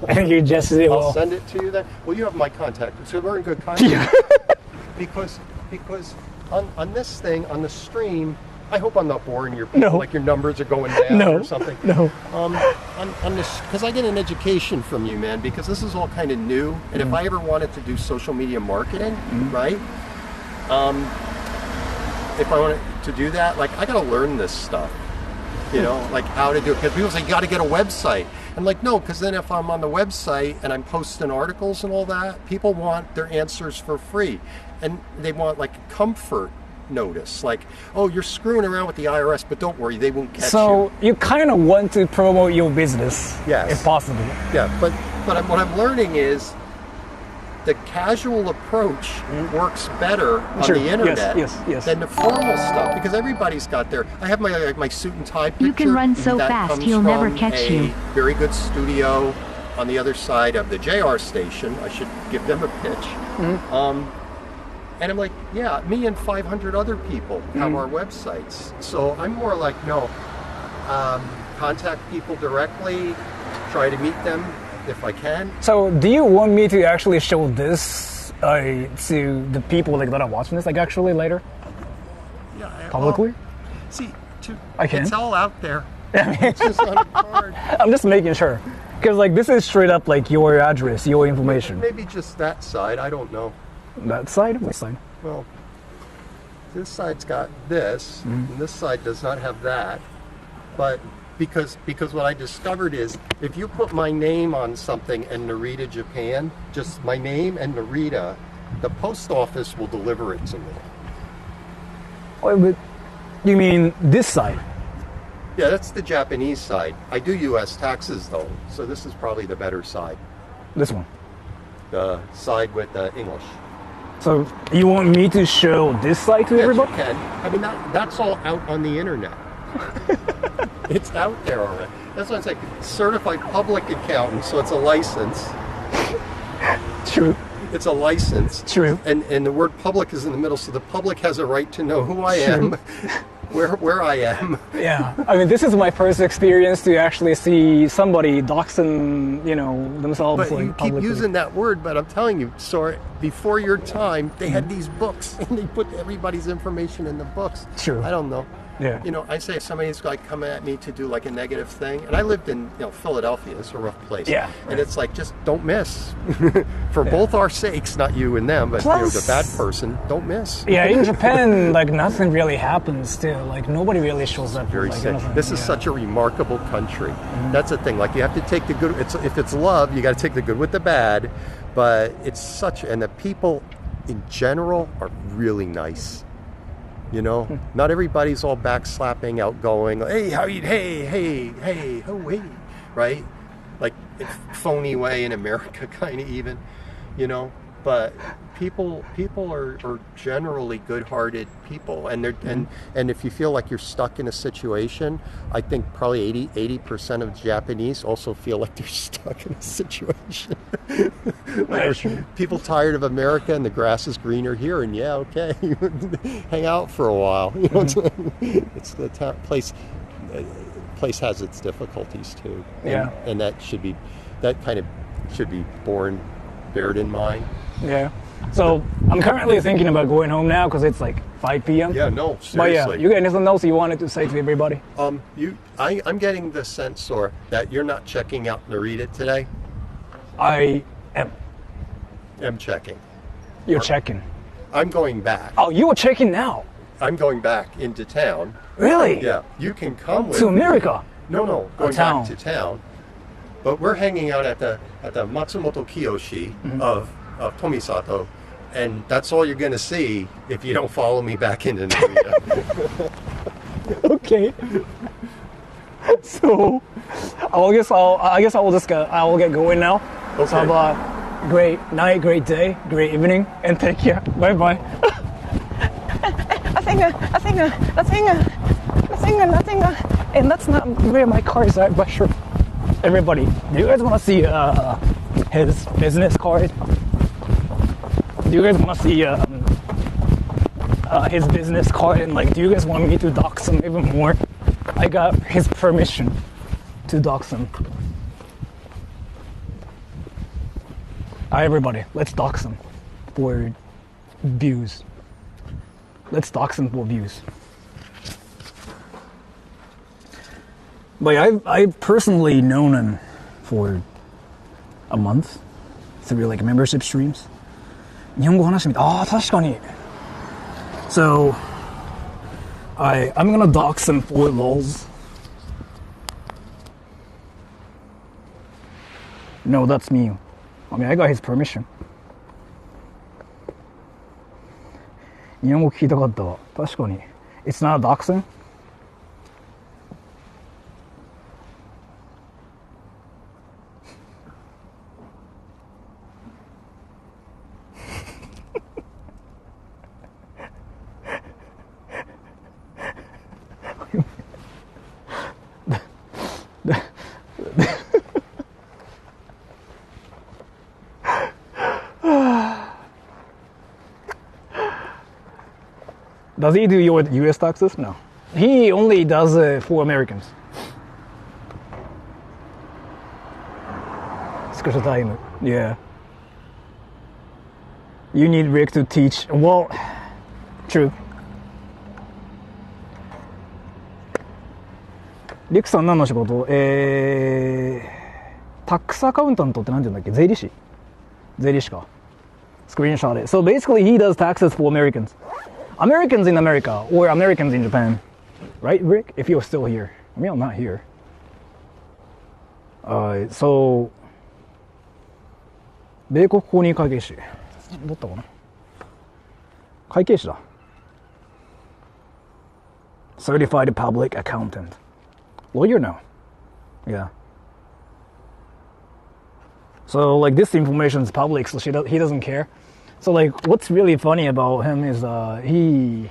I think you just did I'll well. send it to you then. Well, you have my contact, so we're in good contact. Yeah. because on this thing, on the stream, I hope I'm not boring your people, No. like your numbers are going down No. or something. No. On this, because I get an education from you, man, because this is all kind of new, and if I ever wanted to do social media marketing, right? If I wanted to do that, like, I got to learn this stuff, like how to do it. Because people say, you got to get a website. I'm like, no, because then if I'm on the website and I'm posting articles and all that, people want their answers for free. And they want, like, comfort notice. Like, oh, you're screwing around with the IRS, but don't worry, they won't catch you. So you kind of want to promote your business, Yes. if possible. Yeah, but what I'm learning is the casual approach works better on Sure. the internet Yes. than the formal stuff, because everybody's got their. I have my suit and tie picture. You can run so that fast, comes he'll never from catch a you. very good studio on the other side of the JR station. I should give them a pitch. And I'm like, yeah, me and 500 other people have our websites. So I'm more like, no, contact people directly, try to meet them if I can. So do you want me to actually show this to the people that are watching this, like, actually later? Yeah, Publicly? well, see, I can. it's all out there. It's just on a card. I'm just making sure. Because, like, this is straight up, like, your address, your information. Maybe just that side, I don't know. That side? What side? Well, this side's got this, and this side does not have that. But because what I discovered is, if you put my name on something and Narita, Japan, just my name and Narita, the post office will deliver it to me. Oh, but you mean this side? Yeah, that's the Japanese side. I do U.S. taxes, though, so this is probably the better side. This one. The side with English. So you want me to show this side to Yes, everybody? you can. I mean, that's all out on the internet. It's out there already. That's what I'm saying. Certified public accountant, so it's a license. True. It's a license. True. And the word public is in the middle, so the public has a right to know who I am, where I am. Yeah. I mean, this is my first experience to actually see somebody doxing, themselves. But like, you keep publicly. using that word, but I'm telling you, Sora, before your time, they had these books, and they put everybody's information in the books. True. I don't know. Yeah. I say if somebody's like coming at me to do like a negative thing, and I lived in Philadelphia. It's a rough place. Yeah. And it's like, just don't miss. For both our sakes, not you and them, but Plus- the bad person, don't miss. Yeah, in Japan, like, nothing really happens still. Like, nobody really shows up. Very like, sick. anything. This is Yeah. such a remarkable country. That's the thing. Like, you have to take the good. If it's love, you got to take the good with the bad. But it's and the people in general are really nice. Not everybody's all backslapping, outgoing. Hey, how you? Hey, oh hey, right? Like phony way in America, kind of even, But people are generally good-hearted people, and they're and if you feel like you're stuck in a situation, I think probably 80% of Japanese also feel like they're stuck in a situation. People tired of America and the grass is greener here, and yeah, okay, hang out for a while. It's the place has its difficulties too, and that kind of should be bared in mind. Yeah. So I'm currently thinking about going home now because it's like 5 p.m. Yeah, no, seriously. But yeah, you got anything else you wanted to say to everybody? I'm getting the sense, Sora, that you're not checking out Narita today. I am. I'm checking. You're checking. I'm going back. Oh, you were checking now? I'm going back into town. Really? Yeah, you can come with To me. America? No, going town. back to town. But we're hanging out at the Matsumoto Kiyoshi of Tomisato, and that's all you're gonna see if you don't follow me back into Narita. Okay. So, I guess I'll get going now. Okay. So have a great night, great day, great evening, and take care. Bye bye. And that's not where my car is at, but sure. Everybody, do you guys want to see his business card? Do you guys want to see his business card, and like, do you guys want me to dox him even more? I got his permission to dox him. Alright, everybody, let's dox him for views. Let's dox him for views. But I've personally known him for a month through like membership streams. 日本語話してみた。ああ、確かに。So, I'm gonna dox him for lols. No, that's me. I mean, I got his permission. 日本語聞きたかったわ。確かに。It's not doxing? Does he do your US taxes? No. He only does it for Americans. Special time. Yeah. You need Rick to teach. Well, true. リクさん何の仕事？タックスアカウンタントって何て言うんだっけ？税理士？税理士か。Screenshot it. So basically he does taxes for Americans. Americans in America or Americans in Japan. Right, Rick? If you're still here. I mean, I'm not here. So 米国公認会計士。どったかな？会計士だ。Certified public accountant. Lawyer now. Yeah. So like this information is public, so he doesn't care. So like what's really funny about him is he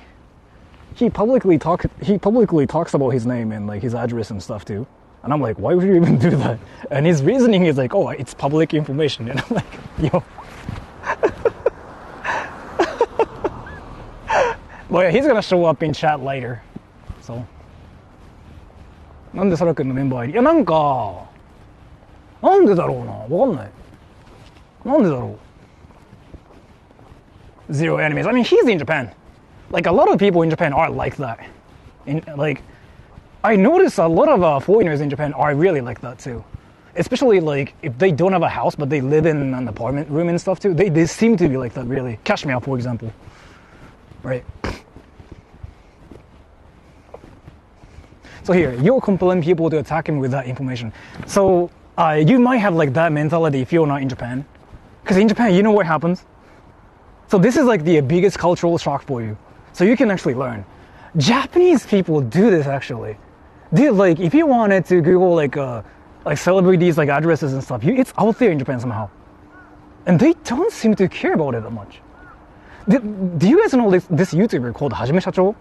publicly talks about his name and like his address and stuff too. And I'm like, why would you even do that? And his reasoning is like, oh, it's public information. And I'm like, yo. But yeah, he's gonna show up in chat later. So. なんでサラ君のメンバー入り？いやなんかなんでだろうな、わかんない。なんでだろう。Zero enemies. I mean, he's in Japan. Like a lot of people in Japan are like that. Like, I notice a lot of foreigners in Japan are really like that too. Especially like if they don't have a house but they live in an apartment room and stuff too. They seem to be like that really. Kashmir, for example. Right. So here, you're compelling people to attack him with that information. So you might have like that mentality if you're not in Japan. Because in Japan, you know what happens? So this is like the biggest cultural shock for you. So you can actually learn. Japanese people do this actually. They like, if you wanted to Google like celebrities, like addresses and stuff, it's out there in Japan somehow. And they don't seem to care about it that much. Do you guys know this YouTuber called Hajime Shacho?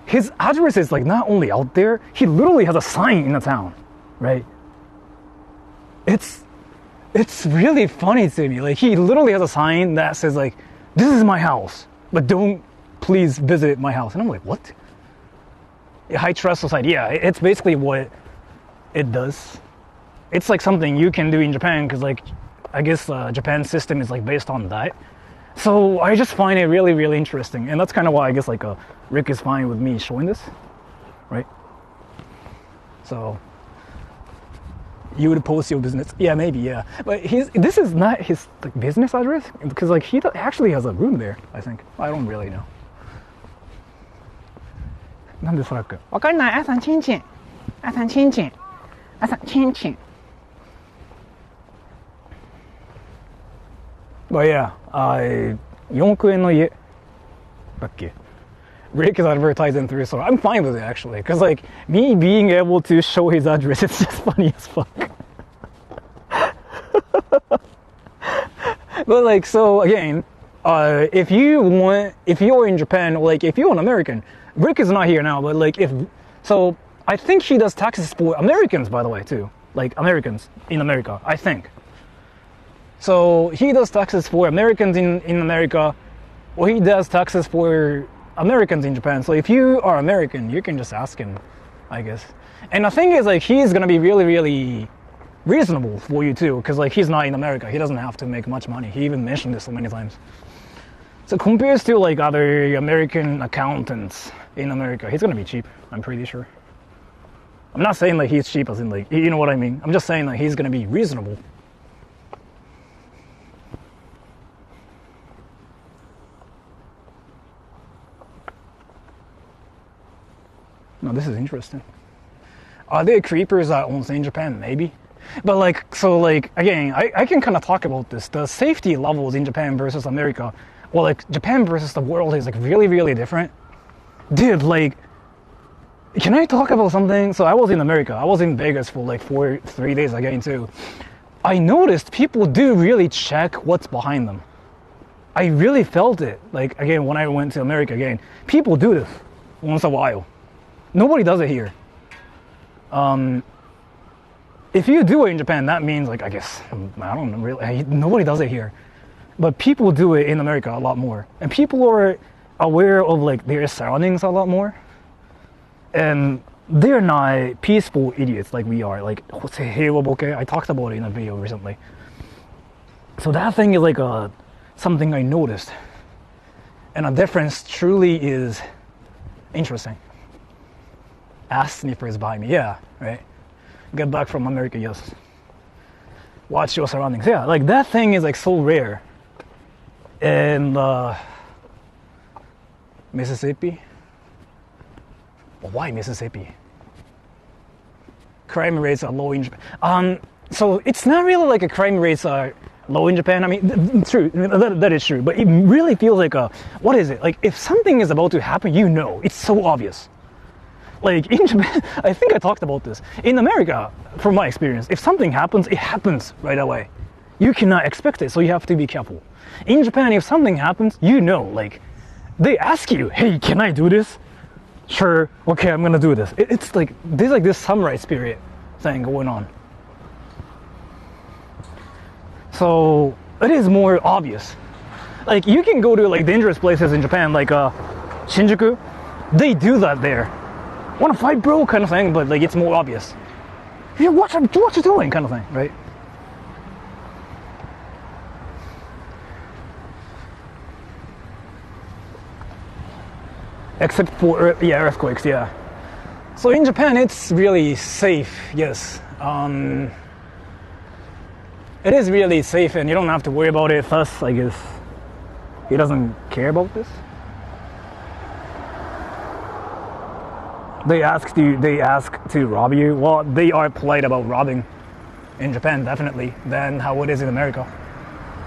His address is like not only out there, he literally has a sign in the town, right? It's really funny to me. Like he literally has a sign that says like, this is my house, but don't please visit my house. And I'm like, what? High trust society. Yeah, it's basically what it does. It's like something you can do in Japan because like, I guess Japan's system is like based on that. So I just find it really, really interesting. And that's kind of why I guess like Rick is fine with me showing this, right? So you would post your business. Yeah, maybe, yeah. But this is not his like business address because like he actually has a room there, I think. I don't really know. なんでそらくわかんない。朝ちんちん。朝ちんちん。朝ちんちん。But yeah, 4億円の家だっけ? Rick is advertising through Sora. I'm fine with it actually, because like me being able to show his address, it's just funny as fuck. But like, so again, if you're in Japan, like if you're an American, Rick is not here now, but like so I think he does taxes for Americans, by the way, too. Like Americans in America, I think. So he does taxes for Americans in America, or he does taxes for Americans in Japan. So if you are American, you can just ask him, I guess. And the thing is, like, he's gonna be really, really reasonable for you too, because like he's not in America. He doesn't have to make much money. He even mentioned this so many times. So compared to like other American accountants in America, he's gonna be cheap, I'm pretty sure. I'm not saying like he's cheap as in like, you know what I mean? I'm just saying like he's gonna be reasonable. No, this is interesting. Are there creepers at onsen in Japan? Maybe. But like, so like, again, I can kind of talk about this. The safety levels in Japan versus America, well, like Japan versus the world is like really, really different. Dude, like, can I talk about something? So I was in America. I was in Vegas for like 3 days again too. I noticed people do really check what's behind them. I really felt it. Like, again, when I went to America again, people do this once in a while. Nobody does it here. If you do it in Japan, that means like, I guess, I don't know, really, nobody does it here. But people do it in America a lot more. And people are aware of like their surroundings a lot more. And they're not peaceful idiots like we are. Like, I talked about it in a video recently. So that thing is like something I noticed. And a difference truly is interesting. Ass sniffers behind me, yeah, right? Get back from America, yes. Watch your surroundings, yeah. Like that thing is like so rare. And Mississippi? Why Mississippi? Crime rates are low in Japan. So it's not really like a crime rates are low in Japan. I mean, true, that is true. But it really feels like what is it? Like if something is about to happen, you know, it's so obvious. Like in Japan, I think I talked about this. In America, from my experience, if something happens, it happens right away. You cannot expect it, so you have to be careful. In Japan, if something happens, you know, like, they ask you, hey, can I do this? Sure, okay, I'm gonna do this. It's like, there's like this samurai spirit thing going on. So, it is more obvious. Like, you can go to like dangerous places in Japan, like Shinjuku. They do that there. Wanna fight, bro? Kind of thing, but like it's more obvious. Yeah, what you doing? Kind of thing, right? Except for earthquakes, yeah. So in Japan, it's really safe. Yes, it is really safe, and you don't have to worry about it. Thus, I guess he doesn't care about this. They ask to rob you. Well, they are polite about robbing in Japan, definitely, than how it is in America.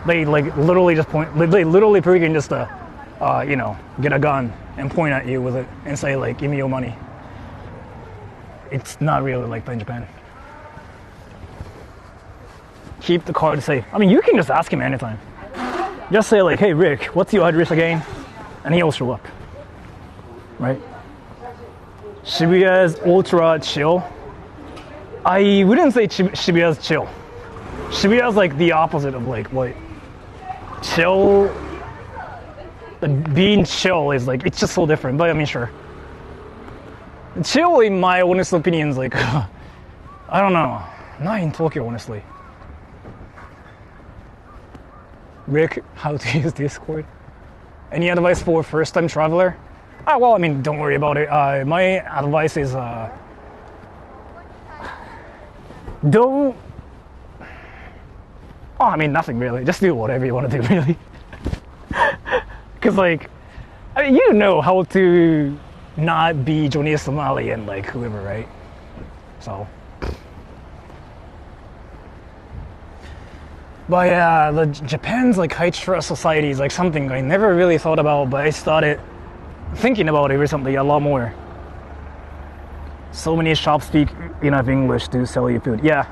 They like literally just point. They literally freaking just get a gun and point at you with it and say like, "Give me your money." It's not really like that in Japan. Keep the card safe. I mean, you can just ask him anytime. Just say like, "Hey Rick, what's your address again?" and he'll show up. Right? Shibuya's ultra chill. I wouldn't say Shibuya's chill. Shibuya's like the opposite of like what chill. Being chill is like, it's just so different, but I mean, sure. Chill, in my honest opinion, is like, I don't know. Not in Tokyo, honestly. Rick, how to use Discord? Any advice for first-time traveler? Well, I mean, don't worry about it. My advice is, don't... Oh, I mean, nothing really. Just do whatever you want to do, really. Because, like, I mean, you know how to not be Johnny Somali and, like, whoever, right? So. But yeah, Japan's like high trust society is like something I never really thought about, but I started thinking about it recently a lot more. So many shops speak enough English to sell you food. Yeah,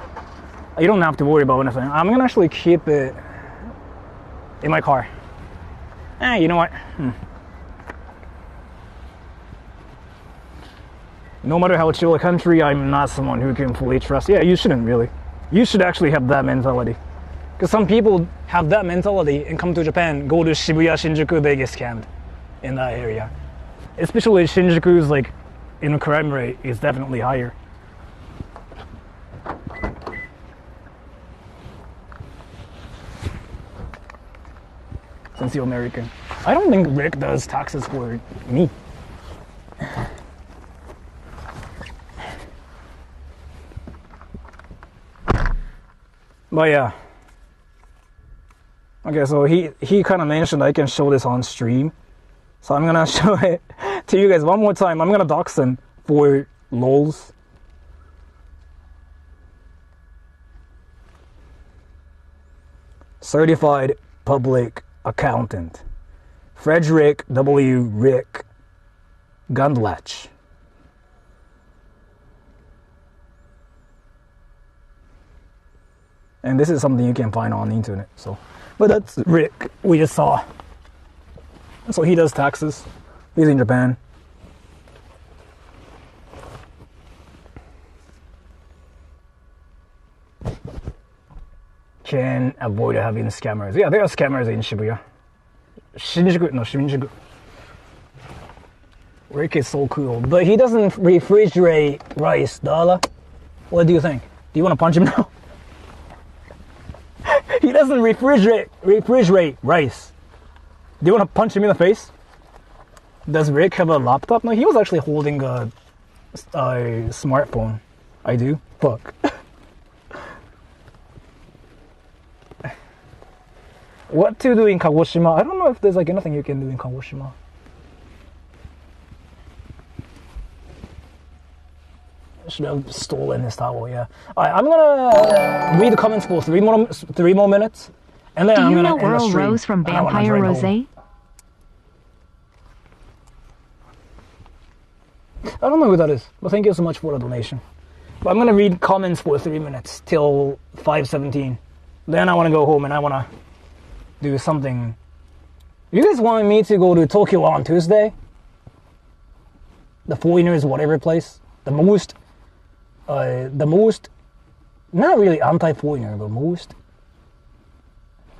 you don't have to worry about anything. I'm gonna actually keep it in my car. You know what? No matter how chill a country, I'm not someone who can fully trust. Yeah, you shouldn't really. You should actually have that mentality. Because some people have that mentality and come to Japan, go to Shibuya, Shinjuku, they get scammed in that area. Especially Shinjuku's like, crime rate is definitely higher. Since you're American. I don't think Rick does taxes for me. But yeah. Okay, so he kind of mentioned I can show this on stream. So I'm gonna show it to you guys one more time. I'm gonna dox him for lols. Certified public accountant. Frederick W. Rick Gundlach. And this is something you can find on the internet. So, but that's Rick we just saw. So he does taxes. He's in Japan. Can avoid having scammers. Yeah, there are scammers in Shibuya. Shinjuku. Rick is so cool, but he doesn't refrigerate rice, Dala. What do you think? Do you want to punch him now? He doesn't refrigerate rice. Do you want to punch him in the face? Does Rick have a laptop? No, he was actually holding a smartphone. I do? Fuck. What to do in Kagoshima? I don't know if there's like anything you can do in Kagoshima. Should have stolen his towel, yeah. Alright, I'm gonna read the comments for three more minutes. And then Do I'm you gonna know end the Earl stream. Rose from And I wanna Vampire drive Rose? home. I don't know who that is, but thank you so much for the donation. But I'm gonna read comments for 3 minutes till 5:17. Then I wanna go home and I wanna do something. You guys want me to go to Tokyo on Tuesday? The foreigners whatever place. The most, not really anti-foreigner, but most,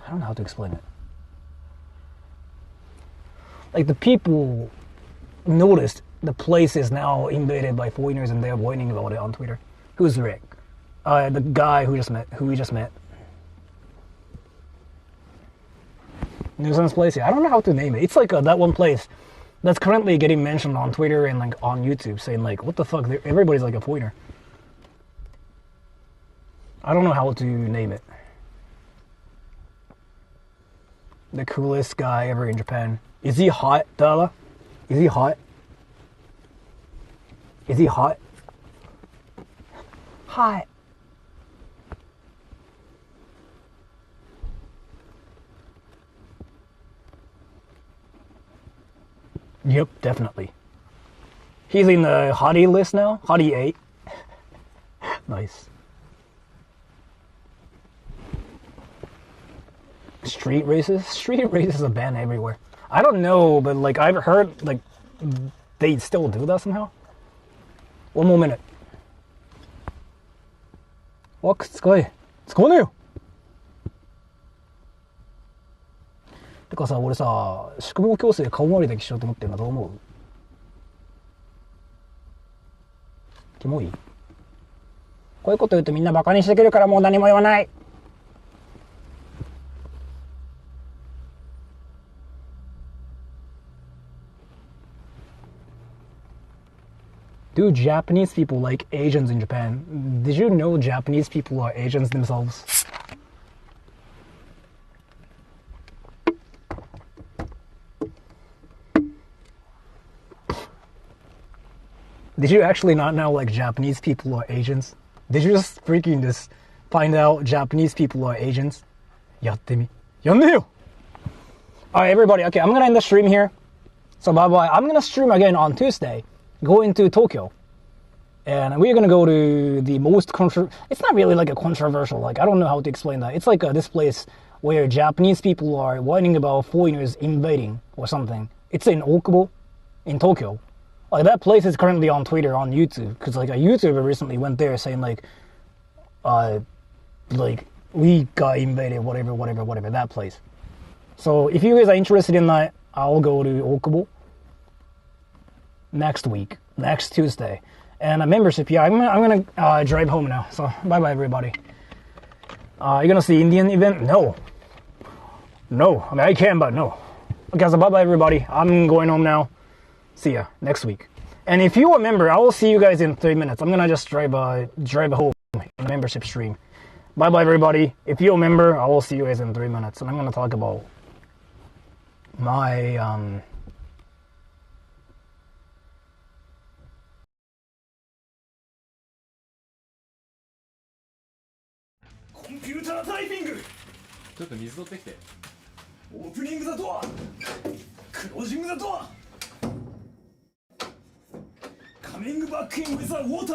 I don't know how to explain it. Like the people noticed the place is now invaded by foreigners and they're whining about it on Twitter. Who's Rick? The guy who we just met. Nuisance place? Yeah, I don't know how to name it. It's like that one place that's currently getting mentioned on Twitter and like on YouTube, saying like, "What the fuck? Everybody's like a foreigner." I don't know how to name it. The coolest guy ever in Japan. Is he hot, Dala? Is he hot? Is he hot? Hot. Yep, definitely. He's in the hottie list now. Hottie 8. Nice. Street races? Street races are banned everywhere. I don't know, but like I've heard like they still do that somehow. One more minute. わっ、使えねえよ。てかさ、俺さ、宿毛矯正顔周りだけしようと思ってるのどう思う？キモい？こういうこと言うとみんなバカにしてくるからもう何も言わない。Do Japanese people like Asians in Japan? Did you know Japanese people are Asians themselves? Did you actually not know like Japanese people are Asians? Did you just freaking just find out Japanese people are Asians? やってみ。やんねえよ! Alright, everybody, okay, I'm gonna end the stream here. So bye bye. I'm gonna stream again on Tuesday, going to Tokyo. And we're gonna go to the most it's not really like a controversial, like, I don't know how to explain that. It's like this place where Japanese people are whining about foreigners invading or something. It's in Okubo, in Tokyo. Like, that place is currently on Twitter, on YouTube, because like a YouTuber recently went there saying like we got invaded, whatever, that place. So if you guys are interested in that, I'll go to Okubo next week, next Tuesday. And a membership, yeah, I'm gonna drive home now. So bye bye everybody. You gonna see Indian event? No. I mean, I can, but no. Okay, so bye bye everybody. I'm going home now. See ya next week. And if you are a member, I will see you guys in 3 minutes. I'm gonna just drive home in the membership stream. Bye bye everybody. If you're a member, I will see you guys in 3 minutes. And I'm gonna talk about my computer typing. ちょっと水取ってきて。オープニングザドア、クロージングザドア、カミングバックインウィザーウォーター